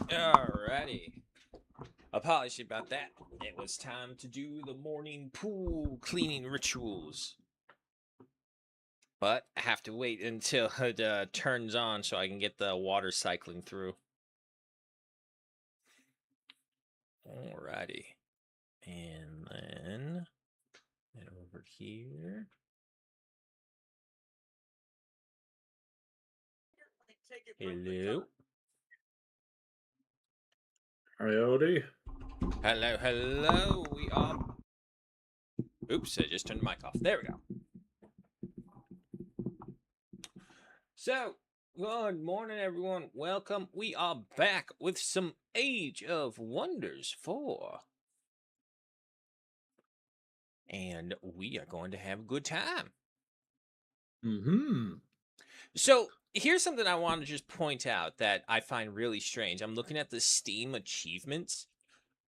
Alrighty. Apology about that. It was time to do the morning pool cleaning rituals. But I have to wait until it turns on so I can get the water cycling through. Alrighty. And then head over here. Hello. Coyote. Hello, hello. We are. Oops, I just turned the mic off. There we go. So, good morning, everyone. Welcome. We are back with some Age of Wonders 4. And we are going to have a good time. Mm-hmm. So, here's something I want to just point out that I find really strange. I'm looking at the Steam achievements.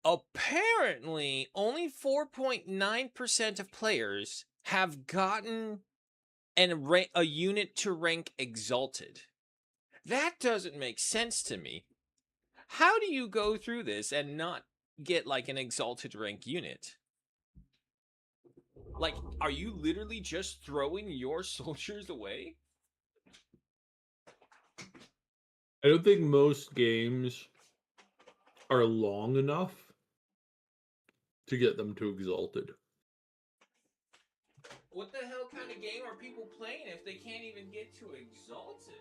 Apparently, only 4.9% of players have gotten a unit to rank Exalted. That doesn't make sense to me. How do you go through this and not get like an Exalted rank unit? Like, are you literally just throwing your soldiers away? I don't think most games are long enough to get them to Exalted. What the hell kind of game are people playing if they can't even get to Exalted?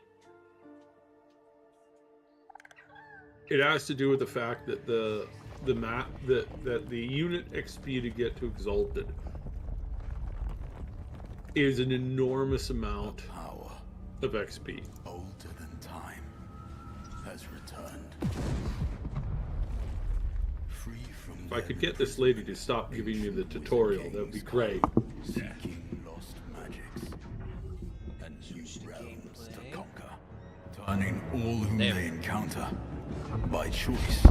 It has to do with the fact that the map that the unit XP to get to Exalted is an enormous amount of XP. Older than time has returned. Free from If I could get this lady to stop giving me the tutorial, that would be great. seeking lost magics and new realms to conquer, turning all whom they encounter by choice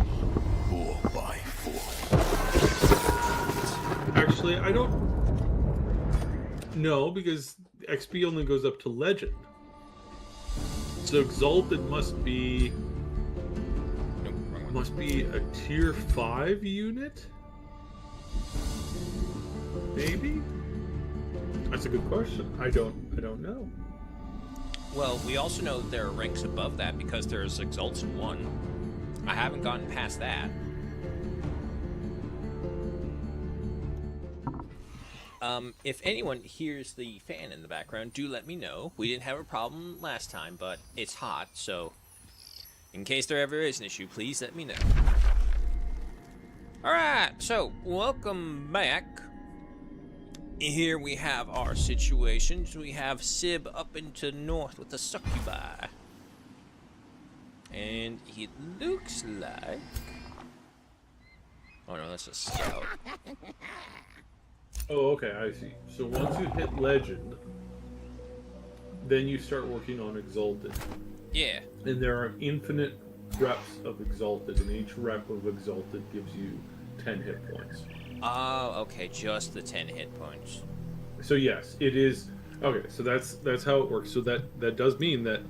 or by force. Actually, I don't know because XP only goes up to Legend. So Exalted must be a tier 5 unit? Maybe? That's a good question. I don't know. Well, we also know that there are ranks above that because there's Exalted 1. I haven't gotten past that. If anyone hears the fan in the background, do let me know. We didn't have a problem last time, but it's hot, so in case there ever is an issue, please let me know. Alright, so welcome back. Here we have our situations. We have Sib up into the north with the succubi. And it looks like... Oh no, that's a scout. Oh, okay, I see. So once you hit Legend, then you start working on Exalted. Yeah. And there are infinite reps of Exalted, and each rep of Exalted gives you 10 hit points. Oh, okay, just the 10 hit points. So yes, it is. Okay, so that's how it works. So that does mean that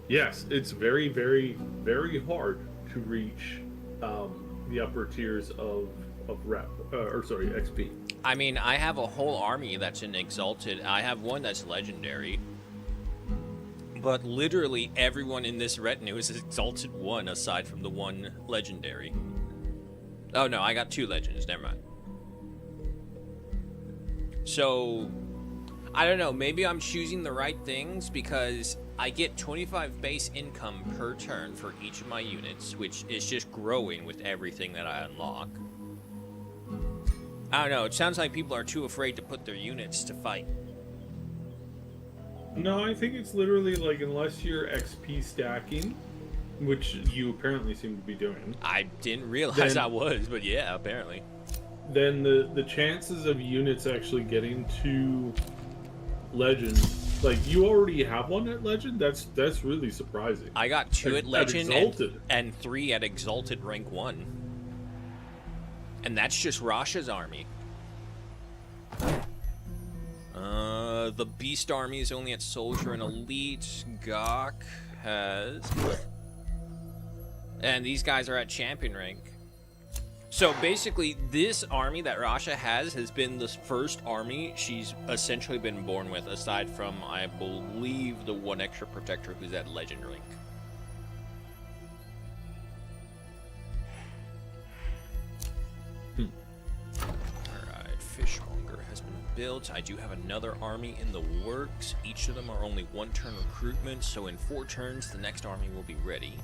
yes, it's very, very, very hard to reach the upper tiers of XP. I mean, I have a whole army that's in Exalted. I have one that's Legendary. But literally everyone in this retinue is Exalted 1 aside from the one Legendary. Oh no, I got 2 Legends, never mind. So, I don't know, maybe I'm choosing the right things because I get 25 base income per turn for each of my units, which is just growing with everything that I unlock. I don't know, it sounds like people are too afraid to put their units to fight. No, I think it's literally like unless you're XP stacking, which you apparently seem to be doing. I didn't realize I was, but yeah, apparently. Then the chances of units actually getting to Legend, like you already have one at Legend, that's really surprising. I got 2 at Legend Exalted. and 3 at Exalted rank 1. And that's just Rasha's army. The Beast army is only at Soldier and Elite. Gok has And these guys are at champion rank. So basically, this army that Rasha has been the first army she's essentially been born with, aside from, I believe, the one extra protector who's at legend rank. Alright, Fishmonger has been built. I do have another army in the works. Each of them are only 1 turn recruitment, so in 4 turns, the next army will be ready.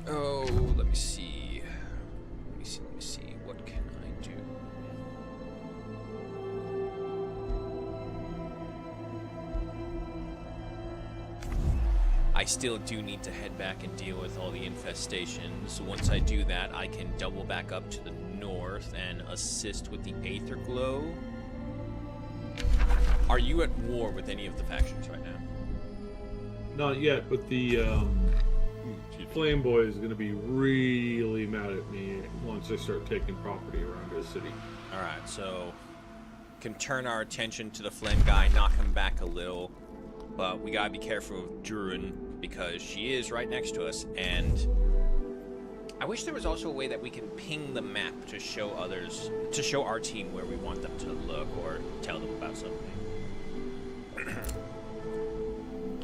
Oh, let me see. Let me see. What can I do? I still do need to head back and deal with all the infestations. Once I do that, I can double back up to the north and assist with the Aether Glow. Are you at war with any of the factions right now? Not yet, but the Flame Boy is going to be really mad at me once I start taking property around his city. Alright, so can turn our attention to the Flame guy, knock him back a little. But we gotta be careful of Durin because she is right next to us, and I wish there was also a way that we can ping the map to show others, to show our team where we want them to look or tell them about something.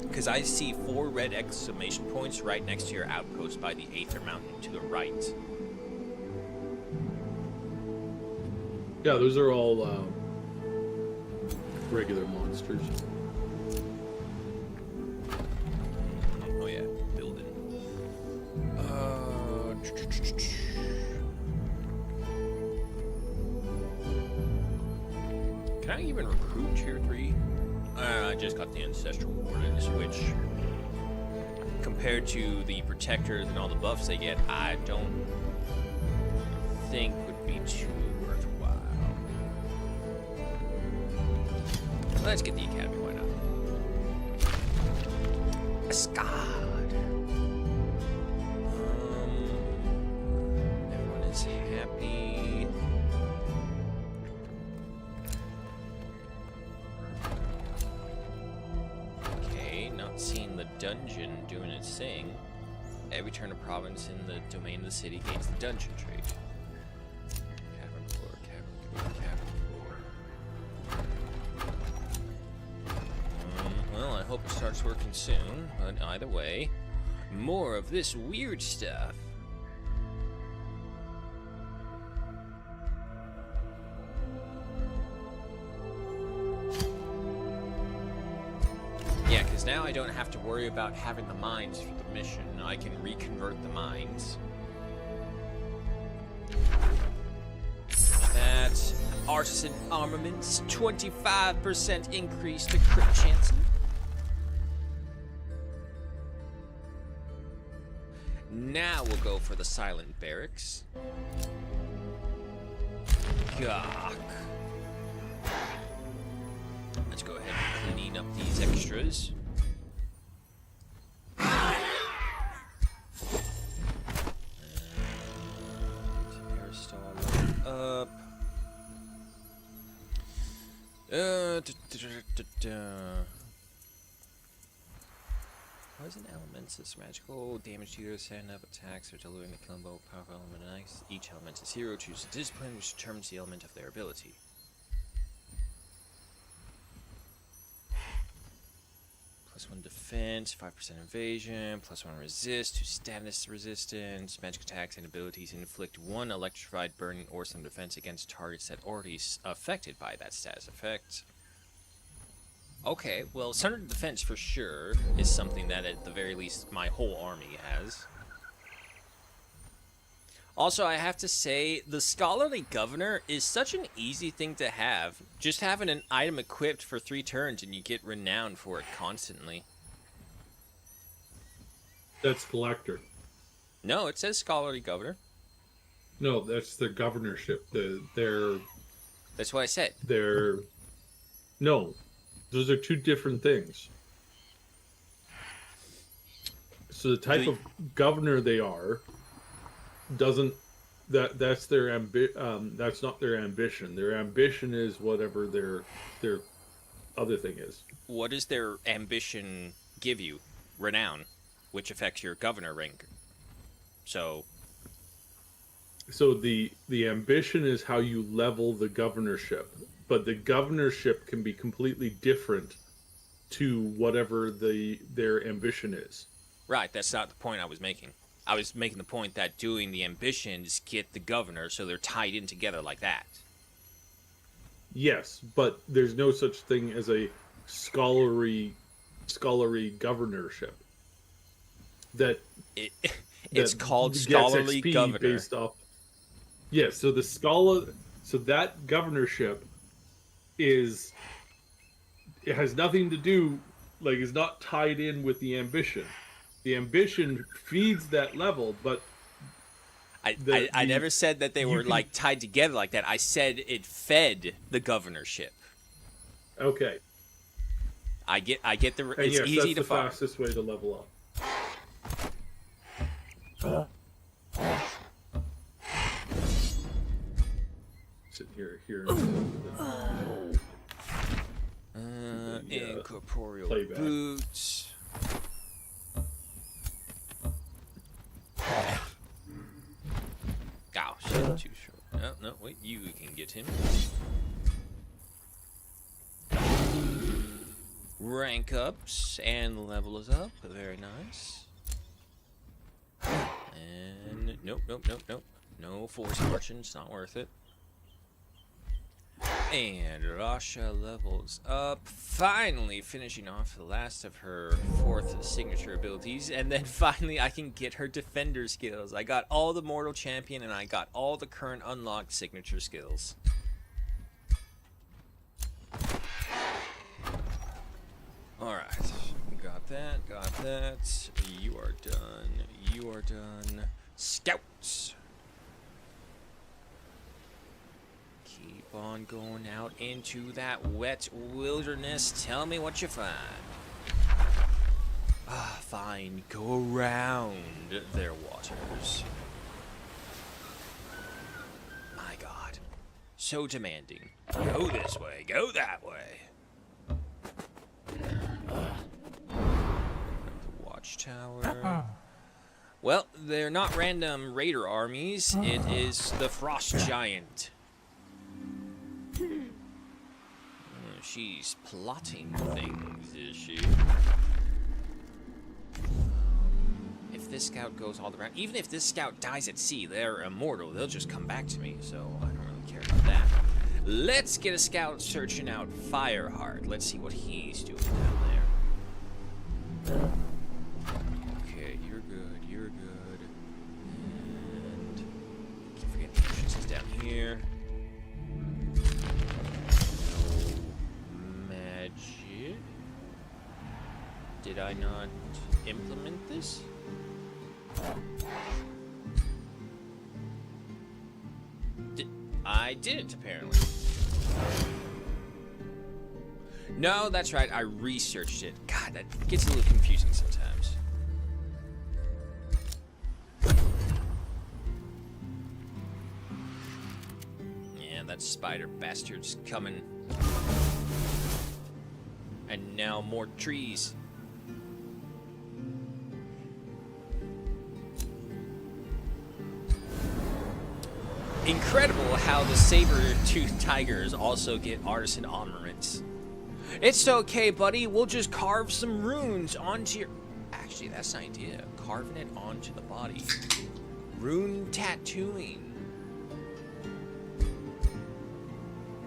Because I see 4 red exclamation points right next to your outpost by the Aether Mountain to the right. Yeah, those are all regular monsters. Oh yeah, building. Can I even recruit tier 3? I just got the Ancestral Wardens, which, compared to the Protectors and all the buffs they get, I don't think would be too worthwhile. Let's get the Academy, why not? Escad! Everyone is happy. Seeing the dungeon doing its thing. Every turn a province in the domain of the city gains the dungeon trait. Cavern floor, cavern floor. Well, I hope it starts working soon, but either way, more of this weird stuff. Yeah, because now I don't have to worry about having the mines for the mission. I can reconvert the mines. That's Artisan Armaments, 25% increase to crit chance. Now we'll go for the Silent Barracks. Gawk. Let's go ahead and clean up these extras. Aristal up. Why isn't Elementus magical? Damage to your stand up attacks or delivering the killing blow, powerful element of ice. Each element is hero. Choose a discipline which determines the element of their ability. +1 defense, 5% evasion, +1 resist to status resistance. Magic attacks and abilities inflict 1 electrified, burning, or some defense against targets that already affected by that status effect. Okay, well, centered defense for sure is something that at the very least my whole army has. Also, I have to say, the Scholarly Governor is such an easy thing to have. Just having an item equipped for 3 turns and you get renowned for it constantly. That's Collector. No, it says Scholarly Governor. No, that's the governorship. That's what I said. No, those are 2 different things. So the type of governor they are doesn't that's their that's not their ambition. Their ambition is whatever their other thing is. What does their ambition give you? Renown. which affects your governor rank. So the ambition is how you level the governorship, but the governorship can be completely different to whatever their ambition is. right, that's not the point I was making. I was making the point that doing the ambitions get the governor, so they're tied in together like that. Yes, but there's no such thing as a scholarly governorship. It's called gets scholarly XP governor. based off. Yes, so that governorship it has nothing to do, like, is not tied in with the ambition. The ambition feeds that level, but I never said that they were like tied together like that. I said it fed the governorship. okay. I get the. And It's yes, easy to that's the follow. fastest way to level up. Sit here. Incorporeal playback. boots. Oh, shit, too short. No, wait, you can get him. Rank ups and level us up. Very nice. And nope. No force marching, it's not worth it. And Rasha levels up, finally finishing off the last of her 4th signature abilities, and then finally I can get her defender skills. I got all the Mortal Champion, and I got all the current unlocked signature skills. Alright, got that. You are done. Scouts! Keep on going out into that wet wilderness. Tell me what you find. Fine. Go around their waters. My God. So demanding. Go this way. Go that way. The watchtower. Well, they're not random raider armies. It is the Frost Giant. She's plotting things, is she? If this scout goes all around, even if this scout dies at sea, they're immortal. They'll just come back to me, so I don't really care about that. Let's get a scout searching out Fireheart. Let's see what he's doing down there. Okay, you're good. And keep forgetting the entrance is down here. Did I not implement this? I didn't, apparently. No, that's right, I researched it. God, that gets a little confusing sometimes. Yeah, that spider bastard's coming. And now more trees. Incredible how the saber-toothed tigers also get artisan armaments. It's okay, buddy. We'll just carve some runes onto your... Actually, that's an idea. Carving it onto the body. Rune tattooing.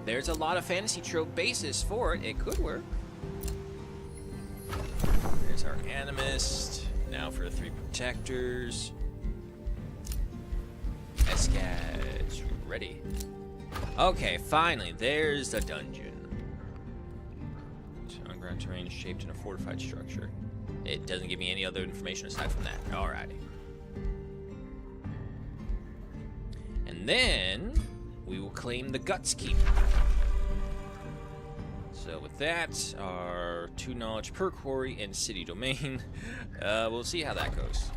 There's a lot of fantasy trope basis for it. It could work. There's our animist. Now for 3 protectors. Escad's ready. Okay, finally, there's the dungeon. It's on-ground terrain shaped in a fortified structure. It doesn't give me any other information aside from that. Alrighty. And then we will claim the Guts Keep. So with that, our 2 knowledge per quarry and city domain. We'll see how that goes.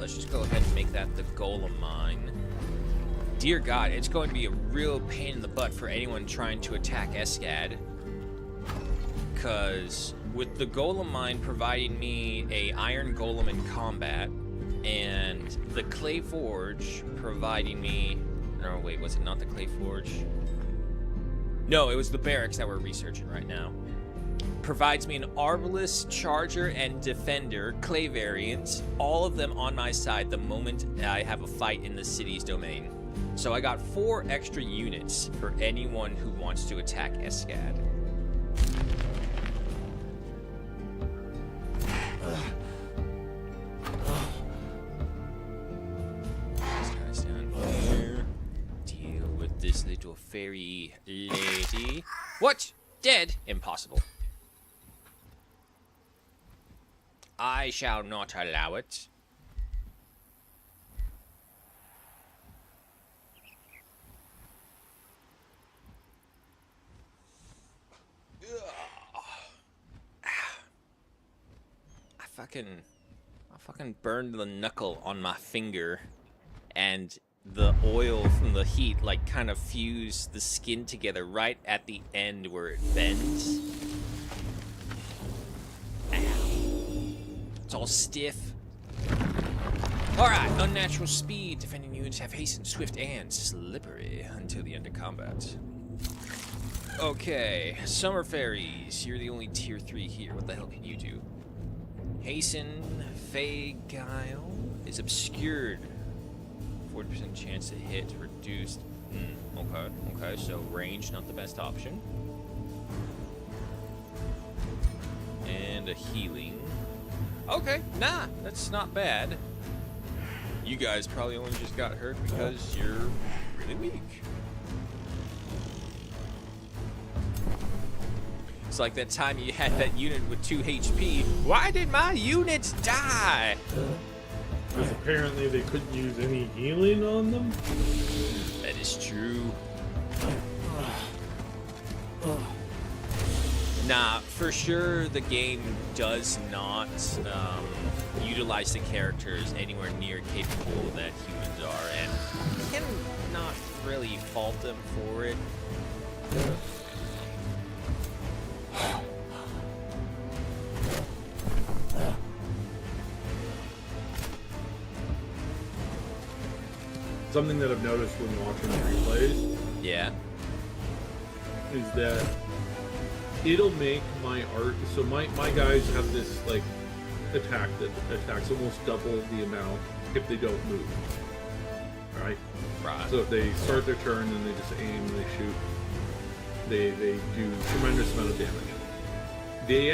let's just go ahead and make that the Golem Mine. Dear God, it's going to be a real pain in the butt for anyone trying to attack Escad. Because with the Golem Mine providing me a Iron Golem in combat, and the Clay Forge providing me... No, wait, was it not the Clay Forge? No, it was the barracks that we're researching right now. Provides me an Arbalest, Charger, and Defender, Clay variants, all of them on my side the moment I have a fight in the city's domain. So I got 4 extra units for anyone who wants to attack Escad. This guy's down here. Deal with this little fairy lady. What? Dead? Impossible. I shall not allow it. I fucking burned the knuckle on my finger, and the oil from the heat like kind of fused the skin together right at the end where it bends. It's all stiff. Alright, unnatural speed. Defending units have hasten, swift, and slippery until the end of combat. Okay, Summer Fairies. You're the only tier 3 here. What the hell can you do? Hasten, Fey Guile is obscured. 40% chance to hit, reduced. Okay, so range, not the best option. And a healing. Okay, nah, that's not bad. You guys probably only just got hurt because you're really weak. It's like that time you had that unit with 2 HP. Why did my units die? Because apparently they couldn't use any healing on them. That is true. Nah, for sure the game does not utilize the characters anywhere near capable that humans are, and you can not really fault them for it. Something that I've noticed when watching replays, Yeah. is that it'll make my art. So my guys have this like attack that attacks almost double the amount if they don't move. Right. Right. So if they start their turn and they just aim and they shoot, they do tremendous amount of damage. The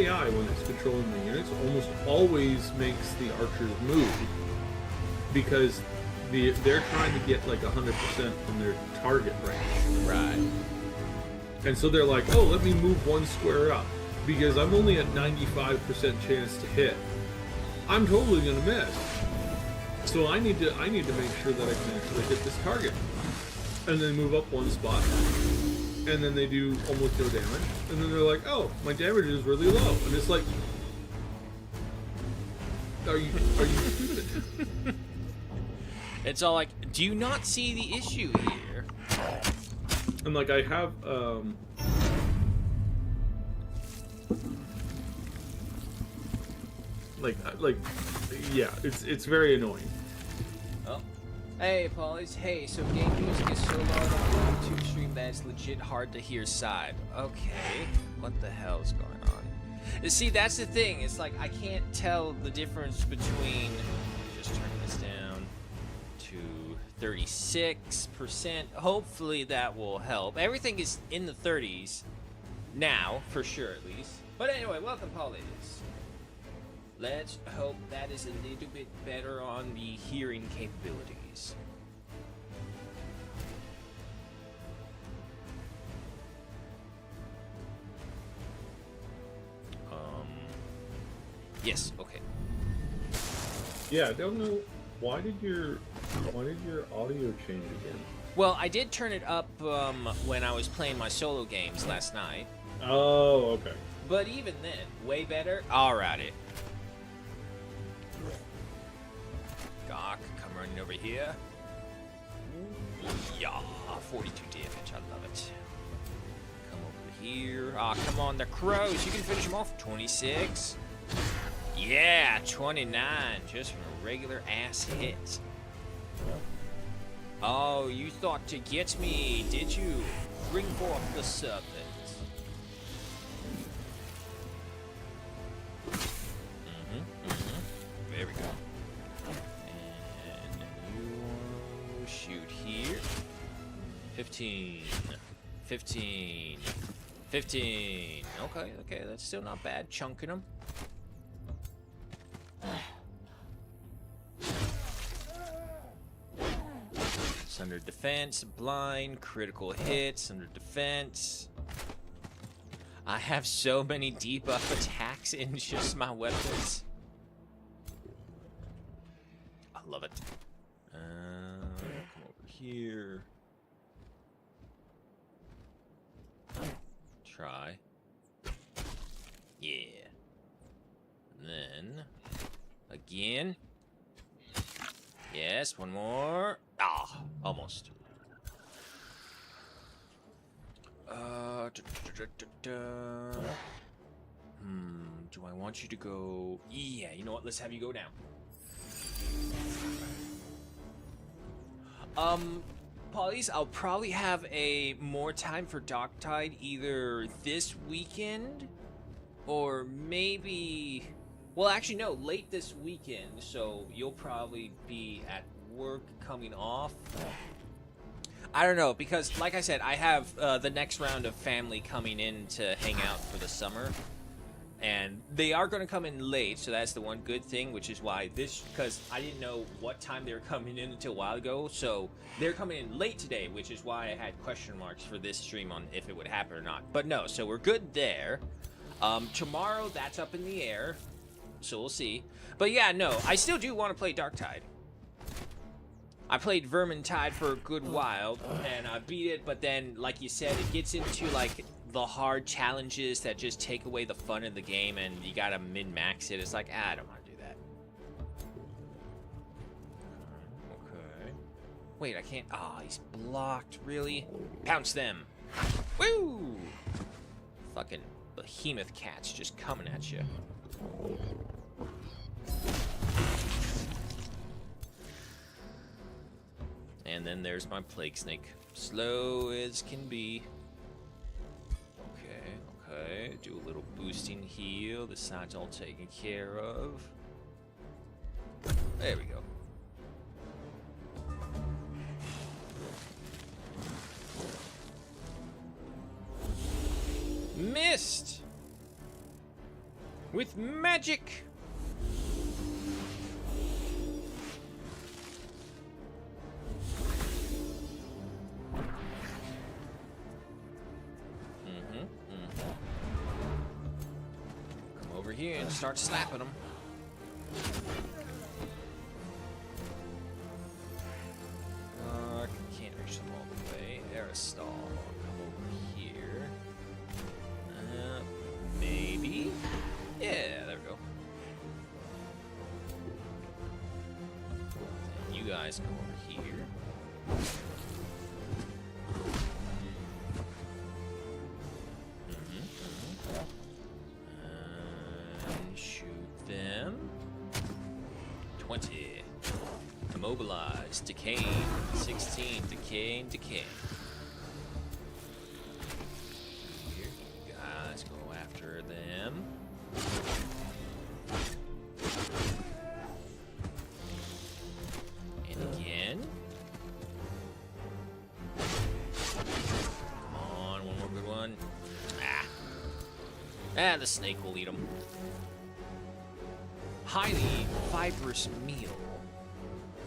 AI when it's controlling the units almost always makes the archers move because they're trying to get like 100% from their target range. Right. And so they're like, oh, let me move 1 square up because I'm only at 95% chance to hit. I'm totally gonna miss. So I need to make sure that I can actually hit this target. And then move up 1 spot. And then they do almost no damage. And then they're like, oh, my damage is really low. And it's like, are you stupid? It's all like, do you not see the issue here? And like I have yeah, it's very annoying. Oh. Hey, Paulies. Hey, so game music is so loud on the YouTube stream that it's legit hard to hear side. Okay. What the hell is going on? See, that's the thing. It's like I can't tell the difference between... Just turn this down to 36%. Hopefully that will help. Everything is in the 30s now, for sure at least. But anyway, welcome, Paulies. Let's hope that is a little bit better on the hearing capabilities. Yes, okay. Yeah, I don't know why did your audio change again? Well, I did turn it up when I was playing my solo games last night. Oh, okay. But even then, way better. Alrighty. Coming over here. Yeah, 42 damage. I love it. Come over here. Ah, come on, the crows. You can finish them off. 26. Yeah, 29. Just from a regular ass hit. Oh, you thought to get me, did you? Bring forth the serpent. There we go. And you shoot here. 15. 15. 15. Okay, okay, that's still not bad. Chunking them. It's under defense, blind, critical hits, under defense. I have so many debuff attacks in just my weapons. I love it. Come over here. Try. Yeah. And then again. Yes, one more. Ah, almost. Do I want you to go? Yeah, you know what? Let's have you go down. Polys, I'll probably have a more time for Darktide either this weekend or maybe, well, actually no, late this weekend. So you'll probably be at work coming off. I don't know, because like I said, I have the next round of family coming in to hang out for the summer. And they are going to come in late, so that's the one good thing, which is why because I didn't know what time they were coming in until a while ago, so they're coming in late today, which is why I had question marks for this stream on if it would happen or not. But no, so we're good there. Tomorrow, that's up in the air, so we'll see. But yeah, no, I still do want to play Darktide. I played Vermintide for a good while, and I beat it, but then, like you said, it gets into, like, the hard challenges that just take away the fun of the game, and you gotta min-max it. It's like, I don't want to do that. Okay. Wait, I can't. Ah, he's blocked. Really? Pounce them. Woo! Fucking behemoth cats just coming at you. And then there's my plague snake. Slow as can be. Okay, do a little boosting heal. This side's all taken care of. There we go. Missed! With magic! Here and start slapping them. Can't reach them all the way. Aristal, come over here. Maybe. Yeah, there we go. And you guys come over here. Immobilize, decaying, 16, decaying. Here, you guys go after them. And again. Come on, one more good one. Ah, the snake will eat them. Highly fibrous meal.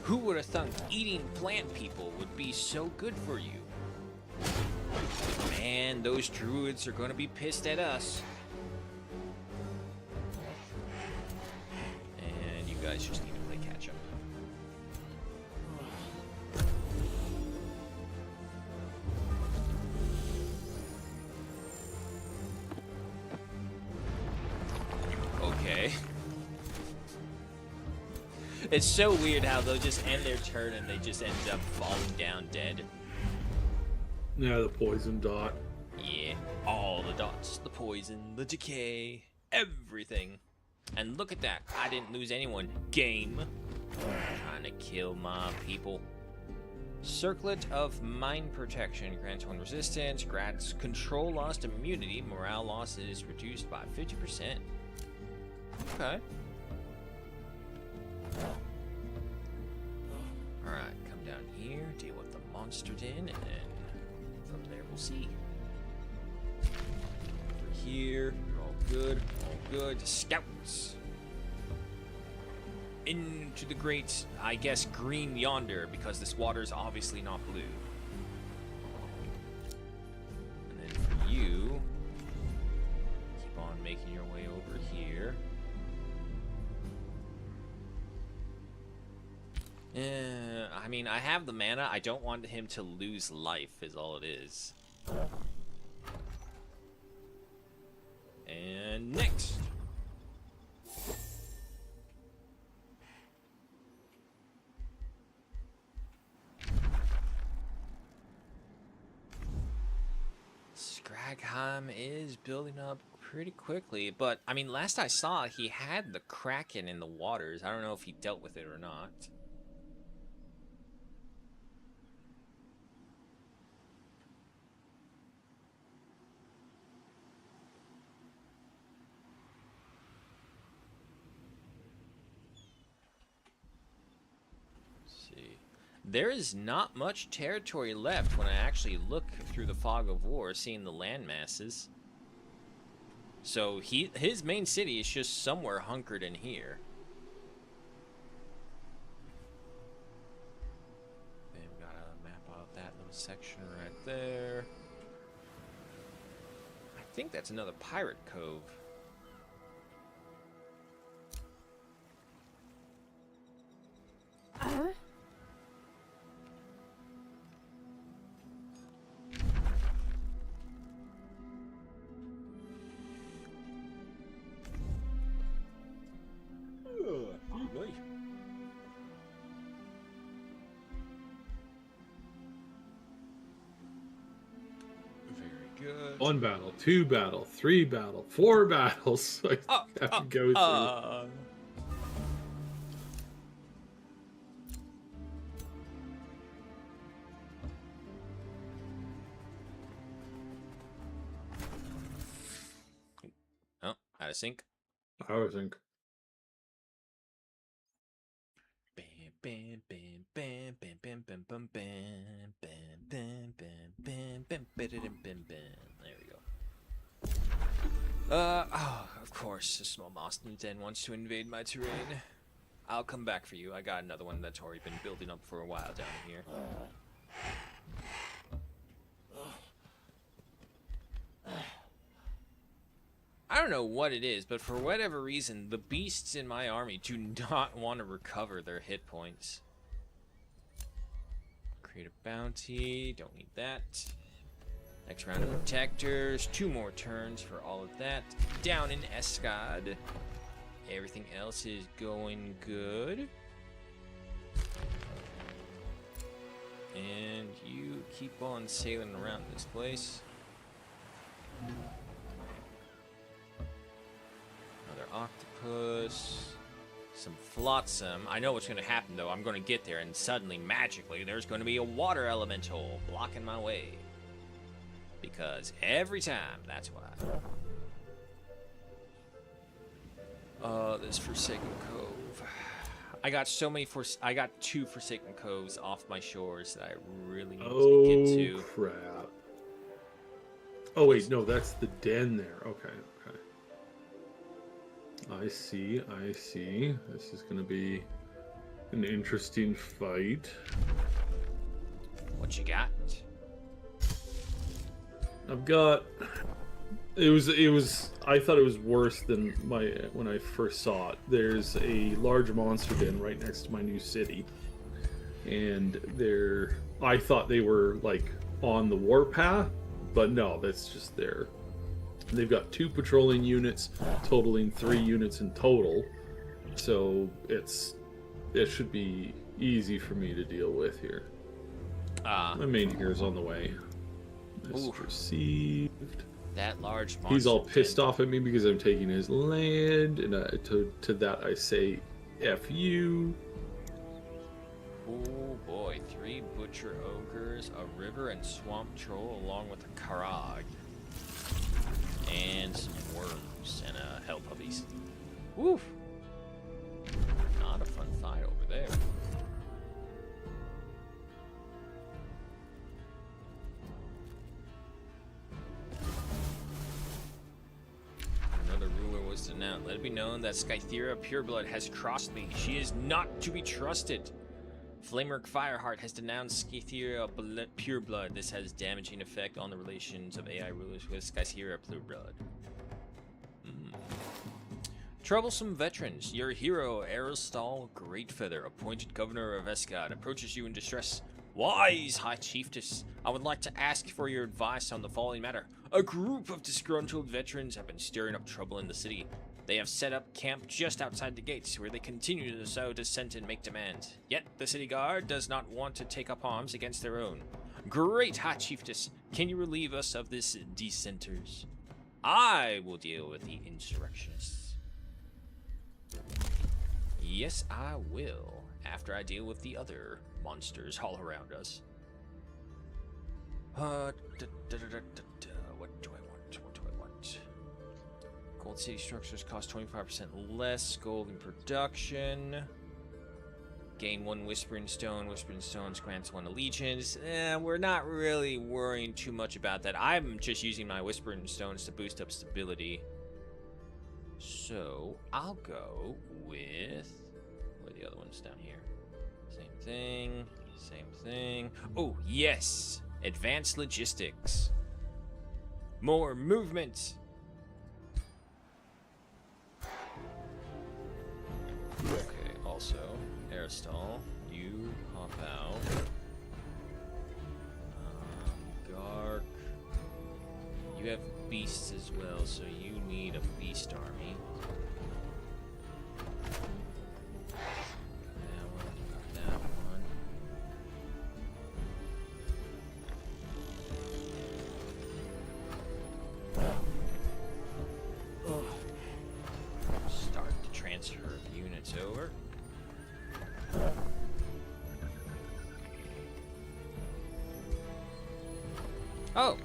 Who would have thunk eating plant people would be so good for you? Man, those druids are gonna be pissed at us. And you guys just need to play catch up. Okay. It's so weird how they'll just end their turn and they just end up falling down dead. Yeah, the poison dot. Yeah, all the dots, the poison, the decay, everything. And look at that, I didn't lose anyone. Game. Trying to kill my people. Circlet of Mind Protection grants 1 resistance, grants control loss to immunity, morale loss is reduced by 50%. Okay. Alright, come down here, deal with the monster den, and then from there we'll see. Over here, you're all good, all good. Scouts! Into the great, I guess, green yonder, because this water is obviously not blue. And then for you, keep on making your way over here. I mean, I have the mana. I don't want him to lose life, is all it is. And next. Scragheim is building up pretty quickly, but I mean, last I saw, he had the Kraken in the waters. I don't know if he dealt with it or not. There is not much territory left when I actually look through the fog of war, seeing the land masses. So his main city is just somewhere hunkered in here. They've got a map out that little section right there. I think that's another pirate cove. Good. 1 battle, 2 battle, 3 battle, 4 battles. I have to go through. Oh, out of sync. I would think. Bam, bam, bam, bam, bam, bam, bam, bam, bam, bam, bam, bam, bam, bam, bam. There we go. Of course, a small monster den wants to invade my terrain. I'll come back for you. I got another one that's already been building up for a while down here. I don't know what it is, but for whatever reason, the beasts in my army do not want to recover their hit points. Create a bounty, don't need that. Next round of protectors, 2 more turns for all of that. Down in Escad. Everything else is going good. And you keep on sailing around this place. Octopus, some flotsam. I know what's going to happen though. I'm going to get there and suddenly, magically, there's going to be a water elemental blocking my way. Because every time, that's why. This Forsaken Cove. I got 2 Forsaken Coves off my shores that I really need to get to. Oh crap. Oh wait, no, that's the den there. Okay. I see. This is going to be an interesting fight. What you got? I've got... It was... I thought it was worse than when I first saw it. There's a large monster den right next to my new city. And I thought they were, like, on the warpath. But no, that's just there. They've got 2 patrolling units, totaling 3 units in total. So it's it should be easy for me to deal with here. Ah, My main here's on the way. This Oof. received. that large monster. He's all did- pissed off at me because I'm taking his land, and to that I say, "F you." Oh boy, 3 butcher ogres, a river and swamp troll, along with a Karag. And some worms and hell puppies. Woof! Not a fun fight over there. Another ruler was announced. Let it be known that Skythera Pureblood has crossed me. She is not to be trusted. Flamerk Fireheart has denounced Skythera Pureblood. This has damaging effect on the relations of AI rulers with Skythera Pureblood. Troublesome veterans, your hero, Aristal Greatfeather, appointed governor of Escad, approaches you in distress. Wise High Chiefess, I would like to ask for your advice on the following matter. A group of disgruntled veterans have been stirring up trouble in the city. They have set up camp just outside the gates, where they continue to sow dissent and make demands. Yet the city guard does not want to take up arms against their own. Great High Chiefess, can you relieve us of this dissenters? I will deal with the insurrectionists. Yes, I will, after I deal with the other monsters all around us. What do I want? What do I want? Gold city structures cost 25% less gold in production. Gain 1 Whispering Stone. Whispering Stones grants 1 allegiance. We're not really worrying too much about that. I'm just using my Whispering Stones to boost up stability. So, I'll go with... Where are the other ones down here? Same thing. Same thing. Oh, yes! Advanced logistics. More movement! Okay, also, Aristal, you hop out. Gark. You have beasts as well, so you need a beast army. That one. Start the transfer of units over. Oh,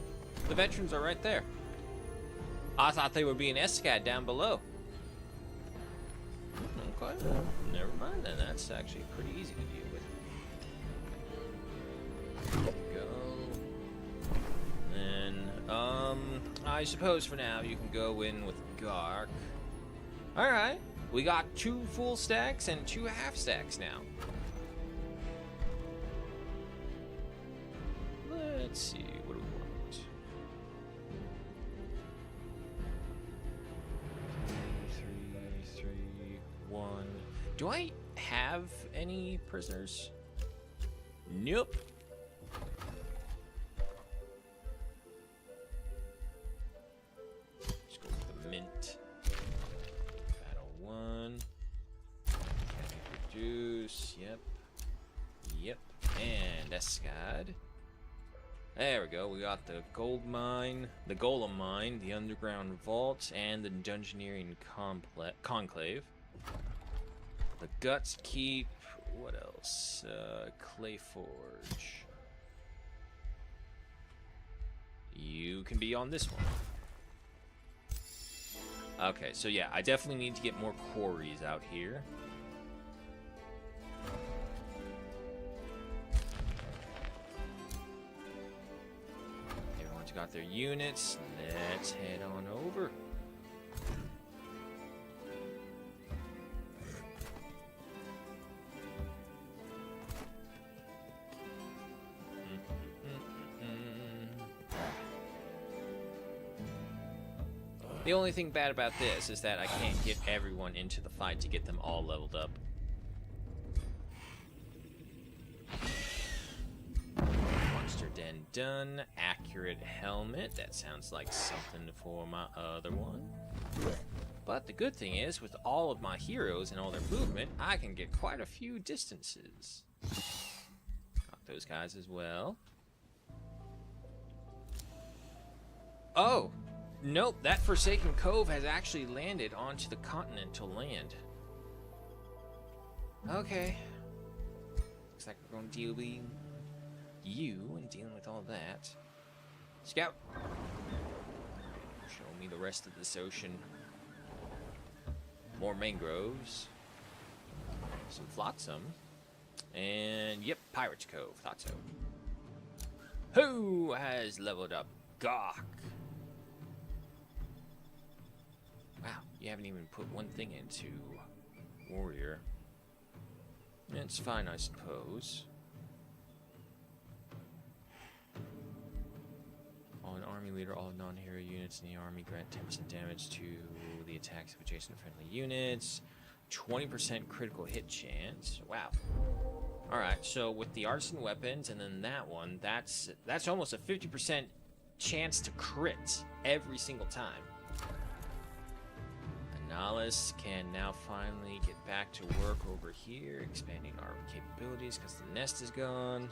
the veterans are right there. I thought they would be in Escad down below. Okay, well, never mind then. That's actually pretty easy to deal with. There we go. Then, I suppose for now you can go in with Gark. Alright, we got 2 full stacks and 2 half stacks now. Let's see, what do we want? 3, 1. Do I have any prisoners? Nope. Let's go with the mint. Battle 1. Produce. Yep. Yep. And Escad. There we go. We got the gold mine, the golem mine, the underground vault, and the dungeoneering conclave. The guts keep. What else? Clay forge. You can be on this one. Okay, so yeah, I definitely need to get more quarries out here. Everyone's got their units. Let's head on over. The only thing bad about this is that I can't get everyone into the fight to get them all leveled up. Monster den done. Accurate helmet. That sounds like something for my other one. But the good thing is, with all of my heroes and all their movement, I can get quite a few distances. Got those guys as well. Oh! Nope, that Forsaken Cove has actually landed onto the continental land. Okay. Looks like we're going to deal with you and dealing with all that. Scout! Show me the rest of this ocean. More mangroves. Some flotsam. And, yep, Pirate's Cove. Thought so. Who has leveled up? Gawk! Wow, you haven't even put one thing into Warrior. It's fine, I suppose. All an army leader, all non-hero units in the army grant 10% damage to the attacks of adjacent friendly units. 20% critical hit chance. Wow. Alright, so with the artisan weapons and then that one, that's almost a 50% chance to crit every single time. Analysis can now finally get back to work over here, expanding our capabilities because the nest is gone.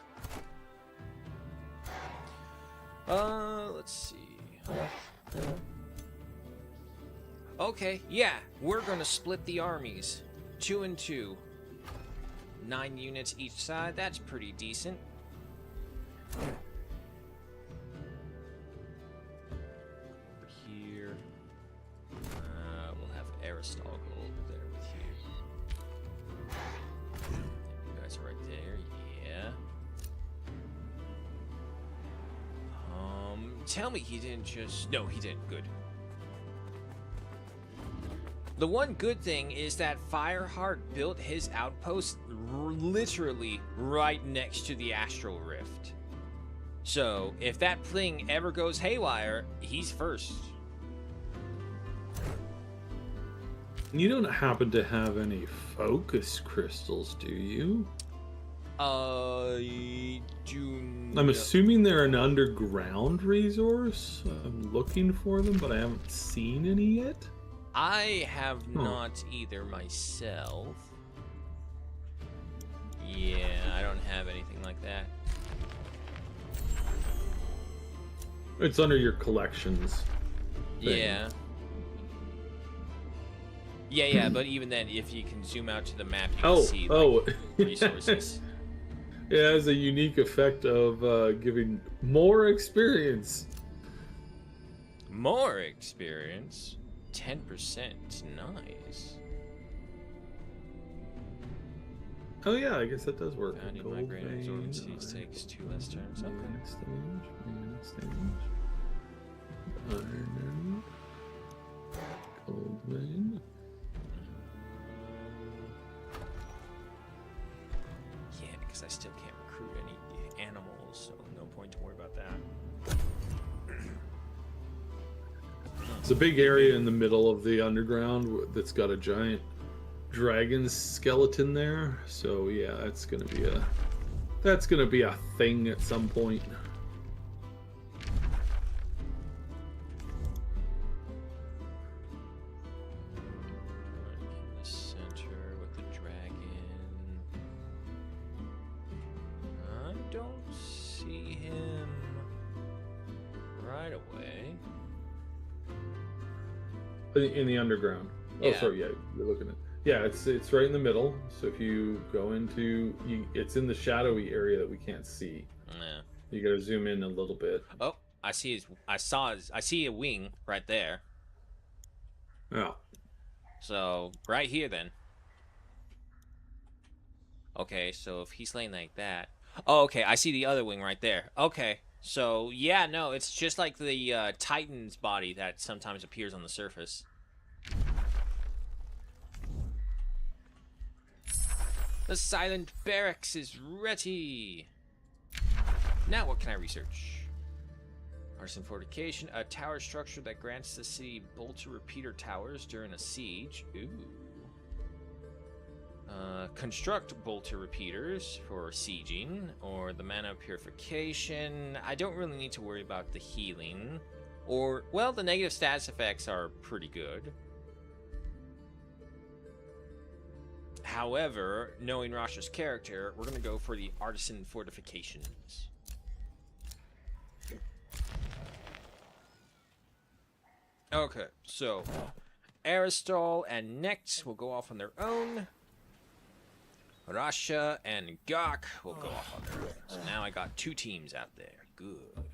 Let's see. Okay, yeah, we're gonna split the armies. 2 and 2. 9 units each side, that's pretty decent. Over here. We'll have Aristal go over there with you. You guys are right there, yeah. Tell me he didn't just... No, he didn't. Good. The one good thing is that Fireheart built his outpost literally right next to the Astral Rift. So, if that thing ever goes haywire, he's first. You don't happen to have any focus crystals, do you? I do I'm assuming they're an underground resource. I'm looking for them, but I haven't seen any yet. I have not either myself. Yeah, I don't have anything like that. It's under your collections thing. Yeah. Yeah, but even then, if you can zoom out to the map, you can see like, resources. It has a unique effect of giving more experience. More experience? 10%. Nice. Oh yeah, I guess that does work. Bounty Gold migraine vein, absorbencies takes 2 less turns. Okay. Mana stage. Iron. Gold vein. Yeah, because I still can't recruit any animals, so no point to worry about that. It's a big area in the middle of the underground that's got a giant dragon skeleton there. So yeah, that's gonna be a thing at some point. In the center with the dragon. I don't see him right away. In the underground. Oh, Yeah. sorry, yeah, you're looking at. Yeah, it's right in the middle. So if you go into, it's in the shadowy area that we can't see. Yeah. You gotta zoom in a little bit. Oh, I see I see a wing right there. Yeah. So right here then. Okay, so if he's laying like that. Oh, okay, I see the other wing right there. Okay. So, yeah, no, it's just like the Titan's body that sometimes appears on the surface. The Silent Barracks is ready! Now what can I research? Artisan Fortification, a tower structure that grants the city bolter repeater towers during a siege. Ooh. Construct bolter repeaters for sieging, or the mana purification. I don't really need to worry about the healing. Or, well, the negative status effects are pretty good. However, knowing Rasha's character, we're going to go for the Artisan Fortifications. Okay, so Aristal and Necht will go off on their own. Rasha and Gok will go off on their own. So now I got 2 teams out there. Good.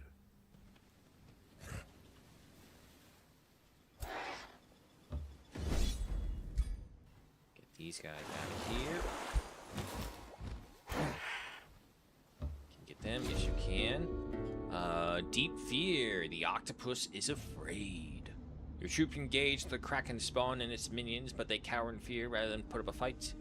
Get these guys out of here. Can you get them? Yes, you can. Deep Fear. The octopus is afraid. Your troop engaged the Kraken spawn and its minions, but they cower in fear rather than put up a fight.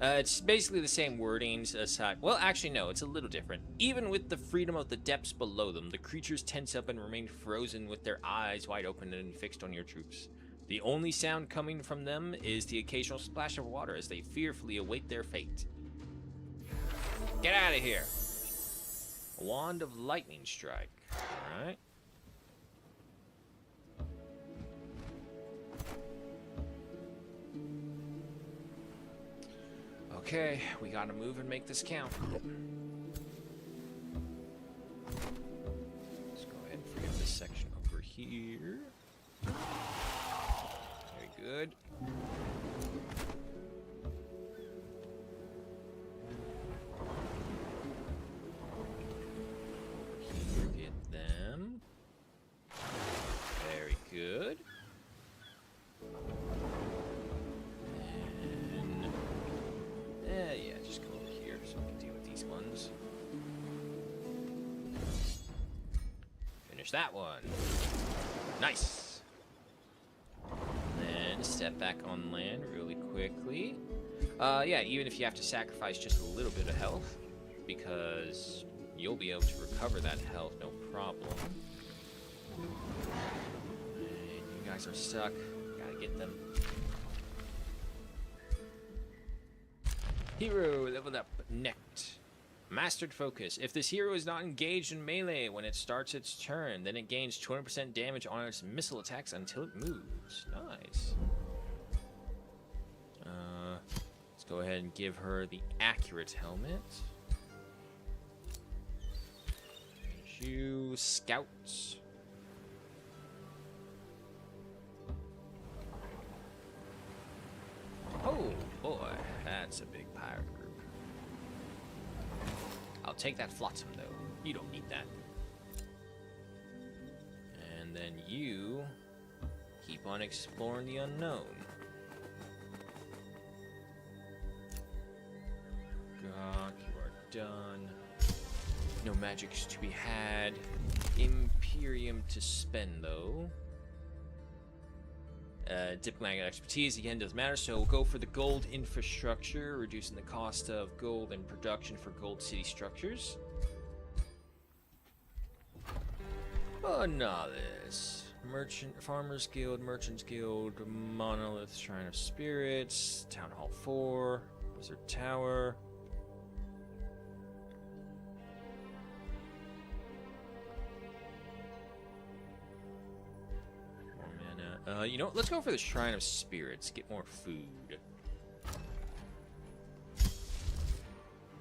It's basically the same wordings aside. Well, actually, no, it's a little different. Even with the freedom of the depths below them, the creatures tense up and remain frozen with their eyes wide open and fixed on your troops. The only sound coming from them is the occasional splash of water as they fearfully await their fate. Get out of here! Wand of Lightning Strike. Alright. Okay, we gotta move and make this count. Let's go ahead and free up this section over here. Very good. Here, get them. Very good. Yeah, just go over here so we can deal with these ones. Finish that one. Nice. Then step back on land really quickly. Yeah, even if you have to sacrifice just a little bit of health, because you'll be able to recover that health, no problem. And you guys are stuck. Gotta get them. Hero leveled up. Necht. Mastered Focus. If this hero is not engaged in melee when it starts its turn, then it gains 20% damage on its missile attacks until it moves. Nice. Let's go ahead and give her the accurate helmet. And you, Scouts. Oh boy, that's a big pirate group. I'll take that flotsam though. You don't need that. And then you keep on exploring the unknown. God, you are done. No magics to be had. Imperium to spend though. Diplomatic expertise again doesn't matter, so we'll go for the gold infrastructure, reducing the cost of gold and production for gold city structures. Bonalis, Merchant, Farmers Guild, Merchants Guild, Monolith, Shrine of Spirits, Town Hall 4, Blizzard Tower. You know what? Let's go for the Shrine of Spirits. Get more food. You're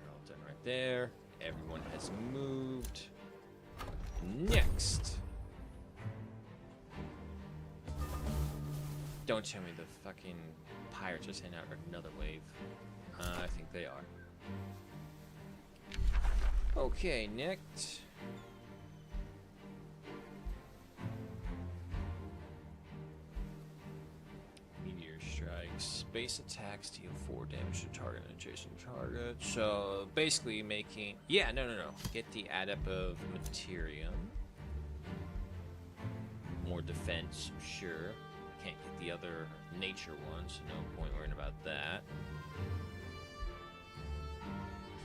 all done right there. Everyone has moved. Next. Don't tell me the fucking pirates are sending out another wave. I think they are. Okay, next. Base attacks deal 4 damage to target and adjacent target. So basically making... Yeah, no. Get the Adept of Materium. More defense, sure. Can't get the other nature one, so no point worrying about that.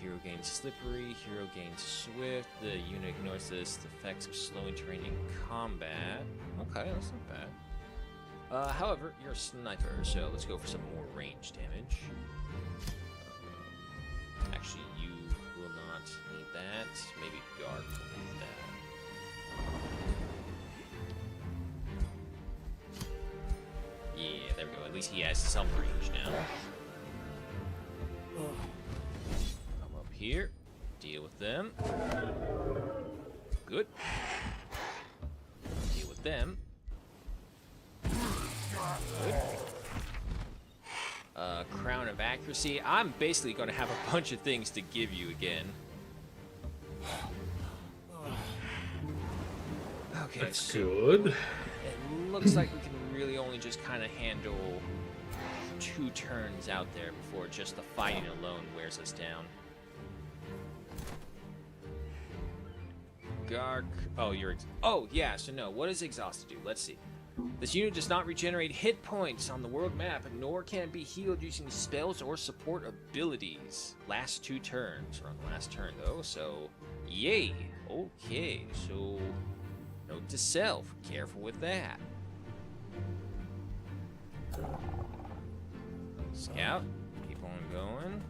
Hero gains Slippery, hero gains Swift. The unit ignores this effects of slowing terrain in combat. Okay, that's not bad. However, you're a sniper, so let's go for some more range damage. Actually, you will not need that. Maybe Guard will need that. Yeah, there we go. At least he has some range now. here. Deal with them. Good. Deal with them. Good. Crown of Accuracy. I'm basically going to have a bunch of things to give you again. Okay, That's so good. it looks like we can really only just kind of handle 2 turns out there before just the fighting alone wears us down. Gark. Oh, oh, yeah, so no. What does Exhausted do? Let's see. This unit does not regenerate hit points on the world map, nor can it be healed using spells or support abilities. Last 2 turns. Or on the last turn, though, so yay. Okay, so note to self. Careful with that. Scout. Keep on going.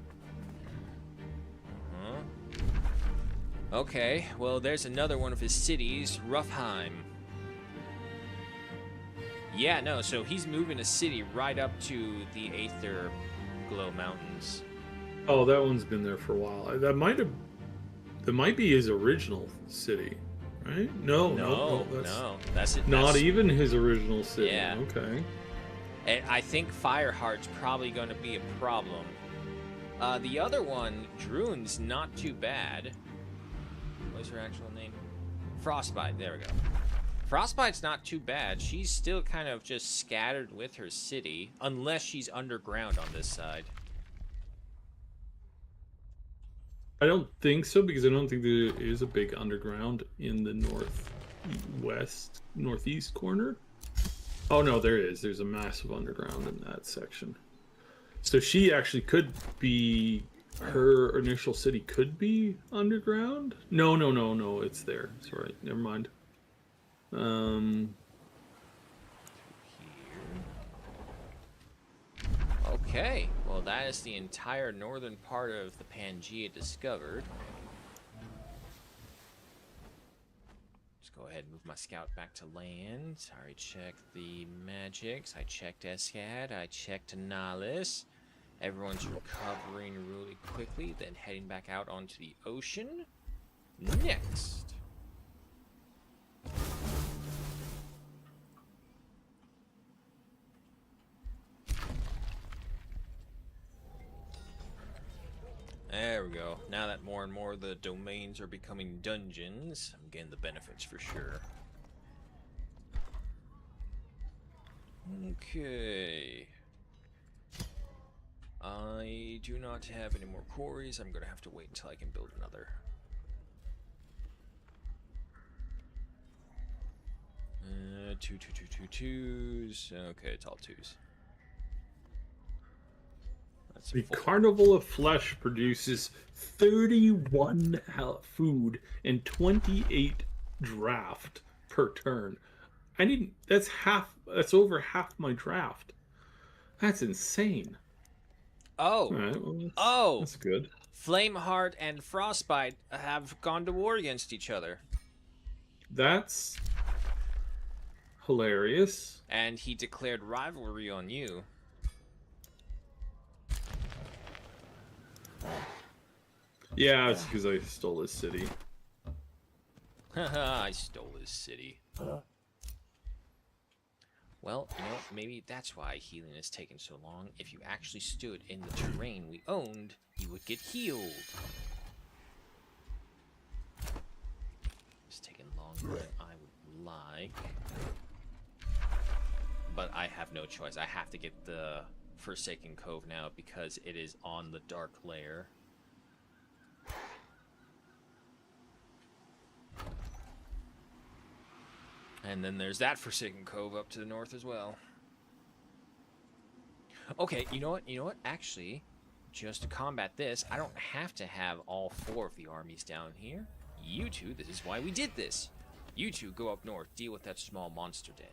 Okay, well, there's another one of his cities, Roughheim. Yeah, no, so he's moving a city right up to the Aether Glow Mountains. Oh, that one's been there for a while. That might be his original city, right? No, that's it. Not even his original city. Yeah. Okay. And I think Fireheart's probably going to be a problem. The other one, Drune's not too bad. What's her actual name? Frostbite, there we go. Frostbite's not too bad. She's still kind of just scattered with her city, unless she's underground on this side. I don't think so, because I don't think there is a big underground in the northeast corner. Oh no, there is. There's a massive underground in that section. So she actually could be, her initial city could be underground? No, it's there. Sorry, never mind. Okay, well that is the entire northern part of the Pangea discovered. Just go ahead and move my scout back to land. I already checked the magics. I checked Escad. I checked Nihilus. Everyone's recovering really quickly, then heading back out onto the ocean. Next. There we go. Now that more and more of the domains are becoming dungeons, I'm getting the benefits for sure. Okay. I do not have any more quarries. I'm gonna have to wait until I can build another. Twos. Okay, it's all 2s. That's The 4. Carnival of Flesh produces 31 food and 28 draft per turn. That's over half my draft. That's insane. Oh. All right, well, that's good. Flameheart and Frostbite have gone to war against each other. That's hilarious. And he declared rivalry on you. Yeah, it's because I stole his city. Haha, I stole his city. Well, you know, maybe that's why healing is taking so long. If you actually stood in the terrain we owned, you would get healed. It's taking longer than I would like. But I have no choice. I have to get the Forsaken Cove now because it is on the Dark Lair. And then there's that Forsaken Cove up to the north as well. Okay, you know what? Actually, just to combat this, I don't have to have all 4 of the armies down here. You two, this is why we did this. You two go up north, deal with that small monster den.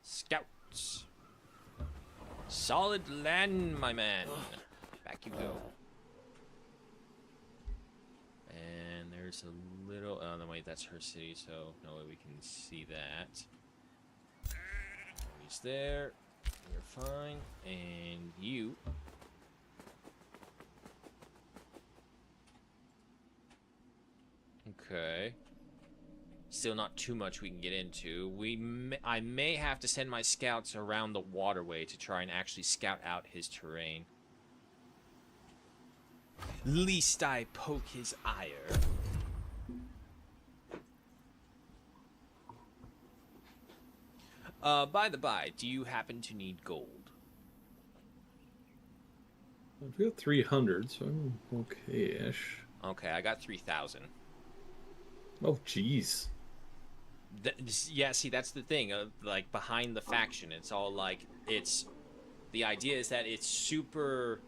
Scouts. Solid land, my man. Back you go. And there's a little... Oh, no, wait, that's her city, so no way we can see that. He's there. You're fine. And you... Okay. Still not too much we can get into. I may have to send my scouts around the waterway to try and actually scout out his terrain. Least I poke his ire. By the by, do you happen to need gold? I've got 300, so I'm okay-ish. Okay, I got 3,000. Oh, jeez. Yeah, see, that's the thing. Like, behind the faction, it's all like, the idea is that it's super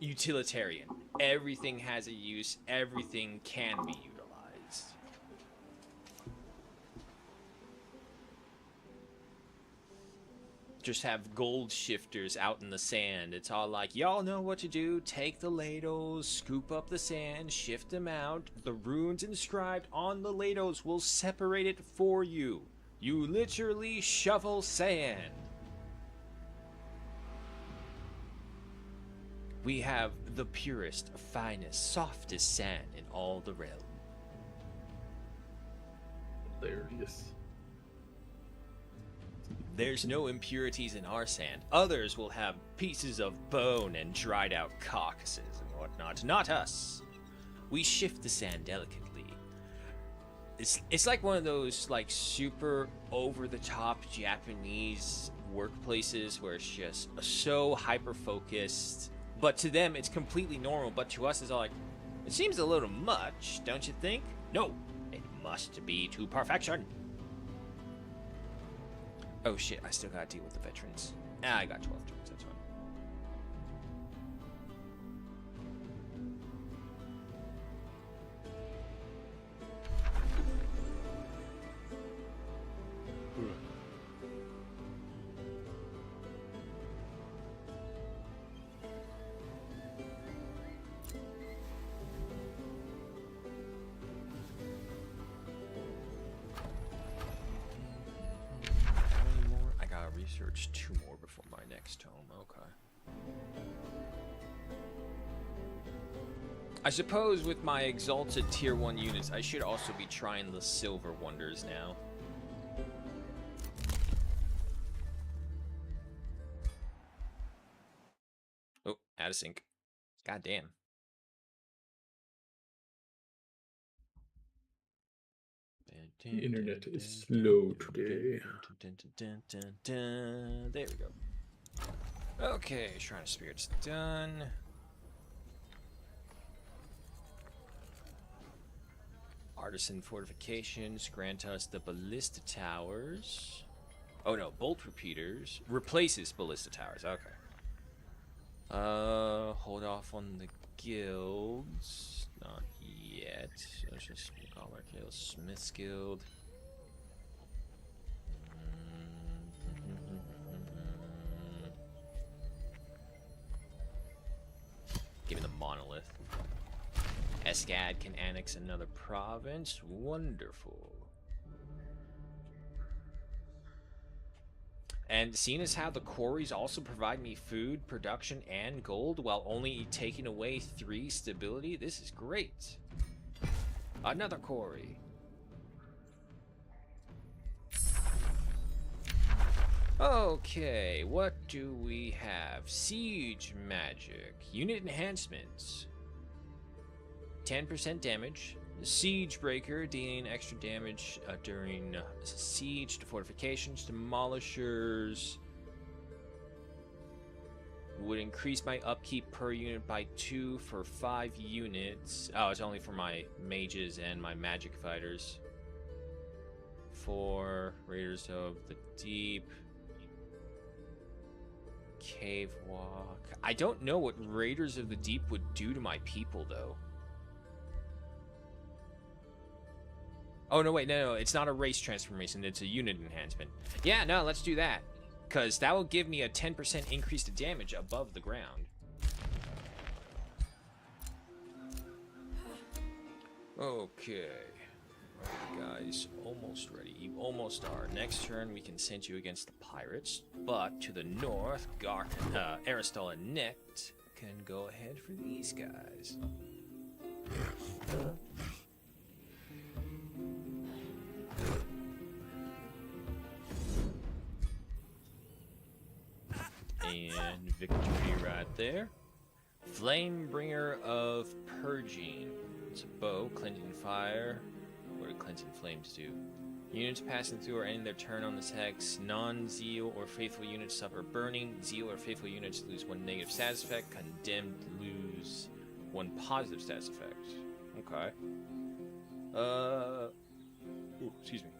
utilitarian. Everything has a use. Everything can be utilized. Just have gold shifters out in the sand. It's all like, y'all know what to do. Take the ladles, scoop up the sand, shift them out. The runes inscribed on the ladles will separate it for you. You literally shovel sand. We have the purest, finest, softest sand in all the realm. Hilarious. There's no impurities in our sand. Others will have pieces of bone and dried out carcasses and whatnot. Not us. We shift the sand delicately. It's like one of those like super over-the-top Japanese workplaces where it's just so hyper-focused. But to them, it's completely normal. But to us, it's all like, it seems a little much, don't you think? No, it must be to perfection. Oh shit, I still gotta deal with the veterans. I got 12 turns, that's fine. Research 2 more before my next tome. Okay. I suppose with my exalted tier 1 units, I should also be trying the silver wonders now. Oh, out of sync. God damn. The internet is slow today. There we go. Okay, Shrine of Spirits done. Artisan Fortifications grant us the Ballista Towers. Oh no, Bolt Repeaters replaces Ballista Towers. Okay. Hold off on the guilds. Not yet. So it's just Gallmer Kill, Smith's Guild. Give me the Monolith. Escad can annex another province. Wonderful. And seeing as how the quarries also provide me food, production, and gold while only taking away 3 stability, this is great. Another quarry. Okay, what do we have? Siege magic. Unit enhancements. 10% damage. Siege Breaker, dealing extra damage during siege to fortifications, demolishers. Would increase my upkeep per unit by 2 for 5 units. Oh, it's only for my mages and my magic fighters. 4 Raiders of the Deep. Cave Walk. I don't know what Raiders of the Deep would do to my people, though. Oh, no, wait, no, it's not a race transformation, it's a unit enhancement. Yeah, no, let's do that. Because that will give me a 10% increase to damage above the ground. Okay. Alright, guys, almost ready. You almost are. Next turn, we can send you against the pirates. But to the north, Aristal and Nict can go ahead for these guys. And victory right there. Flamebringer of Purging. It's a bow, cleansing fire. What do cleansing flames do? Units passing through or ending their turn on this hex. Non-zeal or faithful units suffer burning. Zeal or faithful units lose 1 negative status effect. Condemned lose 1 positive status effect. Okay. Ooh, excuse me.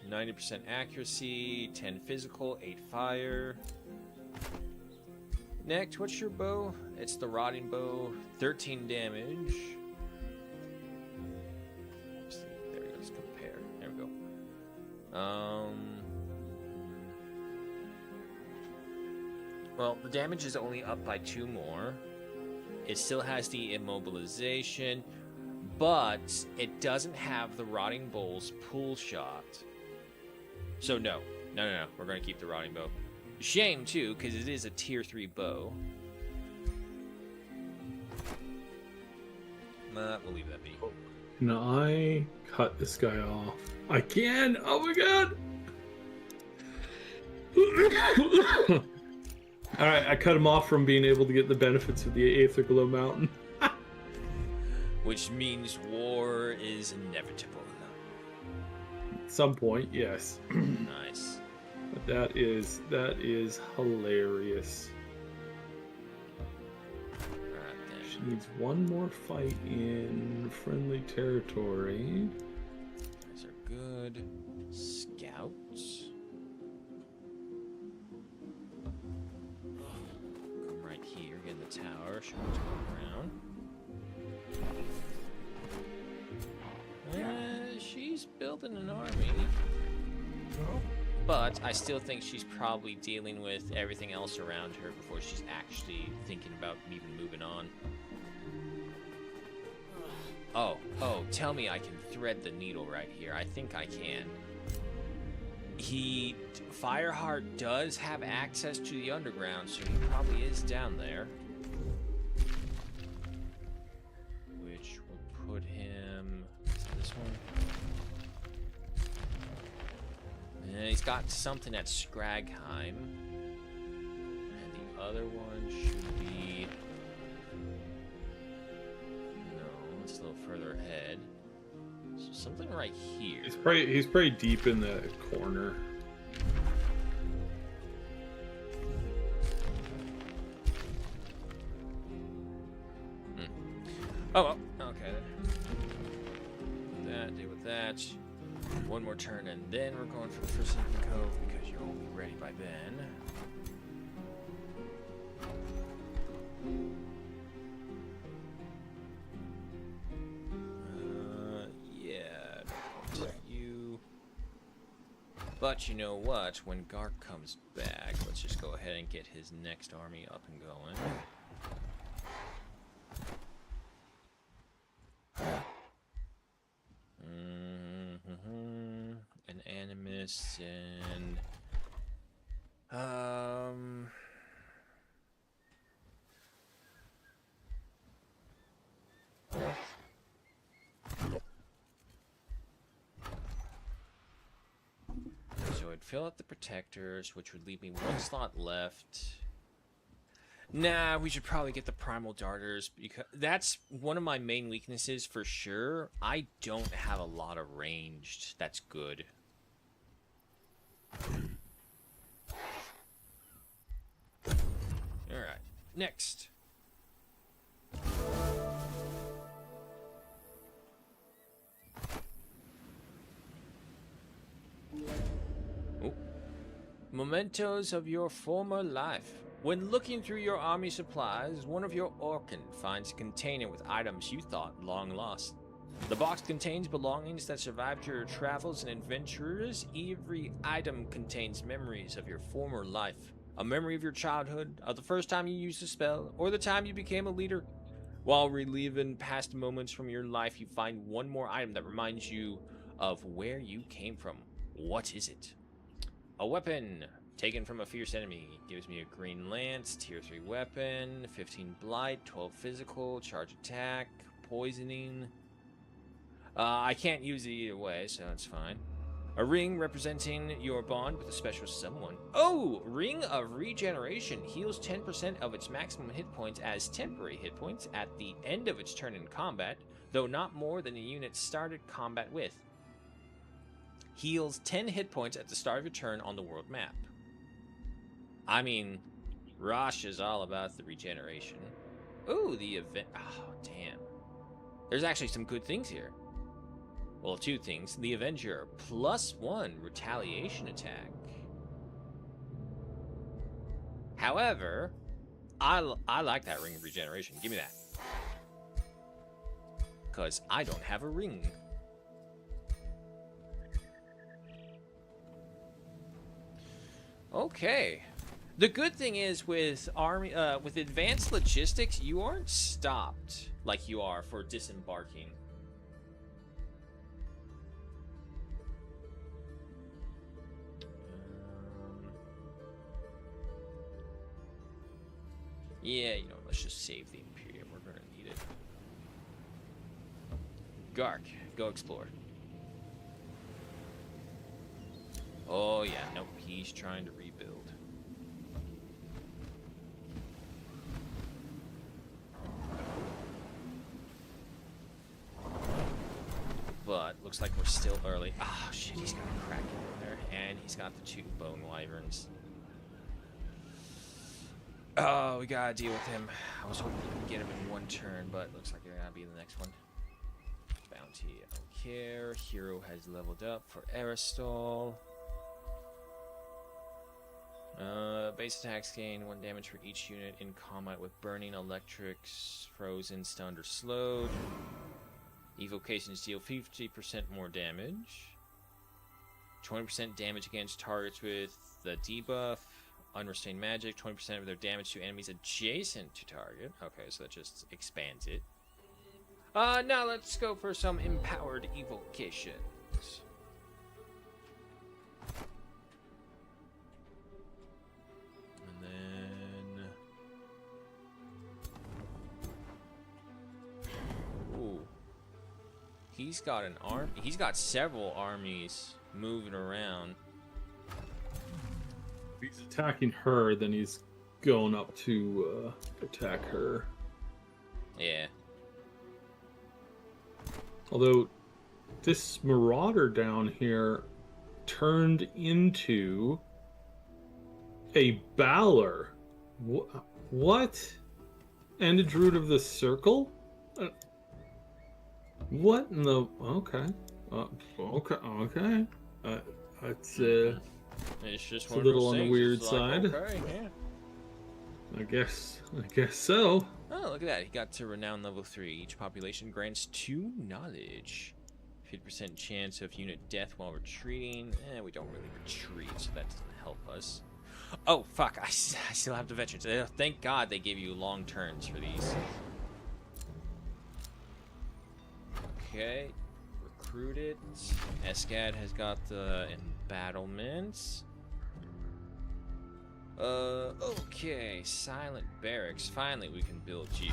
90% accuracy, 10 physical, 8 fire. Next, what's your bow? It's the Rotting Bow, 13 damage. Let's see. There we go. Let's compare. There we go. Well, the damage is only up by 2 more. It still has the immobilization, but it doesn't have the Rotting Bowl's pull shot. So no. We're going to keep the Rotting Bow. Shame, too, because it is a tier 3 bow. We'll leave that be. Can I cut this guy off? I can! Oh my god! Alright, I cut him off from being able to get the benefits of the Aetherglow Mountain. Which means war is inevitable. At some point, yes. Nice. But that is hilarious. Alright then. She needs 1 more fight in friendly territory. These are good. Scouts. Come right here, get in the tower. Show what's going around. She's building an army. But I still think she's probably dealing with everything else around her before she's actually thinking about even moving on. Oh, tell me I can thread the needle right here. I think I can. Fireheart does have access to the underground, so he probably is down there. Which will put him... this one? And he's got something at Scragheim. And the other one should be... no, it's a little further ahead. So something right here. He's pretty deep in the corner. Oh, well, okay. Deal with that. 1 more turn, and then we're going for the Forsaken Cove because you'll be ready by then. Yeah, you. But you know what? When Gark comes back, let's just go ahead and get his next army up and going. An Animus and so I'd fill out the protectors, which would leave me 1 slot left. Nah, we should probably get the Primal Darters, because that's one of my main weaknesses for sure. I don't have a lot of ranged. That's good. Alright, next. Oh. Mementos of your former life. When looking through your army supplies, one of your Orkin finds a container with items you thought long lost. The box contains belongings that survived your travels and adventures. Every item contains memories of your former life. A memory of your childhood, of the first time you used a spell, or the time you became a leader. While reliving past moments from your life, you find 1 more item that reminds you of where you came from. What is it? A weapon. Taken from a fierce enemy. Gives me a green lance, tier 3 weapon, 15 blight, 12 physical, charge attack, poisoning. I can't use it either way, so that's fine. A ring representing your bond with a special someone. Oh, Ring of Regeneration heals 10% of its maximum hit points as temporary hit points at the end of its turn in combat, though not more than the unit started combat with. Heals 10 hit points at the start of your turn on the world map. I mean, Rosh is all about the regeneration. Ooh, the event. Oh, damn. There's actually some good things here. Well, two things. The Avenger, +1 retaliation attack. However, I like that Ring of Regeneration. Give me that. Because I don't have a ring. Okay. The good thing is with with advanced logistics, you aren't stopped like you are for disembarking. Yeah, you know, let's just save the Imperium. We're gonna need it. Gark, go explore. Oh yeah, nope, he's trying to rebuild. But looks like we're still early. Oh shit, he's got a Kraken in there, and he's got the 2 Bone Wyverns. Oh, we gotta deal with him. I was hoping we could get him in 1 turn, but looks like they're gonna be the next one. Bounty, I don't care. Hero has leveled up for Aerostol. Base attacks gain 1 damage for each unit in combat with burning, electrics, frozen, stunned, or slowed. Evocations deal 50% more damage. 20% damage against targets with the debuff. Unrestrained magic, 20% of their damage to enemies adjacent to target. Okay, so that just expands it. Now let's go for some empowered evocations. And then... Ooh. He's got an arm. He's got several armies moving around. If he's attacking her, then he's going up to attack her. Yeah. Although this Marauder down here turned into a Balor. What? And a Druid of the Circle? What in the... Okay. Okay. That's It's just it's a one of little those on the things, weird it's like, side. okay, yeah. I guess so. Oh, look at that. He got to Renown level 3. Each population grants 2 knowledge. 50% chance of unit death while retreating. We don't really retreat, so that doesn't help us. Oh, fuck. I still have the veterans. Thank God they gave you long turns for these. Okay. Recruited. Escad has got the embattlements. Okay, Silent Barracks. Finally, we can build you.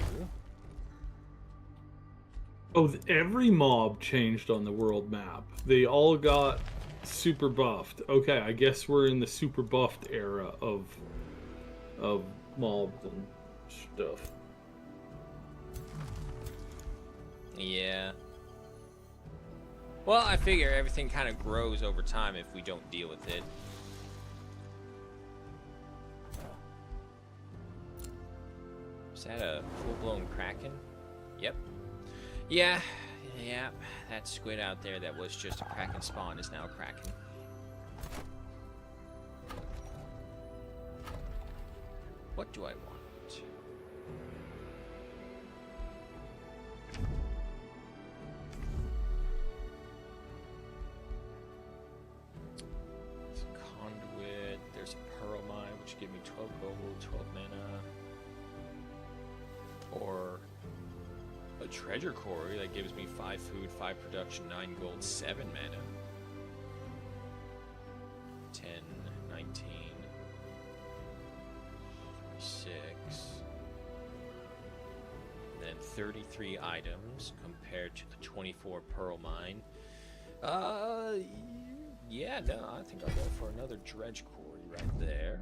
Oh, every mob changed on the world map. They all got super buffed. Okay, I guess we're in the super buffed era of mobs and stuff. Yeah. Well, I figure everything kind of grows over time if we don't deal with it. Is that a full-blown Kraken? Yep. Yeah, that squid out there that was just a Kraken spawn is now a Kraken. What do I want? There's a conduit, there's a pearl mine, which give me 12 gold, 12 mana. Or a treasure quarry that gives me 5 food, 5 production, 9 gold, 7 mana. 10, 19, 26. Then 33 items compared to the 24 pearl mine. Yeah, no, I think I'll go for another dredge quarry right there.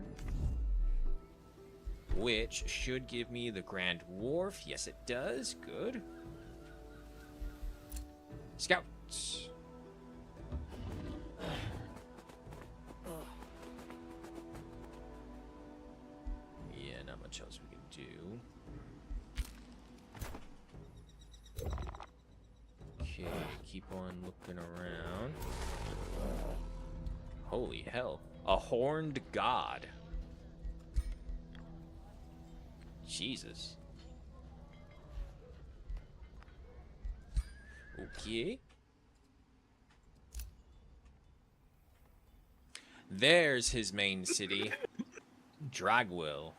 Which should give me the Grand Wharf. Yes, it does. Good. Scouts. Yeah, not much else we can do. Okay, keep on looking around. Holy hell. A horned god. Jesus. Okay. There's his main city, Dragwell.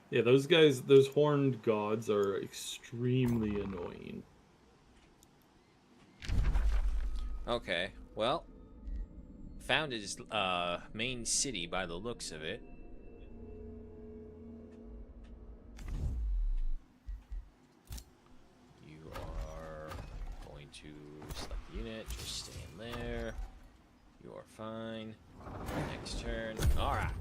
Yeah, those guys, those horned gods are extremely annoying. Okay, well, found his main city by the looks of it. You are going to select the unit, just stay in there. You are fine. Next turn. Alright.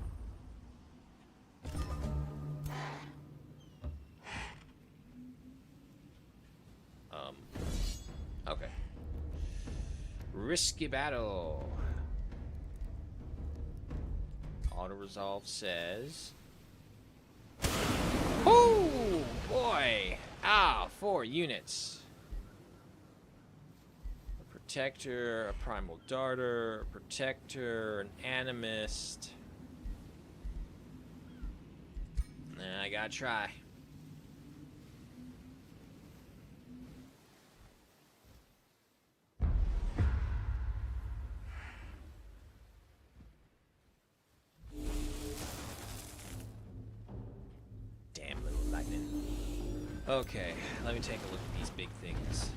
Okay. Risky battle. Auto resolve says. Oh boy! Ah, 4 units. A protector, a primal darter, a protector, an animist. Nah, I gotta try. Okay, let me take a look at these big things.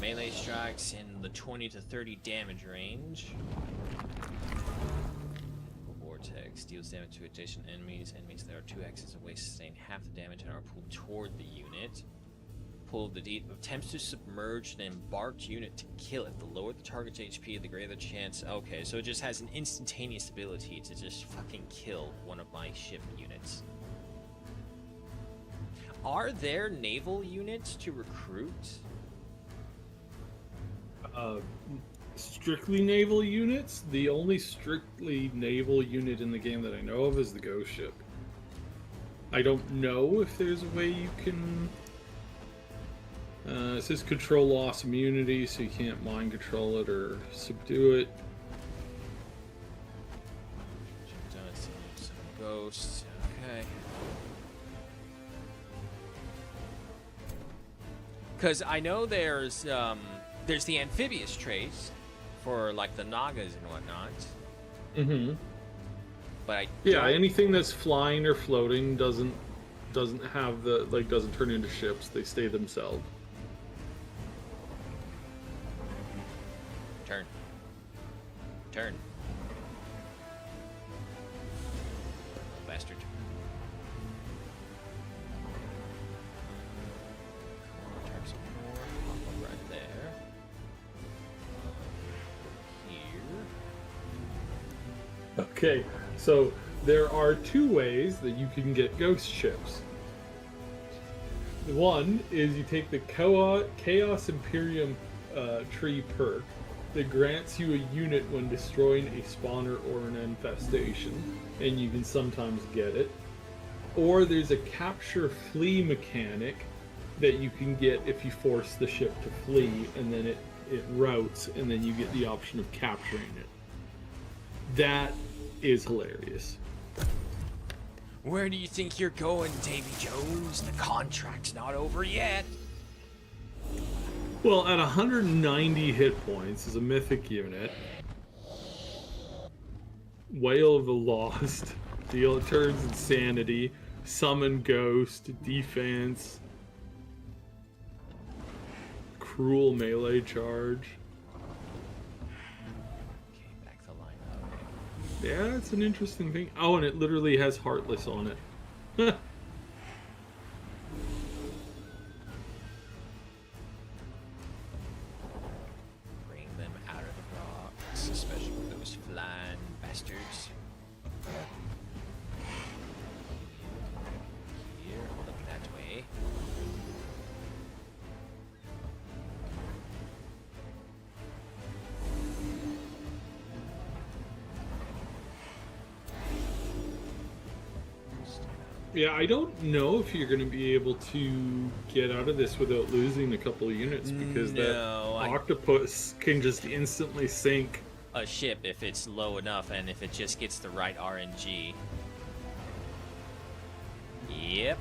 Melee strikes in the 20 to 30 damage range. Vortex deals damage to adjacent enemies. Enemies that are 2 axes away sustain half the damage and are pulled toward the unit. Pull the deed attempts to submerge an embarked unit to kill it. The lower the target's HP, the greater the chance. Okay, so it just has an instantaneous ability to just fucking kill one of my ship units. Are there naval units to recruit? Strictly naval units? The only strictly naval unit in the game that I know of is the Ghost Ship. I don't know if there's a way you can... it says control loss immunity, so you can't mind control it or subdue it. Some ghosts, okay. Because I know there's the amphibious traits for like the Nagas and whatnot. Mm-hmm. But anything that's flying or floating doesn't have the doesn't turn into ships. They stay themselves. Turn. Bastard. Right there. Here. Okay, so there are 2 ways that you can get ghost ships. One is you take the Chaos Imperium tree perk that grants you a unit when destroying a spawner or an infestation, and you can sometimes get it. Or there's a capture flee mechanic that you can get if you force the ship to flee, and then it routes, and then you get the option of capturing it. That is hilarious. Where do you think you're going, Davy Jones? The contract's not over yet. Well, at 190 hit points is a mythic unit. Whale of the Lost. Deal turns insanity. Summon Ghost. Defense. Cruel melee charge. Okay, back the line up. Yeah, it's an interesting thing. Oh, and it literally has Heartless on it. Bring them out of the rocks. bastards. Here, look that way. Yeah, I don't know if you're going to be able to get out of this without losing a couple of units because that octopus can just instantly sink a ship if it's low enough and if it just gets the right RNG. Yep.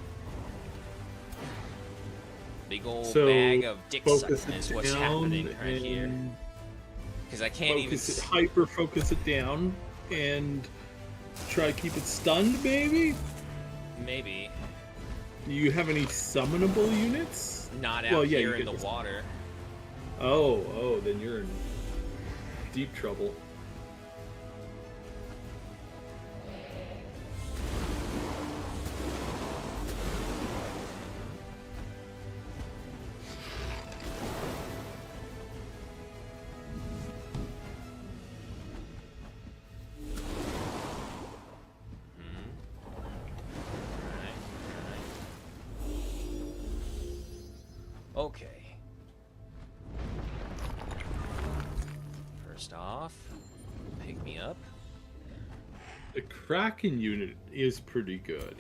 Big old bag of dick sucking is what's happening right here. Because I can't even hyper focus it down and try to keep it stunned, maybe. Maybe. Do you have any summonable units? Not out here in the water. Oh, then you're in deep trouble. Okay. First off, pick me up. The Kraken unit is pretty good.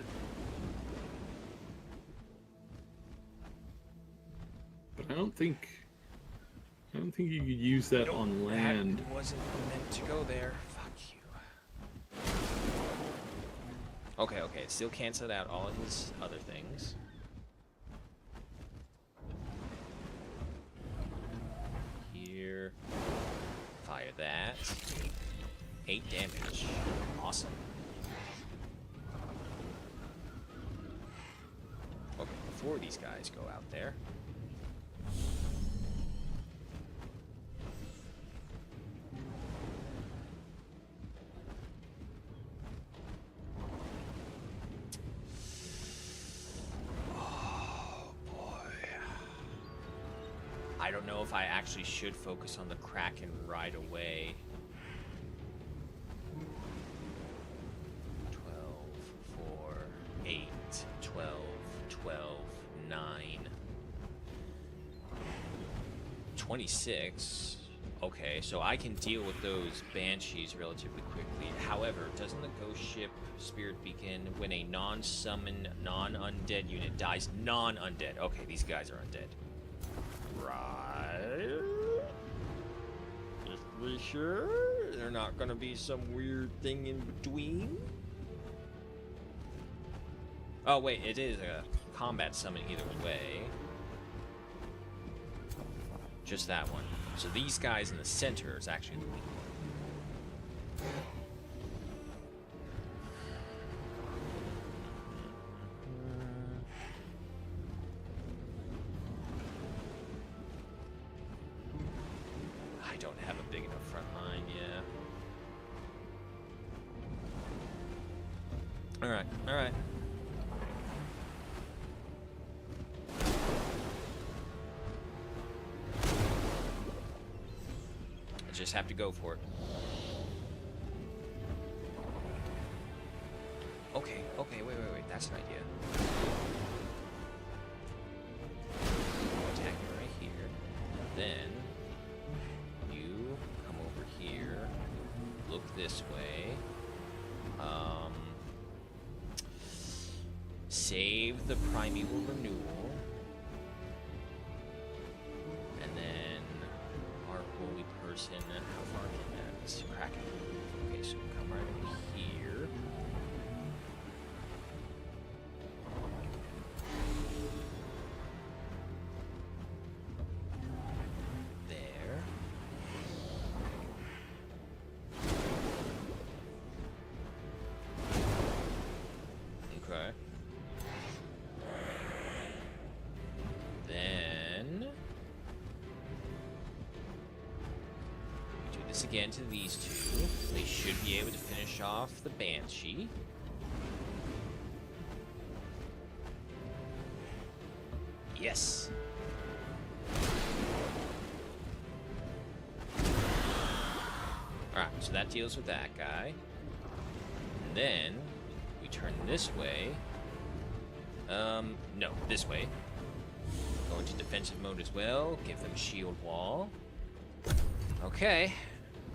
But I don't think you could use that on land. That wasn't meant to go there. Fuck you. Okay, it still canceled out all of his other things. Here. Fire that. 8 damage. Awesome. Okay, before these guys go out there. I don't know if I actually should focus on the Kraken right away. 12, 4, 8, 12, 12, 9. 26. Okay, so I can deal with those Banshees relatively quickly. However, doesn't the Ghost Ship Spirit Beacon, when a non-summon, non-undead unit dies non-undead? Okay, these guys are undead. Right. Just be sure they're not gonna be some weird thing in between. Oh wait, it is a combat summon either way. Just that one. So these guys in the center is actually the weak one. I don't have a big enough front line, yeah. Alright, alright. I just have to go for it. Okay, wait, that's an idea. Attack it right here. Then you come over here. Look this way. Save the Primeval Renewal. And then our Holy Person. How far can that Kraken move? Okay, so come right over here. There. Okay. Then we do this again to these two. They should be able to finish off the Banshee. Yes. Alright, so that deals with that guy. then we turn this way. No, this way. Go into defensive mode as well. Give them a shield wall. Okay.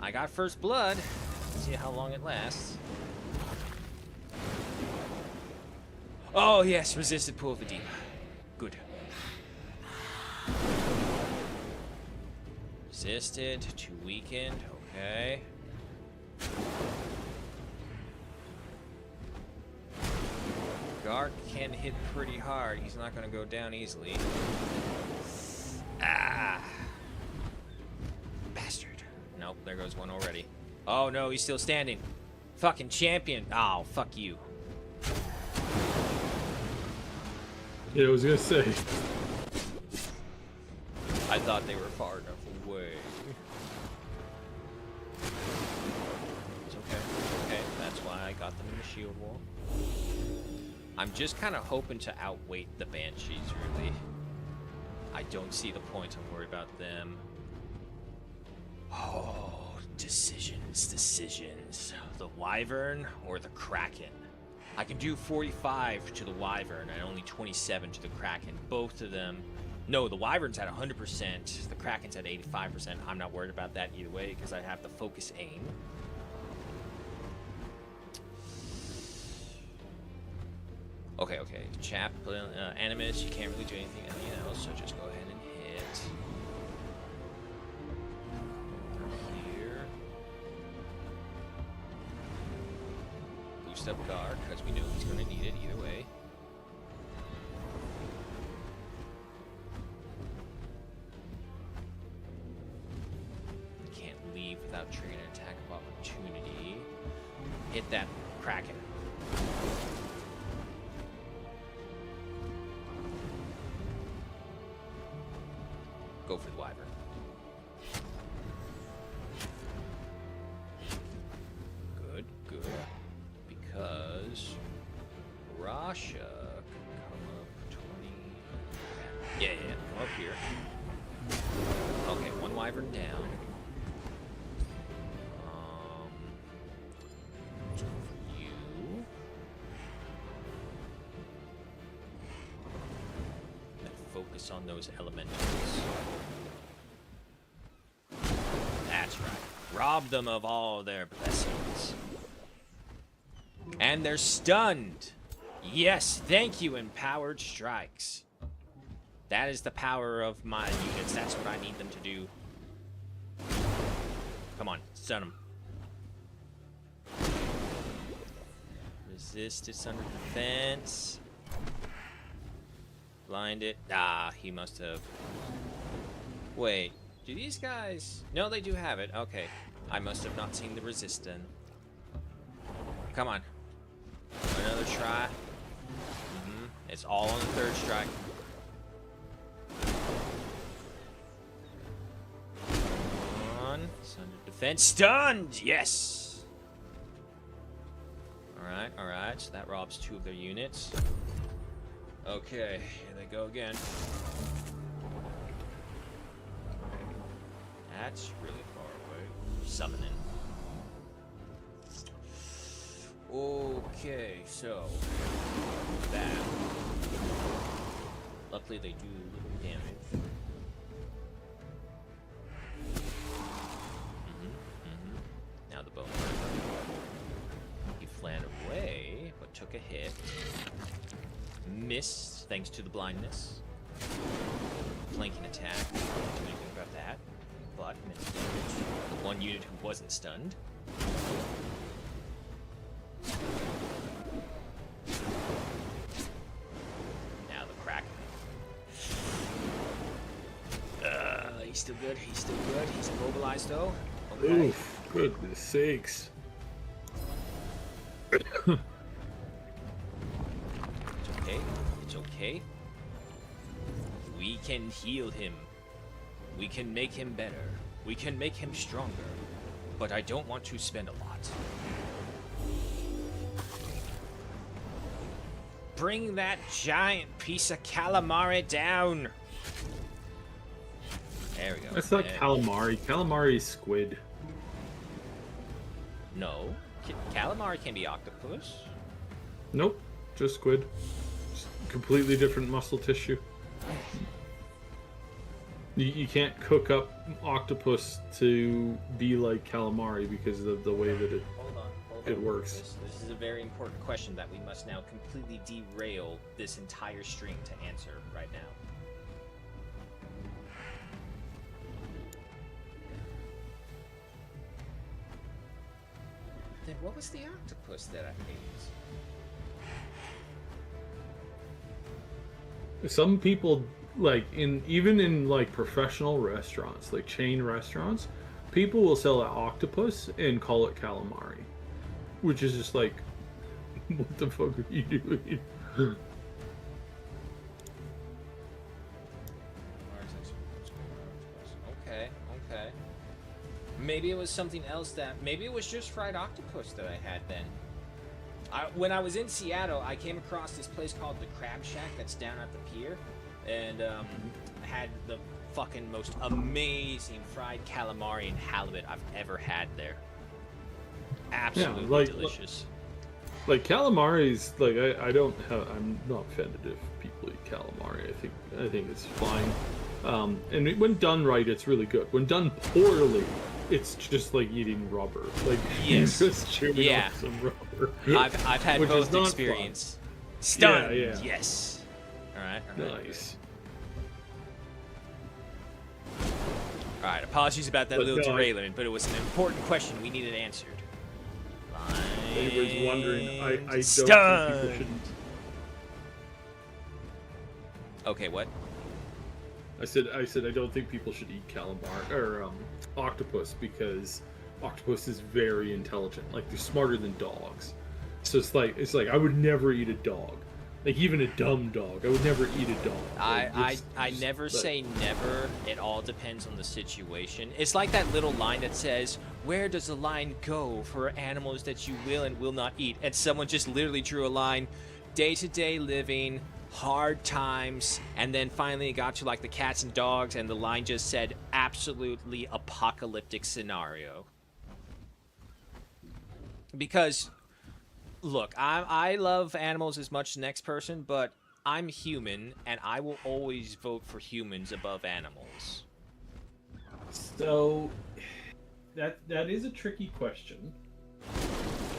I got first blood. Let's see how long it lasts. Oh, yes. Resisted Pool of the Deep. Good. Resisted to weakened. Okay. Gark can hit pretty hard. He's not going to go down easily. Ah. Bastard. Nope, there goes one already. Oh, no, he's still standing. Fucking champion. Oh, fuck you. Yeah, I was gonna say. I thought they were far enough away. It's okay. It's okay. That's why I got them in the shield wall. I'm just kind of hoping to outweight the Banshees, really. I don't see the point. I'm worried about them. Oh, decisions. The Wyvern or the Kraken? I can do 45 to the Wyvern and only 27 to the Kraken. Both of them. No, the Wyvern's at 100%. The Kraken's at 85%. I'm not worried about that either way because I have the focus aim. Okay. Chap, Animus, you can't really do anything else, so just go ahead and hit. Here. Boost up guard, because we know he's going to need it either way. Can't leave without triggering an attack of opportunity. Hit that Kraken. Go for the Wyvern. Good. Because Rasha can come up 20. Yeah, come up here. Okay, one Wyvern down. Let's go for you. And focus on those elementals. That's right. Rob them of all their blessings. And they're stunned. Yes, thank you, Empowered Strikes. That is the power of my units. That's what I need them to do. Come on, stun them. Resist, it's under defense. Blind it. Ah, he must have. Wait, do these guys? No, they do have it. Okay. I must have not seen the resist then. Come on. Another try. It's all on the third strike. Come on. It's under defense. Stunned! Yes! Alright. So that robs 2 of their units. Okay, here they go again. That's really far away. Summoning. Okay, so that. Luckily, they do little damage. Now the bone. He fled away, but took a hit. Missed thanks to the blindness. Flanking attack. Can't do anything about that. But missed damage. The one unit who wasn't stunned. Now the Kraken. He's still good. He's immobilized though. Okay. Oof, goodness sakes. It's okay. We can heal him. We can make him better. We can make him stronger. But I don't want to spend a lot. Bring that giant piece of calamari down. There we go. That's not calamari. Calamari is squid. No. Calamari can be octopus. Nope, just squid. Just completely different muscle tissue. You can't cook up octopus to be like calamari because of the way that Hold on. it works. This is a very important question that we must now completely derail this entire stream to answer right now. Then what was the octopus that I ate? Some people like even in like professional restaurants, like chain restaurants, people will sell an octopus and call it calamari, which is just like, what the fuck are you doing? Okay. Maybe it was something else maybe it was just fried octopus that I had then. When I was in Seattle, I came across this place called the Crab Shack that's down at the pier, and had the fucking most amazing fried calamari and halibut I've ever had there. Absolutely delicious. Like calamaris, like I'm not offended if people eat calamari. I think it's fine. And when done right, it's really good. When done poorly, it's just like eating rubber. Like Yes. you're just chewing off some rubber. I've had Which is both not experience. fun. Stunned. Yeah. Yes. All right. Nice. All right. Apologies about that But little no, derailing, but it was an important question we needed answered. Anybody's wondering, I don't Stunned. think people shouldn't. Okay, what? I said I don't think people should eat calamari or octopus because octopus is very intelligent. Like they're smarter than dogs. So it's like I would never eat a dog. Like even a dumb dog, I would never eat a dog. Like, I never say never. It all depends on the situation. It's like that little line that says, "Where does the line go for animals that you will and will not eat?" And someone just literally drew a line, day-to-day living, hard times, and then finally it got to like the cats and dogs, and the line just said, absolutely apocalyptic scenario. Because look, I love animals as much as the next person, but I'm human, and I will always vote for humans above animals. So that is a tricky question,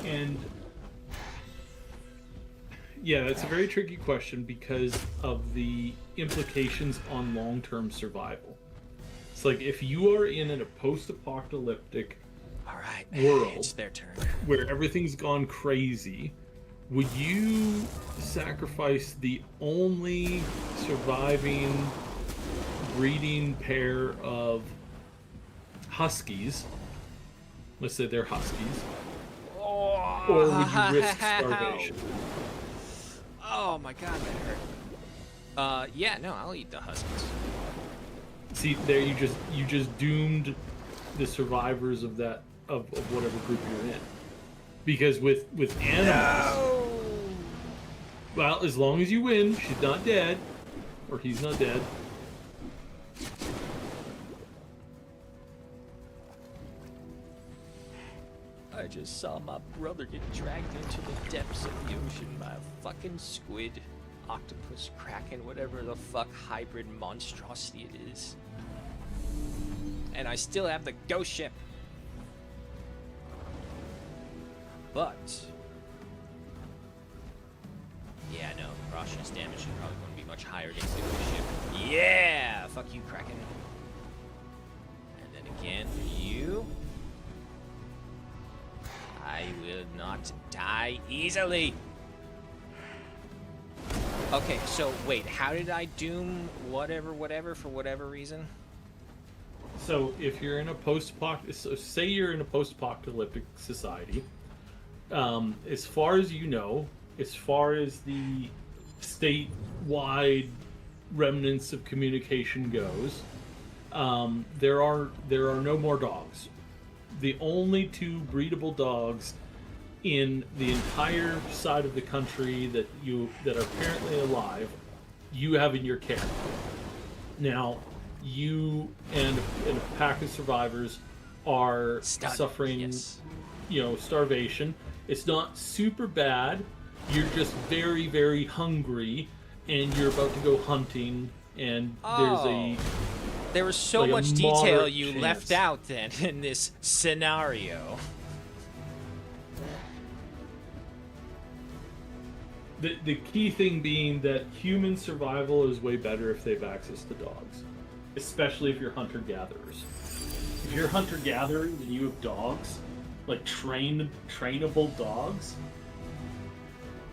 and yeah, that's a very tricky question because of the implications on long-term survival. It's like if you are in a post-apocalyptic All right, world it's their turn. where everything's gone crazy, would you sacrifice the only surviving breeding pair of huskies? Let's say they're huskies. Or would you risk starvation? Oh my god, that hurt. Yeah, no, I'll eat the huskies. See, there you just doomed the survivors of that of whatever group you're in. Because with animals, well, as long as you win, she's not dead, or he's not dead. I just saw my brother get dragged into the depths of the ocean by a fucking squid, octopus, kraken, whatever the fuck hybrid monstrosity it is. And I still have the ghost ship. But yeah, no, Roshan's damage is probably going to be much higher against the ghost ship. Yeah! Fuck you, Kraken. And then again, for you. I will not die easily. Okay, so wait, how did I doom whatever for whatever reason? So if you're in a say you're in a post-apocalyptic society, as far as you know, as far as the statewide remnants of communication goes, there are no more dogs. The only two breedable dogs in the entire side of the country that are apparently alive, you have in your care. Now, you and a pack of survivors are Stunned, suffering yes. starvation. It's not super bad. You're just very, very hungry, and you're about to go hunting, and there was so like a much detail moderate you chance. left out then in this scenario. The key thing being that human survival is way better if they have access to dogs, especially if you're hunter-gatherers. If you're hunter-gatherer and you have dogs, like trainable dogs,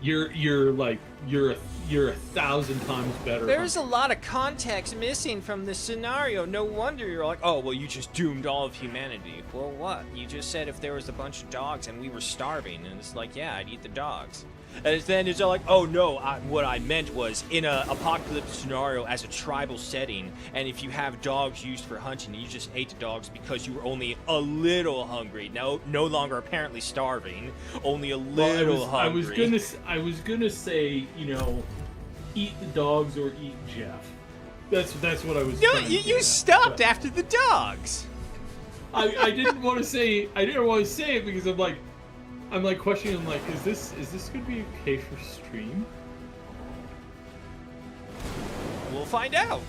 you're a 1,000 times better. There's a lot of context missing from this scenario. No wonder you're like, oh, well, you just doomed all of humanity. Well, what? You just said if there was a bunch of dogs and we were starving, and it's like, yeah, I'd eat the dogs. And then it's like, oh no, what I meant was in a apocalyptic scenario as a tribal setting, and if you have dogs used for hunting, you just ate the dogs because you were only a little hungry. No longer apparently starving, only a little hungry. I was gonna say, eat the dogs or eat Jeff. That's what I was. No, trying to you get at, stopped but after the dogs. I didn't want to say it because I'm like questioning. I'm like, is this gonna be okay for stream? We'll find out.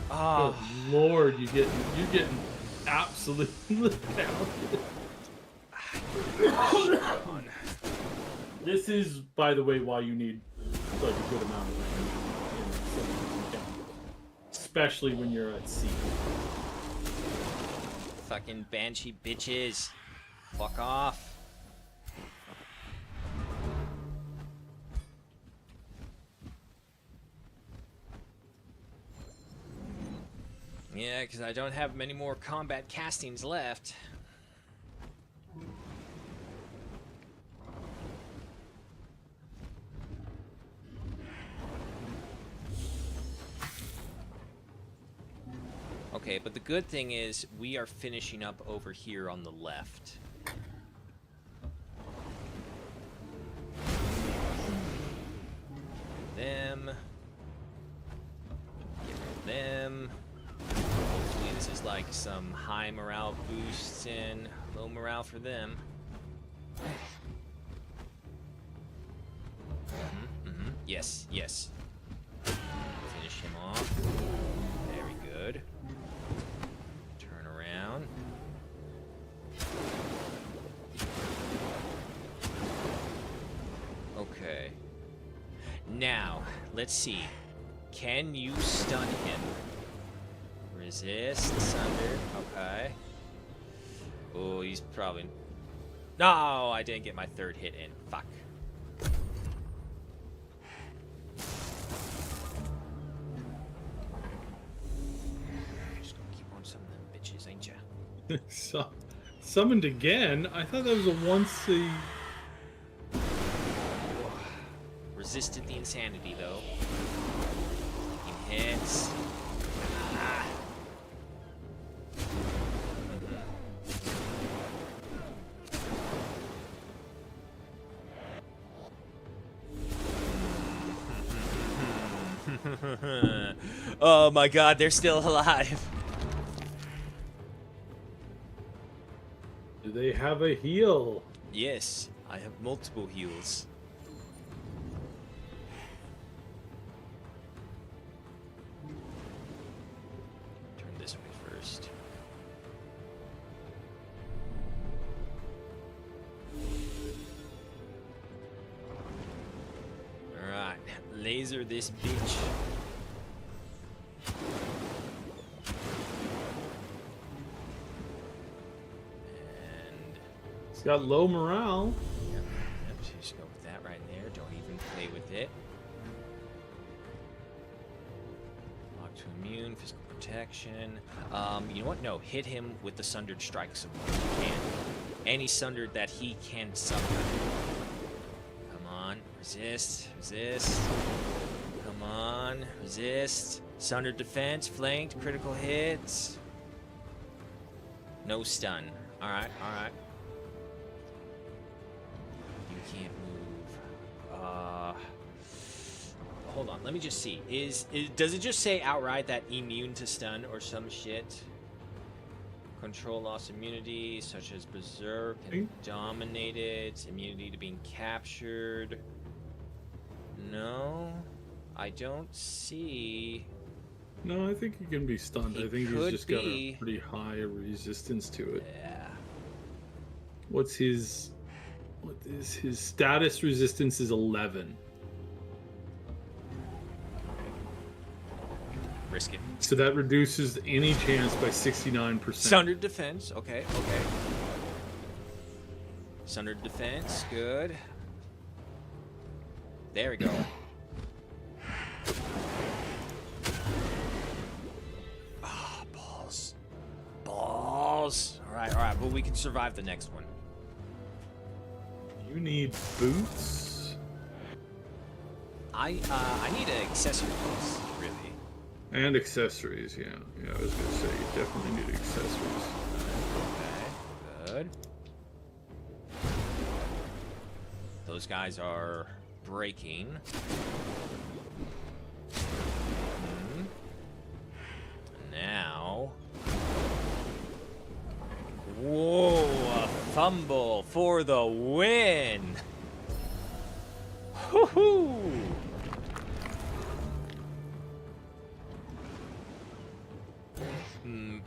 Oh Lord, you're getting absolutely pounded. This is, by the way, why you need like a good amount of range, especially when you're at sea. Fucking banshee bitches. Fuck off. Yeah, because I don't have many more combat castings left. Okay, but the good thing is we are finishing up over here on the left. Them. Get rid of them. Hopefully this is like some high morale boosts and low morale for them. Yes, yes. Finish him off. Very good. Turn around. Okay. Now, let's see. Can you stun him? Resist, sunder. Okay. Oh, he's probably... No, I didn't get my third hit in. Fuck. Just gonna keep on summoning them bitches, ain't ya? So, summoned again? I thought that was a once a... Resisted the insanity, though. Taking hits. Ah. Oh my god, they're still alive. Do they have a heal? Yes, I have multiple heals. Turn this way first. Alright, laser this bitch. And It's got low morale. yep, just go with that right there. Don't even play with it. Lock to immune, physical protection. You know what? No, hit him with the Sundered Strike so he can. Any Sundered that he can sunder. Come on, resist, resist. Come on, resist. Sundered defense, flanked, critical hits. No stun. Alright, alright. You can't move. Hold on, let me just see. Does it just say outright that immune to stun or some shit? Control loss immunity, such as Berserk and Dominated. Immunity to being captured. No, I don't see. No, I think he can be stunned. He I think he's could just got be. a pretty high resistance to it. Yeah. What is his status resistance is 11. Risk it. So that reduces any chance by 69%. Sundered defense. Okay, okay. Sundered defense. Good. There we go. Ah, balls. Balls. All right, but we can survive the next one. You need boots I need an accessory piece, really. and accessories. Yeah, I was gonna say you definitely need accessories. Okay, good. Those guys are breaking. Now. Whoa, a fumble for the win. Woohoo!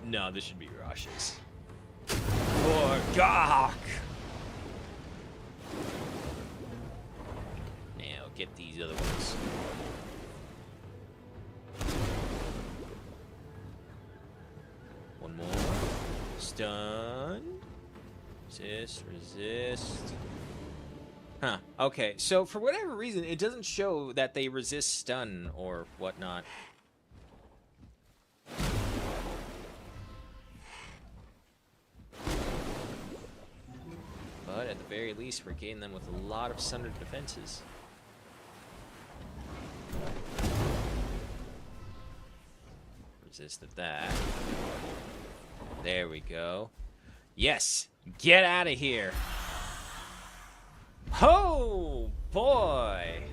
No, this should be rushes. For Gawk! Now, get these other ones. One more. Stun. Resist. Huh. Okay, so for whatever reason, it doesn't show that they resist stun or whatnot. But at the very least, we're getting them with a lot of sundered defenses. Resisted that. There we go. Yes! Get out of here! Oh, boy!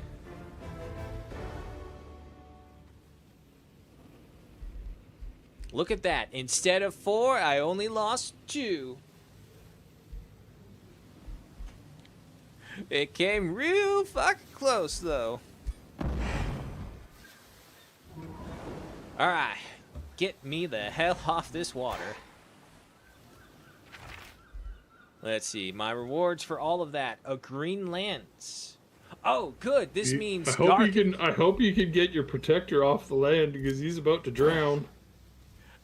Look at that. Instead of 4, I only lost 2. It came real fucking close, though. Alright. Get me the hell off this water. Let's see. My rewards for all of that. A green lance. Oh, good. This means I hope you can get your protector off the land because he's about to drown.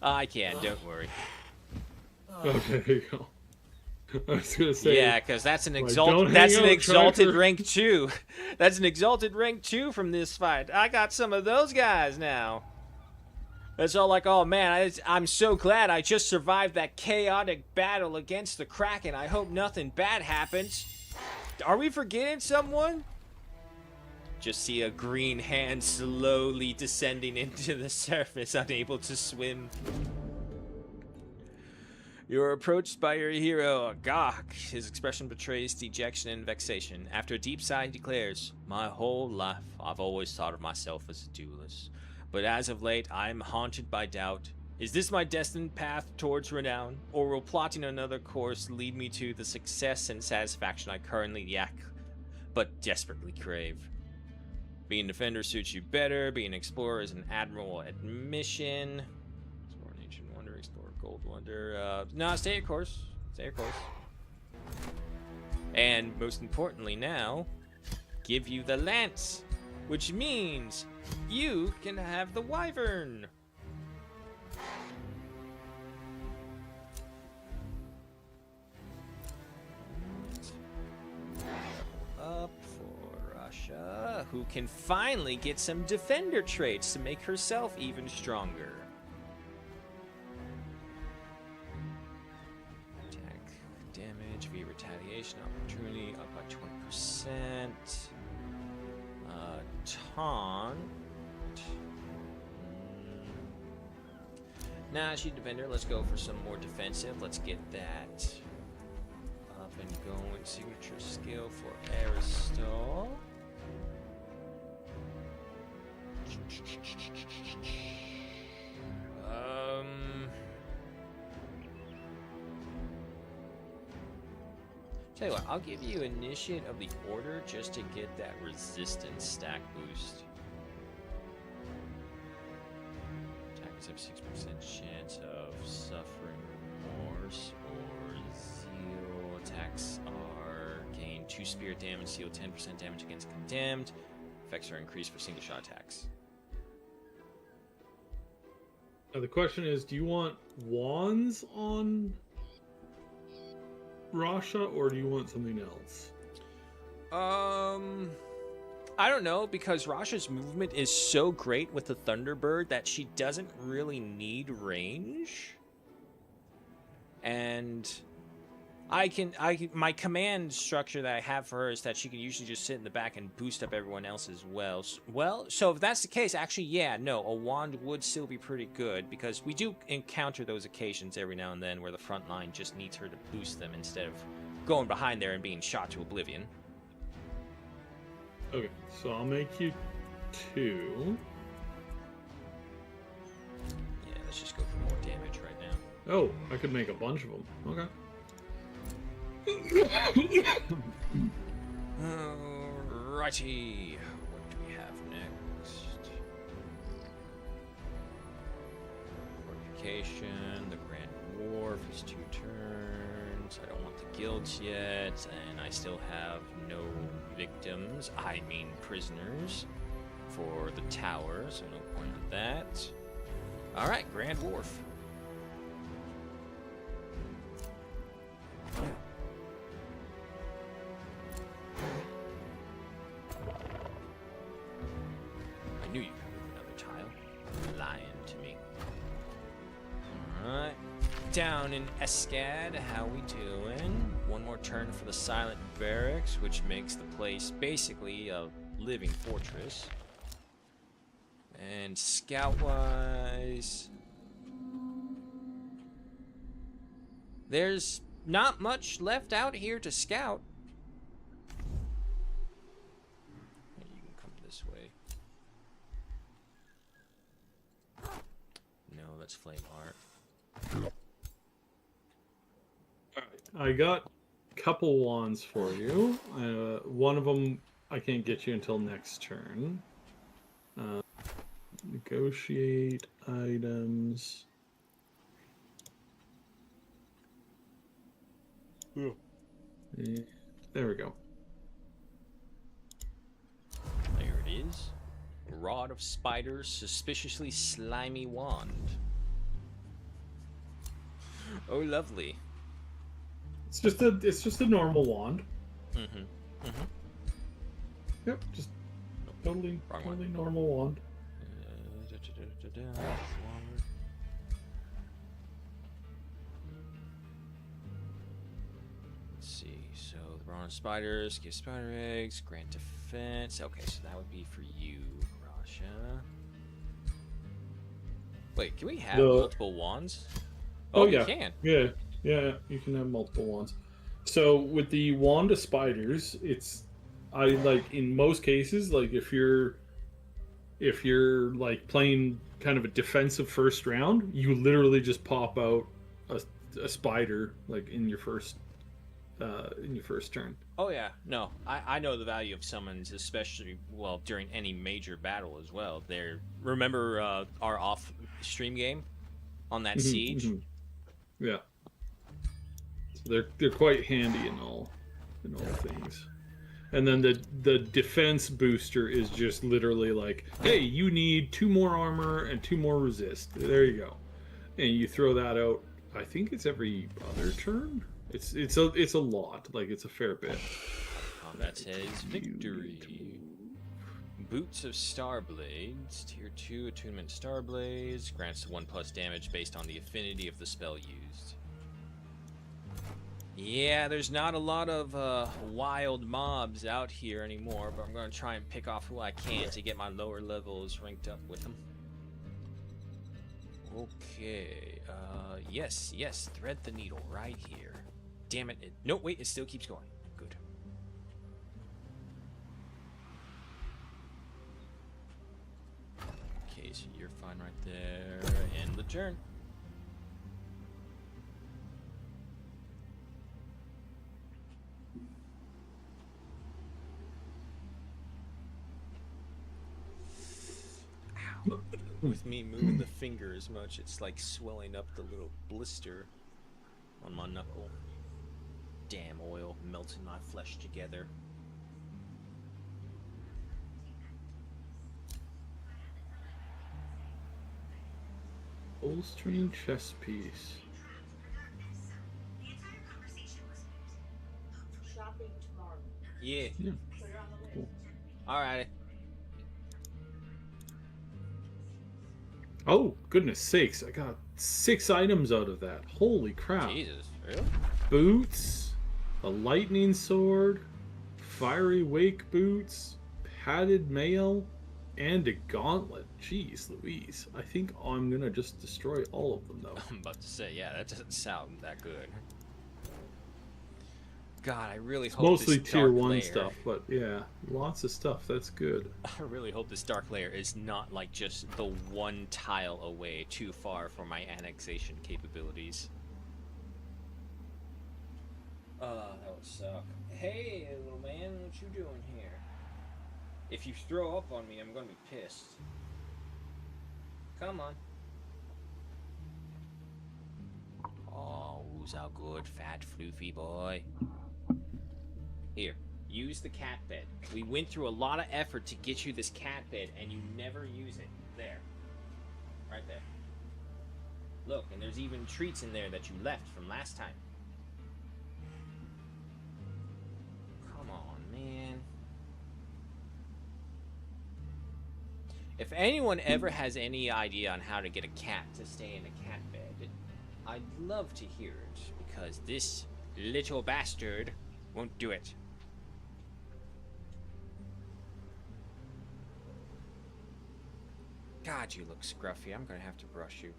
I can. Don't worry. Okay, there you go. I was gonna say. Yeah, because that's an don't exalted. hang That's an out, exalted Tracker. rank 2. That's an exalted rank 2 from this fight. I got some of those guys now. It's all like, oh man, I'm so glad I just survived that chaotic battle against the Kraken. I hope nothing bad happens. Are we forgetting someone? Just see a green hand slowly descending into the surface, unable to swim. You're approached by your hero, Gawk. His expression betrays dejection and vexation. After a deep sigh, he declares, "My whole life, I've always thought of myself as a duelist. But as of late, I am haunted by doubt. Is this my destined path towards renown? Or will plotting another course lead me to the success and satisfaction I currently lack, but desperately crave? Being defender suits you better. Being explorer is an admirable admission. Explore an ancient wonder, explore gold wonder. No, stay your course. Stay your course. And most importantly now, give you the lance, which means you can have the wyvern. Up for Russia, who can finally get some defender traits to make herself even stronger. Attack damage via retaliation opportunity up by 20%. Taunt. Nah, she's defender. Let's go for some more defensive. Let's get that up and going. Signature skill for Aristal. Tell you what, I'll give you Initiate of the Order just to get that resistance stack boost. Attacks have 6% chance of suffering remorse or zeal. Attacks are gain 2 spirit damage, deal 10% damage against condemned. Effects are increased for single shot attacks. Now the question is, do you want wands on Rasha, or do you want something else? I don't know, because Rasha's movement is so great with the Thunderbird that she doesn't really need range. And my command structure that I have for her is that she can usually just sit in the back and boost up everyone else as well. Well, so if that's the case, actually, yeah, no, a wand would still be pretty good, because we do encounter those occasions every now and then where the front line just needs her to boost them instead of going behind there and being shot to oblivion. Okay, so I'll make you 2. Yeah, let's just go for more damage right now. Oh, I could make a bunch of them. Okay. Alrighty, what do we have next? Fortification, the Grand Wharf is 2 turns. I don't want the guilds yet, and I still have no victims, I mean prisoners, for the tower, so no point in that. Alright, Grand Wharf. I knew you could move another tile. Lying to me. Alright. Down in Escad, how we doing? One more turn for the Silent Barracks, which makes the place basically a living fortress. And scout-wise, there's not much left out here to scout. You can come this way. No, that's Flame Heart. I got a couple wands for you. One of them I can't get you until next turn. Negotiate items. And there we go. There it is. Rod of Spiders, suspiciously slimy wand. Oh, lovely. It's just a normal wand. Yep, just totally normal wand. Let's see. So the bronze spiders give spider eggs, grant defense. Okay, so that would be for you, Rasha. Wait, can we have multiple wands? Oh yeah, we can. Yeah, you can have multiple wands. So with the wand of spiders, I like in most cases, like if you're like playing kind of a defensive first round, you literally just pop out a spider like in your first turn. Oh yeah, no, I know the value of summons, especially during any major battle as well. Remember our off stream game on that siege? Yeah, so they're quite handy in all things. And then the defense booster is just literally like, hey, you need 2 more armor and 2 more resist. There you go, and you throw that out. I think it's every other turn. It's a lot. Like it's a fair bit. Combat says victory. Boots of Starblades, tier 2 attunement Starblades, grants 1+ damage based on the affinity of the spell used. Yeah, there's not a lot of wild mobs out here anymore, but I'm going to try and pick off who I can to get my lower levels ranked up with them. Okay, yes, thread the needle right here. Damn it, no, wait, it still keeps going. Good. Okay, so you're fine right there. End the turn. with me moving the finger as much. It's like swelling up the little blister on my knuckle. Damn oil melting my flesh together. Bolstering chess piece. Shopping tomorrow. Yeah. Yeah. Put it on the list. Alright. Oh, goodness sakes. I got 6 items out of that. Holy crap. Jesus. Really? Boots, a lightning sword, fiery wake boots, padded mail, and a gauntlet. Jeez Louise. I think I'm gonna just destroy all of them, though. I'm about to say, yeah, that doesn't sound that good. God, I really hope Mostly this tier dark 1 layer, stuff, but yeah, lots of stuff. That's good. I really hope this dark layer is not like just the one tile away too far from my annexation capabilities. That would suck. Hey, little man, what you doing here? If you throw up on me, I'm gonna be pissed. Come on. Oh, who's our good, fat, floofy boy? Here, use the cat bed. We went through a lot of effort to get you this cat bed, and you never use it. There. Right there. Look, and there's even treats in there that you left from last time. Come on, man. If anyone ever has any idea on how to get a cat to stay in a cat bed, I'd love to hear it, because this little bastard won't do it. God, you look scruffy. I'm gonna have to brush you.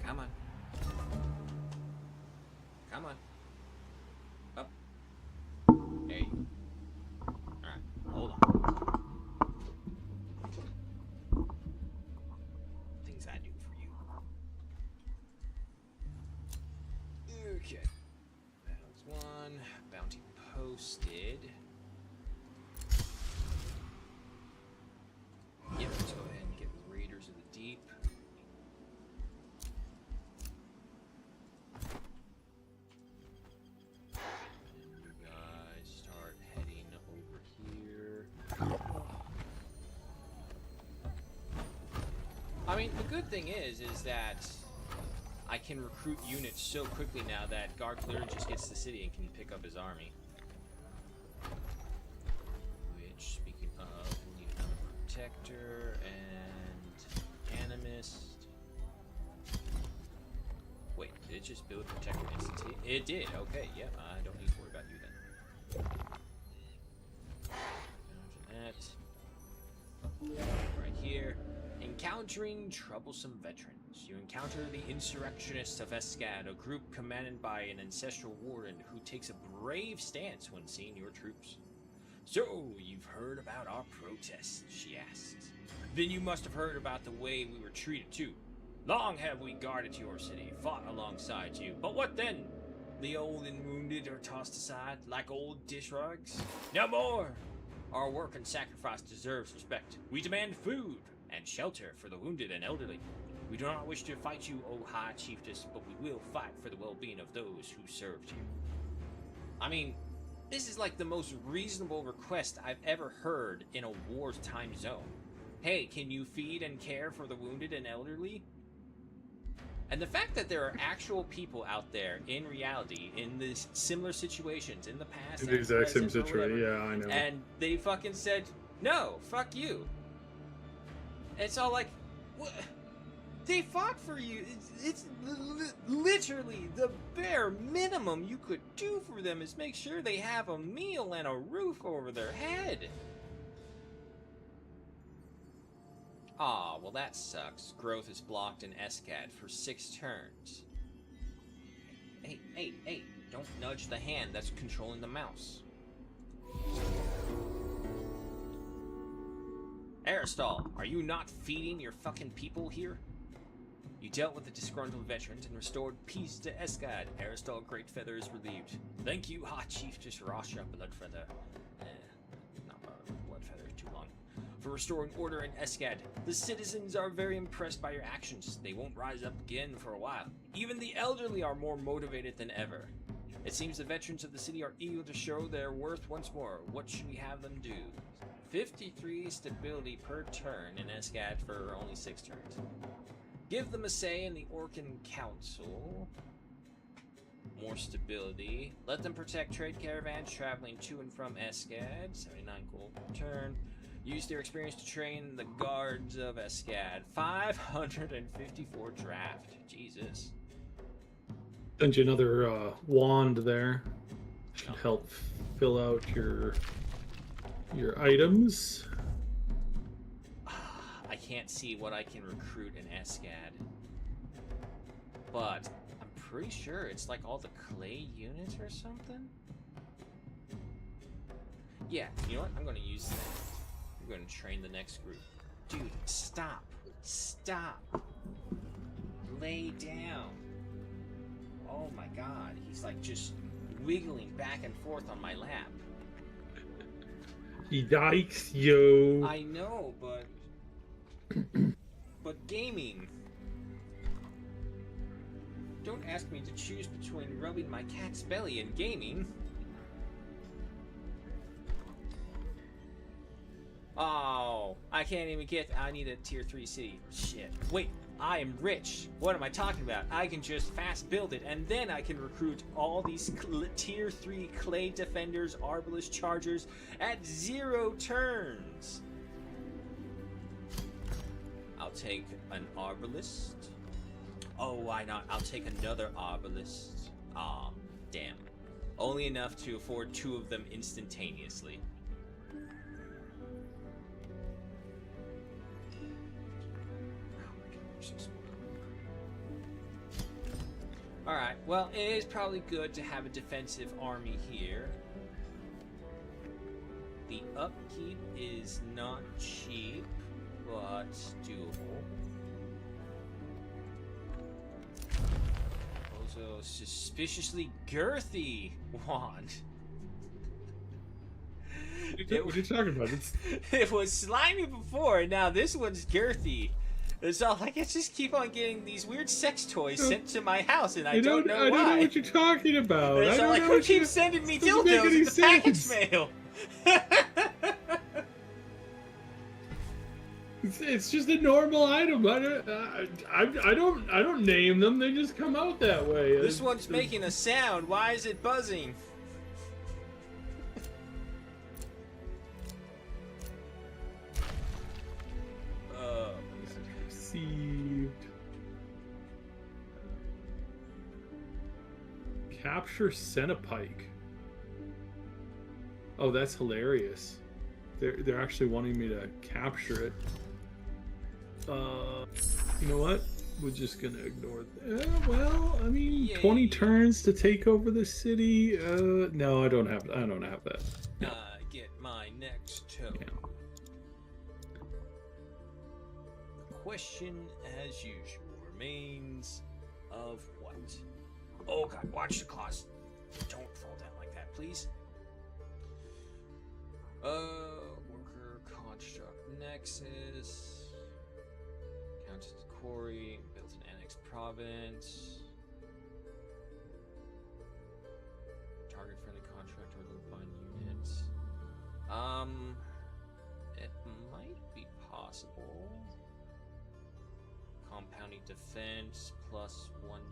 Come on. Come on. Up. There you go. Alright, hold on. Things I do for you. Okay. That was one. Bounty posted. Yep, let's go ahead and get Raiders of the Deep. And you guys start heading over here. I mean, the good thing is that I can recruit units so quickly now that Garth literally just gets to the city and can pick up his army. Which, speaking of, we need another Protector and Animist. Wait, did it just build Protector instantly? It did, okay, yep, I don't need to worry about you then. That. Right here. Encountering troublesome veterans. You encounter the insurrectionists of Escad, a group commanded by an ancestral warden who takes a brave stance when seeing your troops. So, you've heard about our protest, she asks. Then you must have heard about the way we were treated too. Long have we guarded your city, fought alongside you, but what then? The old and wounded are tossed aside like old dish rugs? No more! Our work and sacrifice deserves respect. We demand food and shelter for the wounded and elderly. We do not wish to fight you, O High Chiefess, but we will fight for the well-being of those who served you. I mean, this is like the most reasonable request I've ever heard in a wartime zone. Hey, can you feed and care for the wounded and elderly? And the fact that there are actual people out there in reality in these similar situations in the past, The exact same present or situation. whatever, Yeah, I know. and they fucking said, no, fuck you. It's all like, what? They fought for you. It's literally the bare minimum you could do for them is make sure they have a meal and a roof over their head. Aw, well that sucks. Growth is blocked in Escad for 6 turns. Hey, don't nudge the hand that's controlling the mouse. Aristal, are you not feeding your fucking people here? You dealt with the disgruntled veterans and restored peace to Escad. Aristal Greatfeather is relieved. Thank you, Hot Chiefess Rasha Bloodfeather. Not Bloodfeather, too long. for restoring order in Escad. The citizens are very impressed by your actions. They won't rise up again for a while. Even the elderly are more motivated than ever. It seems the veterans of the city are eager to show their worth once more. What should we have them do? 53 stability per turn in Escad for only 6 turns. Give them a say in the Orcan Council. More stability. Let them protect trade caravans traveling to and from Escad. 79 gold per turn. Use their experience to train the guards of Escad. 554 draft. Jesus. Send you another wand there. Should help fill out your items. I can't see what I can recruit in Escad. But I'm pretty sure it's like all the clay units or something. Yeah, you know what? I'm going to use that. I'm going to train the next group. Dude, stop. Stop. Lay down. Oh my god. He's like just wiggling back and forth on my lap. Yikes, yo. I know, but... but gaming. Don't ask me to choose between rubbing my cat's belly and gaming. Oh, I can't even get... I need a tier 3 city. Shit. Wait, I am rich. What am I talking about? I can just fast build it, and then I can recruit all these tier 3 clay defenders, arbalist chargers at 0 turns. I'll take an arbalist. Oh, why not? I'll take another arbalist. Aw, damn. Only enough to afford 2 of them instantaneously. Alright, well, it is probably good to have a defensive army here. The upkeep is not cheap, but doable. Also, suspiciously girthy wand. What are you talking about? It was slimy before, and now this one's girthy. It's all like, I just keep on getting these weird sex toys sent to my house, and I don't know why. I don't know what you're talking about. It's all like, who keeps sending me dildos in the package mail? It's just a normal item. I don't name them. They just come out that way. This one's making a sound. Why is it buzzing? Received. Capture Centipike. Oh, that's hilarious. They're actually wanting me to capture it. You know what? We're just gonna ignore that. Well, I mean, Yay. 20 turns to take over the city. No, I don't have that. Get my next toe. Yeah. The question, as usual, remains of what? Oh god, watch the claws. Don't fall down like that, please. Worker construct nexus. Counted quarry. Built an annexed province. Target friendly contract or divine units. It might be possible. Compounding defense +1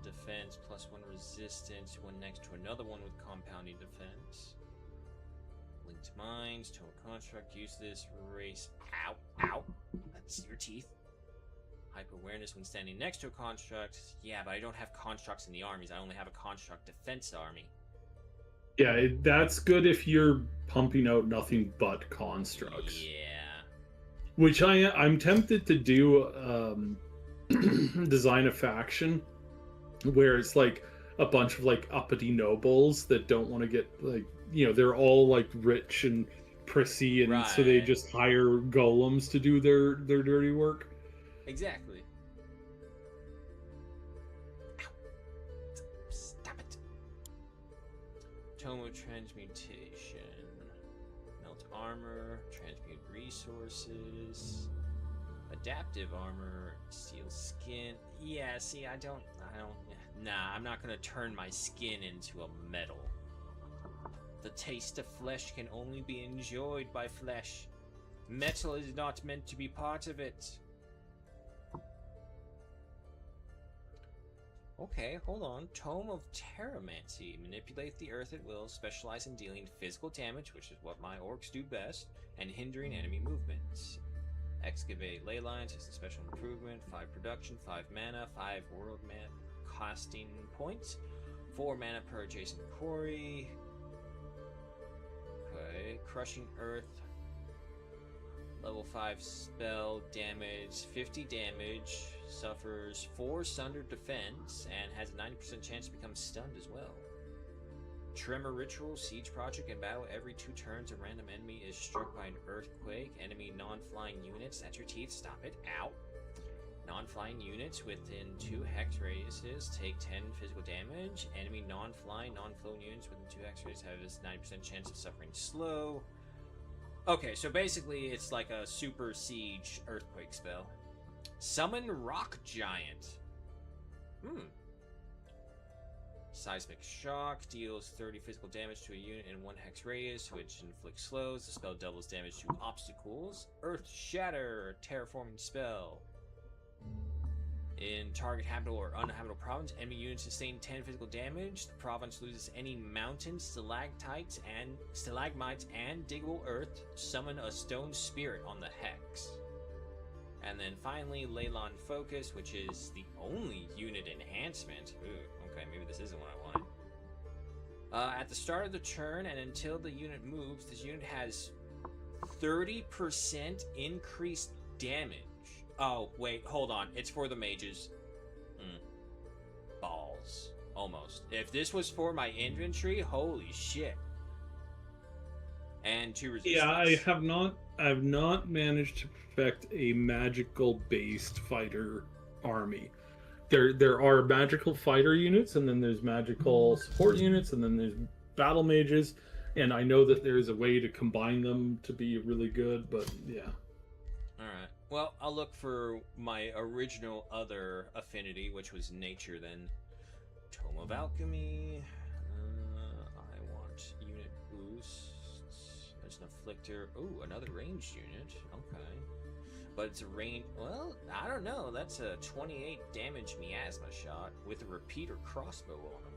defense +1 resistance when next to another one with compounding defense. Linked mines, total construct, use this, race. Ow, ow. That's your teeth. Hyper awareness when standing next to a construct. Yeah, but I don't have constructs in the armies. I only have a construct defense army. Yeah, that's good if you're pumping out nothing but constructs. Yeah. Which I'm tempted to do. Design a faction where it's like a bunch of like uppity nobles that don't want to get like, you know, they're all like rich and prissy, and so they just hire golems to do their dirty work. Exactly. Ow. Stop it. Tomo transmutation. Melt evolved armor, transmute resources, adaptive armor, steel skin. Yeah, see, I don't. Nah, I'm not gonna turn my skin into a metal. The taste of flesh can only be enjoyed by flesh. Metal is not meant to be part of it. Okay, hold on. Tome of Terramancy. Manipulate the earth at will, specialize in dealing physical damage, which is what my orcs do best, and hindering enemy movements. Excavate ley lines is a special improvement. 5 production, 5 mana, 5 world mana costing points, 4 mana per adjacent quarry. Okay, Crushing Earth. Level 5 spell, damage, 50 damage, suffers 4 Sundered Defense, and has a 90% chance to become stunned as well. Tremor Ritual, Siege Project, and battle every 2 turns a random enemy is struck by an earthquake. Enemy non-flying units, that's your teeth, stop it, ow. Non-flying units within 2 hex radiuses take 10 physical damage. Enemy non-flying, non-flown units within 2 hex radiuses have this 90% chance of suffering slow. Okay, so basically it's like a super siege earthquake spell. Summon Rock Giant. Seismic Shock deals 30 physical damage to a unit in 1 hex radius, which inflicts slows. The spell doubles damage to obstacles. Earth Shatter, terraforming spell. In target habitable or uninhabitable province, enemy units sustain 10 physical damage. The province loses any mountains, stalactites, and stalagmites, and diggable earth. Summon a stone spirit on the hex. And then finally, Leyline Focus, which is the only unit enhancement. Ooh, okay, maybe this isn't what I wanted. At the start of the turn and until the unit moves, this unit has 30% increased damage. Oh, wait, hold on. It's for the mages. Balls. Almost. If this was for my infantry, holy shit. And 2 resistance. Yeah, I have not managed to perfect a magical based fighter army. There are magical fighter units, and then there's magical support units, and then there's battle mages, and I know that there's a way to combine them to be really good, but yeah. Alright. Well, I'll look for my original other affinity, which was nature then. Tome of Alchemy. I want unit boosts. There's an Afflictor. Ooh, another ranged unit. Okay. But it's a range. Well, I don't know. That's a 28 damage miasma shot with a repeater crossbow on him.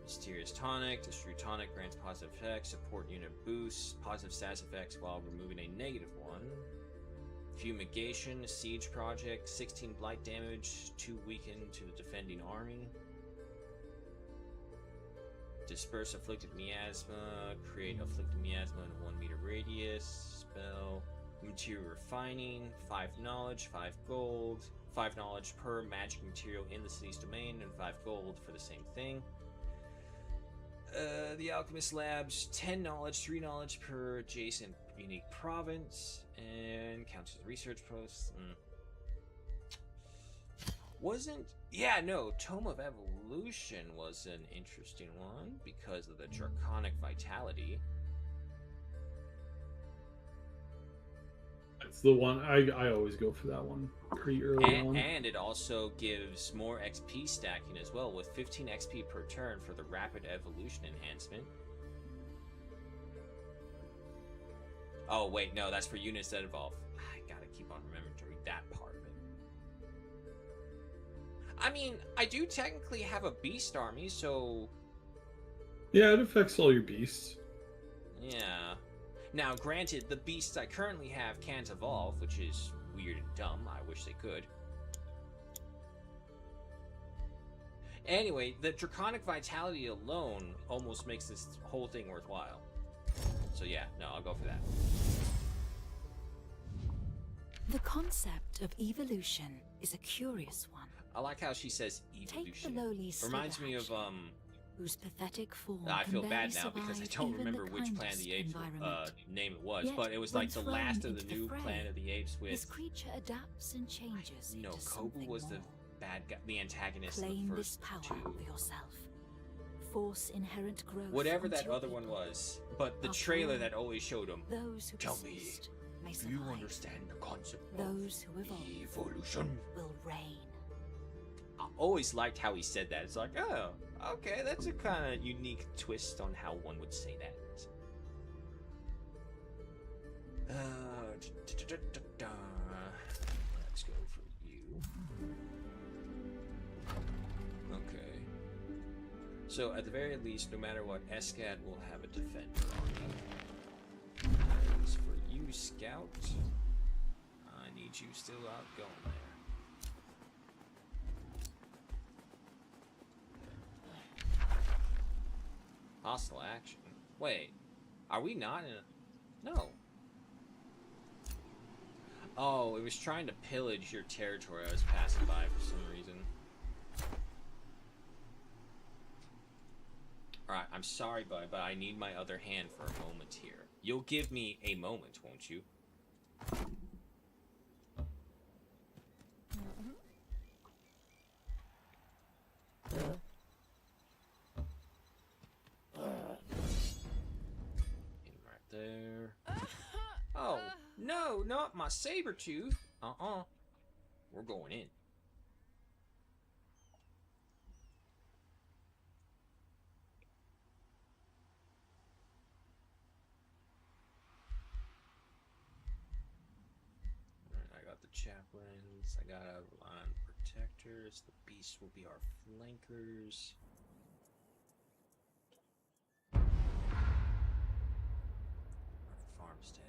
Mysterious Tonic. Destroy Tonic grants positive effects. Support unit boosts. Positive status effects while removing a negative one. Fumigation. Siege Project. 16 blight damage. 2 weaken to the defending army. Disperse Afflicted Miasma. Create Afflicted Miasma in a 1 meter radius. Spell. Material Refining. 5 knowledge. 5 gold. 5 knowledge per magic material in the city's domain. And 5 gold for the same thing. The Alchemist Labs, 10 knowledge, 3 knowledge per adjacent unique province, and counts as research posts. Tome of Evolution was an interesting one because of the Draconic Vitality. That's the one I always go for that one pretty early on. And it also gives more XP stacking as well, with 15 XP per turn for the Rapid Evolution enhancement. Oh wait, no, that's for units that evolve. I gotta keep on remembering to read that part of it. I mean, I do technically have a beast army, so... Yeah, it affects all your beasts. Yeah. Now, granted, the beasts I currently have can't evolve, which is weird and dumb. I wish they could. Anyway, the Draconic Vitality alone almost makes this whole thing worthwhile. So yeah, no, I'll go for that. The concept of evolution is a curious one. I like how she says Take the evolution. lowly Reminds me of, Slither-hatchling, whose pathetic form I feel can bad barely now because I survive don't even remember the which Planet of kindest the Apes environment. name it was, Yet, but it was when like the thrown last of into the the new fray, Planet of the Apes This with... creature adapts and changes No, into Kobu something was the more. bad guy, the antagonist in Claim the this first power two. for yourself. force inherent growth. Whatever that until other one people, was, but the After trailer all, that always showed him. those who Tell me, persist may Do you survive. understand the concept Those who of evolve evolution? will reign. I always liked how he said that. It's like, oh, okay, that's a kind of unique twist on how one would say that. Let's go for you. Okay. So at the very least, no matter what, Escat will have a defender on me. As for you, Scout, I need you still outgoing there. Hostile action. Wait, are we not in a... No. Oh, it was trying to pillage your territory I was passing by for some reason. Alright, I'm sorry, bud, but I need my other hand for a moment here. You'll give me a moment, won't you? Hit him right there. Oh, no, not my saber tooth. We're going in. Alright, I got the chaplains. I got a line protectors. The beasts will be our flankers. Our farmstead.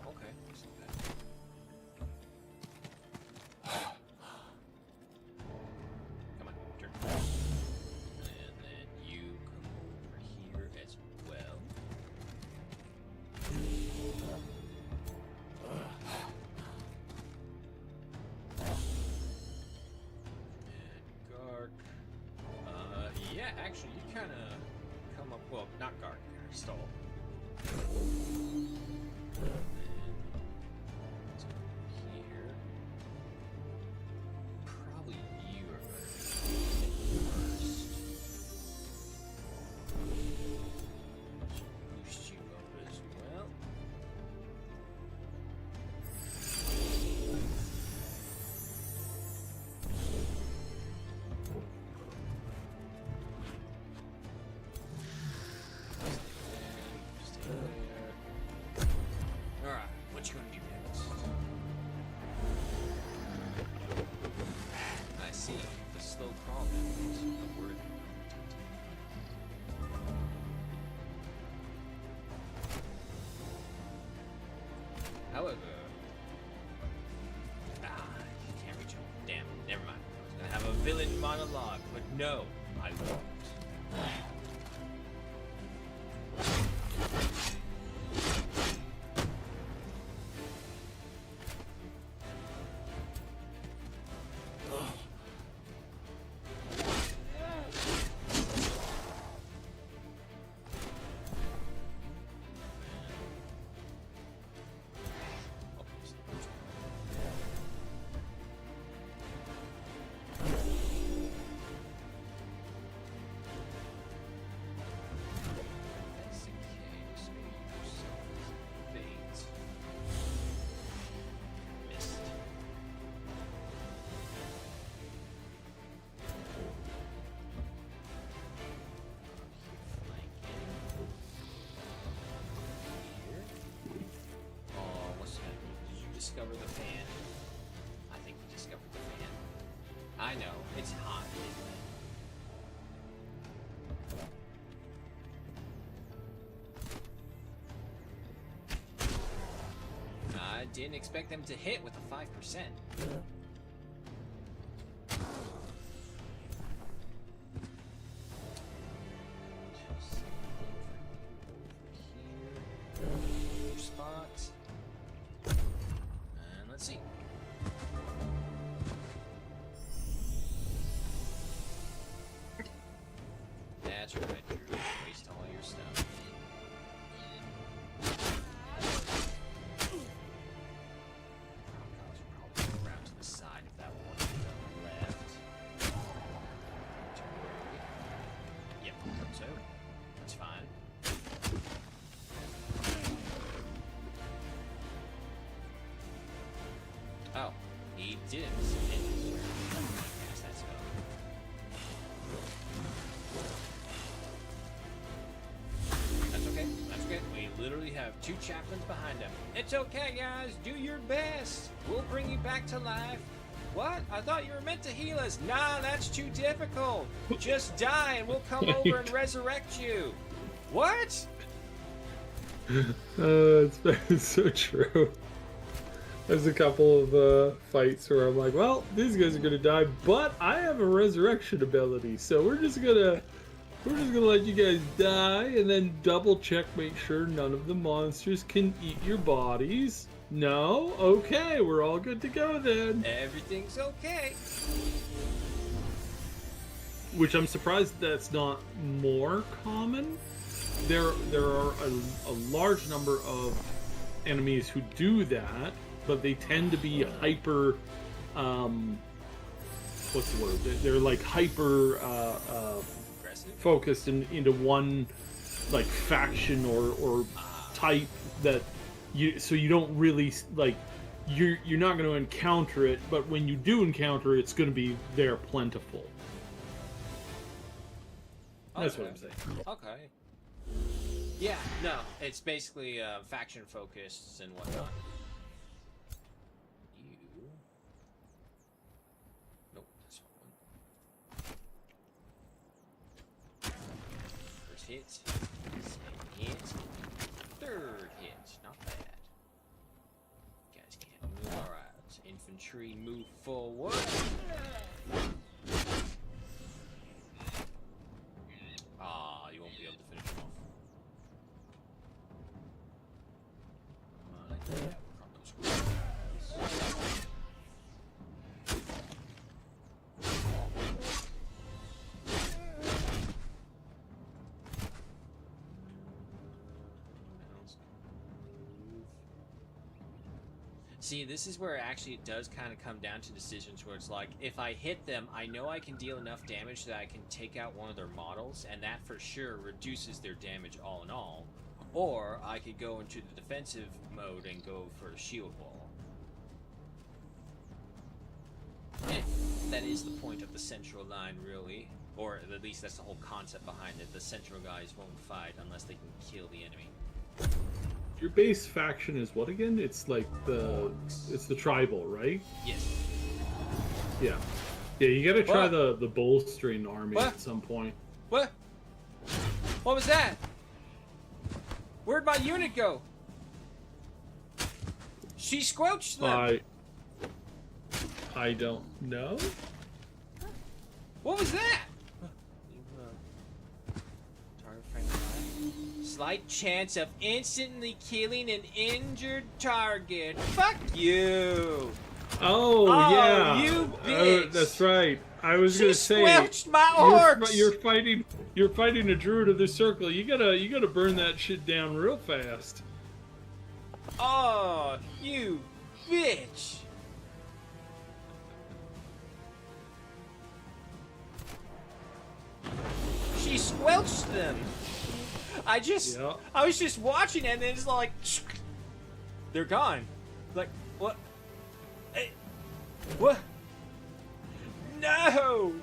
Okay. Come on, turn. And then you come over here as well. And Gark. Yeah, actually, you kind of come up. Well, not Gark, Stall. Here. Probably you are first. Boost you up as well. Stay there. Alright, what you gonna do next? I see. The slow crawl methods are worthy. However, you can't reach him. Damn, never mind. I was gonna have a villain monologue, but no, I won't. That's the case. Maybe you yourself fades. Missed. Oh, what's happening? Did you discover the fan? I think you discovered the fan. I know, it's hot, isn't it? I didn't expect them to hit with a 5%. Here. Spot. And let's see. That's right, Drew. Waste all your stuff. didn't. Pass that spell. That's okay. That's okay. We literally have 2 chaplains behind him. It's okay, guys. Do your best. We'll bring you back to life. What? I thought you were meant to heal us. Nah, that's too difficult. Just die and we'll come over and resurrect you. What? It's so true. There's a couple of fights where I'm like, well, these guys are gonna die, but I have a resurrection ability, so we're just gonna let you guys die, and then double check, make sure none of the monsters can eat your bodies. No? Okay, we're all good to go then. Everything's okay. Which I'm surprised that's not more common. There are a large number of enemies who do that, but they tend to be hyper, what's the word? They're like hyper Aggressive. focused into one like faction or type that so you don't really like you're not going to encounter it, but when you do encounter it, it's going to be there plentiful. That's what I'm saying. Okay. Yeah, no, it's basically faction focused and whatnot. You. Nope, that's one. First hit. Second hit. Third hit. Not bad. You guys can't move. Alright. Infantry move forward. Ah, you won't be able to finish him off. Yeah, from those squares. See, this is where actually it does kind of come down to decisions where it's like, if I hit them, I know I can deal enough damage that I can take out one of their models, and that for sure reduces their damage all in all. Or I could go into the defensive mode and go for a shield wall. That is the point of the central line, really. Or at least that's the whole concept behind it. The central guys won't fight unless they can kill the enemy. Your base faction is what again? It's like it's the tribal, right? Yes. Yeah. Yeah, you gotta try What? the bolstering army What? at some point. What? What was that? Where'd my unit go? She squelched them. I don't know. What was that? Slight chance of instantly killing an injured target. Fuck you. Oh, Oh, yeah. you bitch. That's right. I was She gonna say squelched my orcs. you're fighting a druid of the circle. You gotta burn that shit down real fast. Oh, you bitch. She squelched them. I was just watching it and it's like, they're gone. Like, what? Hey, what? No!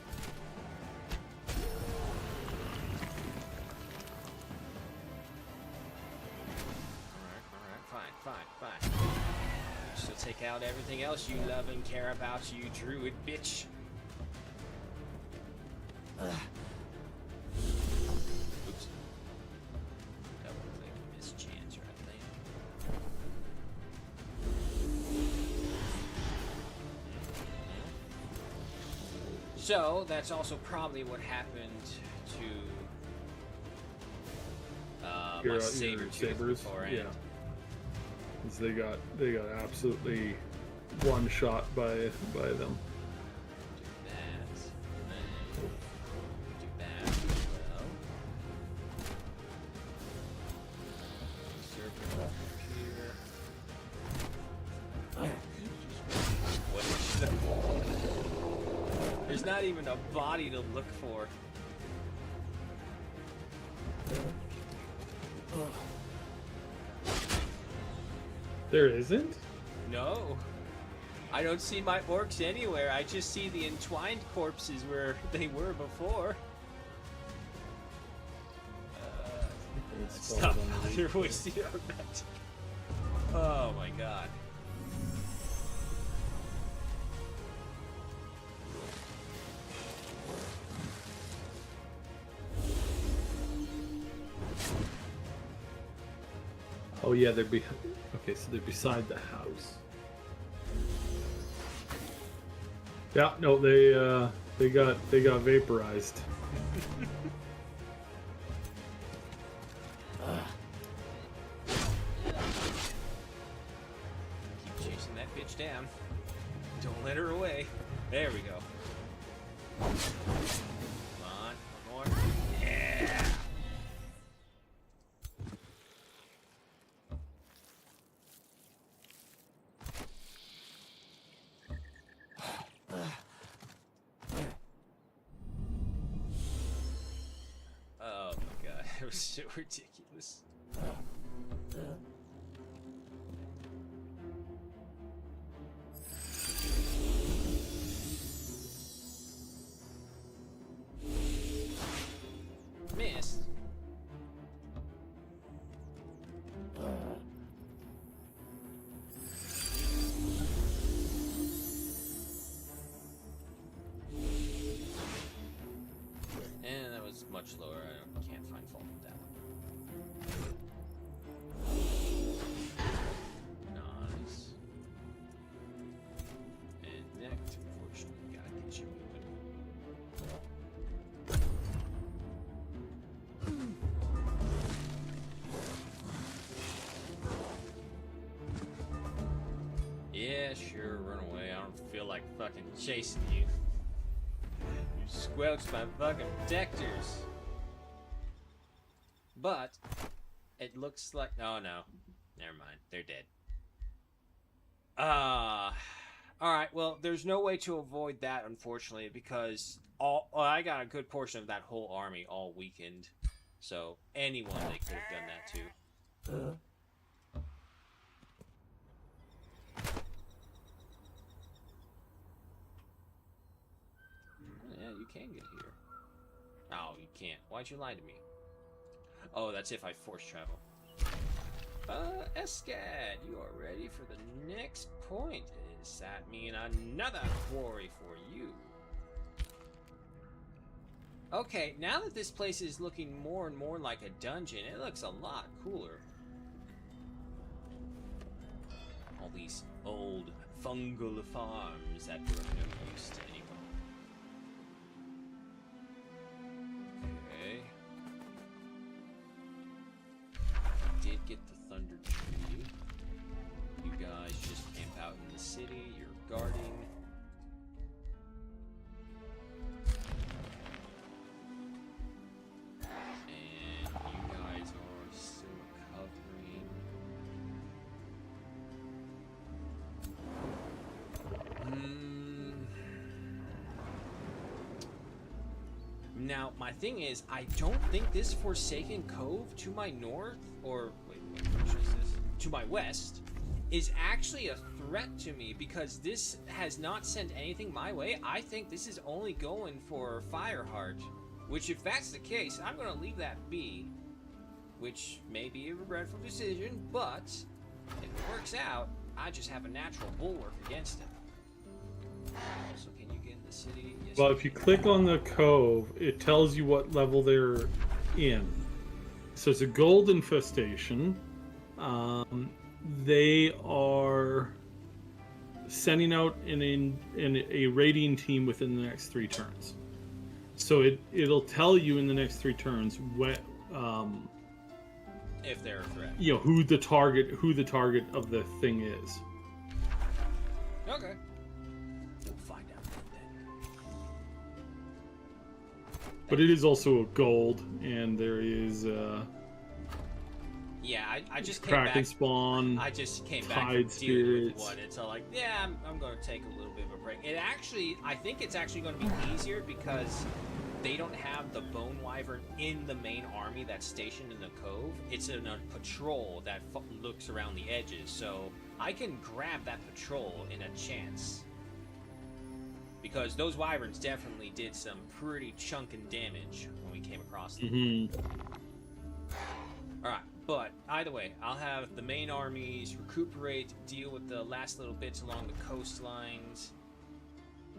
Alright, fine. Just to take out everything else you love and care about, you druid bitch. Ugh. Oops. Double click, miss chance right there. So, that's also probably what happened to my saber sabers. beforehand. Yeah. 'Cause they got absolutely one shot by them. Do that, and then do that as well. Circle up here. There's not even a body to look for. There isn't? No. I don't see my orcs anywhere. I just see the entwined corpses where they were before. Stop wasting our magic. Oh my god. Oh yeah, they're okay, so they're beside the house. Yeah, no, they got vaporized. Keep chasing that bitch down. Don't let her away. There we go. Come on, one more. Yeah. Oh my god, it was so ridiculous. Miss. And that was much lower. I can't find fault with that one. Nice. And next, unfortunately, gotta get you moving. Yeah, sure, run away. I don't feel like fucking chasing you. You squelched my fucking protectors. But it looks like oh no. Never mind. They're dead. Alright, well, there's no way to avoid that, unfortunately, because I got a good portion of that whole army all weakened. So anyone they could have done that to. Yeah, you can get here. Oh, you can't. Why'd you lie to me? Oh, that's if I force travel. Escad, you are ready for the next point. Does that mean another quarry for you? Okay, now that this place is looking more and more like a dungeon, it looks a lot cooler. All these old fungal farms that were of no use to anyone. Okay. Did get the Thunder Tree. You guys just camp out in the city, you're guarding. And you guys are still recovering. Now, my thing is, I don't think this Forsaken Cove to my north, or wait, which is this? To my west, is actually a threat to me because this has not sent anything my way. I think this is only going for Fireheart, which if that's the case, I'm going to leave that be, which may be a regretful decision, but if it works out, I just have a natural bulwark against it. Also, can you get in the city? Yes, Well, if you click on the cove, it tells you what level they're in. So it's a gold infestation. They are sending out in a raiding team within the next 3 turns. So it'll tell you in the next 3 turns what if they're a threat. you know who the target of the thing is. Okay. We'll find out then. But it is also a gold, and there is Yeah, I just came Kraken back. spawn. I just came back Tide from dealing with spirits. one. It's all like, yeah, I'm going to take a little bit of a break. I think it's actually going to be easier because they don't have the Bone Wyvern in the main army that's stationed in the cove. It's in a patrol that looks around the edges, so I can grab that patrol in a chance. Because those Wyverns definitely did some pretty chunkin' damage when we came across them. Alright, but either way, I'll have the main armies recuperate, deal with the last little bits along the coastlines.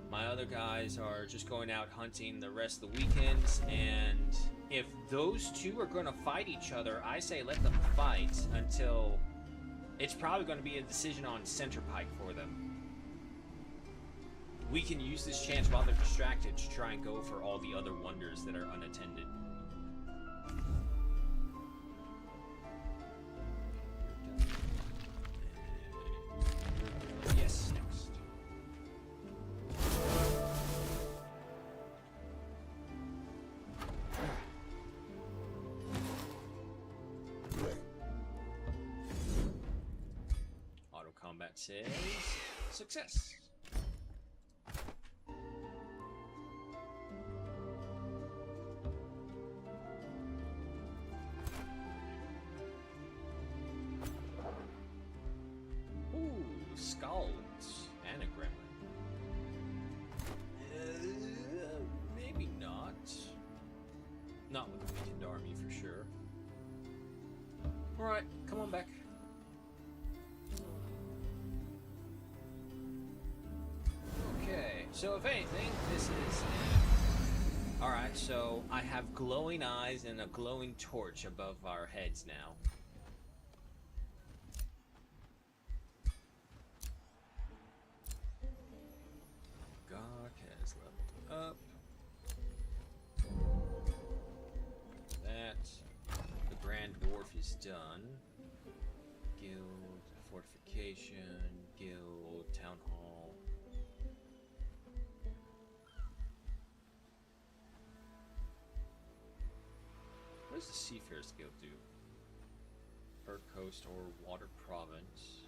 My other guys are just going out hunting the rest of the weekends, and if those two are going to fight each other, I say let them fight until it's probably going to be a decision on center pike for them. We can use this chance while they're distracted to try and go for all the other wonders that are unattended. Yes, next. Auto combat says success. Ooh, Scalds and a Gremlin. Maybe not. Not with the weakened army for sure. Alright, come on back. Okay, so if anything, this is... Alright, so I have glowing eyes and a glowing torch above our heads now. Gok has leveled up. That. The Grand Dwarf is done. Guild, Fortification, Guild, Town Hall. What does the Seafarers Guild do? Fur Coast or Water Province.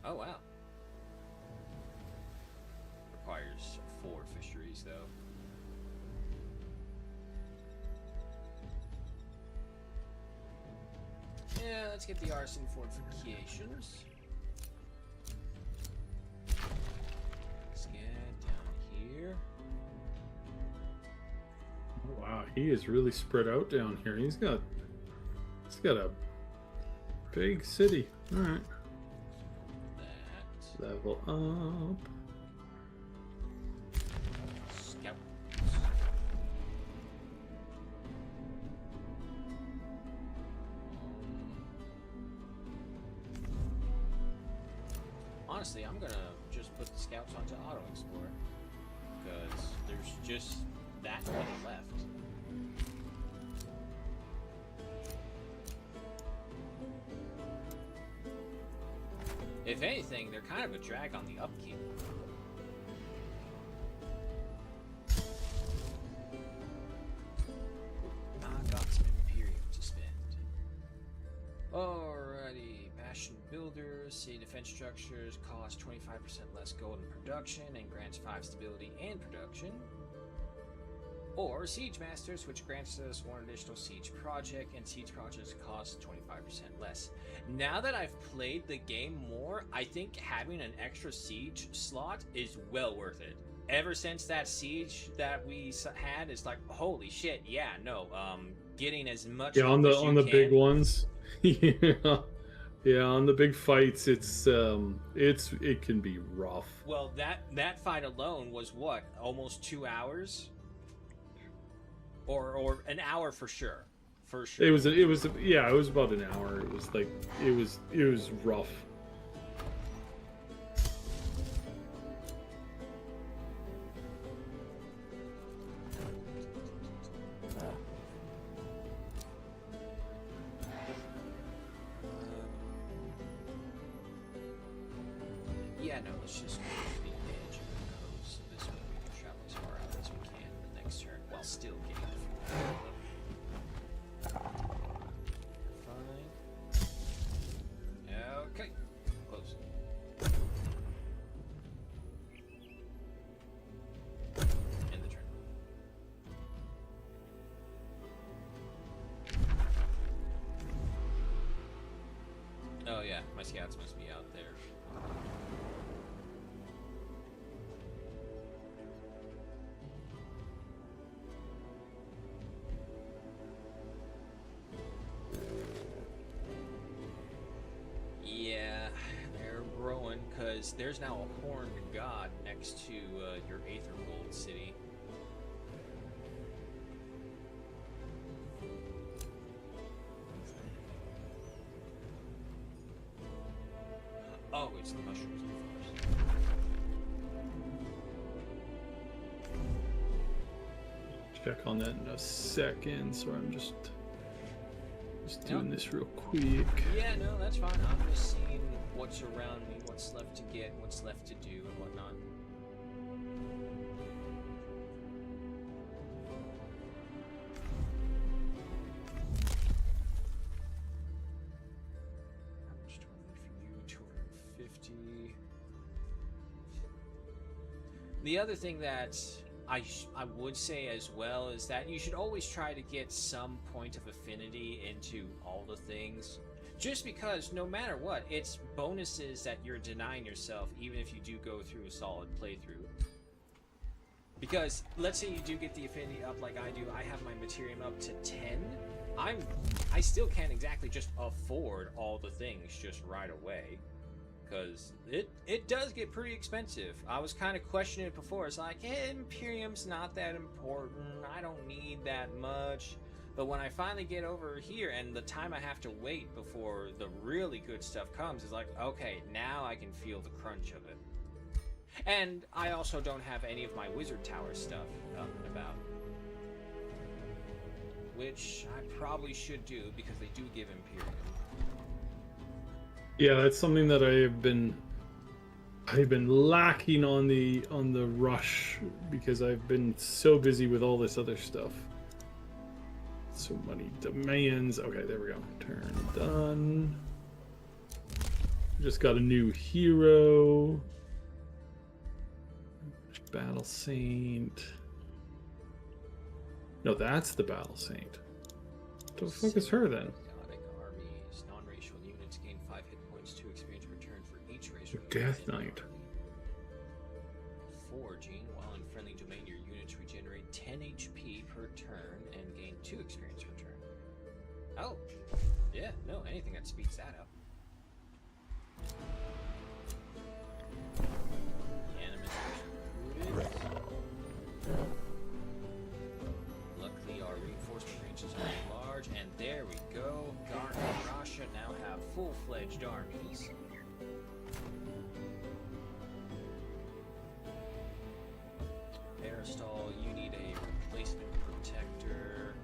Oh wow. Requires 4 fisheries though. Yeah, let's get the arson fortifications. Let's get down here. Wow, he is really spread out down here. He's got a big city. All right, That. level up. Scout. Honestly, I'm gonna just put the scouts onto Auto Explorer because there's just that many left. If anything, they're kind of a drag on the upkeep. I got some Imperium to spend. Alrighty, Bastion Builders, city defense structures cost 25% less gold in production and grants 5 stability and production. Or Siege Masters, which grants us 1 additional siege project, and siege projects cost 25% less. Now that I've played the game more, I think having an extra siege slot is well worth it. Ever since that siege that we had, is like, holy shit, yeah, no, getting as much Yeah, on help the as on you the can. big ones. Yeah, on the big fights, it can be rough. Well, that fight alone was what, almost 2 hours, or an hour for sure, for sure. It was about an hour. It was like it was rough. Yeah, no, let's just go to the edge of the coast, so this way we can travel as far out as we can the next turn while still getting the fuel. Fine. Okay, close. End the turn. Oh yeah, my scouts must be out there. Yeah, they're growing because there's now a horned god next to your Aethergold city. Oh, it's the mushrooms in the forest. Check on that in a second. Sorry, I'm just doing Yep. this real quick. Yeah, no, that's fine. I'm just seeing what's around me, what's left to get, what's left to do, and whatnot. How much 200 for you? 250. The other thing that I would say as well is that you should always try to get some point of affinity into all the things. Just because no matter what, it's bonuses that you're denying yourself even if you do go through a solid playthrough. Because let's say you do get the affinity up like I do, I have my Materium up to 10. I still can't exactly just afford all the things just right away. Because it does get pretty expensive. I was kind of questioning it before. It's like, Imperium's not that important. I don't need that much. But when I finally get over here and the time I have to wait before the really good stuff comes is like, okay, now I can feel the crunch of it. And I also don't have any of my Wizard Tower stuff up and about. Which I probably should do because they do give Imperium. Yeah, that's something that I've been lacking on the rush because I've been so busy with all this other stuff. So many demands. Okay, there we go. Turn done. Just got a new hero. Battle Saint. No, that's the Battle Saint. What the fuck is her then? Chaotic armies, non-racial units gain 5 hit points, 2 experience return for each racial unit. Death Knight. 4, Gene. While in friendly domain, your units regenerate 10 HP per turn and gain 2 experience return. Oh, yeah, no, anything that speeds that up. Animus is recruited. Luckily, our reinforcement ranges are large, and there we go. Garn and Rasha now have full-fledged armies. Aerostall, you need a replacement protector.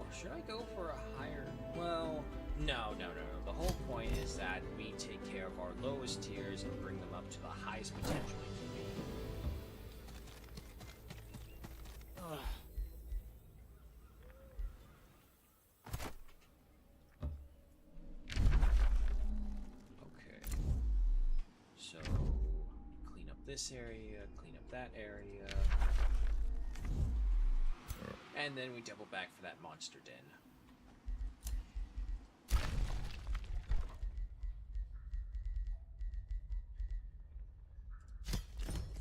Or should I go for a higher? Well, no. The whole point is that we take care of our lowest tiers and bring them up to the highest potential they can be. Okay. So, clean up this area, clean up that area. And then we double back for that monster den.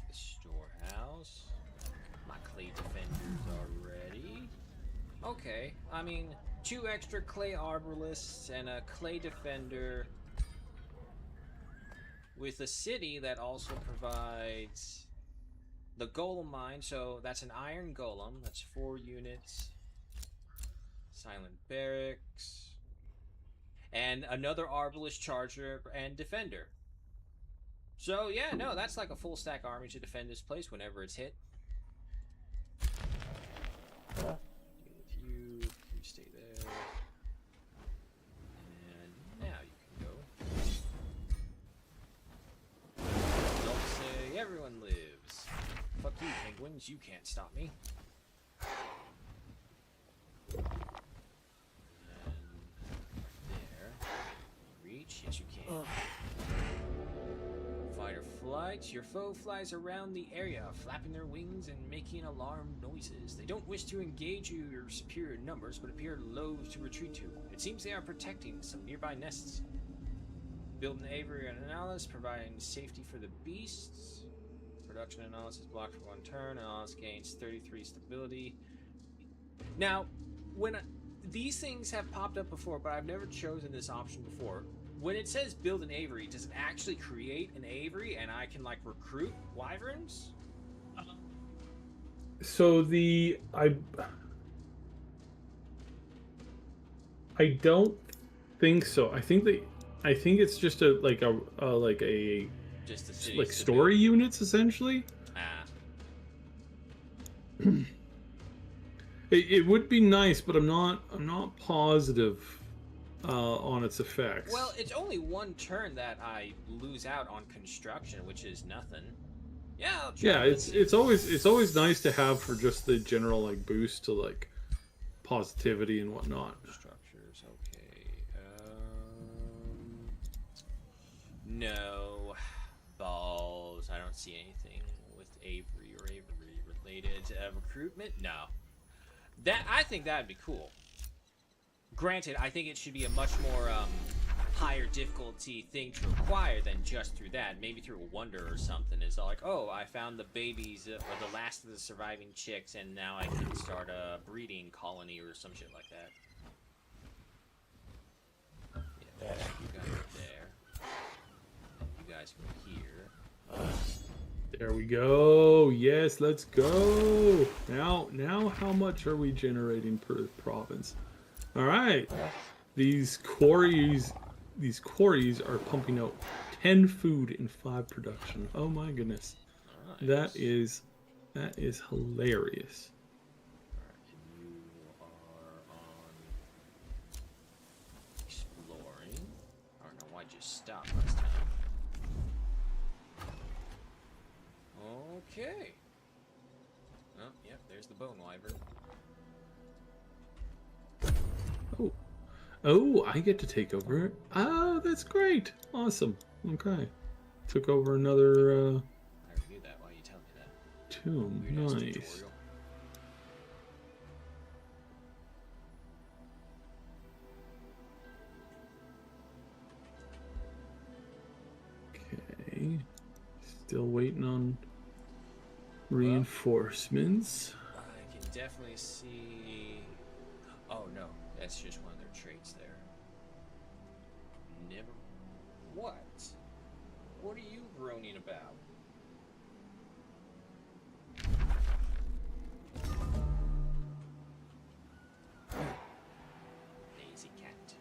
The storehouse. My clay defenders are ready. Okay, I mean, 2 extra clay arborists and a clay defender with a city that also provides the golem mine. So that's an iron golem. That's 4 units. Silent barracks. And another arbalist charger and defender. So yeah, no, that's like a full stack army to defend this place whenever it's hit. Deal with you. You stay there. And now you can go. Don't say everyone lives. Fuck you, penguins. You can't stop me. And there. Reach. Yes, you can. Fighter flight. Your foe flies around the area, flapping their wings and making alarm noises. They don't wish to engage your superior numbers, but appear loath to retreat to. It seems they are protecting some nearby nests. Build an aviary and analysis, providing safety for the beasts. Production analysis blocked for 1 turn. Analysis gains 33 stability. Now, these things have popped up before, but I've never chosen this option before. When it says build an aviary, does it actually create an aviary and I can like recruit wyverns? So I don't think so. I think it's just a Just the city like story units essentially. Ah, It would be nice, but I'm not positive on its effects. well, it's only 1 turn that I lose out on construction, which is nothing. Yeah, I'll try. Yeah, Let's see. it's always nice to have for just the general like boost to like positivity and whatnot. Structures, okay. No balls. I don't see anything with Avery or Avery related. Recruitment? No. I think that'd be cool. Granted, I think it should be a much more higher difficulty thing to acquire than just through that. Maybe through a wonder or something. It's like, oh, I found the babies or the last of the surviving chicks, and now I can start a breeding colony or some shit like that. Yeah, you guys are there. You guys are here. There we go. Yes, let's go. Now how much are we generating per province? All right. These quarries are pumping out 10 food and 5 production. Oh my goodness. Nice. That is hilarious. You are on exploring. I don't know why I just stopped last time. Okay. Oh, yep, there's the bone wyvern. Oh, I get to take over. Oh, that's great. Awesome. Okay. Took over another I already knew that. Why are you telling me that? tomb. Weird ass Nice. tutorial. Okay. Still waiting on reinforcements. I can definitely see. Oh no, that's just one of their traits there. Never. What? What are you groaning about? Lazy cat.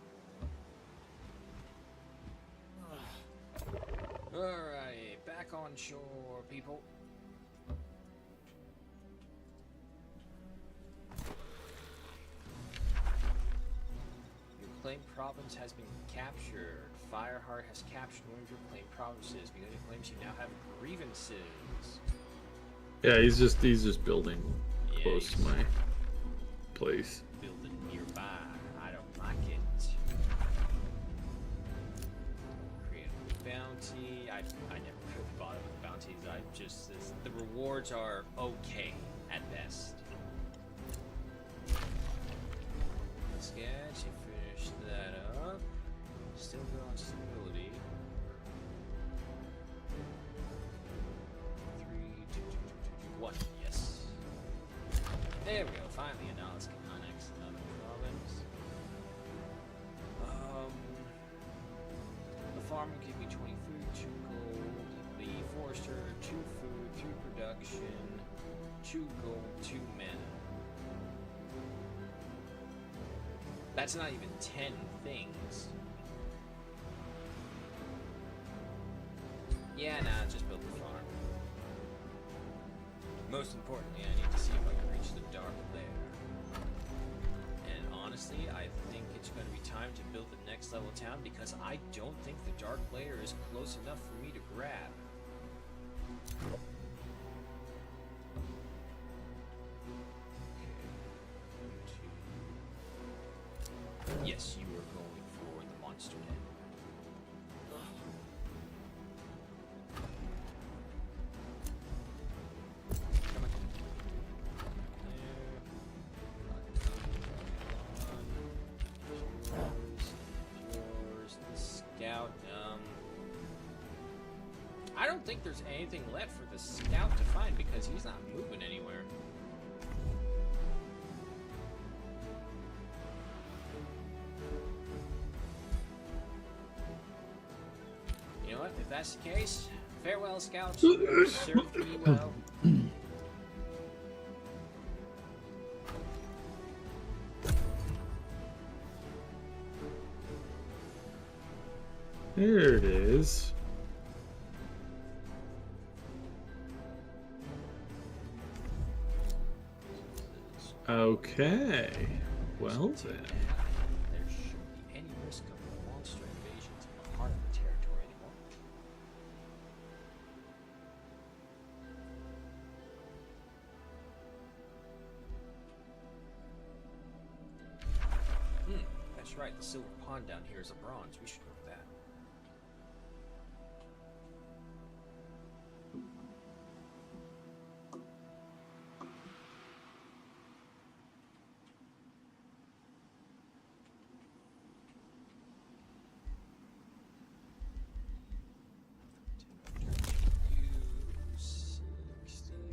Alright, back on shore, people. Your claimed province has been captured. Fireheart has captured one of your claimed provinces because it claims you now have grievances. Yeah, he's just building Yeah, close to he's my place. building nearby. I don't like it. Create a bounty. I never really bothered with bounties. The rewards are okay at best. Sketch, you finished that up. Still good on stability. 3, 2, 2, 2, 2, 2, 1. Yes. There we go. Finally, and now let's get annex another province. The farmer gave me 20 food, 2 gold. The forester, 2 food, 3 production, 2 gold, 2 men. That's not even 10 things. Yeah, nah, just build the farm. Most importantly, I need to see if I can reach the Dark Lair. And honestly, I think it's going to be time to build the next level town because I don't think the Dark Lair is close enough for me to grab. Okay. Yes, you are going for the monster den. don't think there's anything left for the scout to find because he's not moving anywhere. You know what? If that's the case, farewell, scouts. You served me well. There it is. Okay. Well then. There shouldn't be any risk of monster invasions in the heart of the territory anymore. That's right, the silver pond down here is a bronze. We should go with that.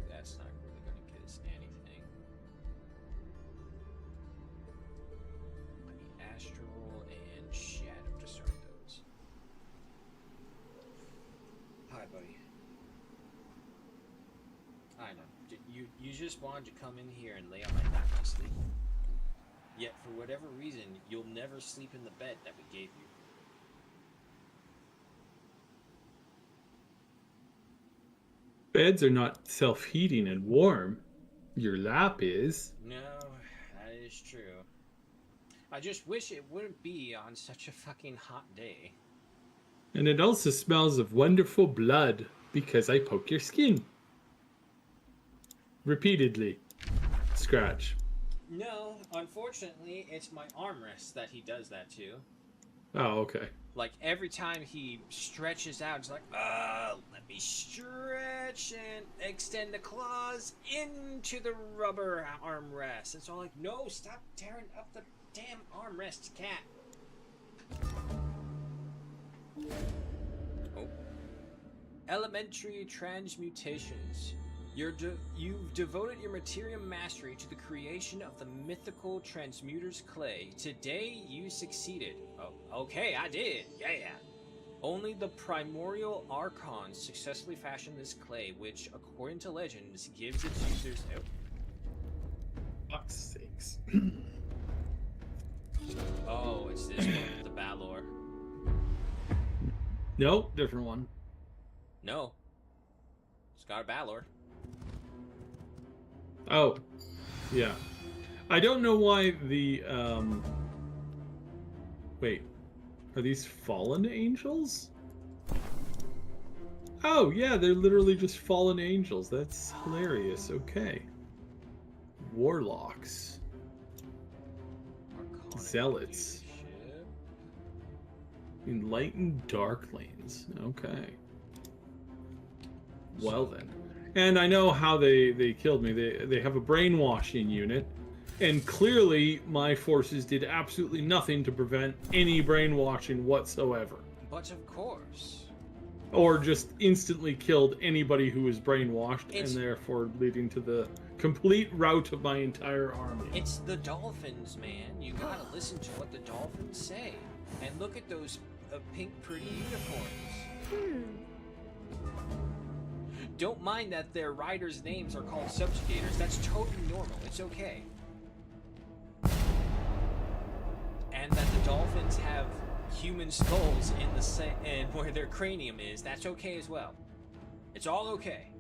That's not really going to get us anything. I need Astral and Shadow to start those. Hi, buddy. I know. You just wanted to come in here and lay on my back to sleep. Yet, for whatever reason, you'll never sleep in the bed that we gave you. Beds are not self-heating and warm. Your lap is. No, that is true. I just wish it wouldn't be on such a fucking hot day. And it also smells of wonderful blood because I poke your skin. Repeatedly. Scratch. No, unfortunately, it's my armrest that he does that to. Oh, okay. Like, every time he stretches out, it's like, let me stretch and extend the claws into the rubber armrest. It's all like, no, stop tearing up the damn armrest, cat. Oh. Elementary transmutations. You've devoted your Materium mastery to the creation of the mythical transmuter's clay. Today, you succeeded. Oh, okay, I did. Yeah. Only the primordial archons successfully fashioned this clay, which, according to legends, gives its users... Fuck's sakes. Oh, it's this one, the Balor. Nope, different one. No. It's got a Balor. Oh, yeah. I don't know why the, Wait. Are these fallen angels? Oh, yeah, they're literally just fallen angels. That's hilarious. Okay. Warlocks. Arcana Zealots. leadership. Enlightened Darklings. Okay. Well then. And I know how they killed me. They have a brainwashing unit. And clearly my forces did absolutely nothing to prevent any brainwashing whatsoever. But of course. Or just instantly killed anybody who was brainwashed, and therefore leading to the complete rout of my entire army. It's the dolphins, man. You gotta listen to what the dolphins say. And look at those pink pretty uniforms. Don't mind that their riders' names are called subjugators. That's totally normal. It's okay. And that the dolphins have human skulls in the and where their cranium is, that's okay as well. It's all okay.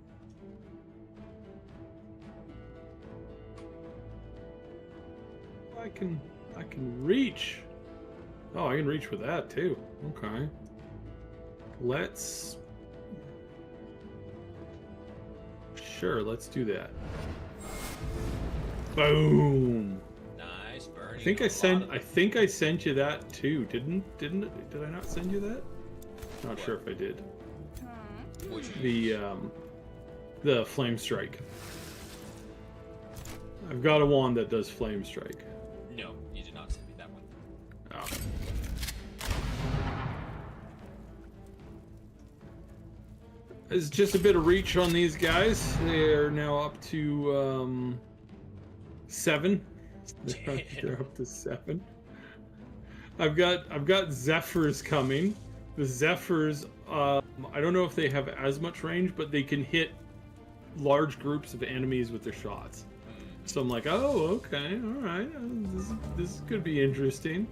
I can reach. Oh, I can reach with that too. Okay. Sure, let's do that. Boom. Nice burning. I think I sent you that too. Did I not send you that? Not sure if I did. The flame strike. I've got a wand that does flame strike. No, you did not send me that one. Oh. it's just a bit of reach on these guys. They're now up to 7. They're up to 7. I've got Zephyrs coming. The Zephyrs, I don't know if they have as much range, but they can hit large groups of enemies with their shots. So I'm like, oh, okay, all right, this could be interesting.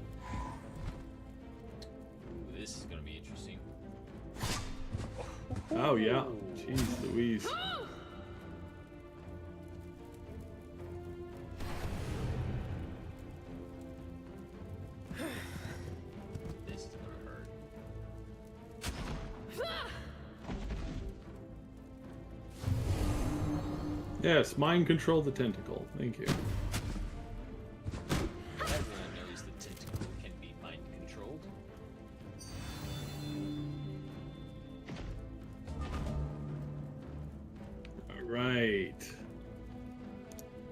Ooh, this is gonna be interesting. Oh yeah, jeez Louise. This is gonna hurt. Yes, mind control the tentacle. Thank you. Everyone knows the tentacle can be mind controlled. All right.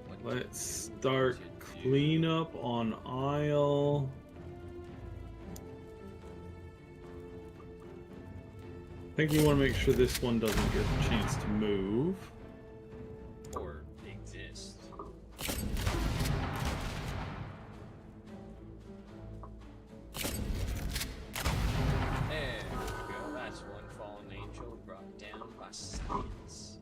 What Let's start to do? cleanup on Isle. I think you want to make sure this one doesn't get a chance to move. Or exist. There we go. That's one fallen angel brought down by science.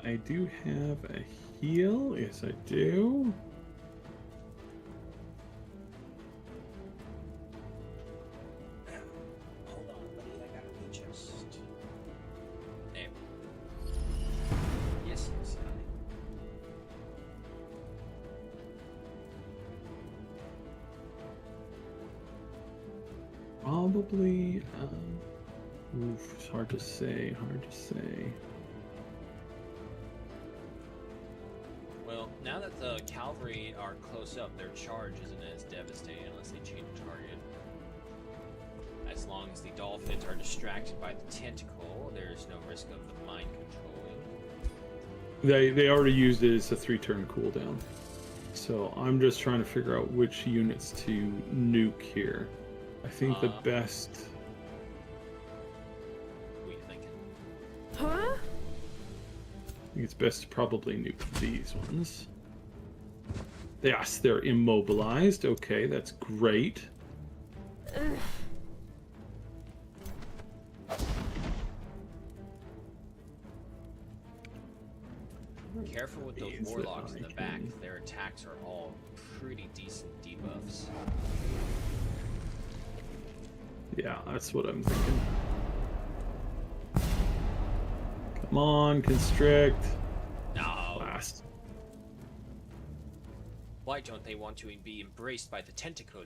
I do have a heal. Yes, I do. Hold on, buddy. I gotta readjust. There. Yes, yes, Probably. Oof, it's hard to say. Hard to say. Well, now that the cavalry are close up, their charge isn't as devastating unless they change target. As long as the dolphins are distracted by the tentacle, there's no risk of the mind controlling. They already used it as a 3-turn cooldown. So I'm just trying to figure out which units to nuke here. I think the best. What are you thinking? Huh? I think it's best to probably nuke these ones. Yes, they're immobilized. Okay, that's great. Careful with those Means that warlocks in I the back. can- Their attacks are all pretty decent debuffs. Yeah, that's what I'm thinking. Come on, constrict. No. Blast. Why don't they want to be embraced by the tentacle?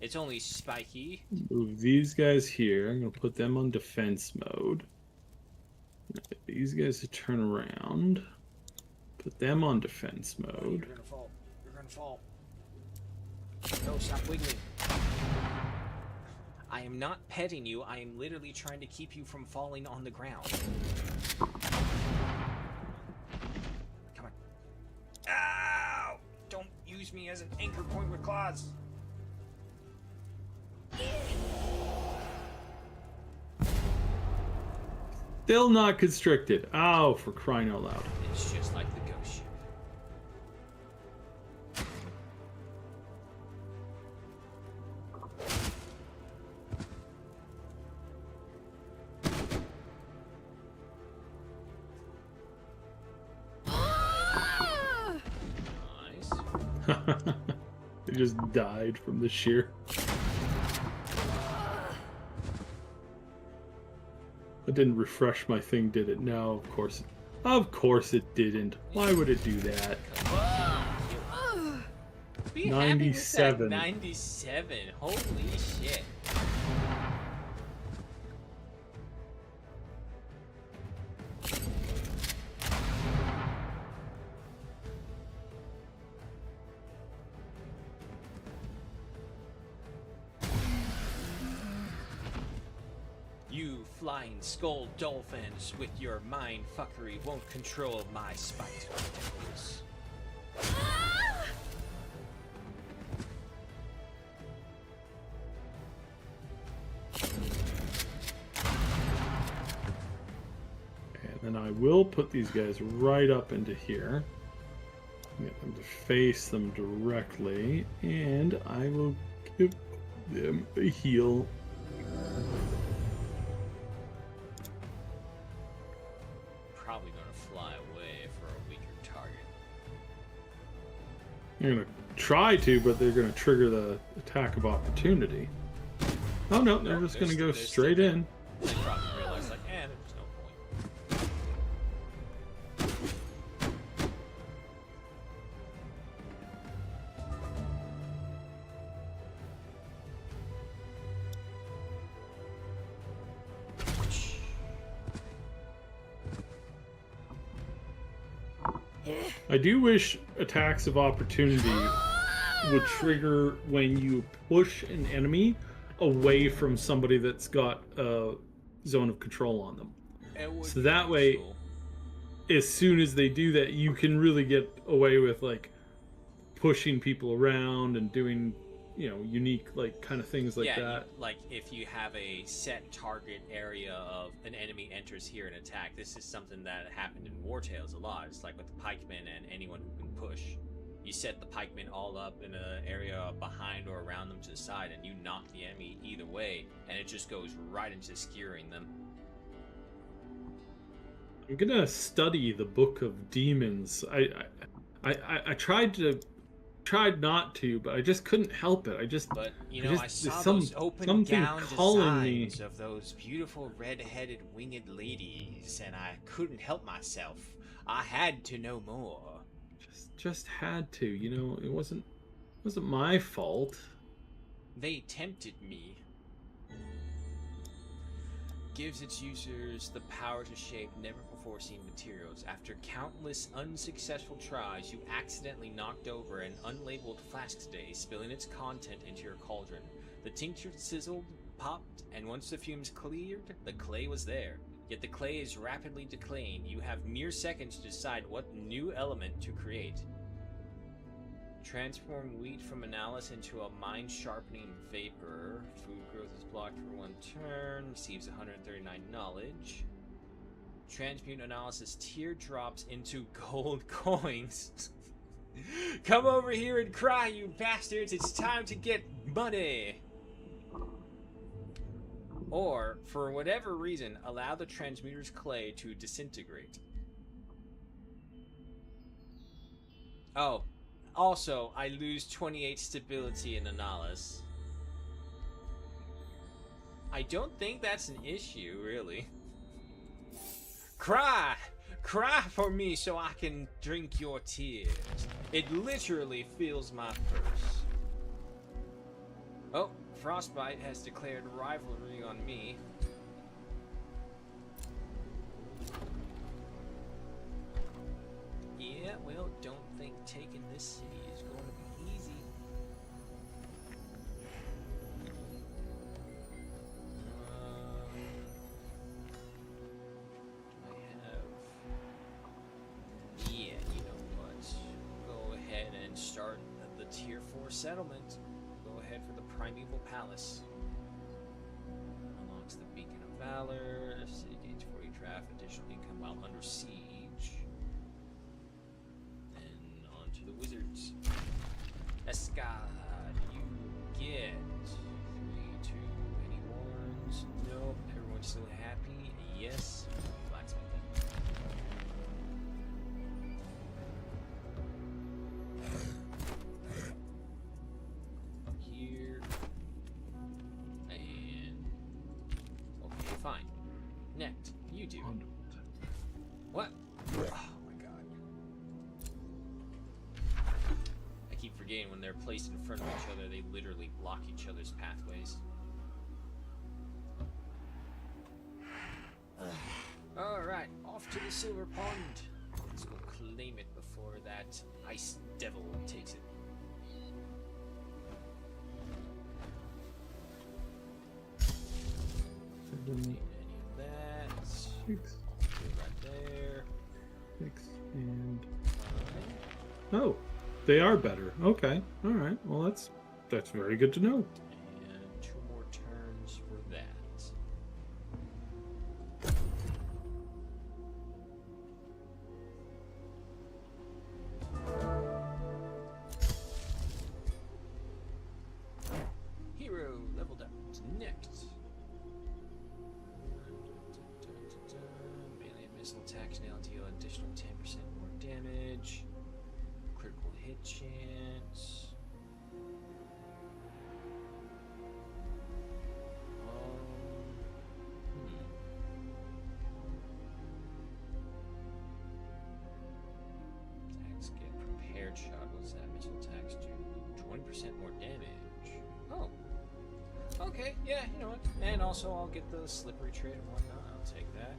It's only spiky. Move these guys here. I'm gonna put them on defense mode. These guys to turn around. Put them on defense mode. You're gonna fall. You're gonna fall. No, stop wiggling. I am not petting you. I am literally trying to keep you from falling on the ground. Come on. Ow! Don't use me as an anchor point with claws. Still not constricted. Oh, for crying out loud. It's just like the ghost ship. Nice. They just died from the sheer. That didn't refresh my thing, did it? No, of course. Of course it didn't. Why would it do that? Be happy with that 97. 97. Holy shit. You flying skull dolphins with your mind fuckery won't control my spite devils. And then I will put these guys right up into here. Get them to face them directly, and I will give them a heal. Probably gonna fly away for a weaker target. You're gonna try to, but they're gonna trigger the attack of opportunity. Oh no, they're Nope, just gonna go they're straight still in. They probably realize, like, there's no point. I do wish attacks of opportunity would trigger when you push an enemy away from somebody that's got a zone of control on them. It would So be that way- useful. As soon as they do that, you can really get away with like pushing people around and doing, unique like kind of things like yeah, that. like if you have a set target area of an enemy enters here and attack, this is something that happened in War Tales a lot. It's like with the pikemen and anyone who can push. You set the pikemen all up in an area behind or around them to the side, and you knock the enemy either way, and it just goes right into skewering them. I'm gonna study the Book of Demons. I tried not to, but I just couldn't help it. But you I know, just- I saw there's those open something gown calling me. designs of those beautiful red-headed winged ladies, and I couldn't help myself. I had to know more. Just had to, it wasn't my fault. They tempted me. Gives its users the power to shape never-before-seen materials. After countless unsuccessful tries, you accidentally knocked over an unlabeled flask today, spilling its content into your cauldron. The tincture sizzled, popped, and once the fumes cleared, the clay was there. Yet the clay is rapidly decaying. You have mere seconds to decide what new element to create. Transform wheat from analysis into a mind-sharpening vapor. Food growth is blocked for 1 turn. Receives 139 knowledge. Transmute analysis teardrops into gold coins. Come over here and cry, you bastards! It's time to get money! Or, for whatever reason, allow the transmuter's clay to disintegrate. Oh. Also, I lose 28 stability in Analysis. I don't think that's an issue, really. Cry! Cry for me so I can drink your tears. It literally fills my purse. Oh, Frostbite has declared rivalry on me. Yeah, well, don't think taking this city is going to be easy. Yeah, you know what? Go ahead and start the Tier 4 settlement. Go ahead for the Primeval Palace. Unlocks the Beacon of Valor, City Gates 40 draft, additional income while under siege. The wizards. Escad, you get 3, 2, any warns? Nope. Everyone's still happy? Yes. Blacksmithing. Here. And... okay, fine. Next, you do. What? Keep forgetting when they're placed in front of each other, they literally block each other's pathways. Alright, off to the Silver Pond. Let's go claim it before that ice devil takes it. Don't need any of 6, Right there. 6, and Fine. oh, they are better. Okay, all right. Well, that's very good to know. And 2 more turns for that. Hero leveled up. Next. Melee missile attacks now deal an additional 10% more damage. Critical hit chance. Attacks get prepared shot. What's that? Missile attacks do 20% more damage. Oh. Okay, yeah, you know what? And also I'll get the slippery trade and whatnot. I'll take that.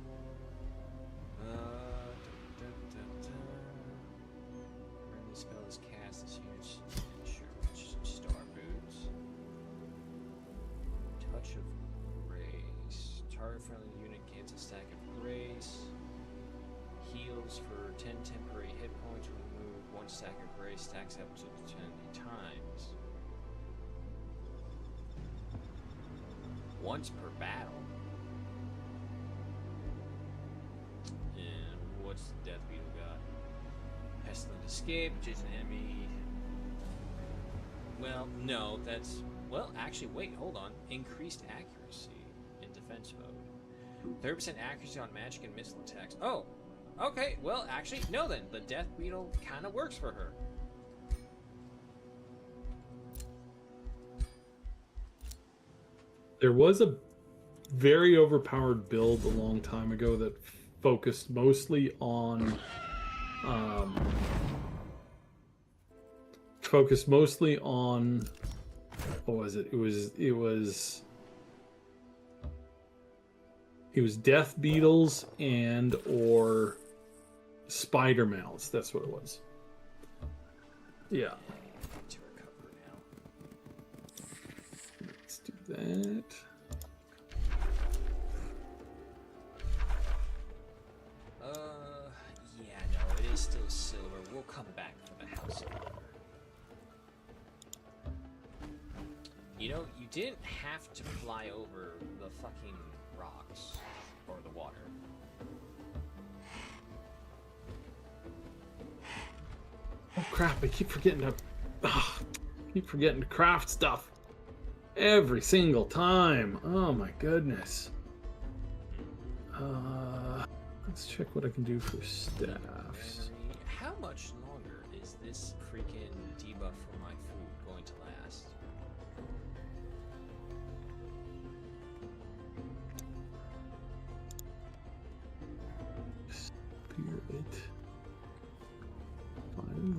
When the spell is cast, this unit's sure, star boots. Touch of Grace. Target friendly unit gains a stack of Grace. Heals for 10 temporary hit points. Remove 1 stack of Grace. Stacks up to 10 times. Once per battle. And what's the Death Beetle got? Pestilent Escape, which is an enemy. Well, no, that's. Well, actually, wait, hold on. Increased accuracy in defense mode. 30% accuracy on magic and missile attacks. Oh, okay, well, actually, no then. The Death Beetle kind of works for her. There was a very overpowered build a long time ago that focused mostly on what was it? It was death beetles and or spider mouths. That's what it was. Yeah. To recover now. Let's do that. Yeah, no, it is still silver. We'll come back for the House of Order. You know, you didn't have to fly over the fucking rocks or the water. Oh crap! I keep forgetting to craft stuff every single time. Oh my goodness. Let's check what I can do for staffs. How much longer is this freaking debuff for my food going to last? Spirit. Fire,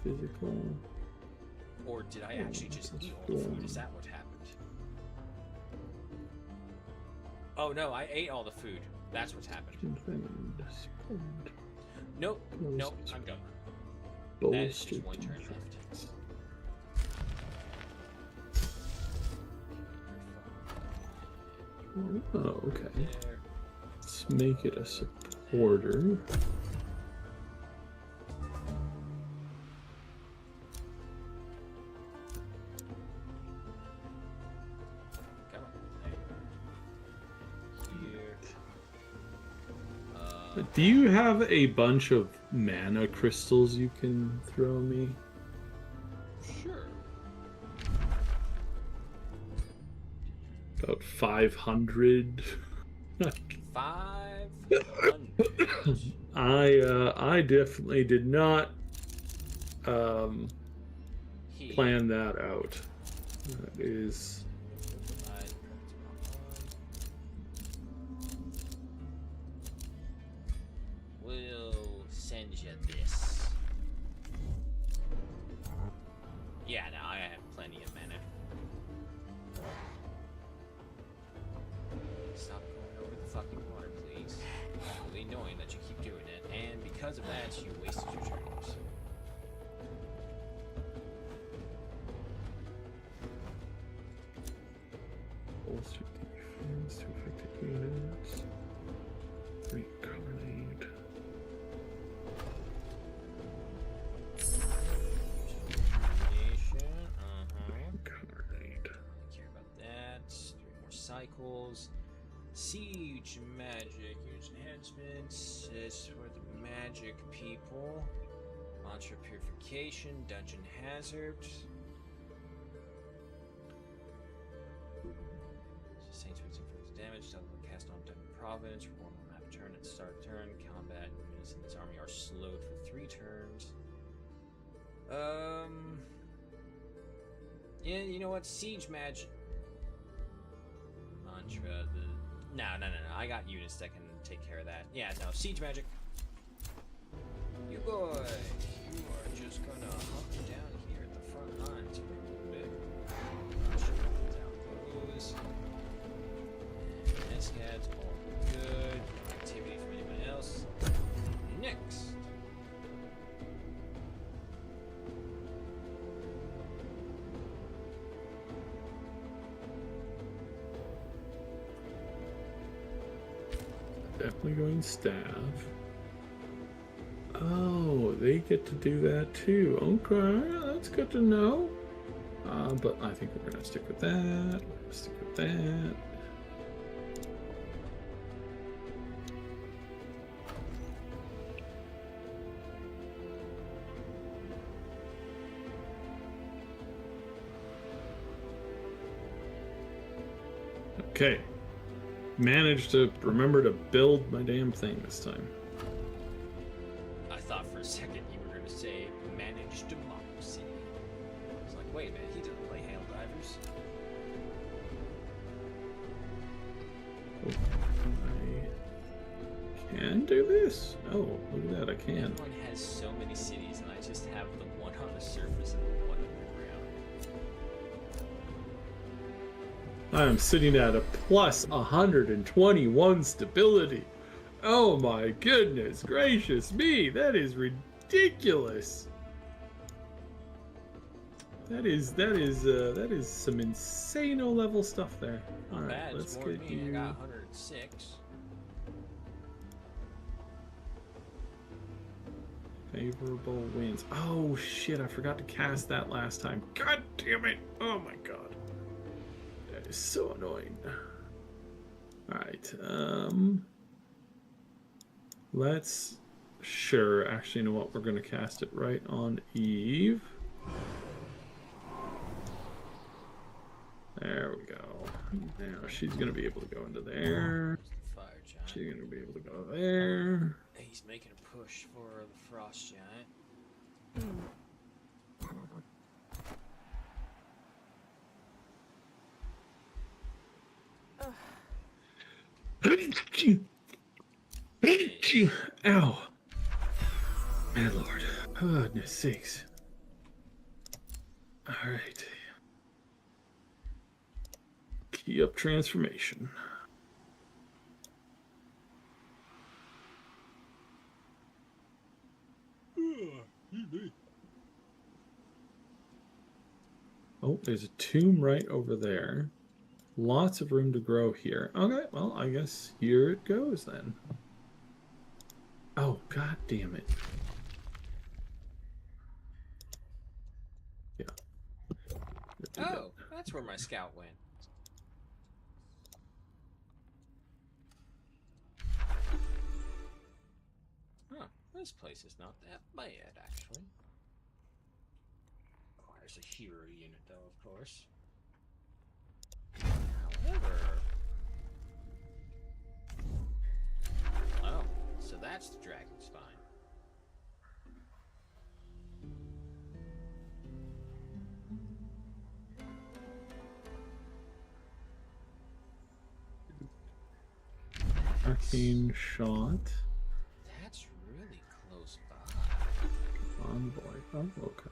physical. Or did I actually just eat all the food? Is that what happened? Oh no, I ate all the food. That's what's happened. Nope, nope, I'm done. That is just one turn left. Oh, okay. There. Let's make it a supporter. Come on. There. Here. Do you have a bunch of mana crystals you can throw me? Sure. About 500. 500. I definitely did not Here. plan that out. That is We'll send you this. Yeah, no, I have plenty of mana. Stop going over the fucking water, please. It's really annoying that you keep doing it, and because of that, you wasted your turns. bolster defense to affected units. levels. Siege magic, use enhancements. It's for the magic people. Mantra purification, dungeon hazard. Saints with inflicts damage, double cast on Dungeon Province, for 1.5 turn at the start of turn. Combat units in this army are slowed for 3 turns. Yeah, you know what? Siege magic. Mantra. No. I got units that can take care of that. Yeah, no. Siege magic. You boys, you are just gonna hunt down here at the front lines for a little bit. Down those. And SCAD's all good. Activity from anyone else. Next. Definitely going staff. Oh, they get to do that too. Okay, that's good to know. But I think we're gonna stick with that. Stick with that. Okay. Managed to remember to build my damn thing this time. I thought for a second you were going to say manage democracy. I was like, wait a minute, he doesn't play Hail Divers. I can do this? Oh, look at that, I can. Everyone has so many cities, and I just have the one on the surface and the one underground. I am sitting at a plus 121 stability. Oh my goodness gracious me, that is ridiculous. That is some insano level stuff there. Not All right, bad, let's it's more get than me. I you. got 106. Favorable winds. Oh shit, I forgot to cast that last time. God damn it. Oh my god. That is so annoying. Alright, let's actually, you know what, we're gonna cast it right on Eve. There we go. Now she's gonna be able to go into there. Fire giant. She's gonna be able to go there. He's making a push for the frost giant. Ow. My lord. Goodness sakes. Alright. Key up transformation. Oh, there's a tomb right over there. Lots of room to grow here. Okay, well, I guess here it goes then. Oh, god damn it. Yeah. Oh, that's where my scout went. Huh, this place is not that bad, actually. Requires a hero unit, though, of course. However... Oh, so that's the dragon spine. Arcane shot. That's really close by. Envoy. Oh, okay.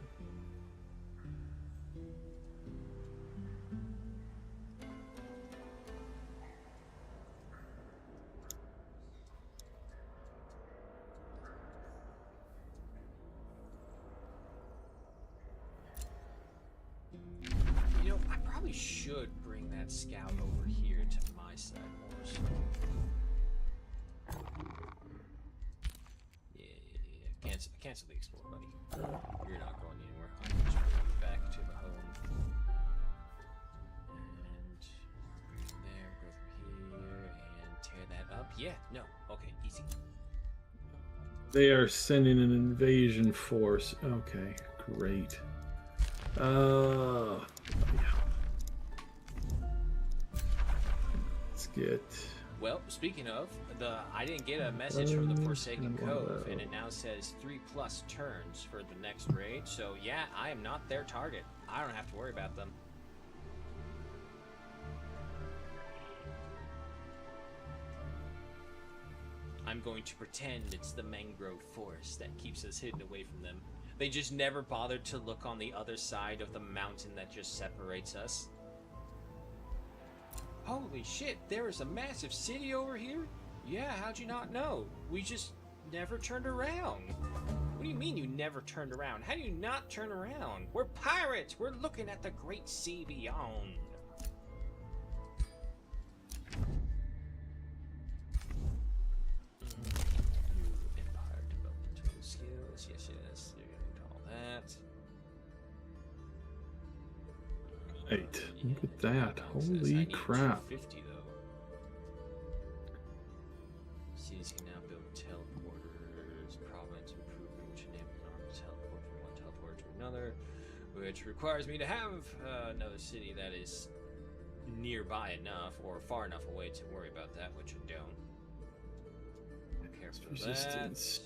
You know, I probably should bring that scout over here to my side more so. Yeah. Cancel the explore, buddy. You're not going anywhere. I'm just bringing you back to the home. And there, go through Yeah, no. Okay, easy. They are sending an invasion force. Okay, great. Yeah. Let's get. Well, speaking of, I didn't get a message from the Forsaken Cove, and it now says 3+ turns for the next raid. So yeah, I am not their target. I don't have to worry about them. I'm going to pretend it's the mangrove forest that keeps us hidden away from them. They just never bothered to look on the other side of the mountain that just separates us. Holy shit, there is a massive city over here? Yeah, how'd you not know? We just never turned around. What do you mean you never turned around? How do you not turn around? We're pirates! We're looking at the great sea beyond. New empire developmental skills. Yes, yes. You're gonna do all that. Right. Look at that. I Holy need crap. 250 though. Cities can now build teleporters. Province improvement, which enables an army to teleport from one teleporter to another, which requires me to have another city that is nearby enough or far enough away to worry about that, which I don't. Careful of that. Resistance.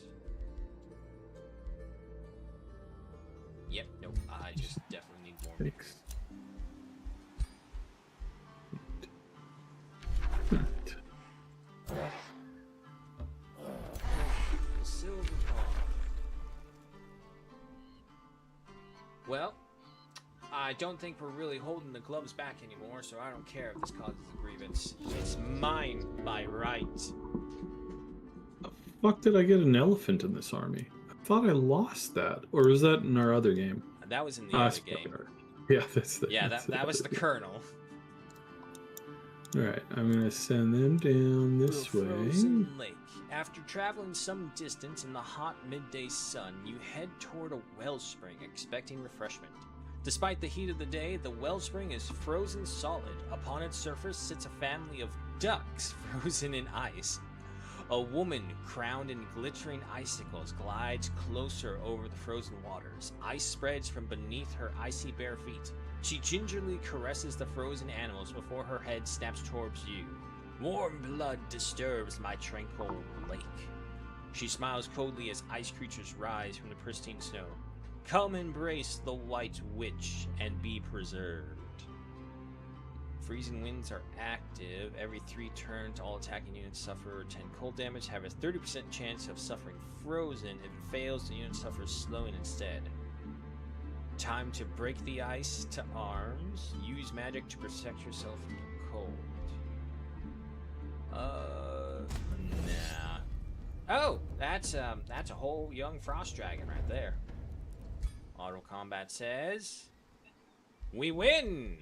Yep, nope. I just definitely need more. Thanks. The silver paw. Well, I don't think we're really holding the gloves back anymore, so I don't care if this causes a grievance. It's mine by right. The fuck did I get an elephant in this army? I thought I lost that. Or was that in our other game? That was in the other Spoiler. game. Yeah, that's the. Yeah, that's that was the other game. colonel. Alright, I'm gonna send them down this The way. frozen lake. After traveling some distance in the hot midday sun, you head toward a wellspring, expecting refreshment. Despite the heat of the day, the wellspring is frozen solid. Upon its surface sits a family of ducks frozen in ice. A woman crowned in glittering icicles glides closer over the frozen waters. Ice spreads from beneath her icy bare feet. She gingerly caresses the frozen animals before her head snaps towards you. Warm blood disturbs my tranquil lake. She smiles coldly as ice creatures rise from the pristine snow. Come embrace the White Witch and be preserved. Freezing winds are active. Every 3 turns, all attacking units suffer 10 cold damage, have a 30% chance of suffering frozen. If it fails, the unit suffers slowing instead. Time to break the ice to arms. Use magic to protect yourself from the cold. Nah. Oh, that's a whole young frost dragon right there. Auto combat says, we win.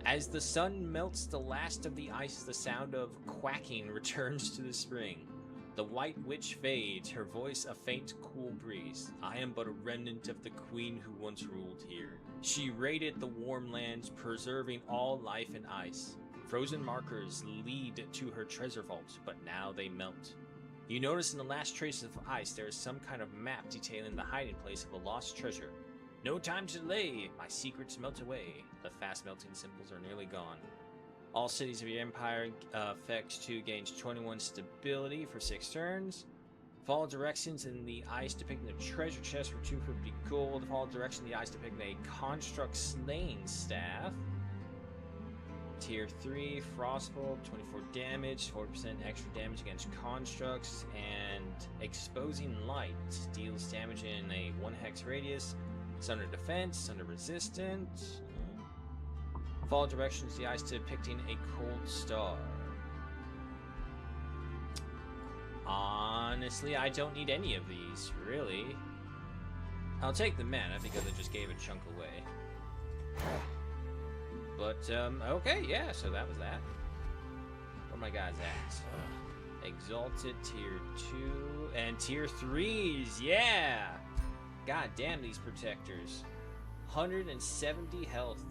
As the sun melts the last of the ice, the sound of quacking returns to the spring. The White Witch fades, her voice a faint, cool breeze. I am but a remnant of the queen who once ruled here. She raided the warm lands, preserving all life in ice. Frozen markers lead to her treasure vault, but now they melt. You notice in the last traces of ice there is some kind of map detailing the hiding place of a lost treasure. No time to delay, my secrets melt away. The fast melting symbols are nearly gone. All cities of your empire effects 2 gains 21 stability for 6 turns. Follow directions in the ice depicting a treasure chest for 250 gold. Follow direction in the ice depicting a construct slaying staff. Tier 3 frostbolt, 24 damage, 40% extra damage against constructs, and exposing light deals damage in a 1 hex radius. It's under defense, under resistance. Follow directions to the ice depicting a cold star. Honestly, I don't need any of these, really. I'll take the mana because I just gave a chunk away. But, okay, yeah, so that was that. Where my guys at? Exalted tier 2 and tier 3s, yeah! God damn these protectors. 170 health.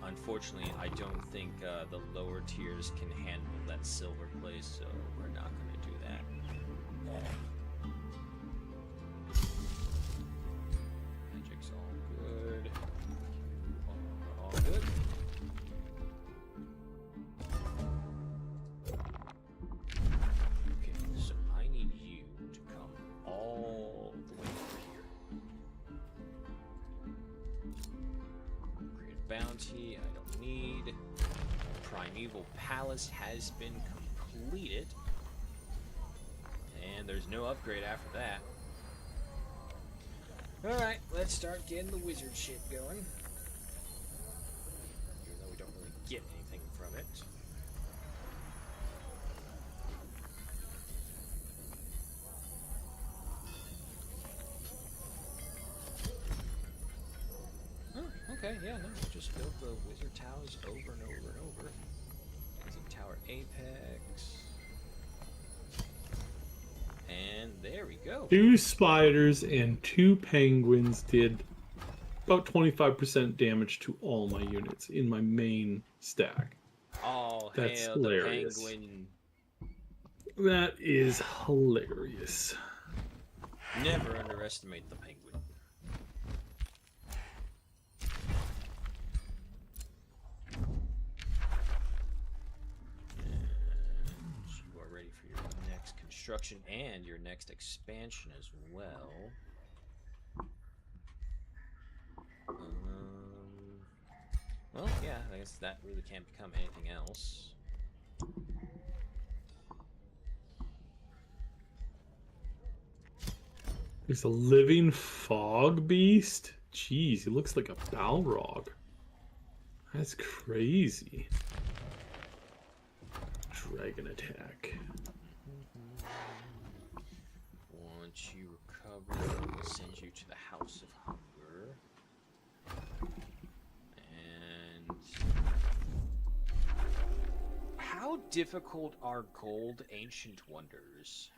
Unfortunately, I don't think the lower tiers can handle that silver place, so we're not going to do that. Magic's all good. All good. Okay, so I need you to come all the way over here. Create a bounty. I don't need. Primeval Palace has been completed. And there's no upgrade after that. Alright, let's start getting the wizard shit going. Even though we don't really get anything from it. Oh, okay, yeah, no, just build the wizard towers over and over and over. Wizard Tower Apex. And there we go. 2 spiders and 2 penguins did about 25% damage to all my units in my main stack. All That's hail hilarious. the penguin. That is hilarious. Never underestimate the penguin. And you are ready for your next construction and your next expansion as well. Well, yeah, I guess that really can't become anything else. There's a living fog beast. Jeez, he looks like a Balrog. That's crazy. Dragon attack. Once you recover, we'll send you to the House of Hunger. And how difficult are gold ancient wonders?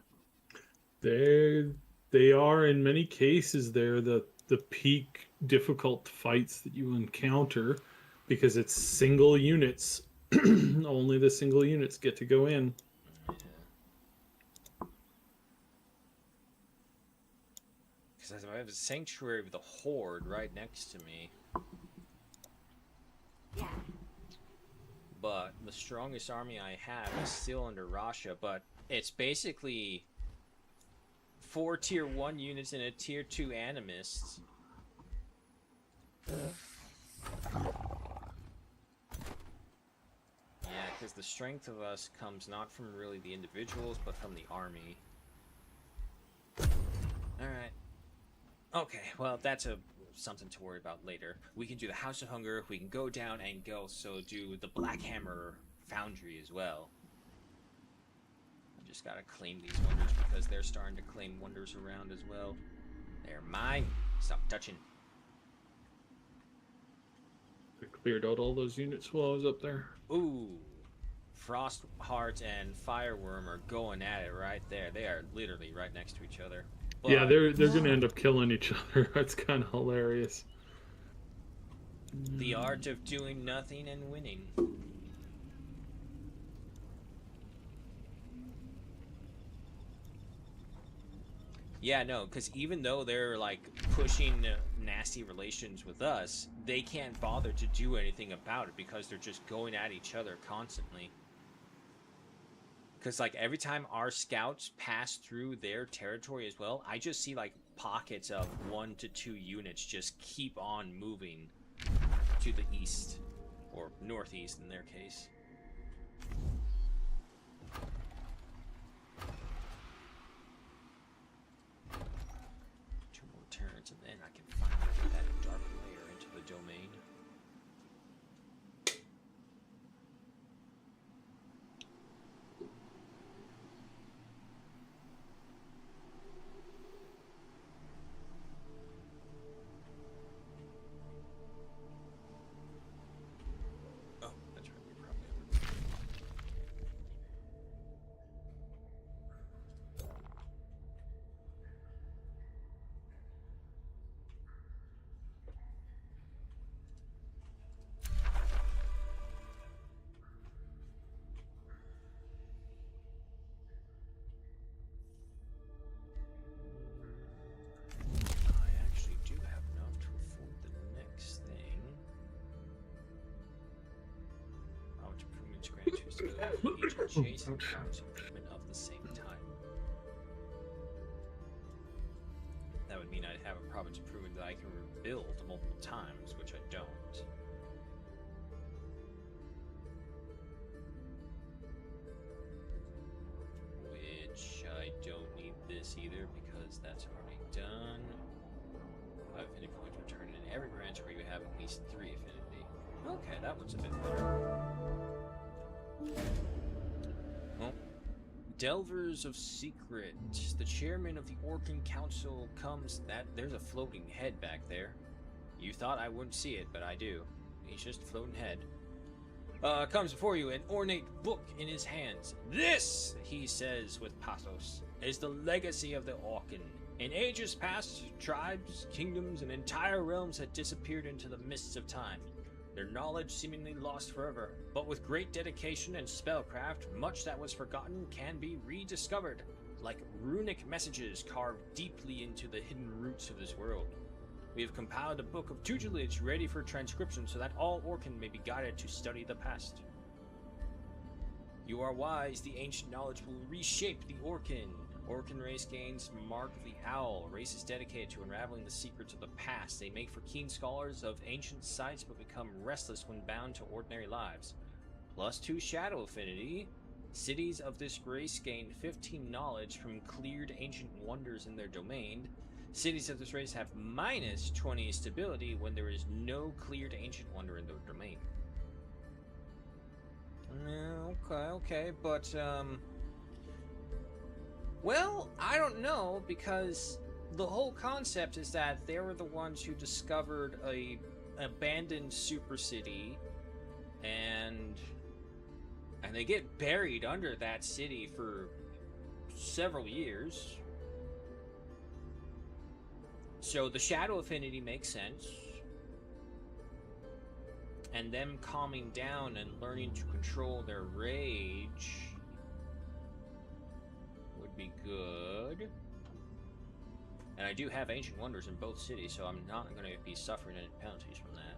They are in many cases they're the peak difficult fights that you encounter because it's single units. Only the single units get to go in. Because I have a sanctuary with a horde right next to me. But the strongest army I have is still under Rasha, but it's basically 4 tier 1 units and a tier 2 animist. Yeah, because the strength of us comes not from really the individuals, but from the army. Alright. Okay, well, that's something to worry about later. We can do the House of Hunger, we can go down and go, so do the Black Hammer Foundry as well. I just gotta claim these wonders because they're starting to claim wonders around as well. They're mine. Stop touching. I cleared out all those units while I was up there. Ooh. Frostheart and Fireworm are going at it right there. They are literally right next to each other. But Yeah, they're gonna end up killing each other. That's kind of hilarious. the art of doing nothing and winning. Yeah, no, because even though they're like pushing nasty relations with us, they can't bother to do anything about it because they're just going at each other constantly. Because like every time our scouts pass through their territory as well, I just see like pockets of 1 to 2 units just keep on moving to the east or northeast in their case. Turns, and then I can finally get that dark layer into the domain. Oh, that's right, we probably have it. agent chasing movement of the same time. That would mean I'd have a province proving that I can rebuild multiple times, which I don't. Which I don't need this either because that's already done. 5 affinity points return in every branch where you have at least 3 affinity. Okay, that one's a bit better. Well, Delvers of Secret. The chairman of the Orkin Council comes. There's a floating head back there. You thought I wouldn't see it, but I do. He's just a floating head. Comes before you, an ornate book in his hands. This, he says with pathos, is the legacy of the Orkin. In ages past, tribes, kingdoms, and entire realms had disappeared into the mists of time. Their knowledge seemingly lost forever, but with great dedication and spellcraft, much that was forgotten can be rediscovered, like runic messages carved deeply into the hidden roots of this world. We have compiled a book of tutelage ready for transcription so that all Orkin may be guided to study the past. You are wise, the ancient knowledge will reshape the Orkin. Orkin race gains Mark the Owl. Race is dedicated to unraveling the secrets of the past. They make for keen scholars of ancient sites but become restless when bound to ordinary lives. +2 shadow affinity. Cities of this race gain 15 knowledge from cleared ancient wonders in their domain. Cities of this race have -20 stability when there is no cleared ancient wonder in their domain. Okay, but, well, I don't know, because the whole concept is that they were the ones who discovered a abandoned super city, and they get buried under that city for several years. So the shadow affinity makes sense. And them calming down and learning to control their rage would be good. And I do have ancient wonders in both cities, so I'm not going to be suffering any penalties from that.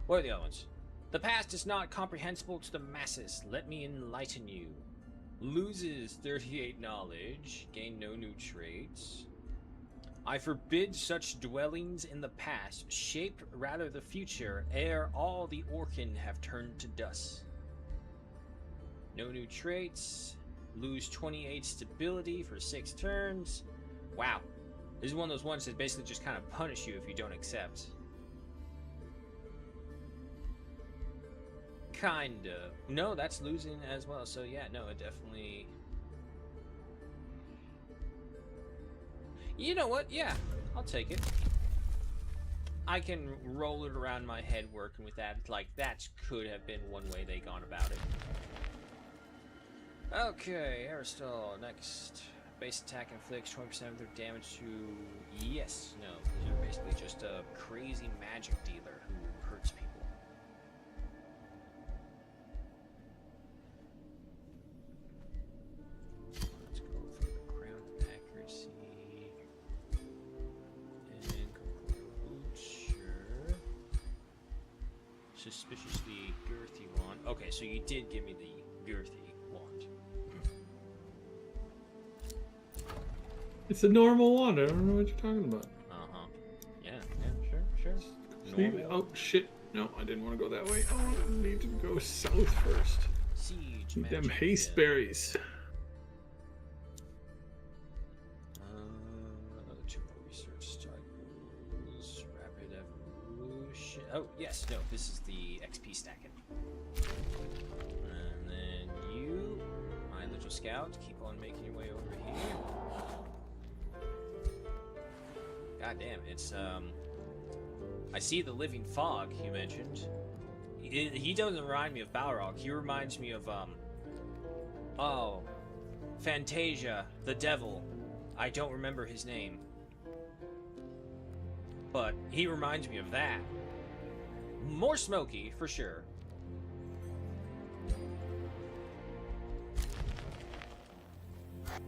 What are the other ones? The past is not comprehensible to the masses. Let me enlighten you. Loses 38 knowledge. Gain no new traits. I forbid such dwellings in the past, shape rather the future, ere all the Orkin have turned to dust. No new traits. Lose 28 stability for 6 turns. Wow. This is one of those ones that basically just kind of punish you if you don't accept. Kinda. No, that's losing as well, so yeah, no, it definitely... You know what? Yeah, I'll take it. I can roll it around my head working with that. Like, that could have been one way they gone about it. Okay, Aristal, next. Base attack inflicts 20% of their damage to... Yes, no. They're basically just a crazy magic dealer who hurts people. Let's go for the crown accuracy. Sure. Suspiciously girthy wand. Okay, so you did give me the girthy wand. It's a normal wand. I don't know what you're talking about. Uh-huh. Yeah, sure. Normal. Oh, shit. No, I didn't want to go that way. I need to go south first. Siege Need them magic, haste yeah. berries. Two more research cycles. Rapid evolution. Oh, yes, no, this is the XP stacking. And then you, my little scout, keep on making your way over here. God damn, it's, I see the living fog you mentioned. He doesn't remind me of Balrog. He reminds me of, oh, Fantasia, the devil. I don't remember his name. But he reminds me of that. More smoky, for sure. Okay,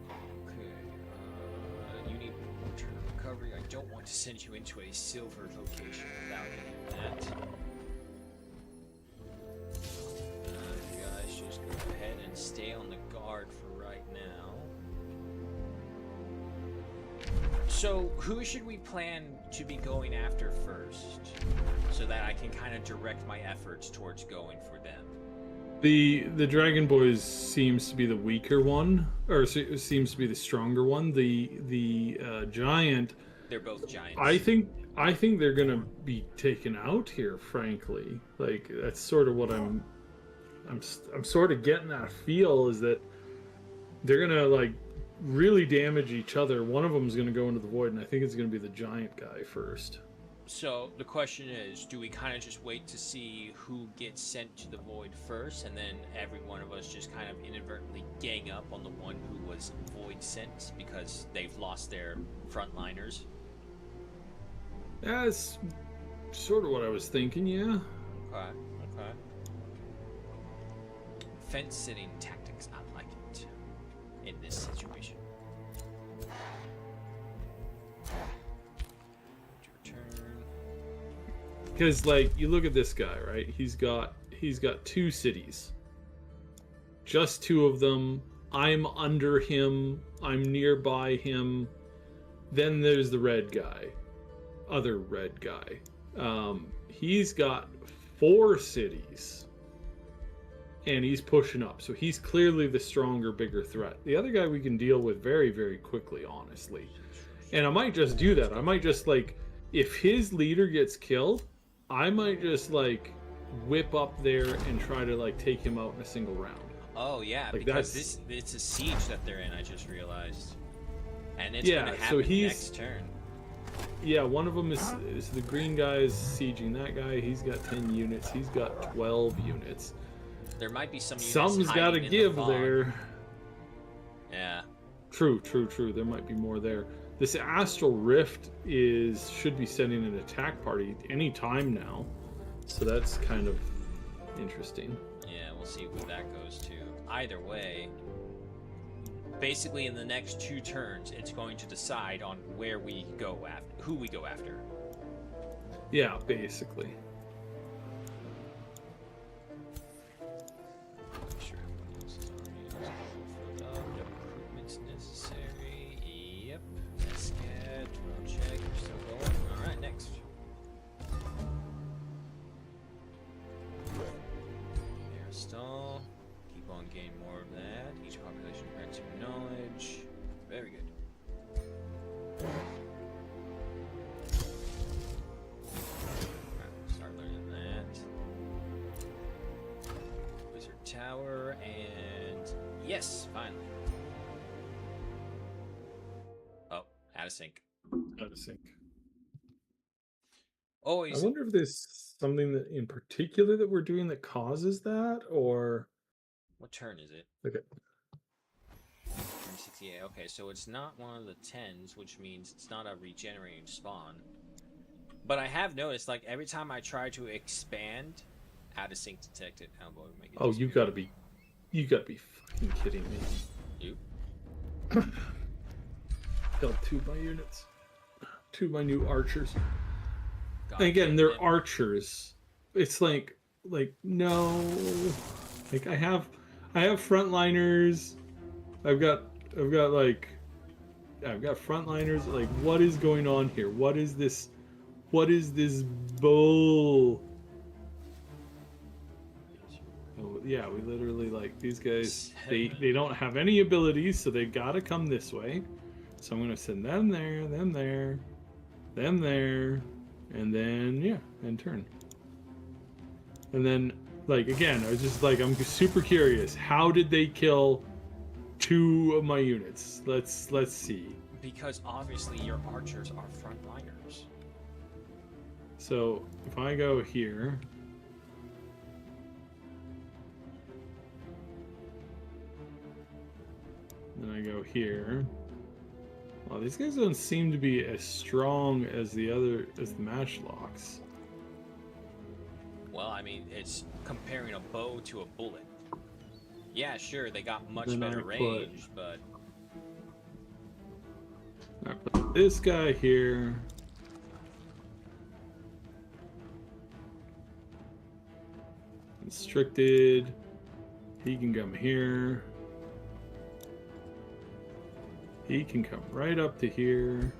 you need return recovery. I don't want to send you into a silver location without any of that. stay on the guard for right now. So, who should we plan to be going after first, so that I can kind of direct my efforts towards going for them? The Dragon Boys seems to be the weaker one, or seems to be the stronger one. The giant. They're both giants. I think they're gonna be taken out here. Frankly, like that's sort of what I'm sort of getting that feel, is that they're gonna like really damage each other. One of them is gonna go into the void, and I think it's gonna be the giant guy first. So the question is, do we kind of just wait to see who gets sent to the void first, and then every one of us just kind of inadvertently gang up on the one who was void sent because they've lost their frontliners? That's sort of what I was thinking. Yeah. Okay. Fence sitting tactics, I like it in this situation. Turn. Because like you look at this guy, right? He's got 2 cities. Just 2 of them. I'm under him. I'm nearby him. Then there's the red guy. Other red guy. He's got 4 cities. And he's pushing up. So he's clearly the stronger, bigger threat. The other guy we can deal with very, very quickly, honestly. And I might just do that. I might just like, if his leader gets killed, I might just like whip up there and try to like take him out in a single round. Oh yeah, Like, because it's a siege that they're in, I just realized. And it's Yeah, gonna so happen he's- next turn. Yeah, one of them is the green guy's sieging that guy. He's got 10 units. He's got 12 units. There might be some units Something's got to hiding in the give fog. there. Yeah. True. There might be more there. This Astral Rift should be sending an attack party any time now. So that's kind of interesting. Yeah, we'll see where that goes to. Either way, basically in the next 2 turns, it's going to decide on where we go after, who we go after. Yeah, basically. Sure, everyone else is already filled up. No recruitments necessary. Yep. That's good. We'll check. We're still going. Alright, next. Aerostall. Keep on getting more of that. Each population grants you knowledge. Very good. Alright, start learning that. Wizard Tower, and yes, finally. Oh, out of sync. Out of sync. I Always. wonder if there's something that in particular that we're doing that causes that, or What turn is it? okay. Turn 68. Okay, so it's not one of the 10s, which means it's not a regenerating spawn. But I have noticed, like, every time I try to expand, out of sync detected. Oh boy, make it Oh, disappear. you gotta be fucking kidding me. You? Killed 2 of my units. 2 of my new archers. God And again, damn they're it. archers. It's like no. Like I have frontliners. I've got frontliners. Like, what is going on here? What is this bull? Oh, yeah, we literally, like, these guys, they don't have any abilities, so they've got to come this way. So I'm gonna send them there, them there, them there, and then yeah, end turn. And then, like, again, I was just like, I'm super curious. How did they kill 2 of my units? Let's see. Because obviously your archers are frontliners. So if I go here, then I go here. Well, these guys don't seem to be as strong as the matchlocks. Well, I mean, it's comparing a bow to a bullet. Yeah, sure, they got much Then better I put- range, but I put this guy here. Constricted. He can come here. He can come right up to here.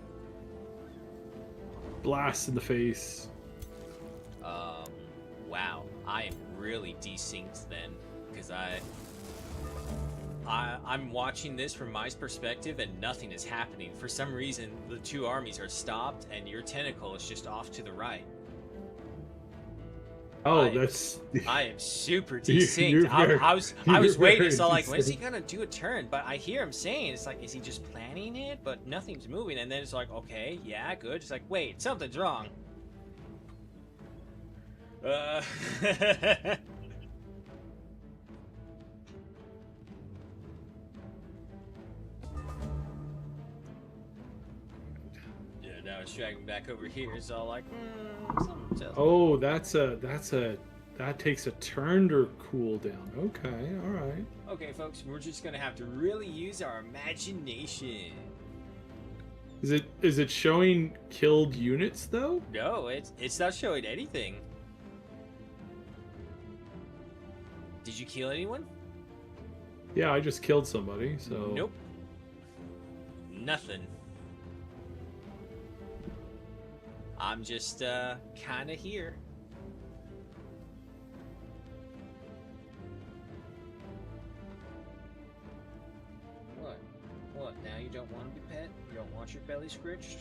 Blast in the face. Wow, I am really desynced then, because I'm watching this from my perspective and nothing is happening. For some reason, the two armies are stopped and your tentacle is just off to the right. Oh, that's. I am super You're desynced. very- I was waiting, very so like, when is he desynced. gonna do a turn? But I hear him saying, it's like, is he just planning it? But nothing's moving, and then it's like, okay, yeah, good. It's like, wait, something's wrong. Yeah, now it's dragging back over here. It's all like, something tells me. Oh, that takes a turn to cool down. Okay, all right. Okay, folks, we're just gonna have to really use our imagination. Is it showing killed units though? No, it's not showing anything. Did you kill anyone? Yeah, I just killed somebody. So Nope. Nothing. I'm just kind of here. What? What? Now you don't want to be pet? You don't want your belly scritched?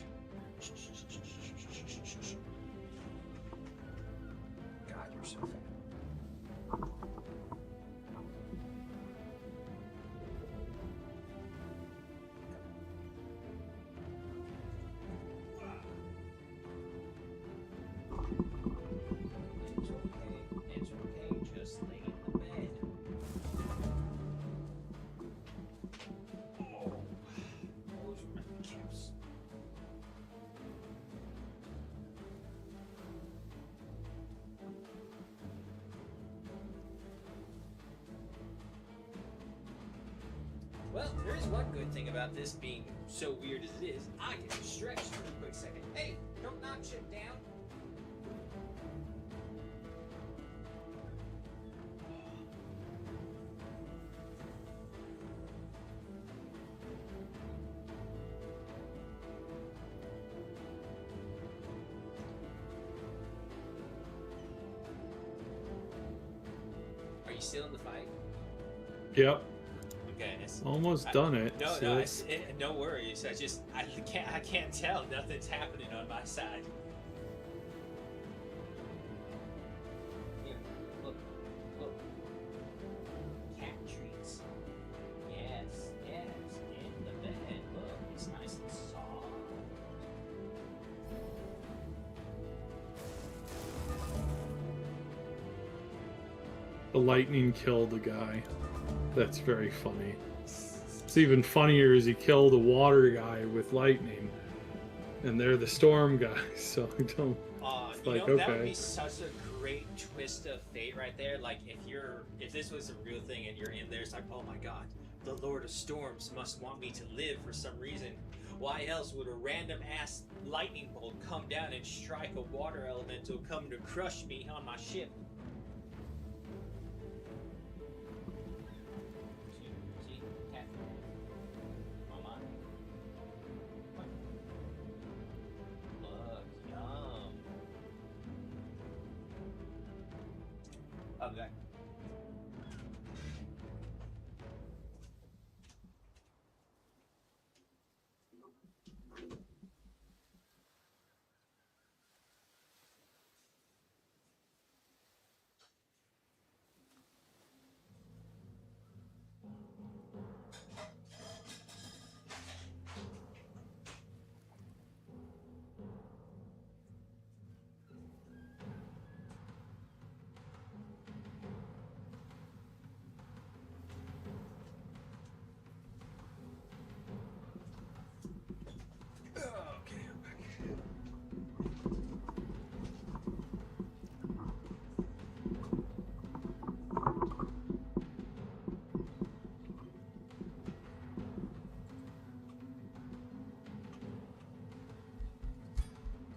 God, you're so fat. It's okay. Just lay in the bed. Oh, those are my caps. Well, there is one good thing about this being so weird as it is. I can stretch for a quick second. Hey, don't knock shit down. Are you still in the fight? Yep, Okay, it's, almost done it. no, So no, it's- no worries. I can't tell. Nothing's happening on my side. Here, look. Cat treats. Yes, in the bed. Look, it's nice and soft. The lightning killed a guy. That's very funny. It's even funnier is he killed a water guy with lightning, and they're the storm guys. So I don't. You Like, know, that would okay. be such a great twist of fate right there. Like if this was a real thing and you're in there, it's like, oh my god, the Lord of Storms must want me to live for some reason. Why else would a random ass lightning bolt come down and strike a water elemental come to crush me on my ship? See, cat. Mama. Look, yum. Okay.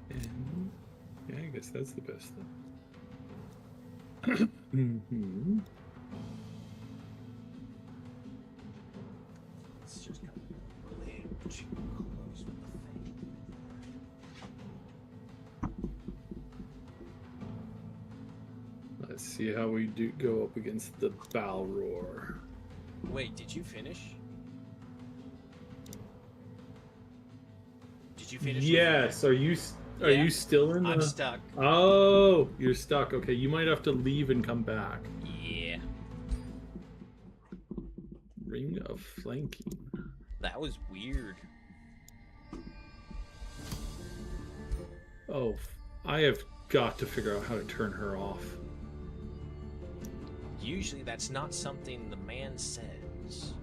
And, yeah, I guess that's the best thing. Mhm. see how we do go up against the Balrog. Wait, did you finish? Did you finish? Yes. Are you Yeah. you still in the? I'm stuck. Oh, you're stuck. Okay, you might have to leave and come back. Yeah. Ring of flanking. That was weird. Oh, I have got to figure out how to turn her off. Usually that's not something the man says.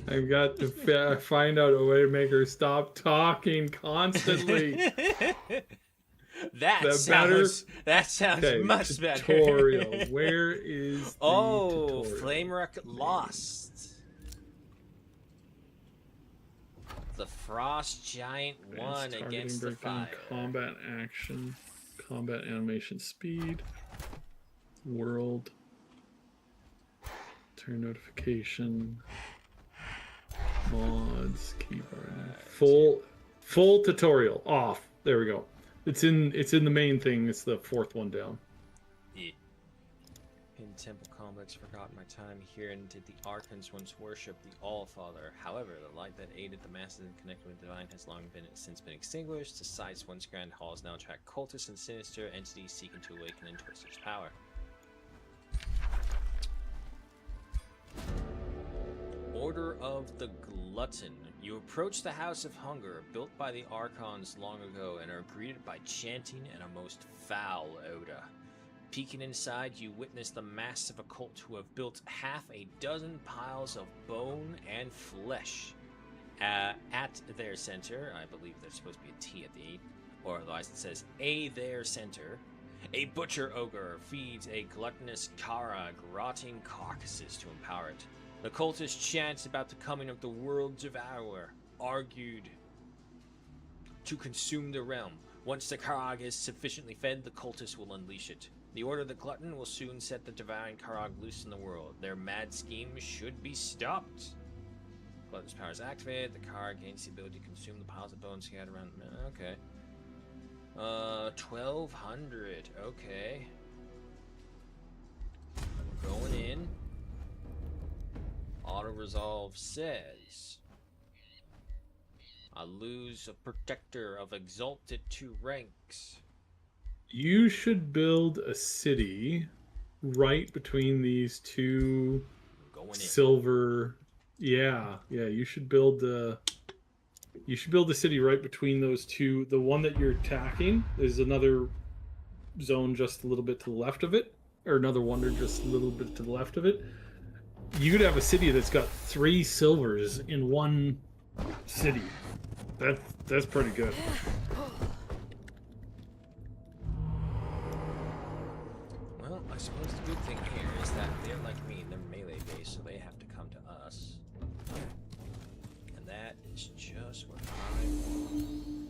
I've got to find out a way to make her stop talking constantly. That better? sounds Okay, much better. tutorial. Where is the Oh, tutorial? Flamerock lost. The Frost Giant won Advanced against the targeting, fire. breaking, combat action, combat animation speed, world, turn notification, mods, keyboard, full tutorial off. There we go. It's in the main thing. It's the fourth one down. Yeah. In temple complex, forgot my time here, and did the Archons once worship the All-Father. However, the light that aided the masses in connecting with the divine has long since been extinguished. The site's once grand halls now attract cultists and sinister entities seeking to awaken and twist its power. Order of the Glutton. You approach the House of Hunger, built by the Archons long ago, and are greeted by chanting and a most foul odor. Peeking inside, you witness the massive occult who have built half a dozen piles of bone and flesh. At their center, I believe there's supposed to be a T at the E, or otherwise it says A their center, a butcher ogre feeds a gluttonous Karag rotting carcasses to empower it. The cultist chants about the coming of the world devourer, argued to consume the realm. Once the Karag is sufficiently fed, the cultist will unleash it. The Order of the Glutton will soon set the divine Karag loose in the world. Their mad scheme should be stopped. Glutton's power is activated. The Karag gains the ability to consume the piles of bones scattered around. Okay. 1200. Okay. We're going in. Auto-resolve says I lose a protector of exalted 2 ranks. You should build a city right between these two Going in. silver. Yeah, you should build the. You should build a city right between those two. The one that you're attacking is another zone just a little bit to the left of it, or another wonder just a little bit to the left of it. You could have a city that's got 3 silvers in one city. That's pretty good. Well, I suppose the good thing here is that they're like me, they're melee based, so they have to come to us. And that is just what I want.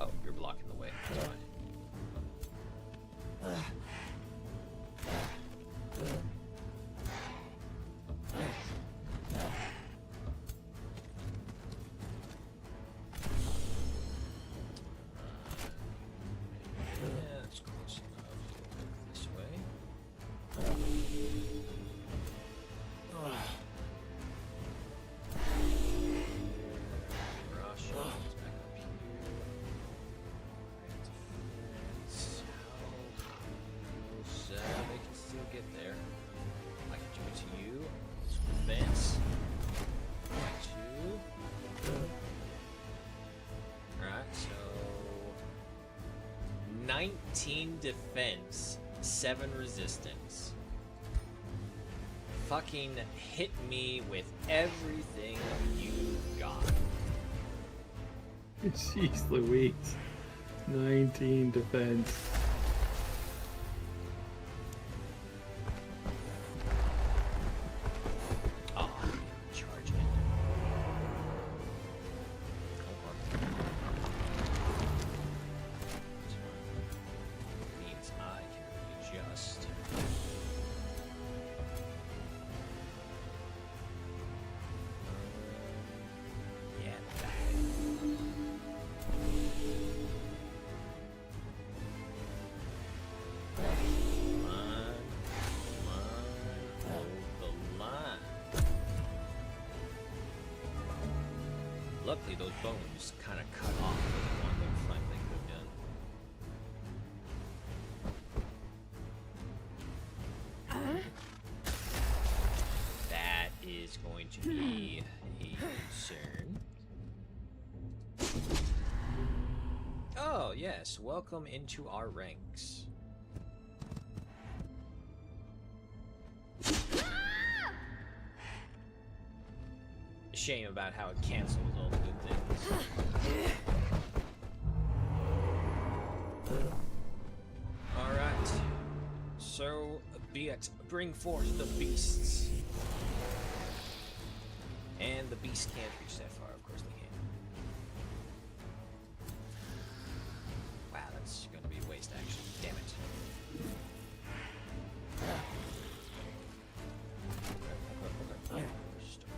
Oh, you're blocking the way. That's fine. Yeah, that's close enough. This way. Rush. It's back up here. Defense. So they can still get there. I can do it to you. Let's advance. 2. Alright, so 19 defense, 7 resistance. Fucking hit me with everything you got. Jeez Louise. 19 defense. Oh, charge it. Means I can adjust. Yeah, that. Luckily, those bones kind of cut off the one little flank they could have done. That is going to be a concern. Oh, yes. Welcome into our ranks. Shame about how it cancels all the good things. Alright. So, be it. Bring forth the beasts. And the beasts can't reach that far, of course they can't. Wow, that's gonna be a waste, actually. Damn it. Okay. First of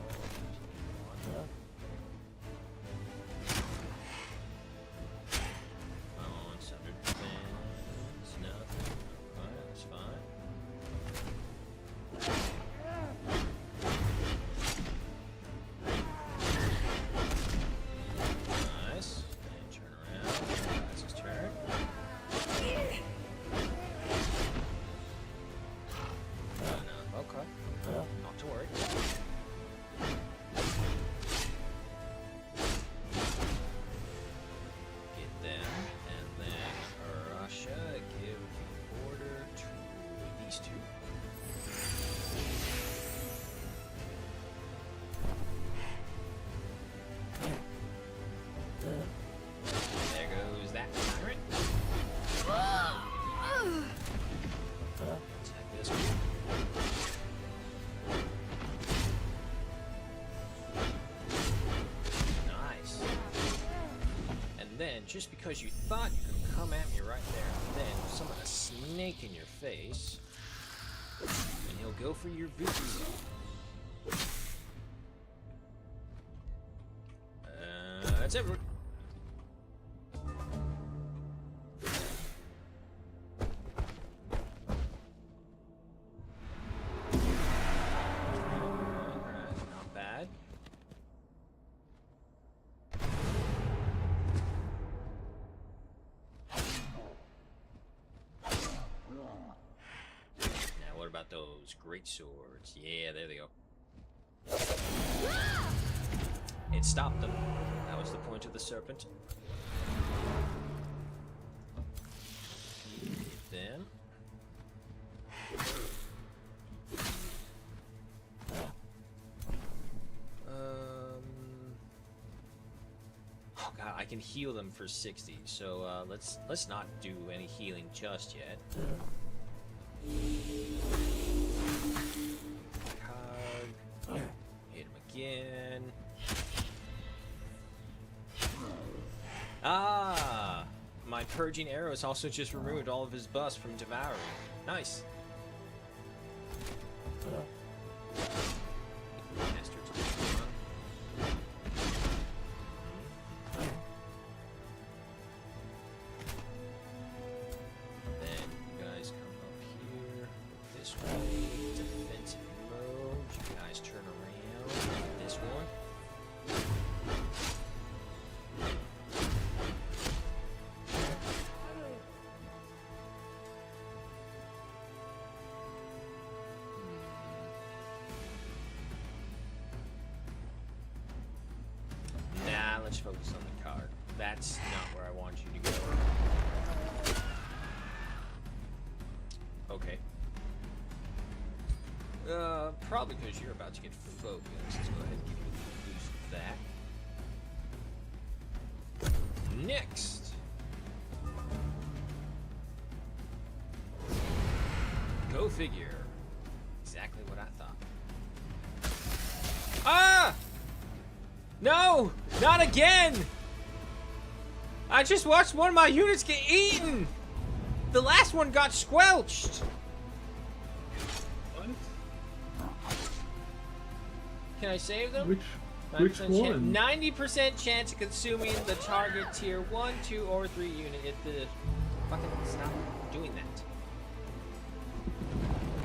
all, on Sundered Defense, nothing. Alright, that's fine. Nice. And turn around. That's his turn. No. Okay. Not to worry. Get them, and then Russia give the order to these two. There goes that tyrant. Attack this one. Nice. And then, just because you thought you could come at me right there, then summon a snake in your face, and he'll go for your voodoo. That's everyone. Not bad. Now, what about those great swords? Yeah, there they go. It stopped them. That was the point of the serpent. Then. Oh god, I can heal them for 60. So let's not do any healing just yet. Cog. Hit him again. Ah! My purging arrows also just removed all of his buffs from devouring. Nice. Bastards. Then you guys come up here this way. Defensive mode. You guys turn around this one. Let's focus on the card. That's not where I want you to go. Okay. Probably because you're about to get focused. Let's go ahead and give you a boost of that. Next! Go figure. Exactly what I thought. Ah! No! Not again! I just watched one of my units get eaten! The last one got squelched! What? Can I save them? Which one? 90% chance of consuming the target tier 1, 2, or 3 unit if the... Fucking stop doing that.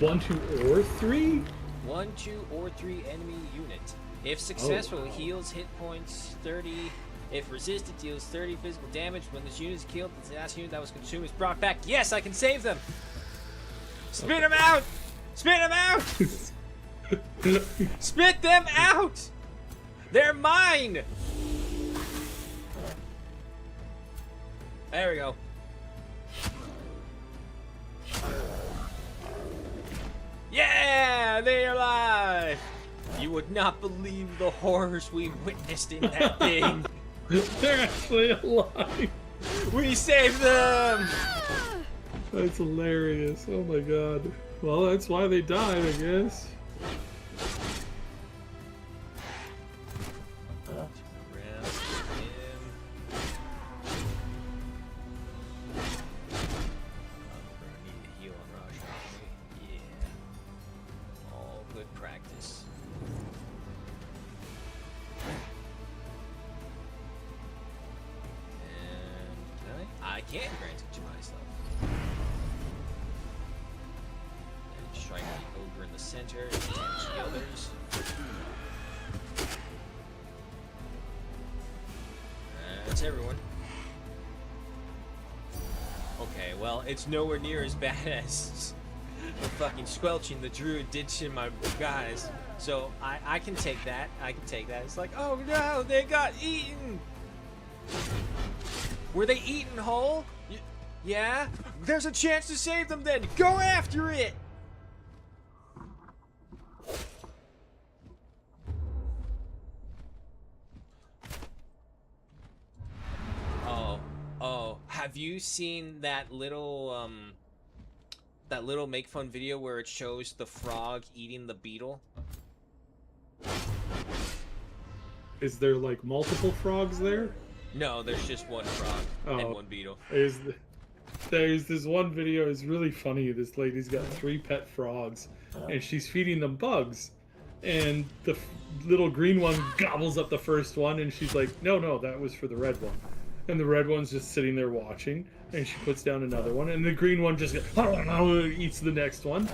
1, 2, or 3? 1, 2, or 3 enemy unit. If successful, wow. heals hit points 30. If resisted, deals 30 physical damage. When this unit is killed, the last unit that was consumed is brought back. Yes, I can save them! Spit them out! Spit them out! Spit them out! They're mine! There we go. Yeah! They're alive! You would not believe the horrors we witnessed in that thing. They're actually alive. We saved them! That's hilarious. Oh my god. Well, that's why they died, I guess. I can grant it to myself. And strike the ogre in the center, damage the others. That's everyone. Okay, well, it's nowhere near as bad as the fucking squelching the druid did to my guys. So I can take that. I can take that. It's like, oh no, they got eaten. Were they eaten whole? Yeah? There's a chance to save them then! Go after it! Oh. Have you seen that little make fun video where it shows the frog eating the beetle? Is there like multiple frogs there? No, there's just one frog and one beetle. There's this one video. It's really funny. This lady's got 3 pet frogs, and she's feeding them bugs, and the little green one gobbles up the first one, and she's like, no, that was for the red one. And the red one's just sitting there watching, and she puts down another one, and the green one just eats the next one,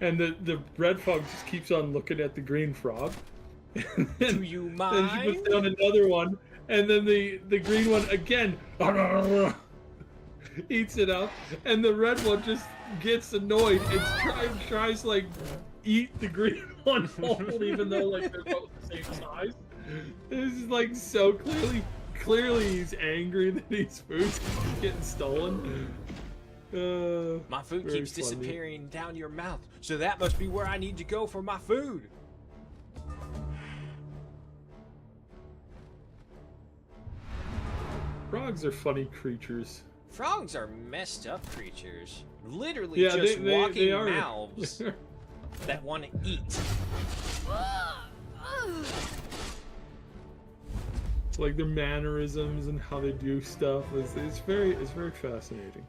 and the red frog just keeps on looking at the green frog. Do you mind? Then she puts down another one, and then the green one again eats it up, and the red one just gets annoyed and tries to like eat the green one whole, even though like they're both the same size. This is like so clearly he's angry that his food's getting stolen. My food very keeps funny. disappearing down your mouth, so that must be where I need to go for my food. Frogs are funny creatures. Frogs are messed up creatures. Literally Yeah, just walking they are. mouths that want to eat. It's like their mannerisms and how they do stuff. It's very fascinating.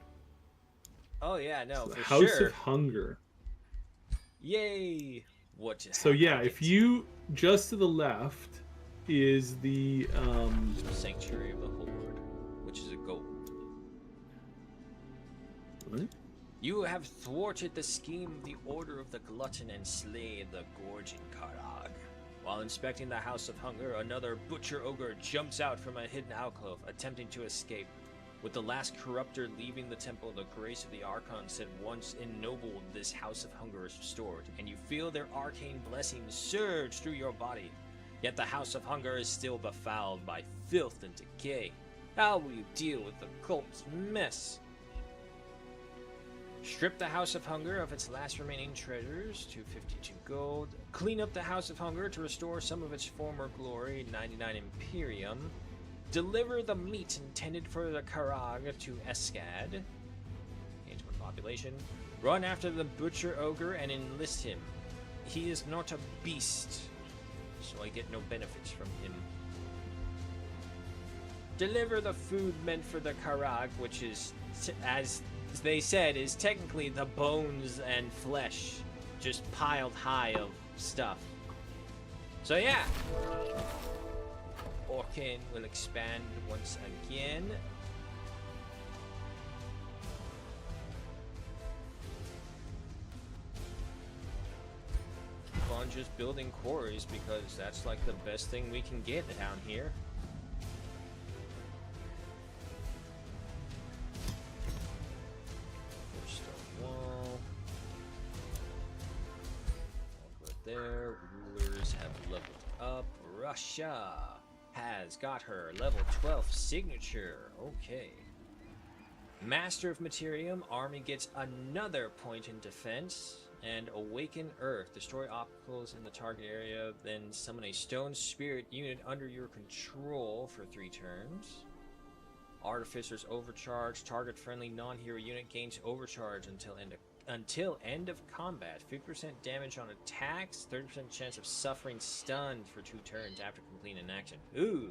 Oh yeah, no, The for House sure. of Hunger. Yay! What just So yeah, happened? if you just to the left is the Sanctuary of the Horde, which is a goat. what? You have thwarted the scheme of the Order of the Glutton and slain the Gorging Karag. While inspecting the House of Hunger, another butcher ogre jumps out from a hidden alcove, attempting to escape. With the last corruptor leaving the temple, the grace of the Archons that once ennobled this House of Hunger is restored, and you feel their arcane blessings surge through your body. Yet the House of Hunger is still befouled by filth and decay. How will you deal with the cult's mess? Strip the House of Hunger of its last remaining treasures, 252 gold. Clean up the House of Hunger to restore some of its former glory, 99 Imperium. Deliver the meat intended for the Karag to Eskad. Into population. Run after the Butcher Ogre and enlist him. He is not a beast, so I get no benefits from him. Deliver the food meant for the Karag, which is, as they said, is technically the bones and flesh, just piled high of stuff. So yeah, Orcane will expand once again. Bunch just building quarries because that's like the best thing we can get down here. Stone wall. I'll put there. Rulers have leveled up. Russia has got her level 12 signature. Okay. Master of Materium, army gets another point in defense. And Awaken Earth. Destroy obstacles in the target area, then summon a Stone Spirit unit under your control for 3 turns. Artificer's Overcharge. Target friendly non-hero unit gains overcharge until end of combat. 50% damage on attacks. 30% chance of suffering stunned for 2 turns after completing an action. Ooh.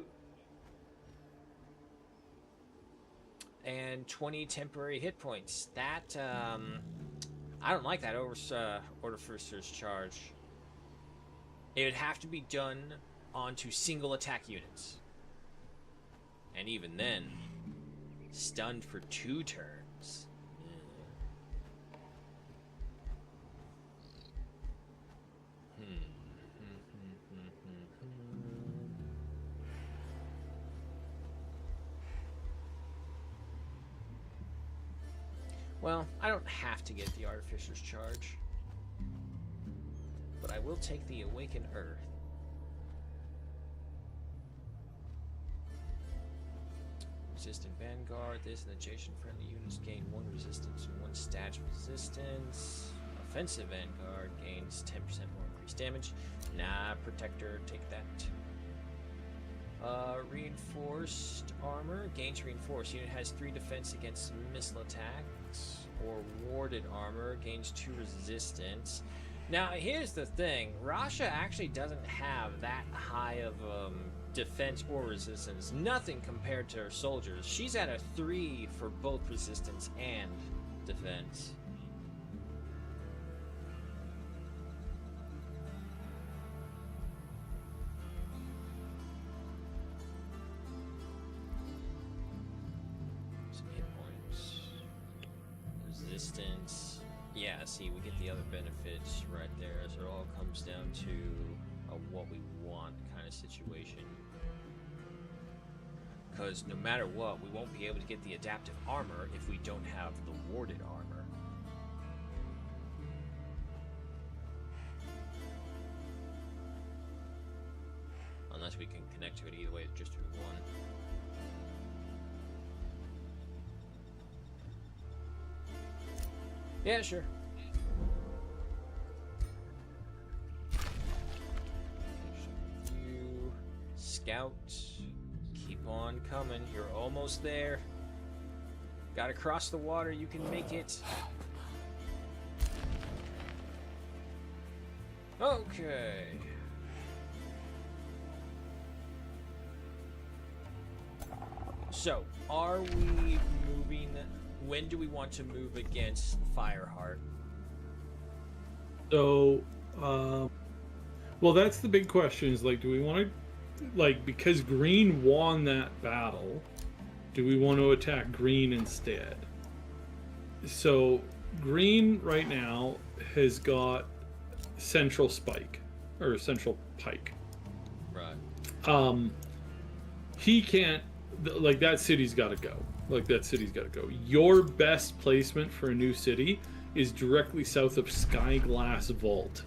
And 20 temporary hit points. That, I don't like that Artificer's Charge. It would have to be done onto single attack units. And even then, stunned for 2 turns. Well, I don't have to get the Artificer's Charge, but I will take the Awaken Earth. Resistant Vanguard. This and adjacent friendly units gain 1 resistance and 1 stat resistance. Offensive Vanguard gains 10% more increased damage. Nah, Protector, take that. Reinforced armor gains reinforced. Unit has 3 defense against missile attacks. Or warded armor gains 2 resistance. Now here's the thing: Rasha actually doesn't have that high of defense or resistance. Nothing compared to her soldiers. She's at a 3 for both resistance and defense. Resistance. Yeah, see, we get the other benefits right there, as it all comes down to a what we want kind of situation. Because no matter what, we won't be able to get the adaptive armor if we don't have the warded armor. Unless we can connect to it either way, just through 1. Yeah, sure. You scout, keep on coming. You're almost there. Gotta cross the water. You can make it. Okay. So, are we moving? When do we want to move against Fireheart? So, well, that's the big question. Is like, do we want to, like, because Green won that battle, do we want to attack Green instead? So, Green right now has got Central Spike or Central Pike. Right. He can't. Like, that city's got to go. Like, that city's got to go. Your best placement for a new city is directly south of Skyglass Vault.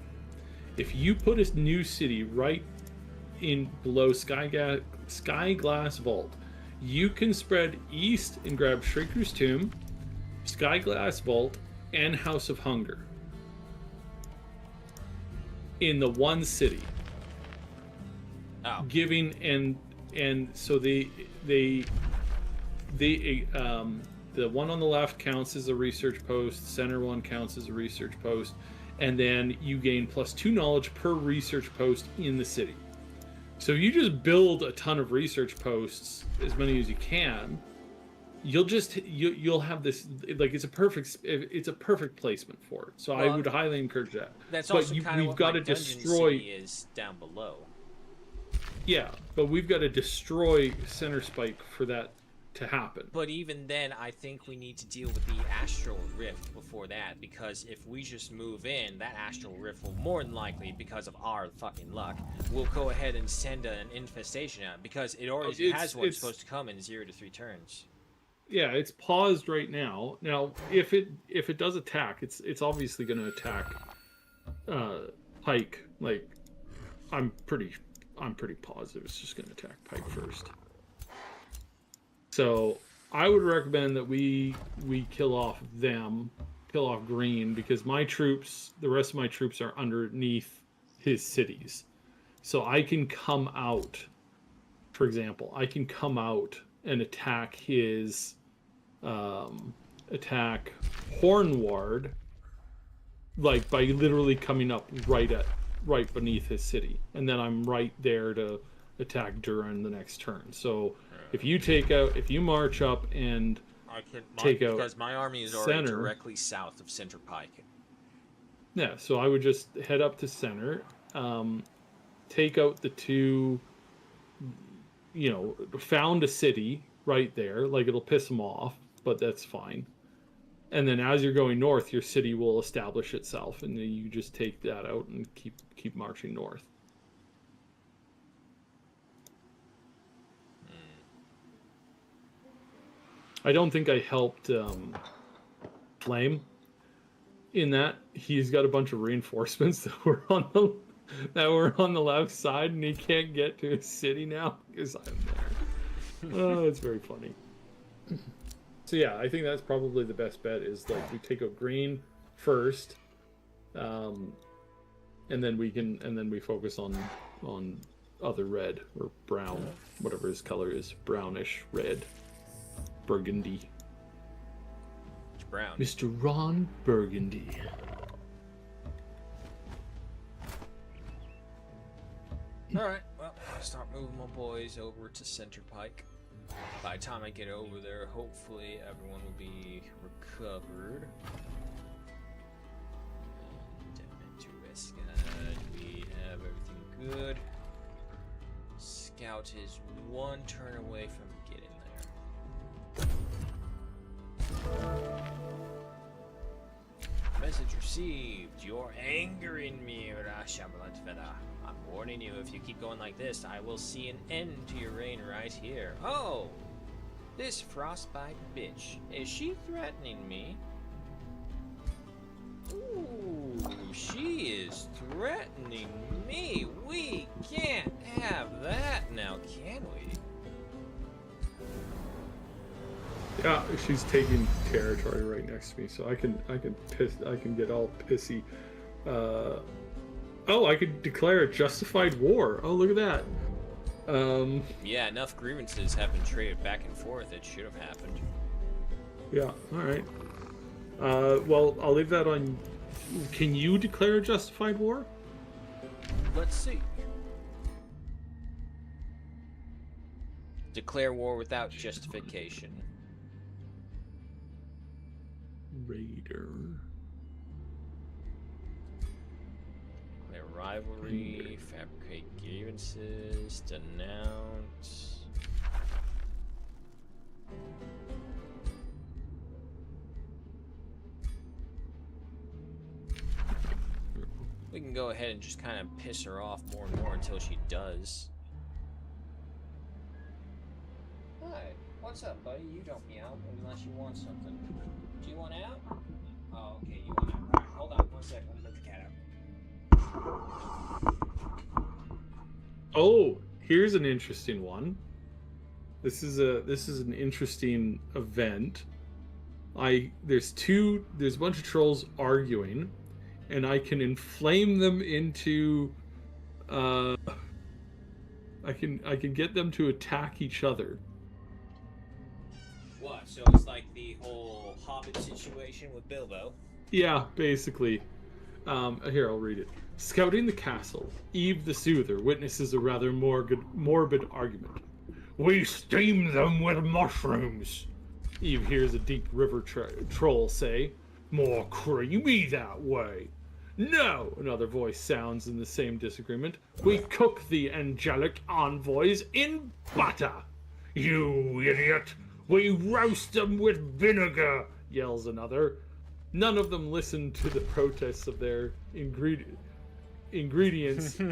If you put a new city right in below Skyglass Vault, you can spread east and grab Shrieker's Tomb, Skyglass Vault, and House of Hunger in the one city. Oh. Giving and so the one on the left counts as a research post, center one counts as a research post, and then you gain +2 knowledge per research post in the city. So you just build a ton of research posts, as many as you can. You'll have this, like, it's a perfect placement for it. So well, I would highly encourage that. That's but also kind of what my Dungeon City is down below. Yeah, but we've got to destroy Center Spike for that to happen. But even then, I think we need to deal with the Astral Rift before that, because if we just move in, that Astral Rift will more than likely, because of our fucking luck, will go ahead and send an infestation out, because it already has one supposed to come in 0 to 3 turns. Yeah, it's paused right now. Now, if it does attack, it's obviously going to attack Pike. Like, I'm pretty positive it's just going to attack Pike first. So I would recommend that we kill off Green, because my troops, the rest of my troops, are underneath his cities. So I can come out, for example, and attack his attack Hornward, like by literally coming up right beneath his city, and then I'm right there to attack Durin the next turn. So if you march up and take out, because my army is already directly south of Center Pike. Yeah, so I would just head up to center, take out the two, found a city right there. Like, it'll piss them off, but that's fine. And then as you're going north, your city will establish itself, and then you just take that out and keep marching north. I don't think I helped Flame in that. He's got a bunch of reinforcements that were on the left side, and he can't get to his city now because I'm there. Oh, it's very funny. So yeah, I think that's probably the best bet, is like we take out Green first, and then we focus on other red or brown, whatever his color is, brownish red, burgundy. It's brown. Mr. Ron Burgundy. Alright, well, I'll start moving my boys over to Center Pike. By the time I get over there, hopefully everyone will be recovered. We have everything good. Scout is one turn away from getting there. Message received. You're angering me, Rashabalatveda. I'm warning you, if you keep going like this, I will see an end to your reign right here. Oh! This frostbite bitch. Is she threatening me? Ooh, she is threatening me. We can't have that now, can we? Yeah, she's taking territory right next to me, so I can get all pissy. Oh, I could declare a justified war. Oh, look at that. Yeah, enough grievances have been traded back and forth. It should have happened. Yeah, all right. Well, I'll leave that on. Can you declare a justified war? Let's see. Declare war without justification. Raider. Declare rivalry, fabricate grievances, denounce. We can go ahead and just kind of piss her off more and more until she does. Hi, what's up, buddy? You don't meow unless you want something. Do you want out? Oh, okay, you want out. Alright, hold on 1 second. Let the cat out. Oh, here's an interesting one. This is an interesting event. There's a bunch of trolls arguing, and I can inflame them into I can get them to attack each other. What? So it's like the whole Hobbit situation with Bilbo? Yeah, basically. Here, I'll read it. Scouting the castle, Eve the Soother witnesses a rather morbid argument. We steam them with mushrooms, Eve hears a deep river troll say. More creamy that way. No, another voice sounds in the same disagreement. We cook the angelic envoys in butter. You idiot! We roast them with vinegar, yells another. None of them listen to the protests of their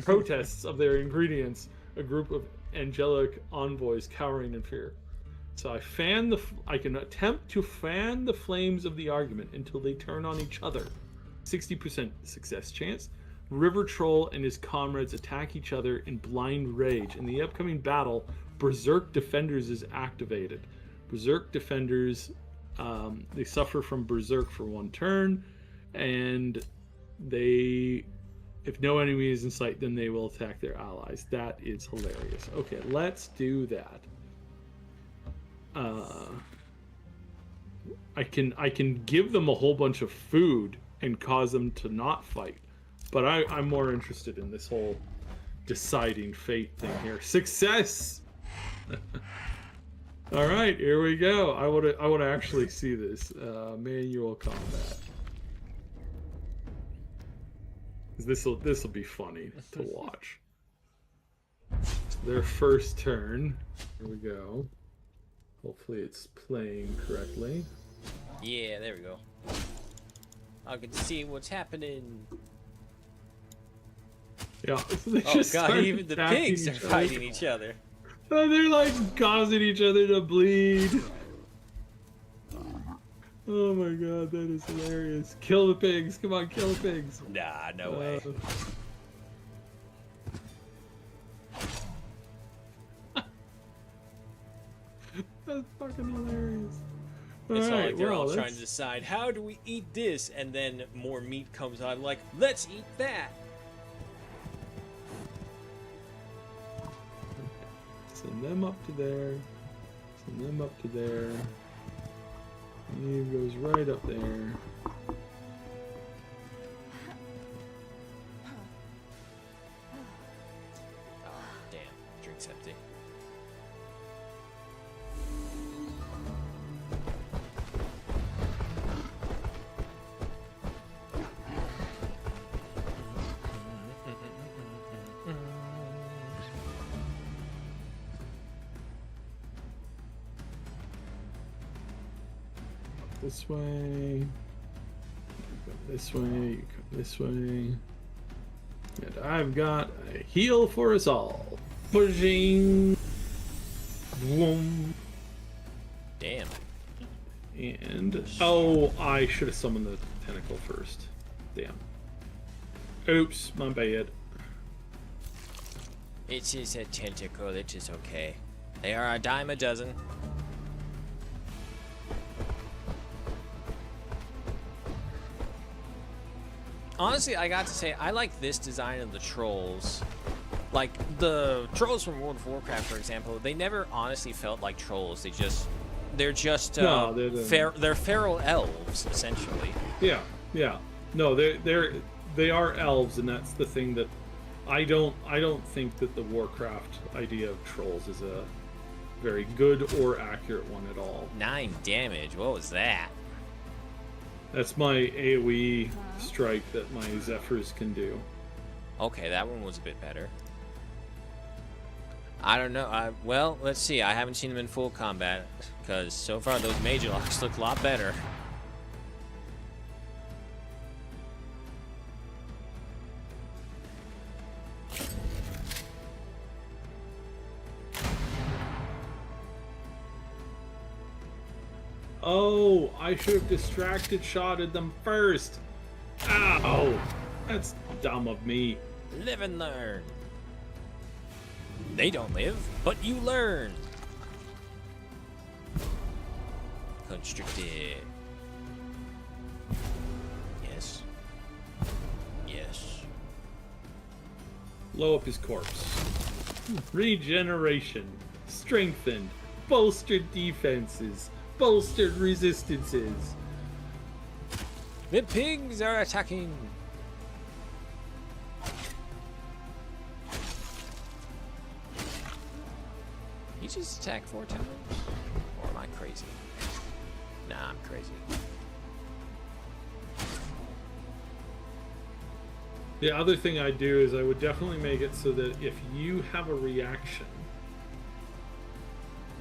protests of their ingredients, a group of angelic envoys cowering in fear. So I can attempt to fan the flames of the argument until they turn on each other. 60% success chance. River Troll and his comrades attack each other in blind rage. In the upcoming battle, Berserk Defenders is activated. Berserk Defenders, they suffer from Berserk for 1 turn, and if no enemy is in sight, then they will attack their allies. That is hilarious. Okay, let's do that. I can give them a whole bunch of food and cause them to not fight, but I'm more interested in this whole deciding fate thing here. Success. All right, here we go. I want to actually see this manual combat. This will be funny to watch. Their first turn. Here we go. Hopefully it's playing correctly. Yeah, there we go. I can see what's happening. Yeah. So they Oh just god, start even the attacking pigs are each other. fighting each other. They're like causing each other to bleed. Oh my god, that is hilarious. Kill the pigs. Come on, kill the pigs. Nah, no way. That's fucking hilarious. It's all Alright, like they're all well, trying to decide, how do we eat this? And then more meat comes out. I'm like, let's eat that. Send them up to there. Send them up to there. He goes right up there. Oh, damn. Drink's empty. This way. You go this way. You come this way. And I've got a heal for us all. Pushing. Boom. Damn. And oh, I should have summoned the tentacle first. Damn. Oops, my bad. It is a tentacle, it is okay. They are a dime a dozen. Honestly, I got to say, I like this design of the trolls. Like, the trolls from World of Warcraft, for example, they never honestly felt like trolls. They're just, No, they're feral elves, essentially. Yeah, yeah. No, they are elves, and that's the thing that I don't think that the Warcraft idea of trolls is a very good or accurate one at all. 9 damage, what was that? That's my AoE strike that my Zephyrs can do. Okay, that one was a bit better. I don't know. Well, let's see. I haven't seen them in full combat, because so far those Major Locks look a lot better. Oh, I should have distracted shotted them first. Ow! That's dumb of me. Live and learn. They don't live, but you learn. Constricted. Yes. Yes. Blow up his corpse. Regeneration. Strengthened. Bolstered defenses. Bolstered resistances. The pigs are attacking. He just attacked 4 times? Or am I crazy? Nah, I'm crazy. The other thing I do is I would definitely make it so that if you have a reaction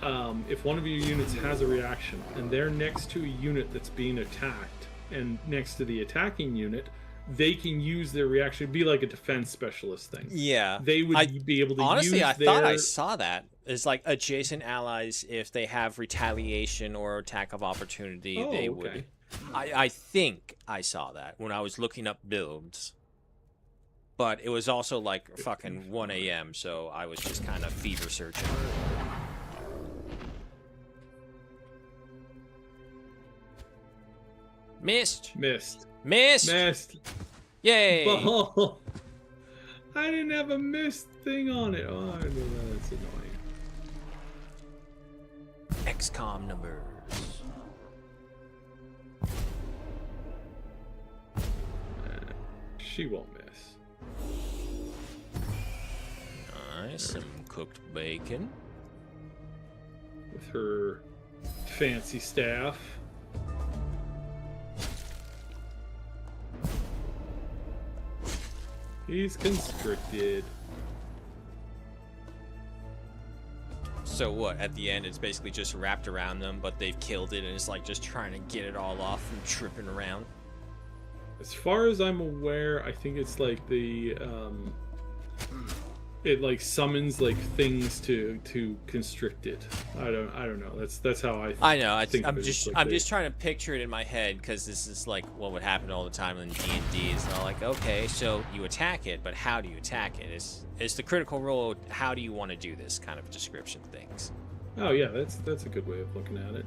if one of your units has a reaction and they're next to a unit that's being attacked and next to the attacking unit, they can use their reaction. It'd be like a defense specialist thing. Yeah. They would be able to honestly, use I their... thought I saw that. It's like adjacent allies, if they have retaliation or attack of opportunity, Oh, they okay. would. I think I saw that when I was looking up builds. But it was also like fucking 1 a.m., so I was just kind of fever searching. Missed! Missed. Missed! Yay! Oh, I didn't have a missed thing on it. Oh, I know that's annoying. XCOM numbers. She won't miss. Nice, some cooked bacon. With her fancy staff. He's constricted. So what, at the end it's basically just wrapped around them, but they've killed it and it's like just trying to get it all off from tripping around? As far as I'm aware, I think it's like the it like summons like things to constrict it. I don't know. That's how I know. think I'm of it. just It's like I'm just trying to picture it in my head because this is like what would happen all the time in D&D. It's not like, okay, so you attack it, but how do you attack it? It's the critical role. How do you want to do this kind of description things? Oh yeah, that's a good way of looking at it.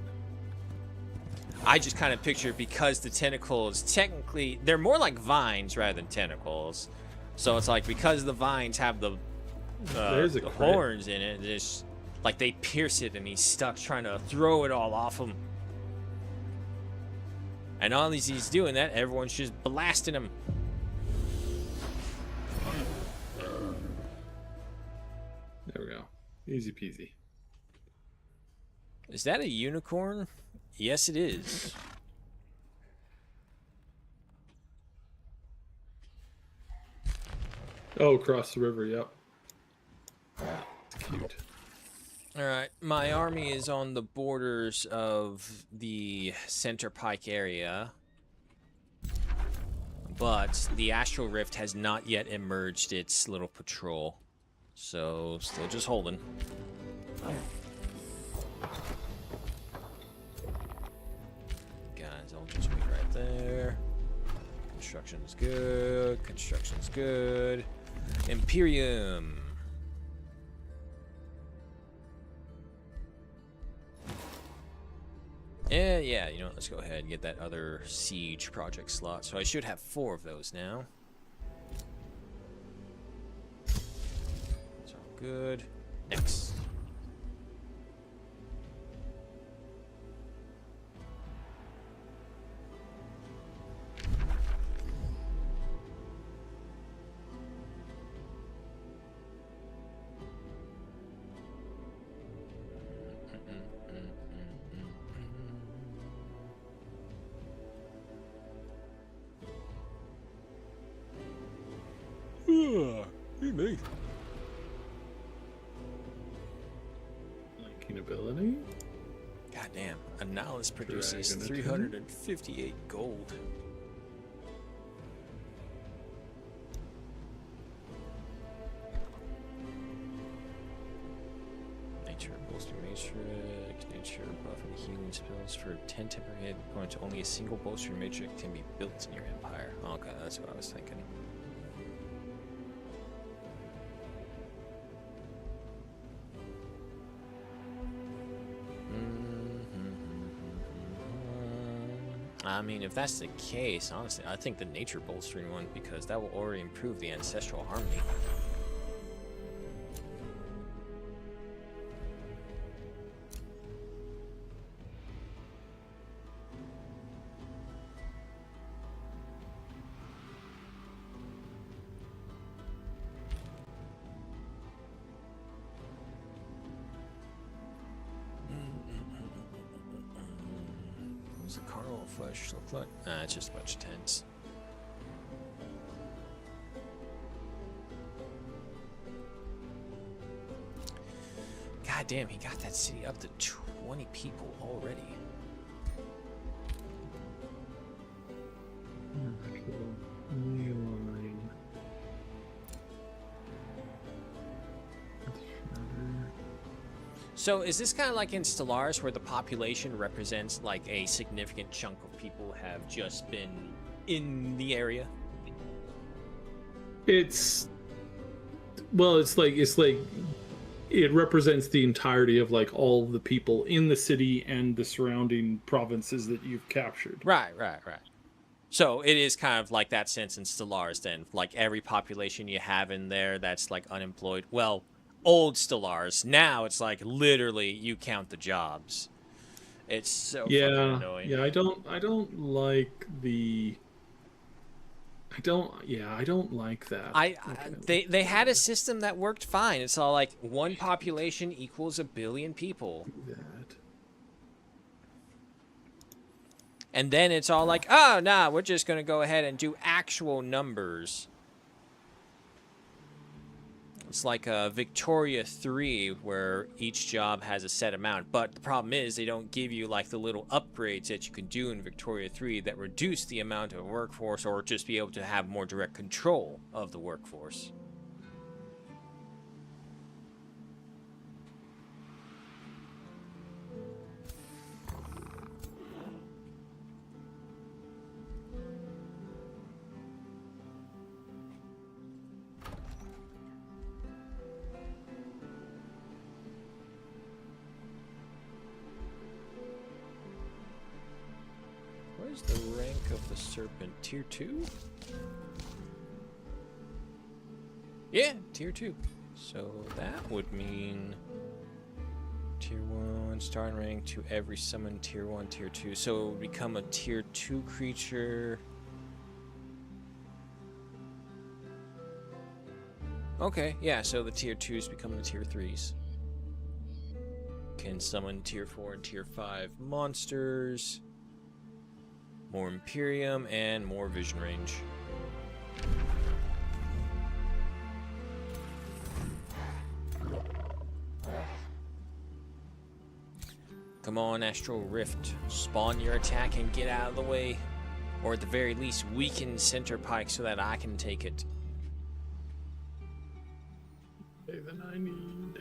I just kind of picture because the tentacles technically they're more like vines rather than tentacles. So it's like because the vines have the There's a crit. horns in it, it's like they pierce it and he's stuck trying to throw it all off him. And all he's doing that, everyone's just blasting him. There we go. Easy peasy. Is that a unicorn? Yes, it is. Oh, across the river. Yep. It's cute. All right, my army is on the borders of the Center Pike area, but the Astral Rift has not yet emerged its little patrol, so still just holding. Guys, I'll just wait right there. Construction's good. Construction's good. Imperium. Yeah, you know what, let's go ahead and get that other siege project slot. So I should have 4 of those now. It's all good. Next. Me. Linking ability. Goddamn, Annihilus produces Dragon 358 gold. Nature bolster matrix, nature buffing healing spells for 10 temporary hit points. Only a single bolster matrix can be built in your empire. Okay, that's what I was thinking. I mean, if that's the case, honestly, I think the nature bolstering one, because that will already improve the ancestral harmony. What does the carnival flesh look like? It's just a bunch of tents. God God damn, he got that city up to 20 people already. So is this kind of like in Stellaris where the population represents like a significant chunk of people have just been in the area? It's like it represents the entirety of like all the people in the city and the surrounding provinces that you've captured. Right. So it is kind of like that sense in Stellaris then, like every population you have in there that's like unemployed. Well, old Stellaris, now it's like literally you count the jobs. It's so fucking annoying. Yeah, I don't like that. They had a system that worked fine. It's all like one population equals 1 billion people. That. And then it's all like, oh, nah, we're just going to go ahead and do actual numbers. It's like Victoria 3, where each job has a set amount. But the problem is they don't give you like the little upgrades that you can do in Victoria 3 that reduce the amount of workforce or just be able to have more direct control of the workforce. Where's the rank of the Serpent? Tier 2? Yeah, Tier 2. So that would mean Tier 1, star rank to every summon Tier 1, Tier 2. So it would become a Tier 2 creature. Okay, yeah, so the Tier 2s become the Tier 3s. Can summon Tier 4 and Tier 5 monsters. More Imperium, and more vision range. Come on, Astral Rift. Spawn your attack and get out of the way. Or at the very least, weaken Center Pike so that I can take it. Okay, then I need...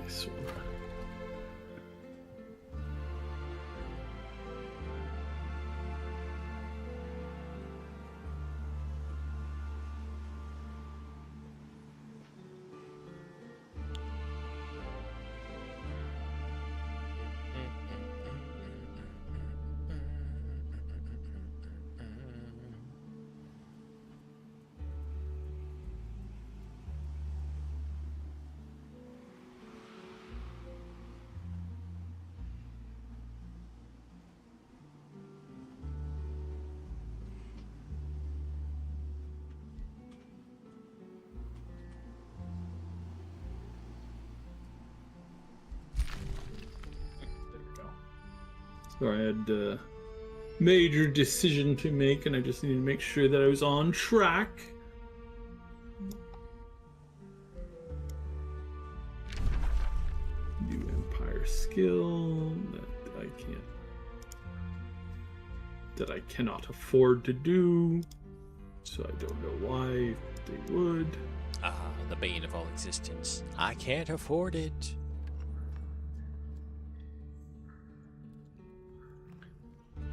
this one. So I had a major decision to make, and I just needed to make sure that I was on track. New Empire skill that I cannot afford to do, so I don't know why they would. Ah, the bane of all existence. I can't afford it.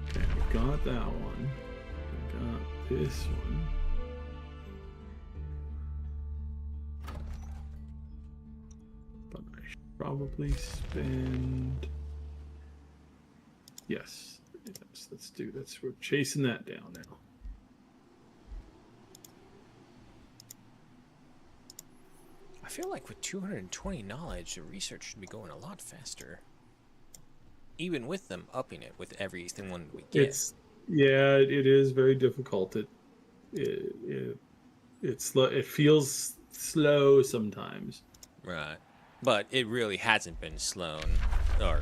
Okay, I got that one. I got this one. But I should probably spend... Yes, let's do that. We're chasing that down now. I feel like with 220 knowledge, the research should be going a lot faster. Even with them upping it with every one we get. It is very difficult. It feels slow sometimes. Right. But it really hasn't been slow. Do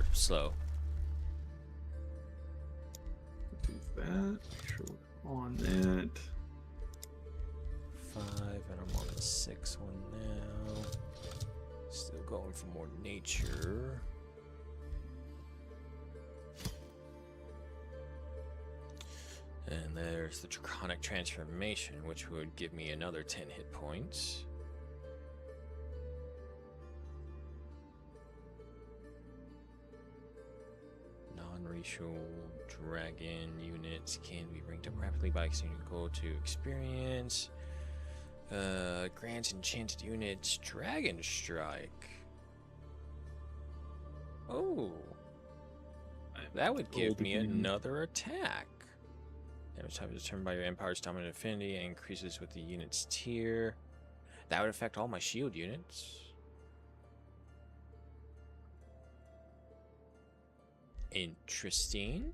that. Make sure we're on that. 5, and I'm on the 6th one now. Still going for more nature. And there's the Draconic Transformation, which would give me another 10 hit points. Non-racial dragon units can be ranked up rapidly by extending goal to experience. Grants enchanted units Dragon Strike. Oh. That would give me another attack. Damage type is determined by your Empire's dominant affinity and increases with the unit's tier. That would affect all my shield units. Interesting.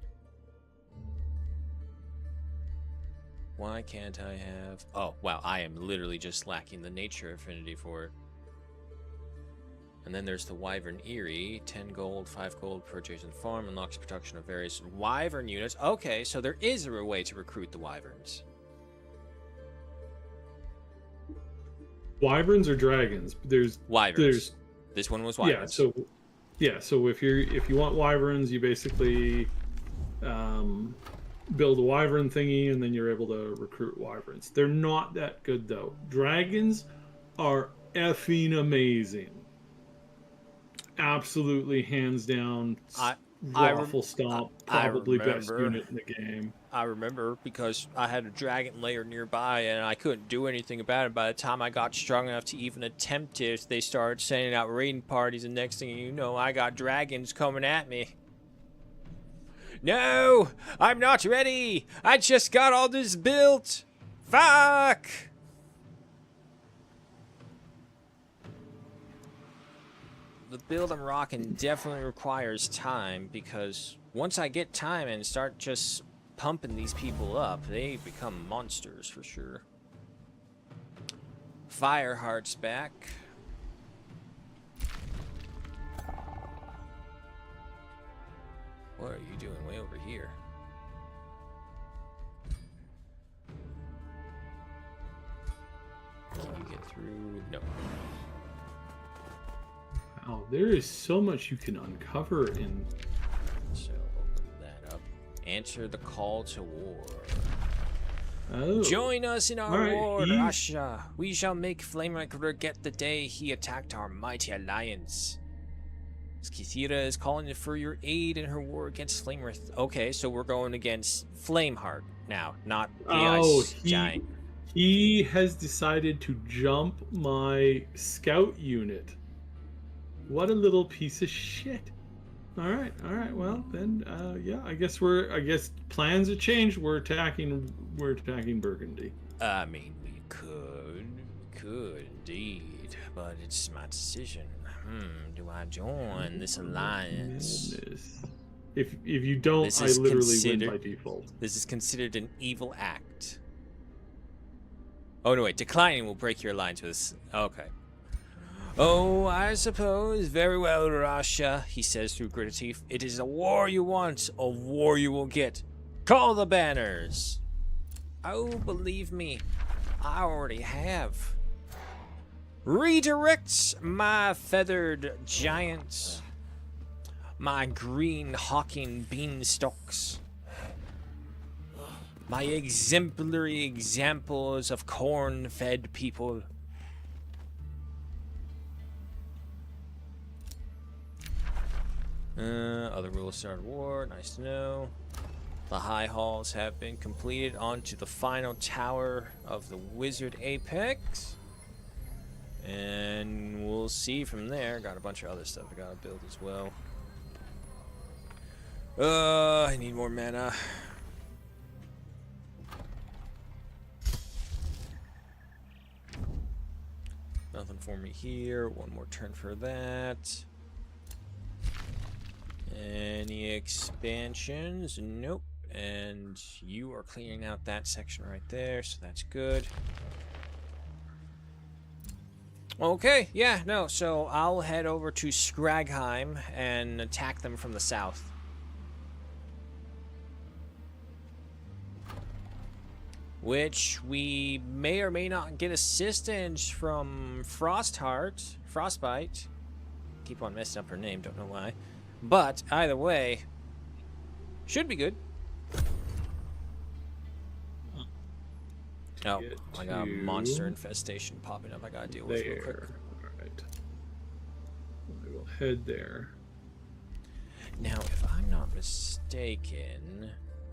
Why can't I have... Oh, wow, I am literally just lacking the nature affinity for it. And then there's the Wyvern Eerie, 10 gold, 5 gold per adjacent farm, unlocks production of various Wyvern units. Okay, so there is a way to recruit the Wyverns. Wyverns or dragons? There's Wyverns. This one was Wyverns. So if you want Wyverns, you basically build a Wyvern thingy, and then you're able to recruit Wyverns. They're not that good though. Dragons are effing amazing. Absolutely, hands down, full stomp, probably best unit in the game. I remember because I had a dragon lair nearby and I couldn't do anything about it. By the time I got strong enough to even attempt it, they started sending out raiding parties, and next thing you know, I got dragons coming at me. No! I'm not ready! I just got all this built! Fuck! The build I'm rocking definitely requires time, because once I get time and start just pumping these people up, they become monsters for sure. Fireheart's back. What are you doing way over here? Can you get through? No. Wow, there is so much you can uncover in. So open that up. Answer the call to war. Oh. Join us in our All right, war, Russia. We shall make Flamereich forget the day he attacked our mighty alliance. Skithira is calling for your aid in her war against Flamereich. Okay, so we're going against Flameheart now, not the ice giant. He has decided to jump my scout unit. What a little piece of shit. All right. Well, then, yeah. I guess plans have changed. We're attacking Burgundy. I mean, we could indeed, but it's my decision. Do I join this alliance? Goodness. If you don't, I literally win by default. This is considered an evil act. Oh no, wait. Declining will break your alliance with us. Okay. Oh, I suppose. Very well, Russia, he says through gritted teeth. It is a war you want, a war you will get. Call the banners. Oh, believe me, I already have. Redirect my feathered giants, my green hawking beanstalks, my exemplary examples of corn-fed people. Other rules start war. Nice to know. The high halls have been completed. Onto the final tower of the Wizard Apex. And we'll see from there. Got a bunch of other stuff I gotta build as well. I need more mana. Nothing for me here. One more turn for that. Any expansions? Nope. And you are clearing out that section right there, so that's good. Okay, yeah, no, so I'll head over to Skragheim and attack them from the south. which we may or may not get assistance from Frostbite. Keep on messing up her name, don't know why. But either way, should be good. Oh, I got a monster infestation popping up I gotta deal with real quick. Alright. I will head there. Now, if I'm not mistaken,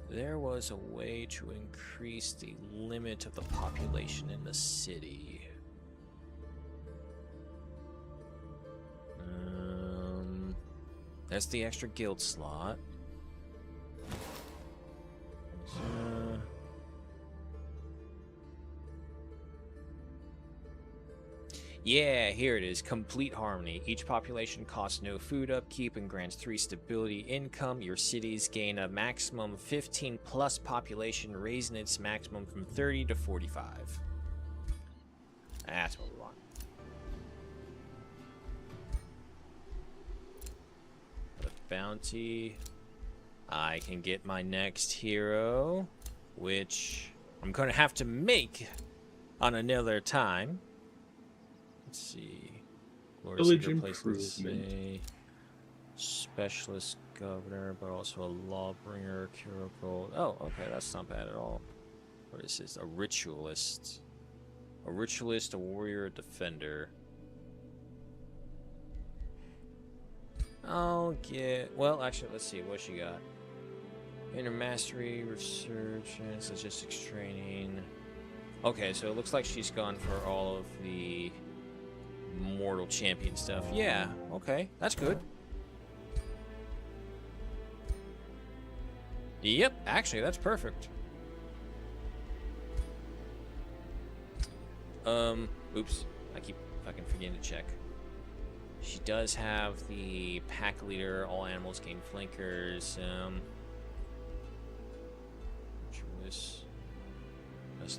there was a way to increase the limit of the population in the city. There's the extra guild slot. Yeah, here it is. Complete harmony. Each population costs no food upkeep and grants 3 stability income. Your cities gain a maximum 15 plus population, raising its maximum from 30 to 45. That's what we want. The bounty. I can get my next hero, which I'm going to have to make on another time. Let's see. Village Places improvement. say specialist governor, but also a lawbringer, cure gold. Oh, okay, that's not bad at all. What is this? A ritualist. A ritualist, a warrior, a defender. I'll get. Well, actually, let's see what she got. Inner mastery, research, and statistics training. Okay, so it looks like she's gone for all of the Mortal Champion stuff. Yeah, okay, that's good. Yep, actually, that's perfect. Oops, I keep fucking forgetting to check. She does have the pack leader, all animals gain flankers,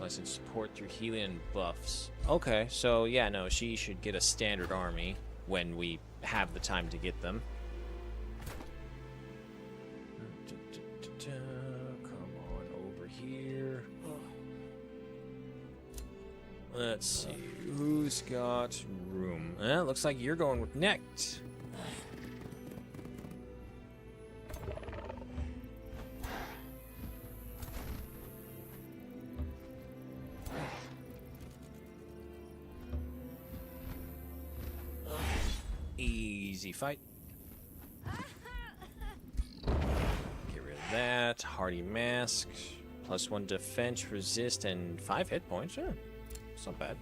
License support through healing and buffs. Okay, so yeah, no, she should get a standard army when we have the time to get them. Come on over here. Let's see, who's got room? Looks like you're going with Necht. Easy fight. Get rid of that. Hardy mask. +1 defense, resist, and 5 hit points. Sure. It's not bad.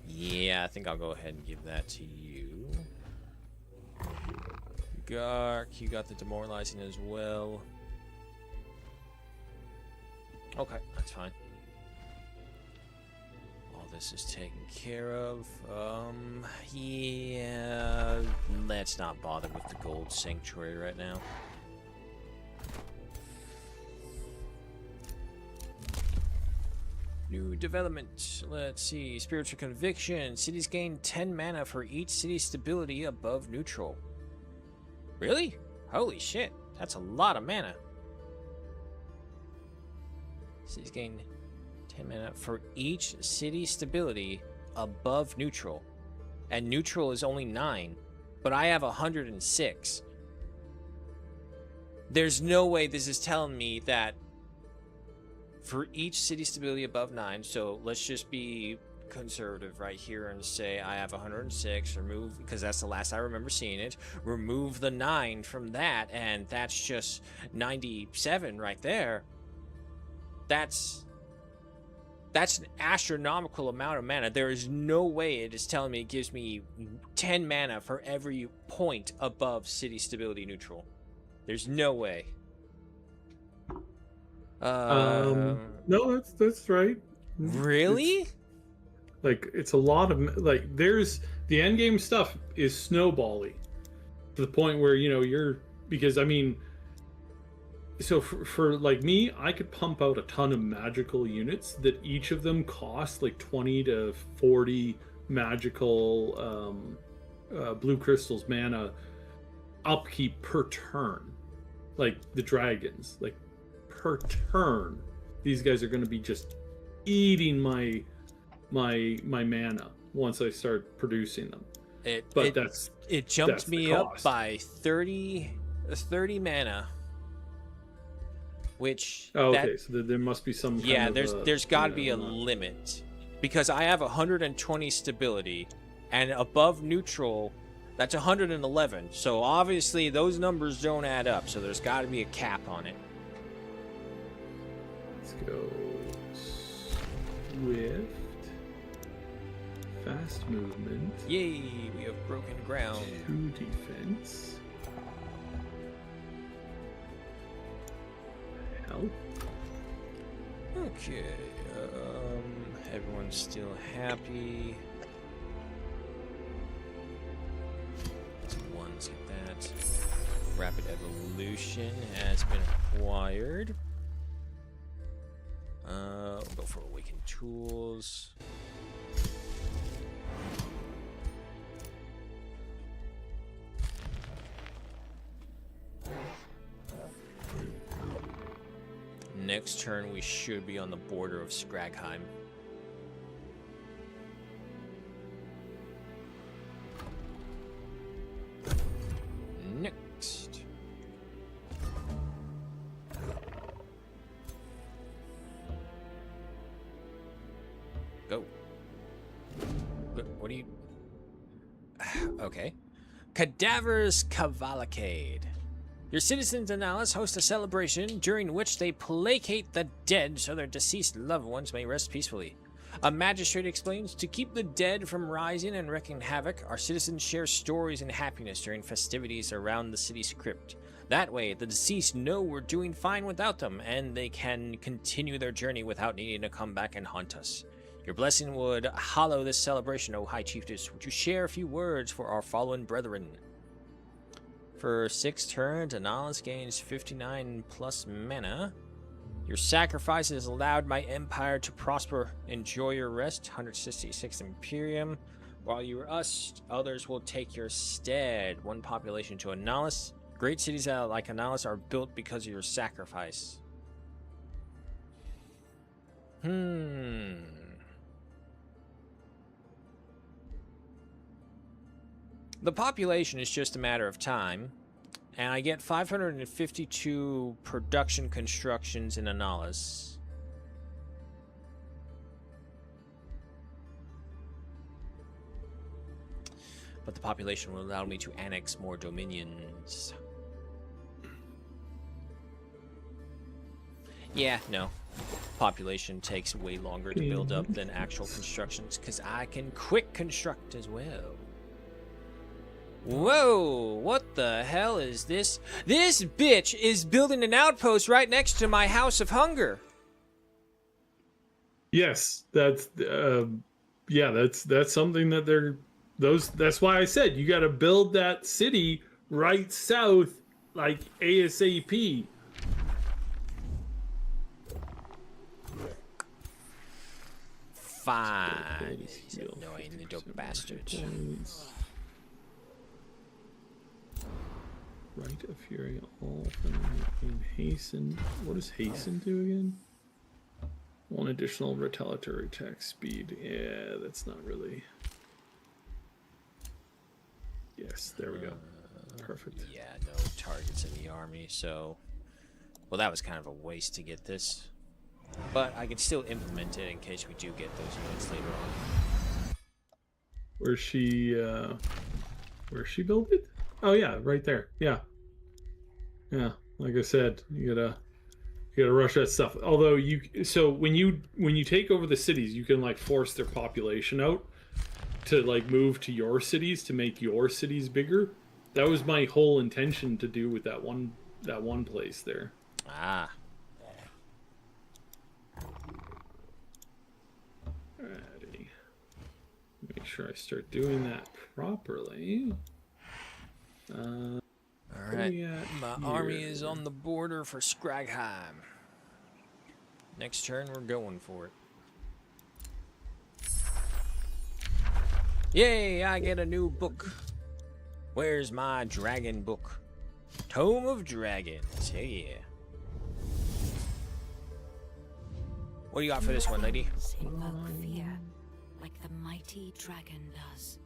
Yeah, I think I'll go ahead and give that to you. Gark, you got the demoralizing as well. Okay, that's fine. All this is taken care of. Yeah, let's not bother with the gold sanctuary right now. New development. Let's see. Spiritual conviction. Cities gain 10 mana for each city stability above neutral. Really? Holy shit. That's a lot of mana. Cities gain 10 mana for each city stability above neutral. And neutral is only 9. But I have 106. There's no way this is telling me that for each city stability above 9, so let's just be conservative right here and say I have 106, remove, because that's the last I remember seeing it, remove the 9 from that, and that's just 97 right there. That's an astronomical amount of mana. There is no way it is telling me it gives me 10 mana for every point above city stability neutral. There's no way. No, that's right. Really? It's a lot of there's the end game stuff is snowbally to the point where you're, because I mean, so for like me, I could pump out a ton of magical units that each of them cost like 20 to 40 magical blue crystals mana upkeep per turn, like the dragons, like per turn, these guys are going to be just eating my mana once I start producing them. It jumped that's the me up cost. by 30 mana, which Oh, that, okay, so there must be some. yeah, kind of there's got to yeah, be a limit, because I have 120 stability, and above neutral, that's 111. So obviously those numbers don't add up. So there's got to be a cap on it. Let's go swift, fast movement, Yay, we have broken ground. 2 defense, health. Okay, everyone's still happy. Some ones get that. Rapid evolution has been acquired. We'll go for awakened tools. Next turn, we should be on the border of Skragheim. Next. Go. What do you... Okay. Cadaver's Cavalcade. Your citizens in Alice host a celebration during which they placate the dead so their deceased loved ones may rest peacefully. A magistrate explains, to keep the dead from rising and wreaking havoc, our citizens share stories and happiness during festivities around the city's crypt. That way, the deceased know we're doing fine without them, and they can continue their journey without needing to come back and haunt us. Your blessing would hallow this celebration, O High Chiefess. Would you share a few words for our fallen brethren? For 6 turns, Analyst gains 59 plus mana. Your sacrifice has allowed my empire to prosper. Enjoy your rest, 166 Imperium. While you rest, others will take your stead. 1 population to Analyst. Great cities like Analyst are built because of your sacrifice. The population is just a matter of time, and I get 552 production constructions in Analysis. But the population will allow me to annex more dominions. Yeah, no. Population takes way longer to build up than actual constructions, because I can quick construct as well. Whoa, what the hell is this? This bitch is building an outpost right next to my House of Hunger. Yes, that's that's something that that's why I said you got to build that city right south, like ASAP. Fine, these annoying little bastards. Right of Fury, all in hasten. What does hasten do again? 1 additional retaliatory attack speed. Yeah, that's not really. Yes, there we go. Perfect. Yeah, no targets in the army, so... Well, that was kind of a waste to get this. But I can still implement it in case we do get those units later on. Where's she built it? Oh yeah, right there. Yeah. Yeah, like I said, you gotta rush that stuff. Although when you take over the cities, you can like force their population out to like move to your cities to make your cities bigger. That was my whole intention to do with that one place there. Ah. Alrighty. Make sure I start doing that properly. Alright, my army is on the border for Skragheim. Next turn, we're going for it. Yay, I get a new book. Where's my dragon book? Tome of Dragons. Hey, yeah. What do you got for this one, lady? Invoke fear, like the mighty dragon does.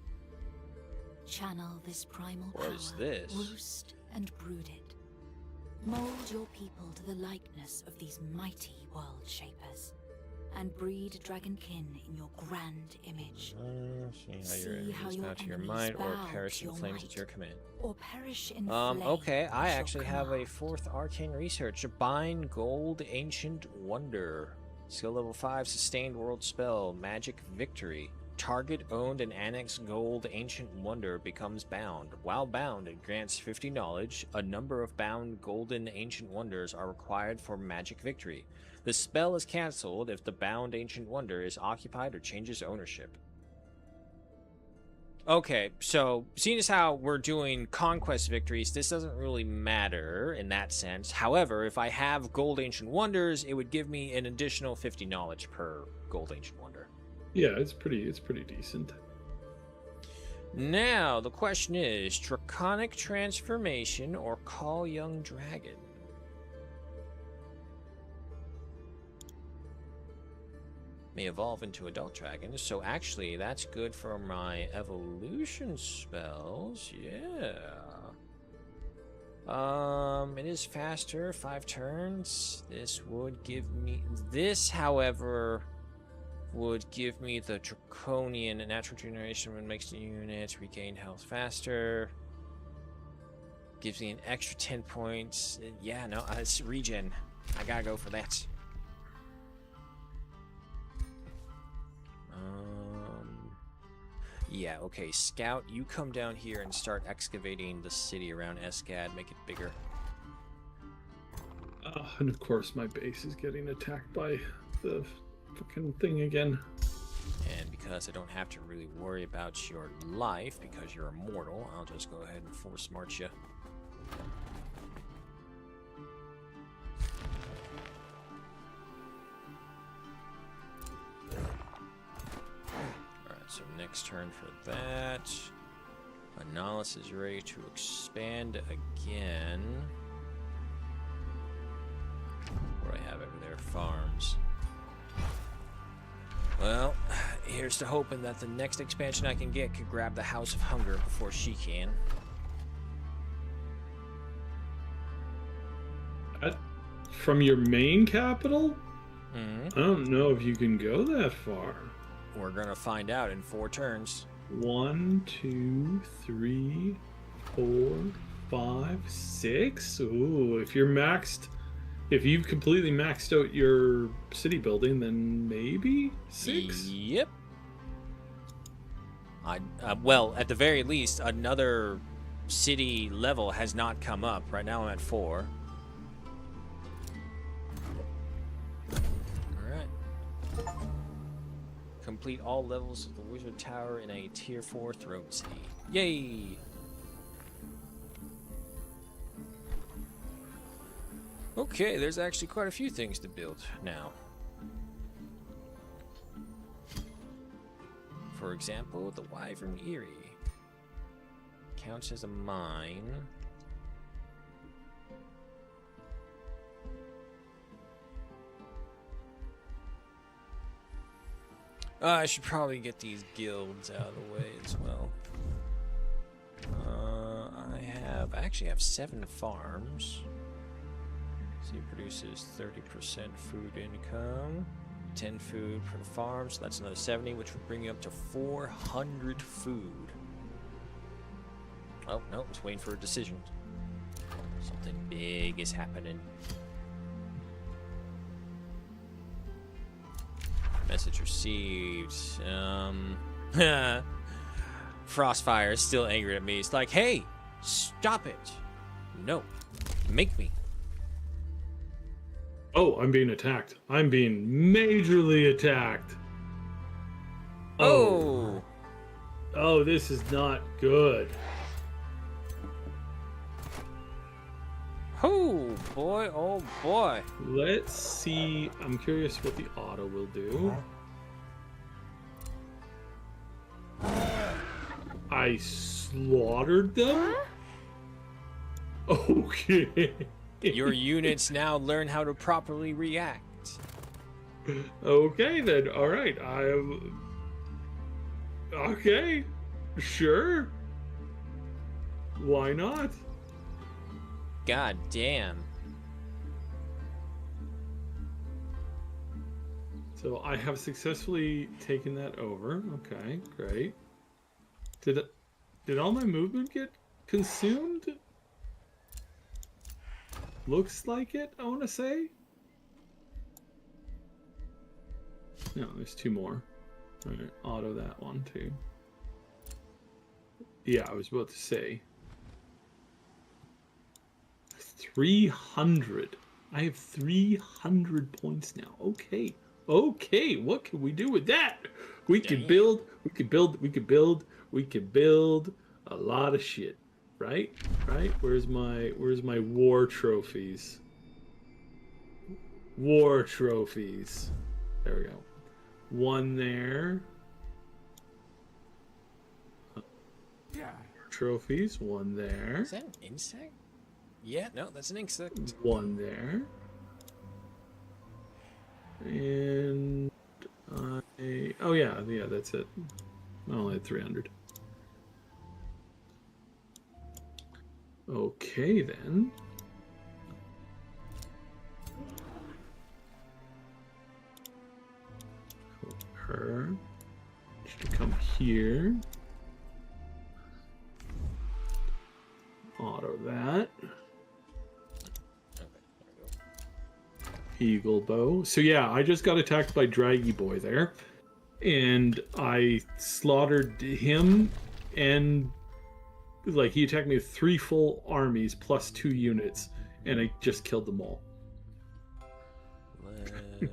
Channel this primal What power, is this? roost and brood it. Mold your people to the likeness of these mighty world shapers, and breed dragonkin in your grand image. See how See your how enemies bow your to your enemies mind or bow perish to in your flames might. at your command. Or perish in flame Okay, I at your actually have a command. 4th arcane research. Bind Gold Ancient Wonder. Skill level 5, sustained world spell, magic victory. Target owned and annexed gold ancient wonder becomes bound. While bound, it grants 50 knowledge. A number of bound golden ancient wonders are required for magic victory. The spell is cancelled if the bound ancient wonder is occupied or changes ownership. Okay, so seeing as how we're doing conquest victories, this doesn't really matter in that sense. However, if I have gold ancient wonders, it would give me an additional 50 knowledge per gold ancient wonder. Yeah, it's pretty decent. Now, the question is, Draconic Transformation or Call Young Dragon? May evolve into adult dragons, so actually that's good for my evolution spells, yeah. It is faster, 5 turns. This would give me, however, would give me the Draconian natural generation when makes the units regain health faster. Gives me an extra 10 points. Yeah, no, it's regen. I gotta go for that. Yeah, okay, Scout, you come down here and start excavating the city around Escad, make it bigger. And of course, my base is getting attacked by the fucking thing again. And because I don't have to really worry about your life, because you're immortal, I'll just go ahead and force march you. Alright, so next turn for that. Annihilus is ready to expand again. What do I have over there? Farms. Well, here's to hoping that the next expansion I can get could grab the House of Hunger before she can. From your main capital? Mm-hmm. I don't know if you can go that far. We're gonna find out in 4 turns. 1, 2, 3, 4, 5, 6. Ooh, if you're maxed, if you've completely maxed out your city building, then maybe 6. Yep. Well, at the very least, another city level has not come up. Right now I'm at 4. Alright. Complete all levels of the Wizard Tower in a Tier 4 Throne City. Yay! Okay, there's actually quite a few things to build now. For example, the Wyvern Eyrie counts as a mine. I should probably get these guilds out of the way as well. I actually have 7 farms. So he produces 30% food income. 10 food per farm, so that's another 70, which would bring you up to 400 food. Oh, no, just waiting for a decision. Something big is happening. Message received. Frostfire is still angry at me. It's like, hey, stop it. No, make me. Oh, I'm being attacked. I'm being majorly attacked. Oh. Oh, this is not good. Oh boy, oh boy. Let's see. I'm curious what the auto will do. I slaughtered them? Okay. Your units now learn how to properly react. Okay then. All right. I am. Okay. Sure. Why not? God damn. So I have successfully taken that over. Okay, great. Did all my movement get consumed? Looks like it, I want to say. No, there's 2 more. All right, auto that one too. Yeah, I was about to say. 300. I have 300 points now. Okay. Okay, what can we do with that? We could build a lot of shit. Right? Right? Where's my war trophies? War trophies. There we go. 1 there. Trophies, 1 there. Is that an insect? Yeah, no, that's an insect. 1 there. And oh yeah, that's it. I only had 300. Okay then. Her. She should come here. Auto that. Eagle bow. So yeah, I just got attacked by Draggy Boy there, and I slaughtered him, and like he attacked me with 3 full armies plus 2 units, and I just killed them all. Let's get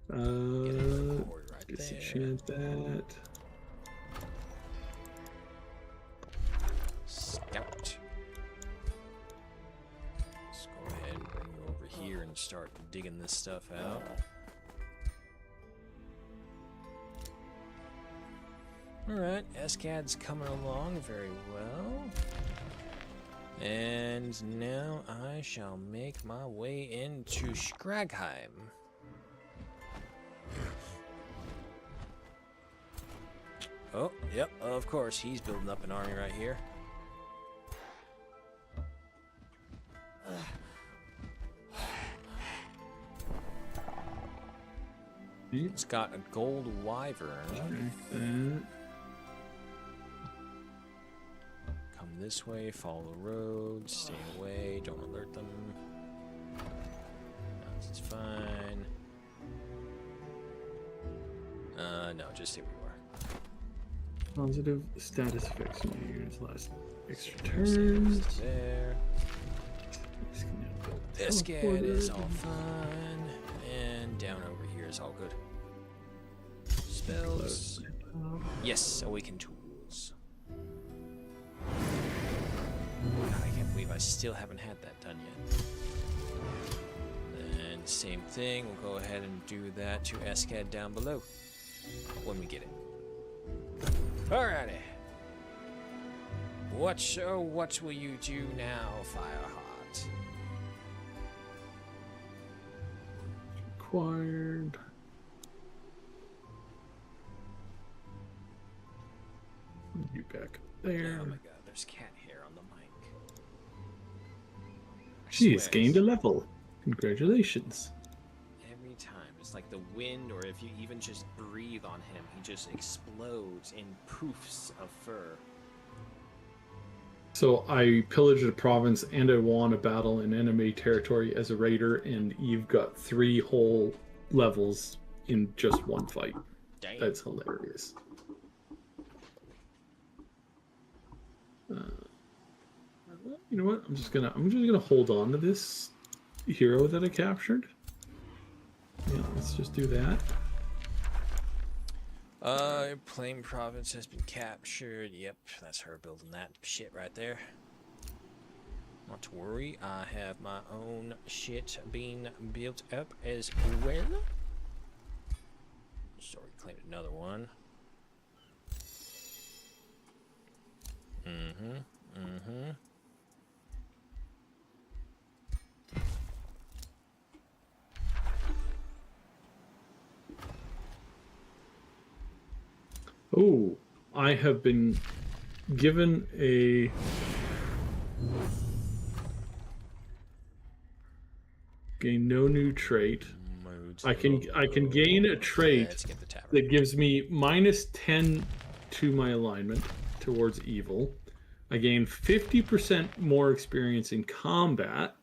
a cord right there. Disenchant that. Scout. Let's go ahead and bring you over here and start digging this stuff out. Alright, Escad's coming along very well. And now I shall make my way into Skragheim. Oh, yep, of course, he's building up an army right here. It's got a gold wyvern. Come this way, follow the road, stay away, don't alert them. No, this is fine. No, just stay where you are. Positive status effects on your units last extra turn. There. Escad is all fine. And down over here is all good. Spells. Yes, awaken tools. God, I can't believe I still haven't had that done yet. And same thing, we'll go ahead and do that to Escad down below when we get it. Alrighty. What will you do now, Fireheart? Required. You back there. Oh my god, there's cat hair on the mic. I She's swear, gained a level. Congratulations. every time. It's like the wind, or if you even just breathe on him, he just explodes in poofs of fur. So I pillaged a province and I won a battle in enemy territory as a raider, and you've got 3 whole levels in just 1 fight. Damn. That's hilarious. You know what? I'm just gonna hold on to this hero that I captured. Yeah, let's just do that. Plain province has been captured. Yep, that's her building that shit right there. Not to worry, I have my own shit being built up as well. So we claimed another one. Oh, I have been given a gain no new trait. I can gain a trait Let's get the tavern. that gives me -10 to my alignment towards evil. I gain 50% more experience in combat.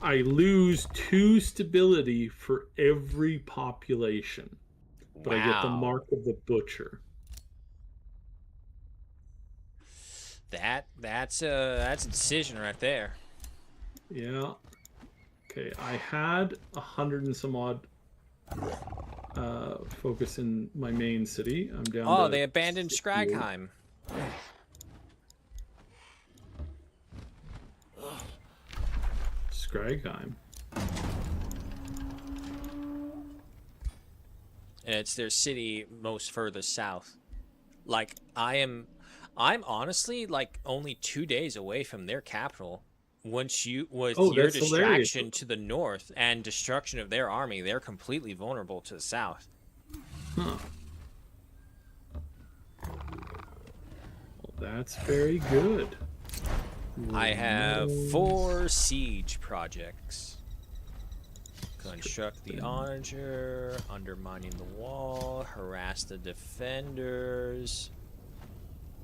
I lose 2 stability for every population, but I get the Wow. mark of the butcher. That's a decision right there. Yeah. Okay, I had 100 and some odd focus in my main city. I'm down Oh, to they abandoned 68. Skragheim. Skragheim. And it's their city most further south. Like I'm honestly like only 2 days away from their capital. Once you with Oh, your that's hilarious. distraction to the north and destruction of their army, they're completely vulnerable to the south. Huh. Well, that's very good. I have 4 siege projects. Construct the onager, undermining the wall, harass the defenders.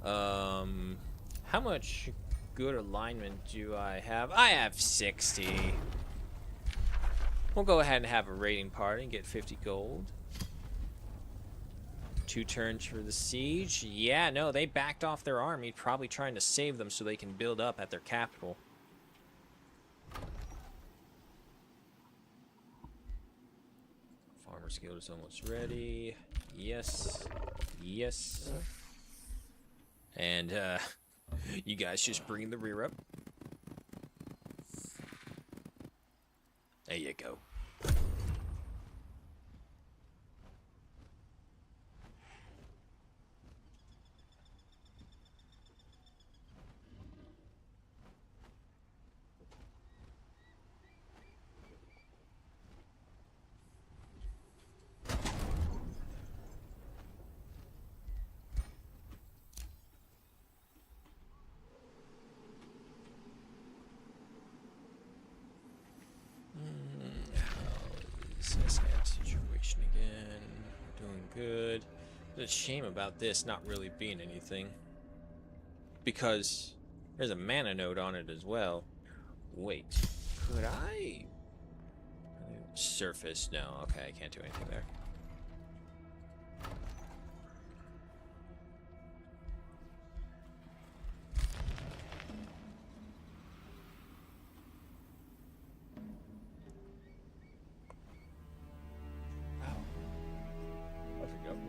How much good alignment do I have? I have 60. We'll go ahead and have a raiding party and get 50 gold. 2 turns for the siege. Yeah, no, they backed off their army, probably trying to save them so they can build up at their capital. Farmer's Guild is almost ready. Yes. Yes. And, you guys just bring the rear up. There you go. Situation again. Doing good. There's a shame about this not really being anything. Because there's a mana node on it as well. Wait, could I? Surface? No, okay, I can't do anything there.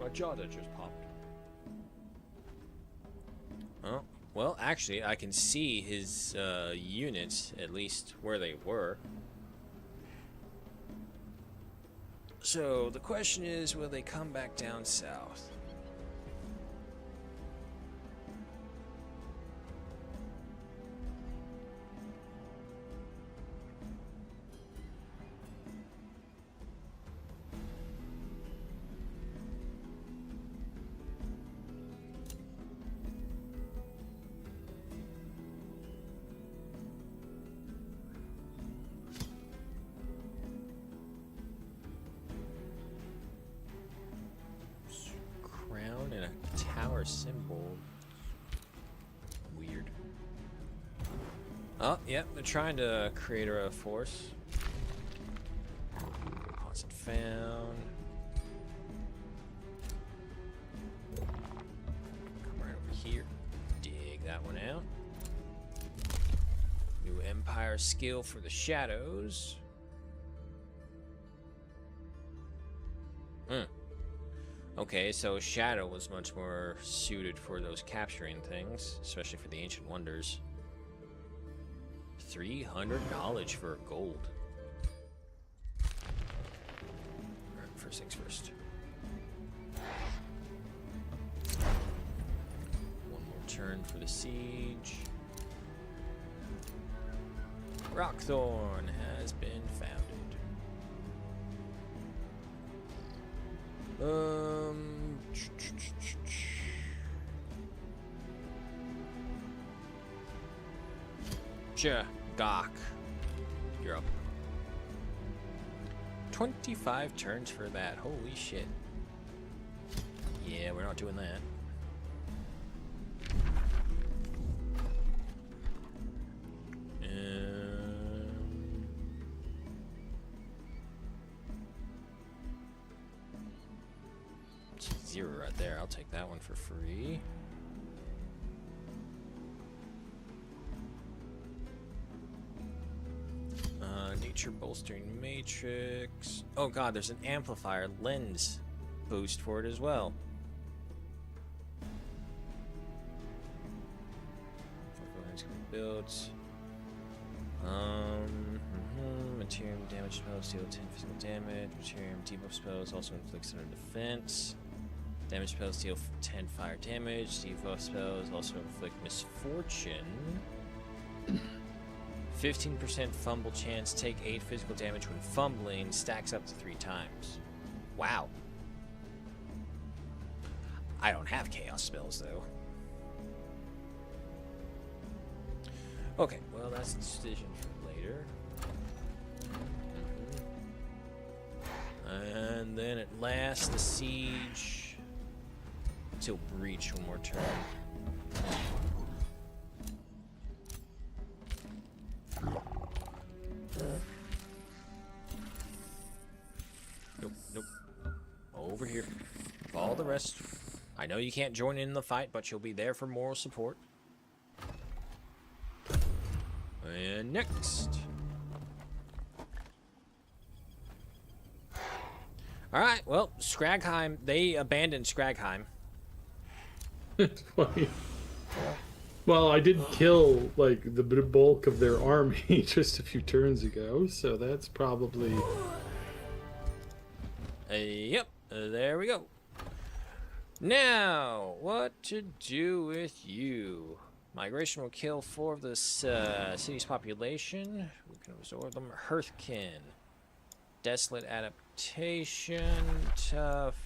My jaw that just popped. Oh, well, actually, I can see his units, at least where they were. So, the question is, will they come back down south? Crown and a tower symbol. Weird. Oh, yep, they're trying to create a force. Deposit found. Come right over here. Dig that one out. New Empire skill for the shadows. Okay, so Shadow was much more suited for those capturing things, especially for the Ancient Wonders. 300 knowledge for gold. Alright, first things first. 1 more turn for the siege. Rockthorn has been founded. Gok. You're up. 25 turns for that. Holy shit. Yeah, we're not doing that. Zero right there. I'll take that one for free. Nature bolstering matrix. Oh god, there's an amplifier lens boost for it as well. Builds. Material damage spells deal 10 physical damage. Material debuff spells also inflicts under defense. Damage spells deal 10 fire damage. Debuff spells also inflict misfortune. 15% fumble chance. Take 8 physical damage when fumbling. Stacks up to 3 times. Wow. I don't have chaos spells though. Okay, well that's a decision for later. And then at last the siege until breach one more turn. Nope, nope. Over here. Follow the rest. I know you can't join in the fight, but you'll be there for moral support. And next. Alright, well, Skragheim, they abandoned Skragheim. It's funny. Well, I did kill, like, the bulk of their army just a few turns ago, so that's probably... Yep, there we go. Now, what to do with you? Migration will kill 4 of the city's population. We can absorb them. Hearthkin. Desolate adaptation. Tough.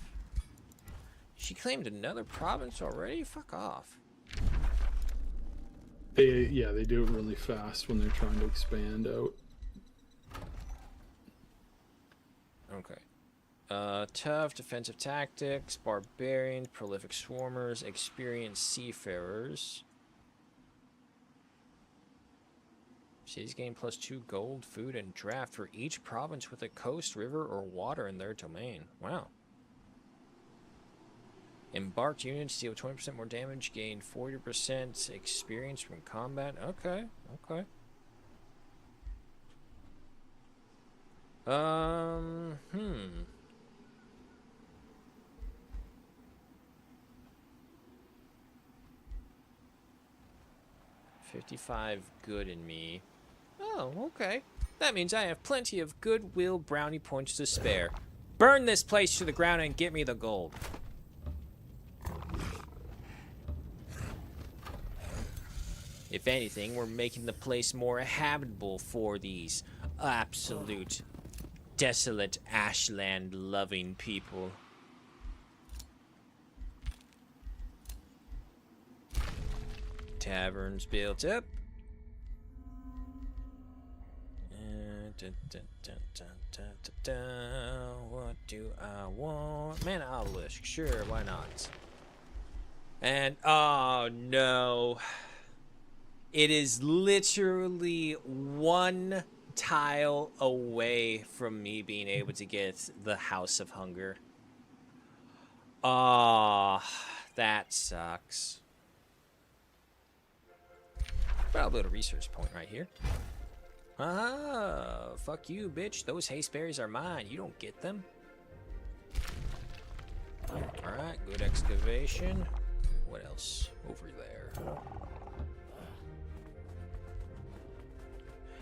She claimed another province already? Fuck off. They do it really fast when they're trying to expand out. Okay. Tough defensive tactics, barbarians, prolific swarmers, experienced seafarers. Cities gain +2 gold, food, and draft for each province with a coast, river, or water in their domain. Wow. Embarked units deal 20% more damage, gain 40% experience from combat. Okay, okay. 55 good in me. Oh, okay. That means I have plenty of goodwill brownie points to spare. Burn this place to the ground and get me the gold. If anything, we're making the place more habitable for these absolute, desolate, ashland-loving people. Taverns built up. What do I want? Man, obelisk. Sure, why not? And, oh no. It is literally 1 tile away from me being able to get the House of Hunger. Ah, that sucks. But I'll build a research point right here. Ah, fuck you, bitch. Those haste berries are mine. You don't get them. Alright, good excavation. What else over there?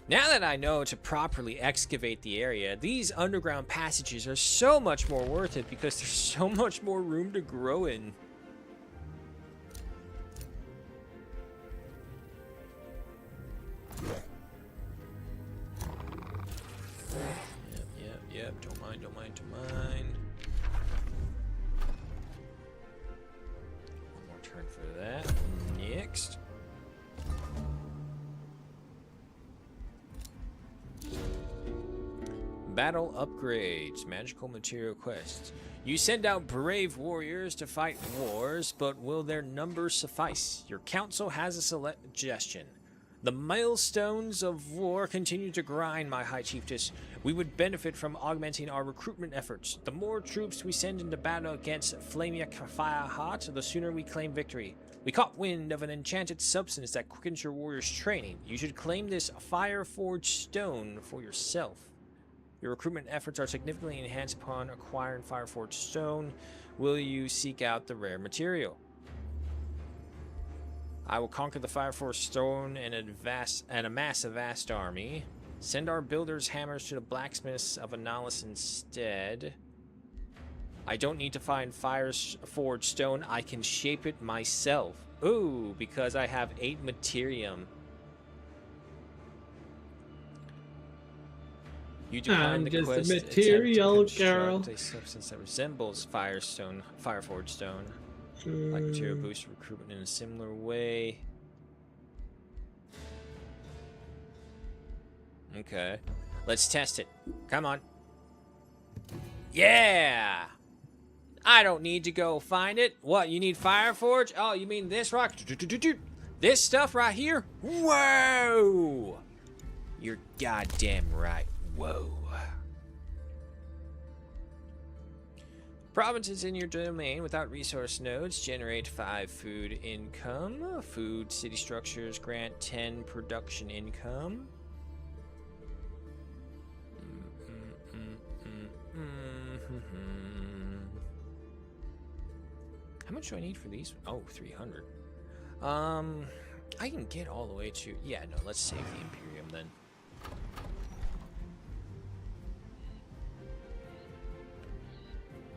Now that I know to properly excavate the area, these underground passages are so much more worth it because there's so much more room to grow in. Battle upgrades, magical material quests. You send out brave warriors to fight wars, but will their numbers suffice? Your council has a suggestion. The milestones of war continue to grind, my High Chiefess. We would benefit from augmenting our recruitment efforts. The more troops we send into battle against Flamia Kafiahat, the sooner we claim victory. We caught wind of an enchanted substance that quickens your warrior's training. You should claim this Fireforged stone for yourself. Your recruitment efforts are significantly enhanced upon acquiring Fireforged stone. Will you seek out the rare material? I will conquer the Fireforged stone and amass a vast army. Send our builders' hammers to the blacksmiths of Analis instead. I don't need to find Fireforged stone. I can shape it myself. Ooh, because I have 8 materium. You decline the just quest. a material attempt to girl. construct a substance that resembles Fireforged stone. Like material boost recruitment in a similar way. Okay. Let's test it. Come on. Yeah! I don't need to go find it. What, you need Fireforge? Oh, you mean this rock? This stuff right here? Whoa! You're goddamn right. Whoa. Provinces in your domain without resource nodes generate 5 food income. Food city structures grant 10 production income. How much do I need for these? Oh, 300. I can get all the way to... Yeah, no, let's save the Imperium then.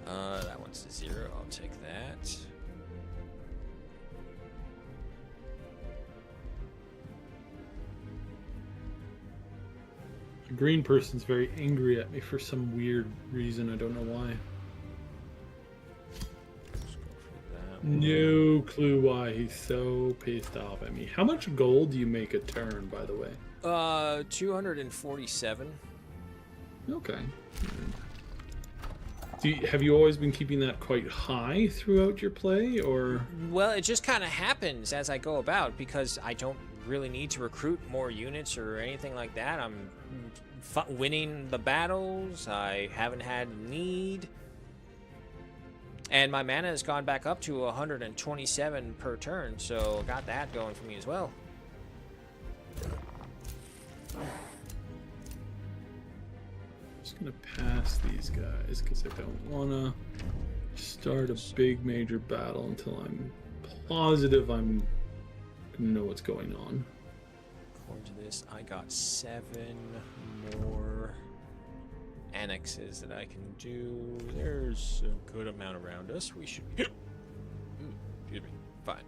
That one's to 0. I'll take that. A green person's very angry at me for some weird reason. I don't know why. Let's go for that one. No clue why he's so pissed off at me. How much gold do you make a turn, by the way? 247. Okay. Have you always been keeping that quite high throughout your play, or? Well, it just kind of happens as I go about because I don't really need to recruit more units or anything like that. I'm winning the battles. I haven't had need. And my mana has gone back up to 127 per turn, so got that going for me as well. Just gonna pass these guys because I don't wanna start a big major battle until I'm positive I'm gonna know what's going on. According to this, I got 7 more annexes that I can do. There's a good amount around us. We should... Excuse me. Fine.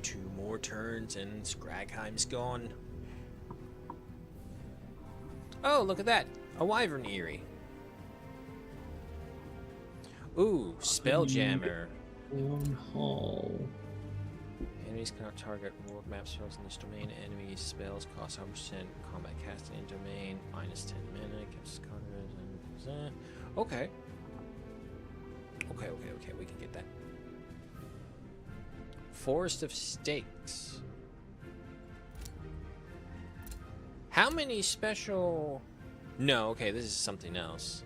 Two more turns and Scragheim's gone. Oh, look at that. A Wyvern Eyrie. Ooh, Spelljammer. Long haul. Enemies cannot target world map spells in this domain. Enemy spells cost 100% combat casting in domain. Minus 10 mana. Gives confidence. Okay. Okay. We can get that. Forest of Stakes. How many special... No, okay, this is something else.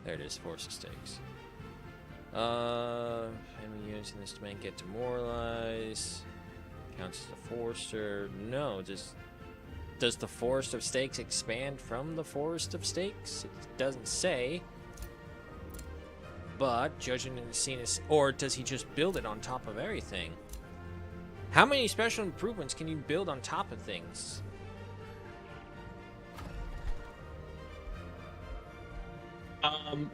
There it is, Forest of Stakes. Enemy units in this domain get demoralized. Counts as a Forester. No, does the Forest of Stakes expand from the Forest of Stakes? It doesn't say. But, judging the scene is... Or does he just build it on top of everything? How many special improvements can you build on top of things?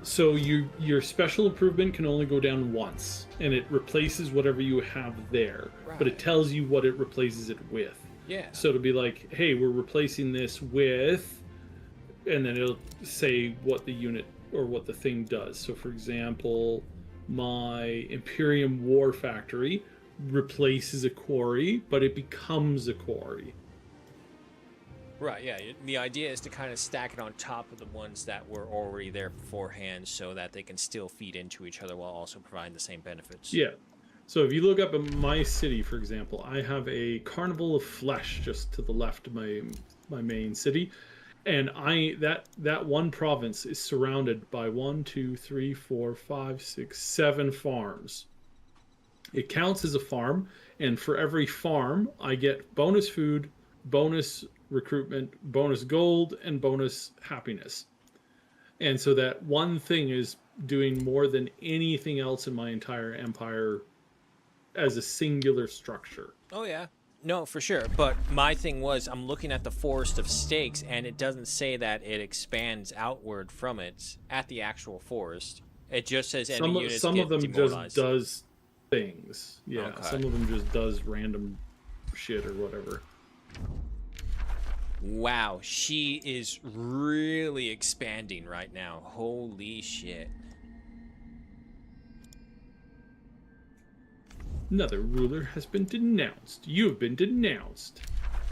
So your special improvement can only go down once, and it replaces whatever you have there. But it Right. tells you what it replaces it with. Yeah. So to be like, hey, we're replacing this with, and then it'll say what the unit or what the thing does. So for example, my Imperium War Factory replaces a quarry, but it becomes a quarry. Right, yeah. The idea is to kind of stack it on top of the ones that were already there beforehand so that they can still feed into each other while also providing the same benefits. Yeah. So if you look up in my city, for example, I have a Carnival of Flesh just to the left of my main city. And that one province is surrounded by 1, 2, 3, 4, 5, 6, 7 farms. It counts as a farm, and for every farm, I get bonus food, bonus recruitment, bonus gold, and bonus happiness. And so that one thing is doing more than anything else in my entire empire as a singular structure. Oh, yeah. No, for sure. But my thing was, I'm looking at the Forest of Stakes, and it doesn't say that it expands outward from it at the actual forest. It just says enemy units some get of them demoralized. just does things. Yeah, Okay. some of them just does random shit or whatever. Wow, she is really expanding right now. Holy shit. Another ruler has been denounced. You have been denounced.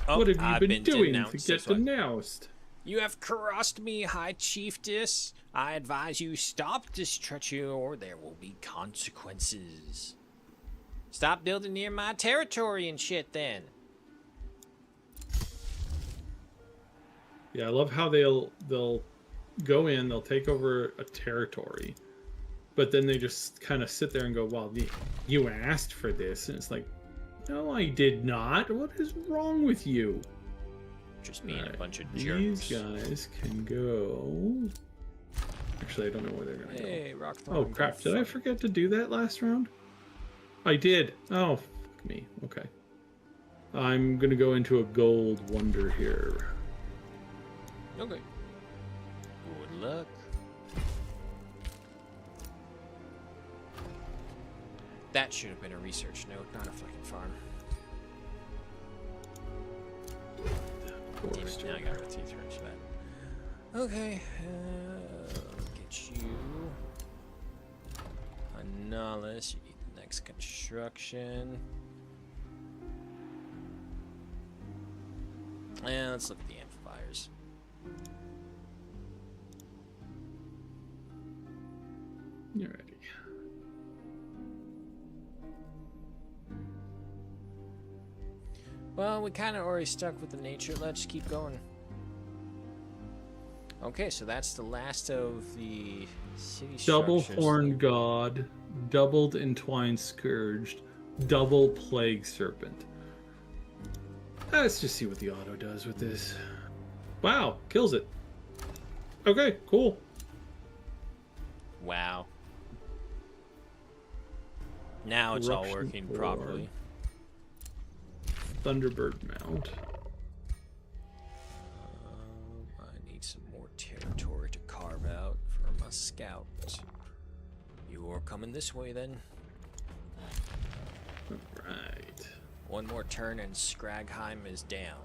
Oh, What have you I've been doing to denounced get as well. denounced? You have crossed me, High Chiefess. I advise you stop this treachery or there will be consequences. Stop building near my territory and shit then. Yeah, I love how they'll go in, they'll take over a territory, but then they just kind of sit there and go, "Well, you asked for this," and it's like, "No, I did not. What is wrong with you?" Just being a Alright, bunch of these jerks. guys can go. Actually, I don't know where they're gonna Hey, go. Rockthorn. Oh crap! Did I forget to do that last round? I did. Oh, fuck me. Okay. I'm gonna go into a gold wonder here. Okay. Good luck. That should have been a research note, not a fucking farm. Damn it, Forest. now I got my teeth wrenched that. Okay, get you. Annihilus, you need the next construction. And let's look at the amplifiers. Alrighty. Well, we kind of already stuck with the nature. Let's keep going. Okay, so that's the last of the city Double structures. horned god, doubled entwined scourged, double plague serpent. Let's just see what the auto does with this. Wow, kills it. Okay, cool. Wow. Now it's all Corruption working orb. properly. Thunderbird mount. I need some more territory to carve out for my scout. You're coming this way then. Alright. One more turn and Scragheim is down.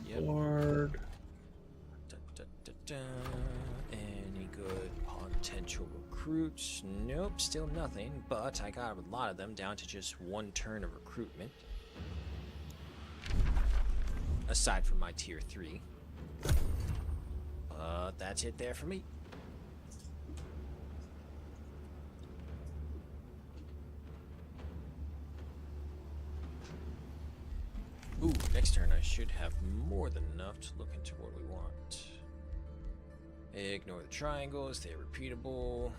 Yep. Board. Dun, dun, dun, dun. Any good potential recruits? Nope, still nothing, but I got a lot of them down to just one turn of recruitment. Aside from my tier 3. But that's it there for me. Ooh, next turn I should have more than enough to look into what we want. Ignore the triangles, they're repeatable.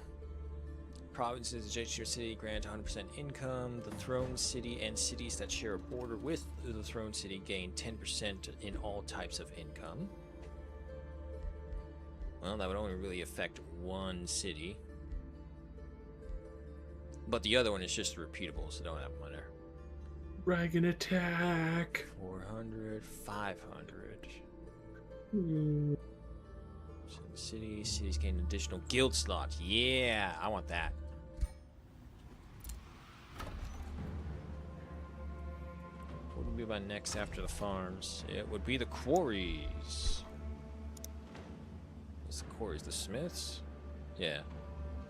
Provinces adjacent to your city grant 100% income. The throne city and cities that share a border with the throne city gain 10% in all types of income. Well, that would only really affect one city. But the other one is just repeatable, so don't have them on there. Dragon attack. 400, 500. Ooh. Cities gain additional guild slots. Yeah, I want that. What would be my next after the farms? It would be the quarries. What's the quarries? The smiths? Yeah.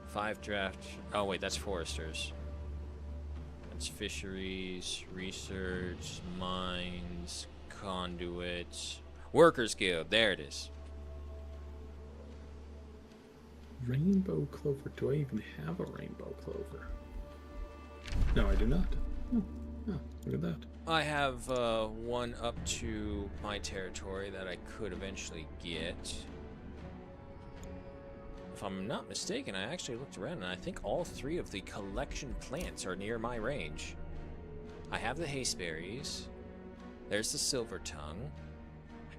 5 draft. Oh wait, that's foresters. That's fisheries, research, mines, conduits, workers guild. There it is. Rainbow clover. Do I even have a rainbow clover? No, I do not. Oh, look at that. I have one up to my territory that I could eventually get. If I'm not mistaken, I actually looked around and I think all 3 of the collection plants are near my range. I have the hasteberries. There's the silver tongue.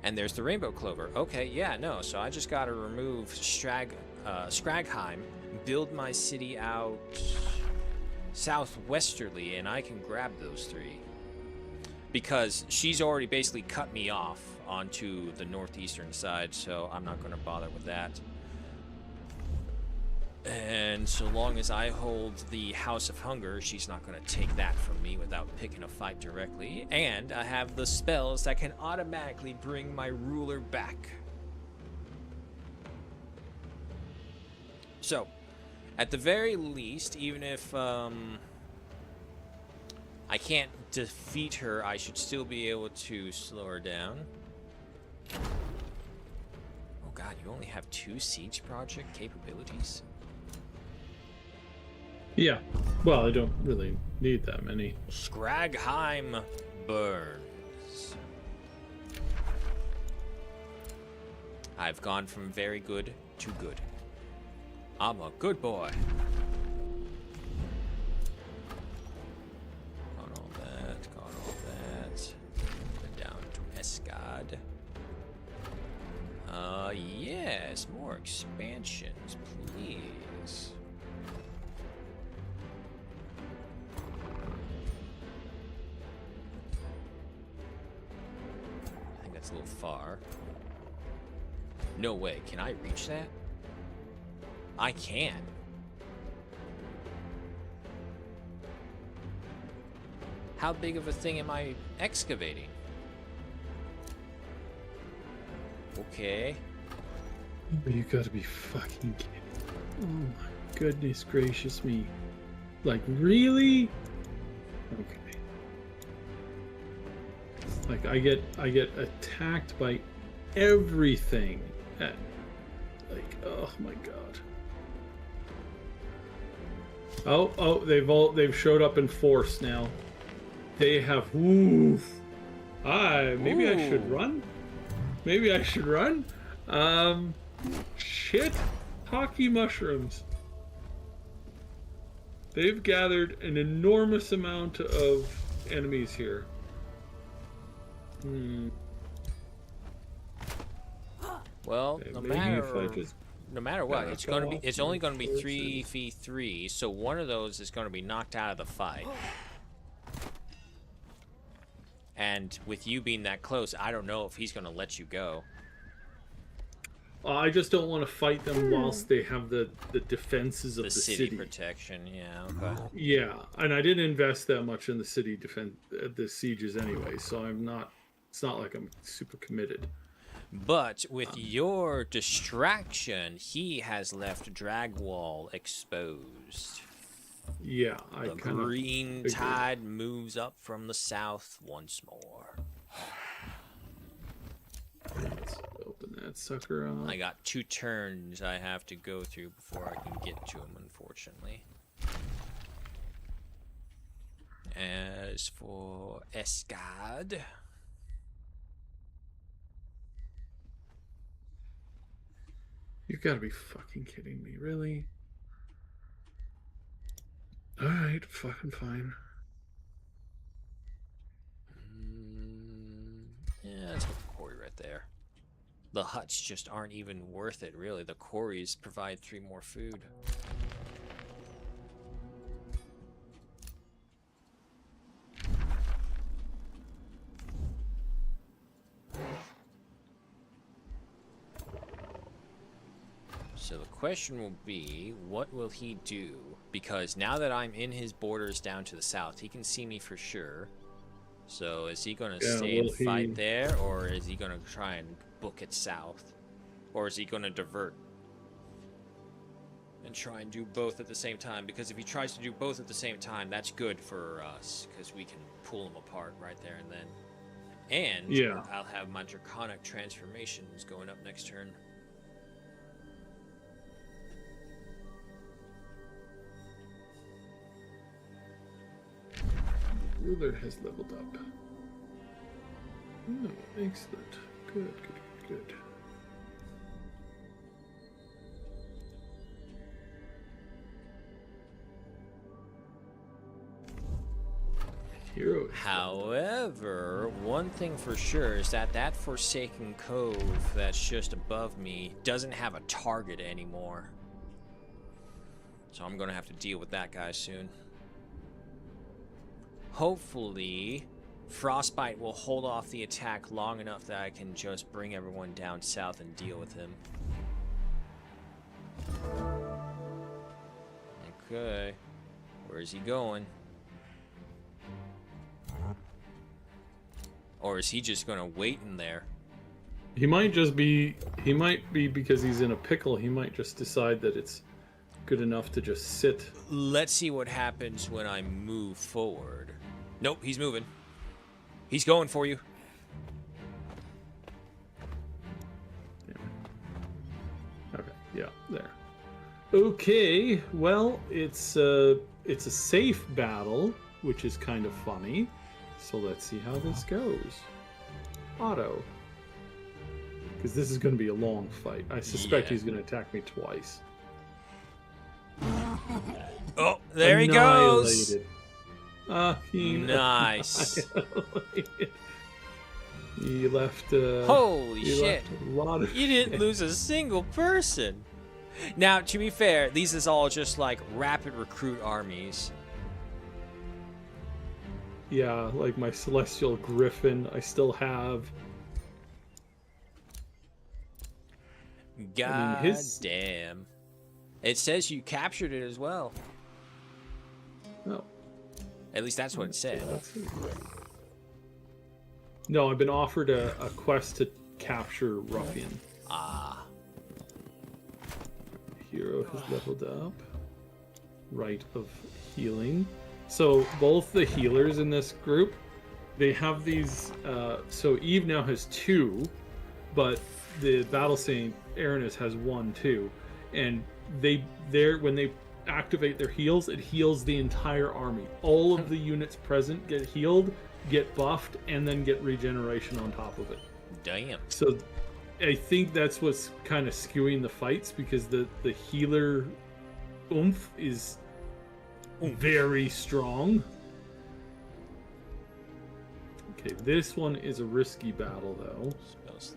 And there's the rainbow clover. Okay, yeah, no, so I just gotta remove Scragheim, build my city out southwesterly, and I can grab those 3. Because she's already basically cut me off onto the northeastern side, so I'm not gonna bother with that. And so long as I hold the House of Hunger, she's not going to take that from me without picking a fight directly. And I have the spells that can automatically bring my ruler back. So, at the very least, even if I can't defeat her, I should still be able to slow her down. Oh god, you only have 2 siege project capabilities? Yeah. Well, I don't really need that many. Scragheim burns. I've gone from very good to good. I'm a good boy. Got all that, got all that. Down to Escad. Yes, more expansions, please. I think that's a little far. No way, can I reach that? I can. How big of a thing am I excavating? Okay. You gotta be fucking kidding. Oh my goodness gracious me. Like, really? Okay. Like, I get attacked by everything at, like, oh my god. Oh, they've showed up in force now. They have, oof. Maybe I should Ooh. run? Maybe I should run? Shit. Hockey mushrooms. They've gathered an enormous amount of enemies here. Well, Okay, no maybe if I matter just what, back it's going to be off it's only going to be forces. 3v3, so one of those is going to be knocked out of the fight. And with you being that close, I don't know if he's going to let you go. I just don't want to fight them whilst they have the defenses of The the city city. protection, yeah, okay. Yeah, and I didn't invest that much in the city the sieges anyway, so I'm not. It's not like I'm super committed. But with your distraction, he has left Dragwall exposed. Yeah, I The kind of. green tide moves up from the south once more. Let's open that sucker up. I got 2 turns I have to go through before I can get to him, unfortunately. As for Escad, You've got to be fucking kidding me, really? Alright, fucking fine. yeah, that's a quarry right there. The huts just aren't even worth it, really. The quarries provide 3 more food. So the question will be, what will he do? Because now that I'm in his borders down to the south, he can see me for sure. So is he going to Yeah, stay and will he- fight there, or is he going to try and book it south? Or is he going to divert? and try and do both at the same time, because if he tries to do both at the same time, that's good for us, because we can pull them apart right there and then. And Yeah. I'll have my Draconic transformations going up next turn. Ruler has leveled up. Oh, excellent. Good, good, good. Hero. is However, one thing for sure is that that Forsaken Cove that's just above me doesn't have a target anymore. So I'm gonna have to deal with that guy soon. Hopefully, Frostbite will hold off the attack long enough that I can just bring everyone down south and deal with him. Okay. Where is he going? Or is he just gonna wait in there? He might just be. He might be because he's in a pickle. He might just decide that it's good enough to just sit. Let's see what happens when I move forward. Nope, he's moving. He's going for you. Okay, yeah, there. Okay, well, it's a safe battle, which is kind of funny. So let's see how this goes. Otto. Because this is going to be a long fight. I suspect Yeah. he's going to attack me twice. Oh, there he goes. Annihilated. He Nice. annihilated. He left. Holy he shit. left a lot of You didn't shit. lose a single person. Now, to be fair, these is all just like rapid recruit armies. Yeah, like my Celestial Griffin, I still have. God his- damn. It says you captured it as well. No. At least that's what it said. No, I've been offered a quest to capture Ruffian. Ah. Hero has leveled up. Rite of Healing. So both the healers in this group, they have these. So Eve now has 2, but the Battle Saint Aranis has 1 too, and when they activate their heals, it heals the entire army. All of the units present get healed, get buffed, and then get regeneration on top of it. Damn. So I think that's what's kind of skewing the fights, because the healer oomph is very strong. Okay, this one is a risky battle though,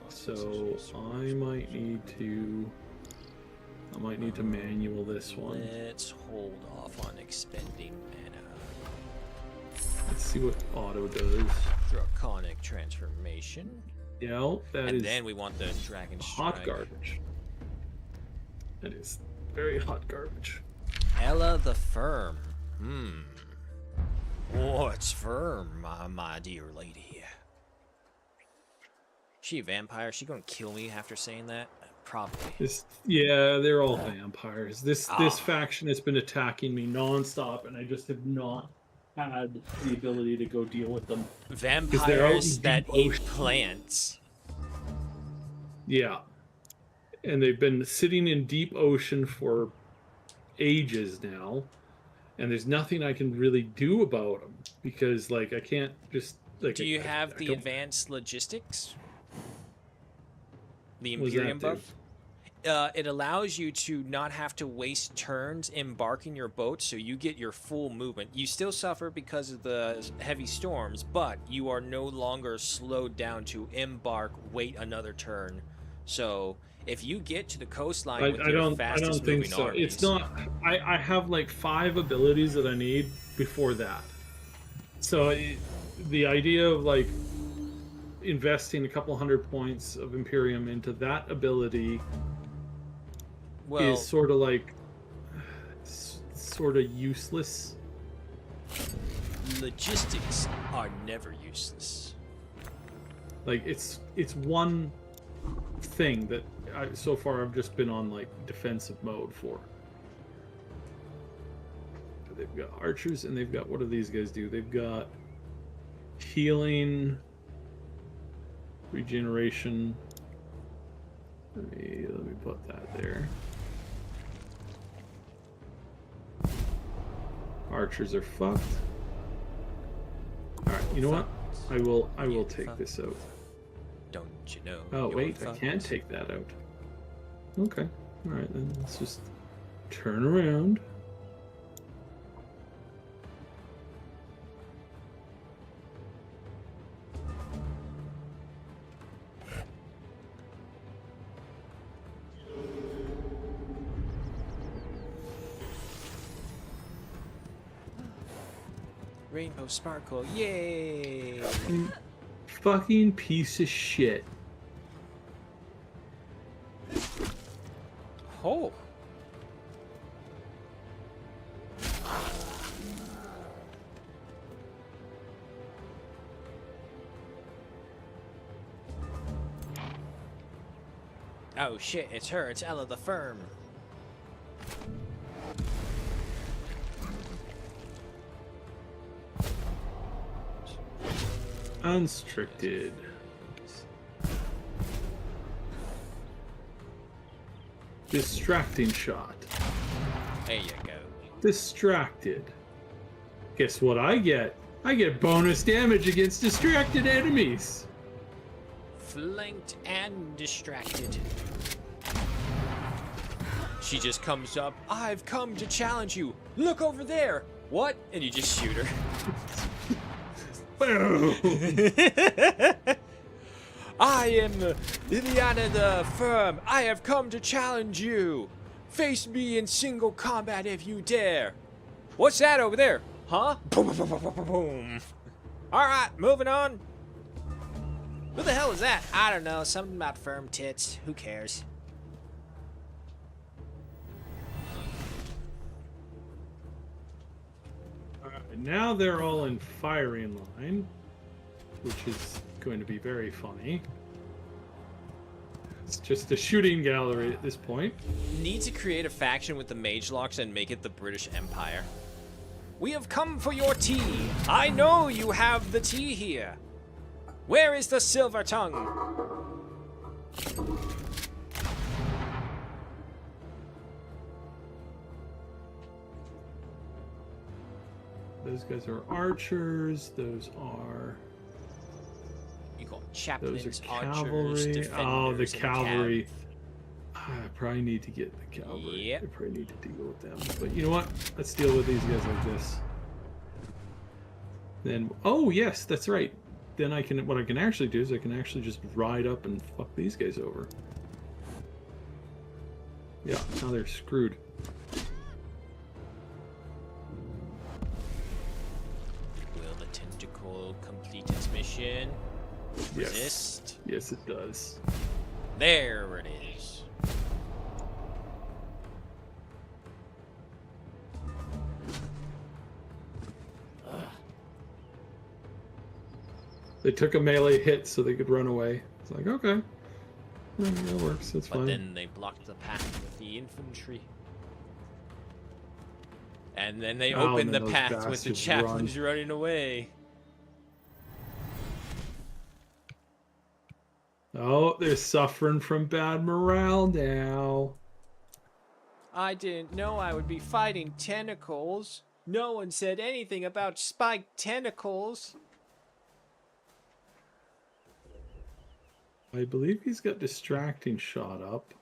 so I might need to manual this one. Let's hold off on expending mana. Let's see what Otto does. Draconic transformation. Yeah, that And is then we want the Dragon hot Strike. garbage. That is very hot garbage. Ella the Firm. What's firm, my dear lady? She a vampire? She gonna kill me after saying that? Probably. Yeah, they're all vampires. This Ah. faction has been attacking me nonstop, and I just have not had the ability to go deal with them. Vampires in that deep eat ocean. plants. Yeah, and they've been sitting in deep ocean for ages now, and there's nothing I can really do about them because, like, I can't just like. Do you I have the don't- advanced logistics? The What does that Imperium do? buff? It allows you to not have to waste turns embarking your boat, so you get your full movement. You still suffer because of the heavy storms, but you are no longer slowed down to embark, wait another turn. So if you get to the coastline with I your don't fastest think moving so. armies, It's not. I have like 5 abilities that I need before that. So the idea of like investing a couple 100 points of Imperium into that ability well, is sort of like sort of useless. logistics are never useless. Like it's one thing that so far I've just been on like defensive mode for. they've got archers, and they've got, what do these guys do? They've got healing, regeneration. Let me put that there. Archers are fucked. All right, you know what? I will take this out. Don't you know? Oh you're wait, I fucked? can't take that out. Okay. All right, then let's just turn around. Rainbow sparkle, yay! Fucking piece of shit. Oh. Oh shit, it's her, it's Ella the Firm. Unstricted. Distracting shot. There you go. Distracted. Guess what I get? I get bonus damage against distracted enemies. Flanked and distracted. She just comes up. I've come to challenge you. Look over there. What? And you just shoot her. Boom. I am Liliana the Firm. I have come to challenge you. Face me in single combat if you dare. What's that over there? Huh? Boom, boom, boom, boom, boom, boom. All right, moving on. Who the hell is that? I don't know. Something about firm tits. Who cares? Now they're all in firing line, which is going to be very funny. It's just a shooting gallery at this point. Need to create a faction with the Mage Locks and make it the British Empire. We have come for your tea. I know you have the tea here. Where is the silver tongue? Those guys are archers. Those are You call them chaplains, those are archers, cavalry. defenders, Oh, the and cavalry. cav. I probably need to get the cavalry. Yep. I probably need to deal with them. But you know what? Let's deal with these guys like this. Then, oh yes, that's right. Then I can. What I can actually do is I can actually just ride up and fuck these guys over. Yeah, now they're screwed. Will the tentacle complete its mission? Resist. Yes, it does. There it is. They took a melee hit so they could run away. It's like, okay. Yeah, that works. That's But fine. then they blocked the path with the infantry. And then they Oh, opened and the then those path with the bastards chaplains running away. Oh, they're suffering from bad morale now. I didn't know I would be fighting tentacles. No one said anything about spiked tentacles. I believe he's got distracting shot up.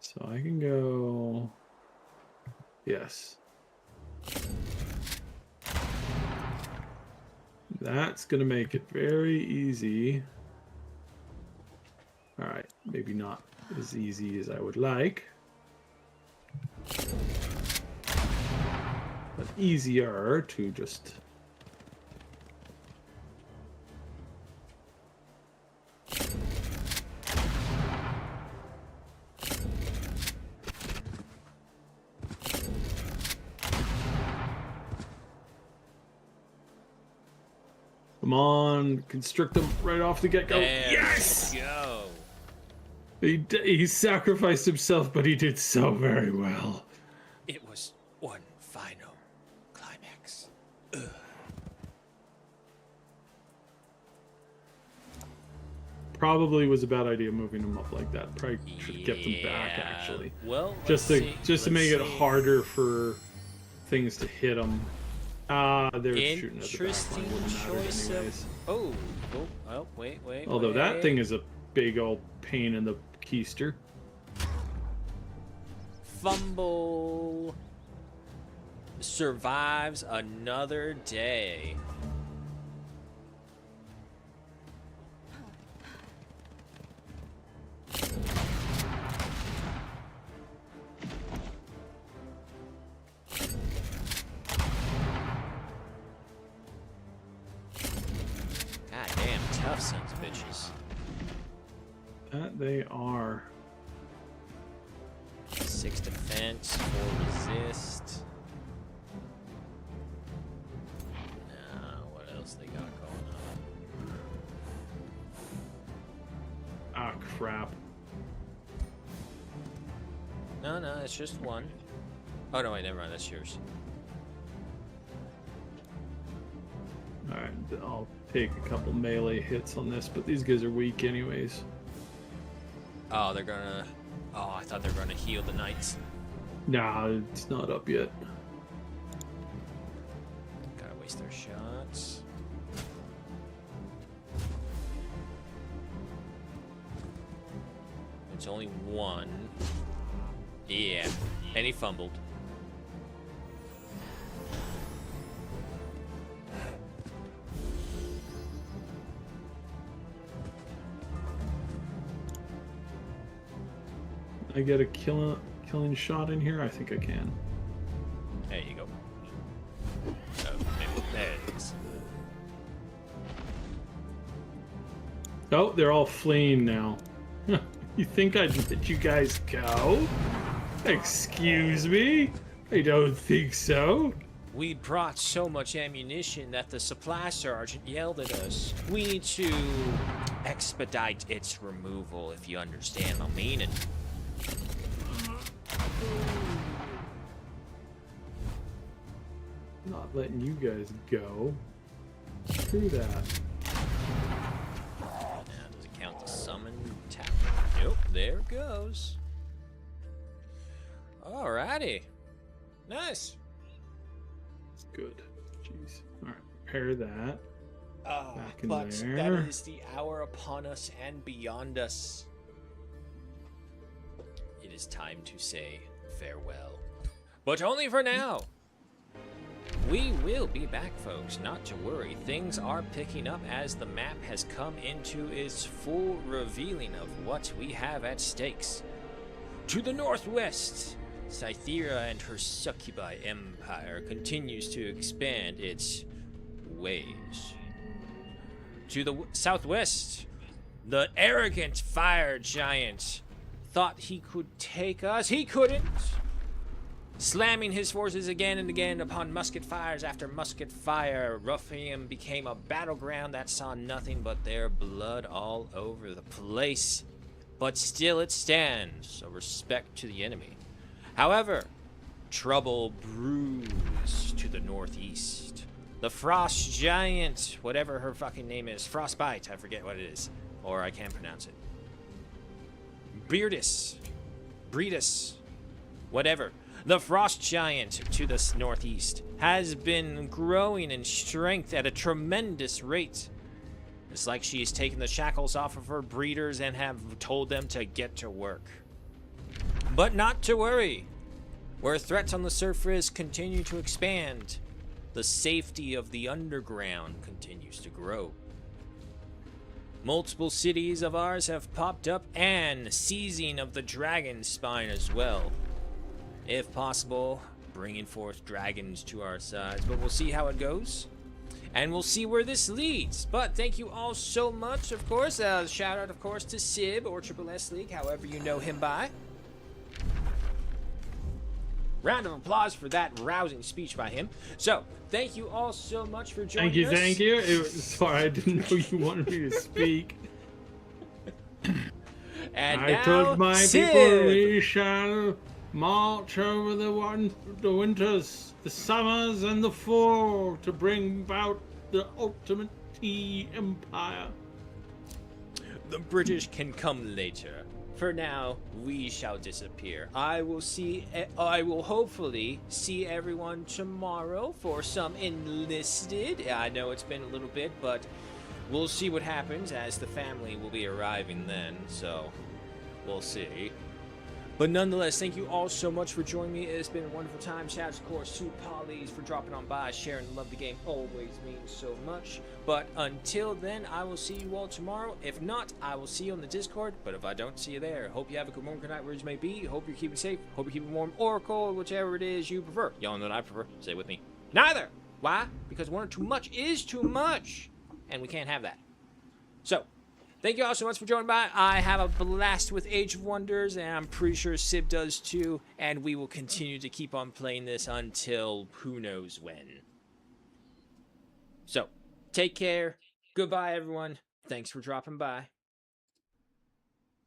So I can go... Yes. That's going to make it very easy. Alright, maybe not as easy as I would like. But easier to just... Come on, constrict them right off the get-go. There Yes! we go. He sacrificed himself, but he did so very well. It was one final Probably was a bad idea moving them up like that. Probably should have kept them back Yeah. actually. Well, Just let's to see. just to Let's make it see. harder for things to hit them. They're shooting at the back Interesting line. Wouldn't matter choice of. anyways. Oh, wait. Although that wait. thing is a big old pain in the keister. Fumble survives another day. God damn, tough sons of bitches. That they are. 6 defense, 4 resist. What else they got going on? Ah, crap. No, it's just one. Oh no, wait, never mind. That's yours. Alright, I'll take a couple melee hits on this, but these guys are weak anyways. Oh, they're gonna. Oh, I thought they were gonna heal the knights. Nah, it's not up yet. Gotta waste their shots. It's only one. Yeah, and he fumbled. I get a killing shot in here? I think I can. There you go. Oh, maybe there it is. Oh, they're all fleeing now. You think I'd let you guys go? Excuse me? I don't think so. We brought so much ammunition that the supply sergeant yelled at us. We need to expedite its removal, if you understand my meaning. Not letting you guys go. Screw that. Now, does it count the summon tap? Nope, there it goes. Alrighty. Nice. It's good. Jeez. Alright, repair that. Oh, Back in but there. that is the hour upon us and beyond us. It is time to say farewell. But only for now. We will be back, folks, not to worry. Things are picking up as the map has come into its full revealing of what we have at stakes. To the northwest, Cythera and her succubi empire continues to expand its ways. To the southwest, the arrogant fire giant thought he could take us. He couldn't! Slamming his forces again and again upon musket fires after musket fire, Ruffium became a battleground that saw nothing but their blood all over the place. But still it stands, so respect to the enemy. However, trouble brews to the northeast. The frost giant, whatever her fucking name is, Frostbite, I forget what it is, or I can't pronounce it. Breedus, whatever. The frost giant to the northeast has been growing in strength at a tremendous rate. It's like she's taken the shackles off of her breeders and have told them to get to work. But not to worry. Where threats on the surface continue to expand, the safety of the underground continues to grow. Multiple cities of ours have popped up and seizing of the dragon spine as well. If possible, bringing forth dragons to our sides, but we'll see how it goes. And we'll see where this leads. But thank you all so much, of course. Shout out, of course, to Sib or Triple S League, however you know him by. Round of applause for that rousing speech by him. So, thank you all so much for joining us. Thank you. Sorry, I didn't know you wanted me to speak. And I now, told my Sib. people we shall march over the winters, the summers, and the fall to bring about the ultimate tea empire. The British can come later. For now, we shall disappear. I will hopefully see everyone tomorrow for some enlisted. I know it's been a little bit, but we'll see what happens as the family will be arriving then, so we'll see. But nonetheless, thank you all so much for joining me. It's been a wonderful time. Shouts, of course, to Polly's for dropping on by, sharing the love of the game. Always means so much. But until then, I will see you all tomorrow. If not, I will see you on the Discord. But if I don't see you there, hope you have a good morning, good night, wherever you may be. Hope you're keeping safe. Hope you're keeping warm or cold, whichever it is you prefer. Y'all know what I prefer. Say it with me. Neither. Why? Because one or too much is too much. And we can't have that. So, thank you all so much for joining by. I have a blast with Age of Wonders, and I'm pretty sure Sib does too. And we will continue to keep on playing this until who knows when. So, take care. Goodbye, everyone. Thanks for dropping by.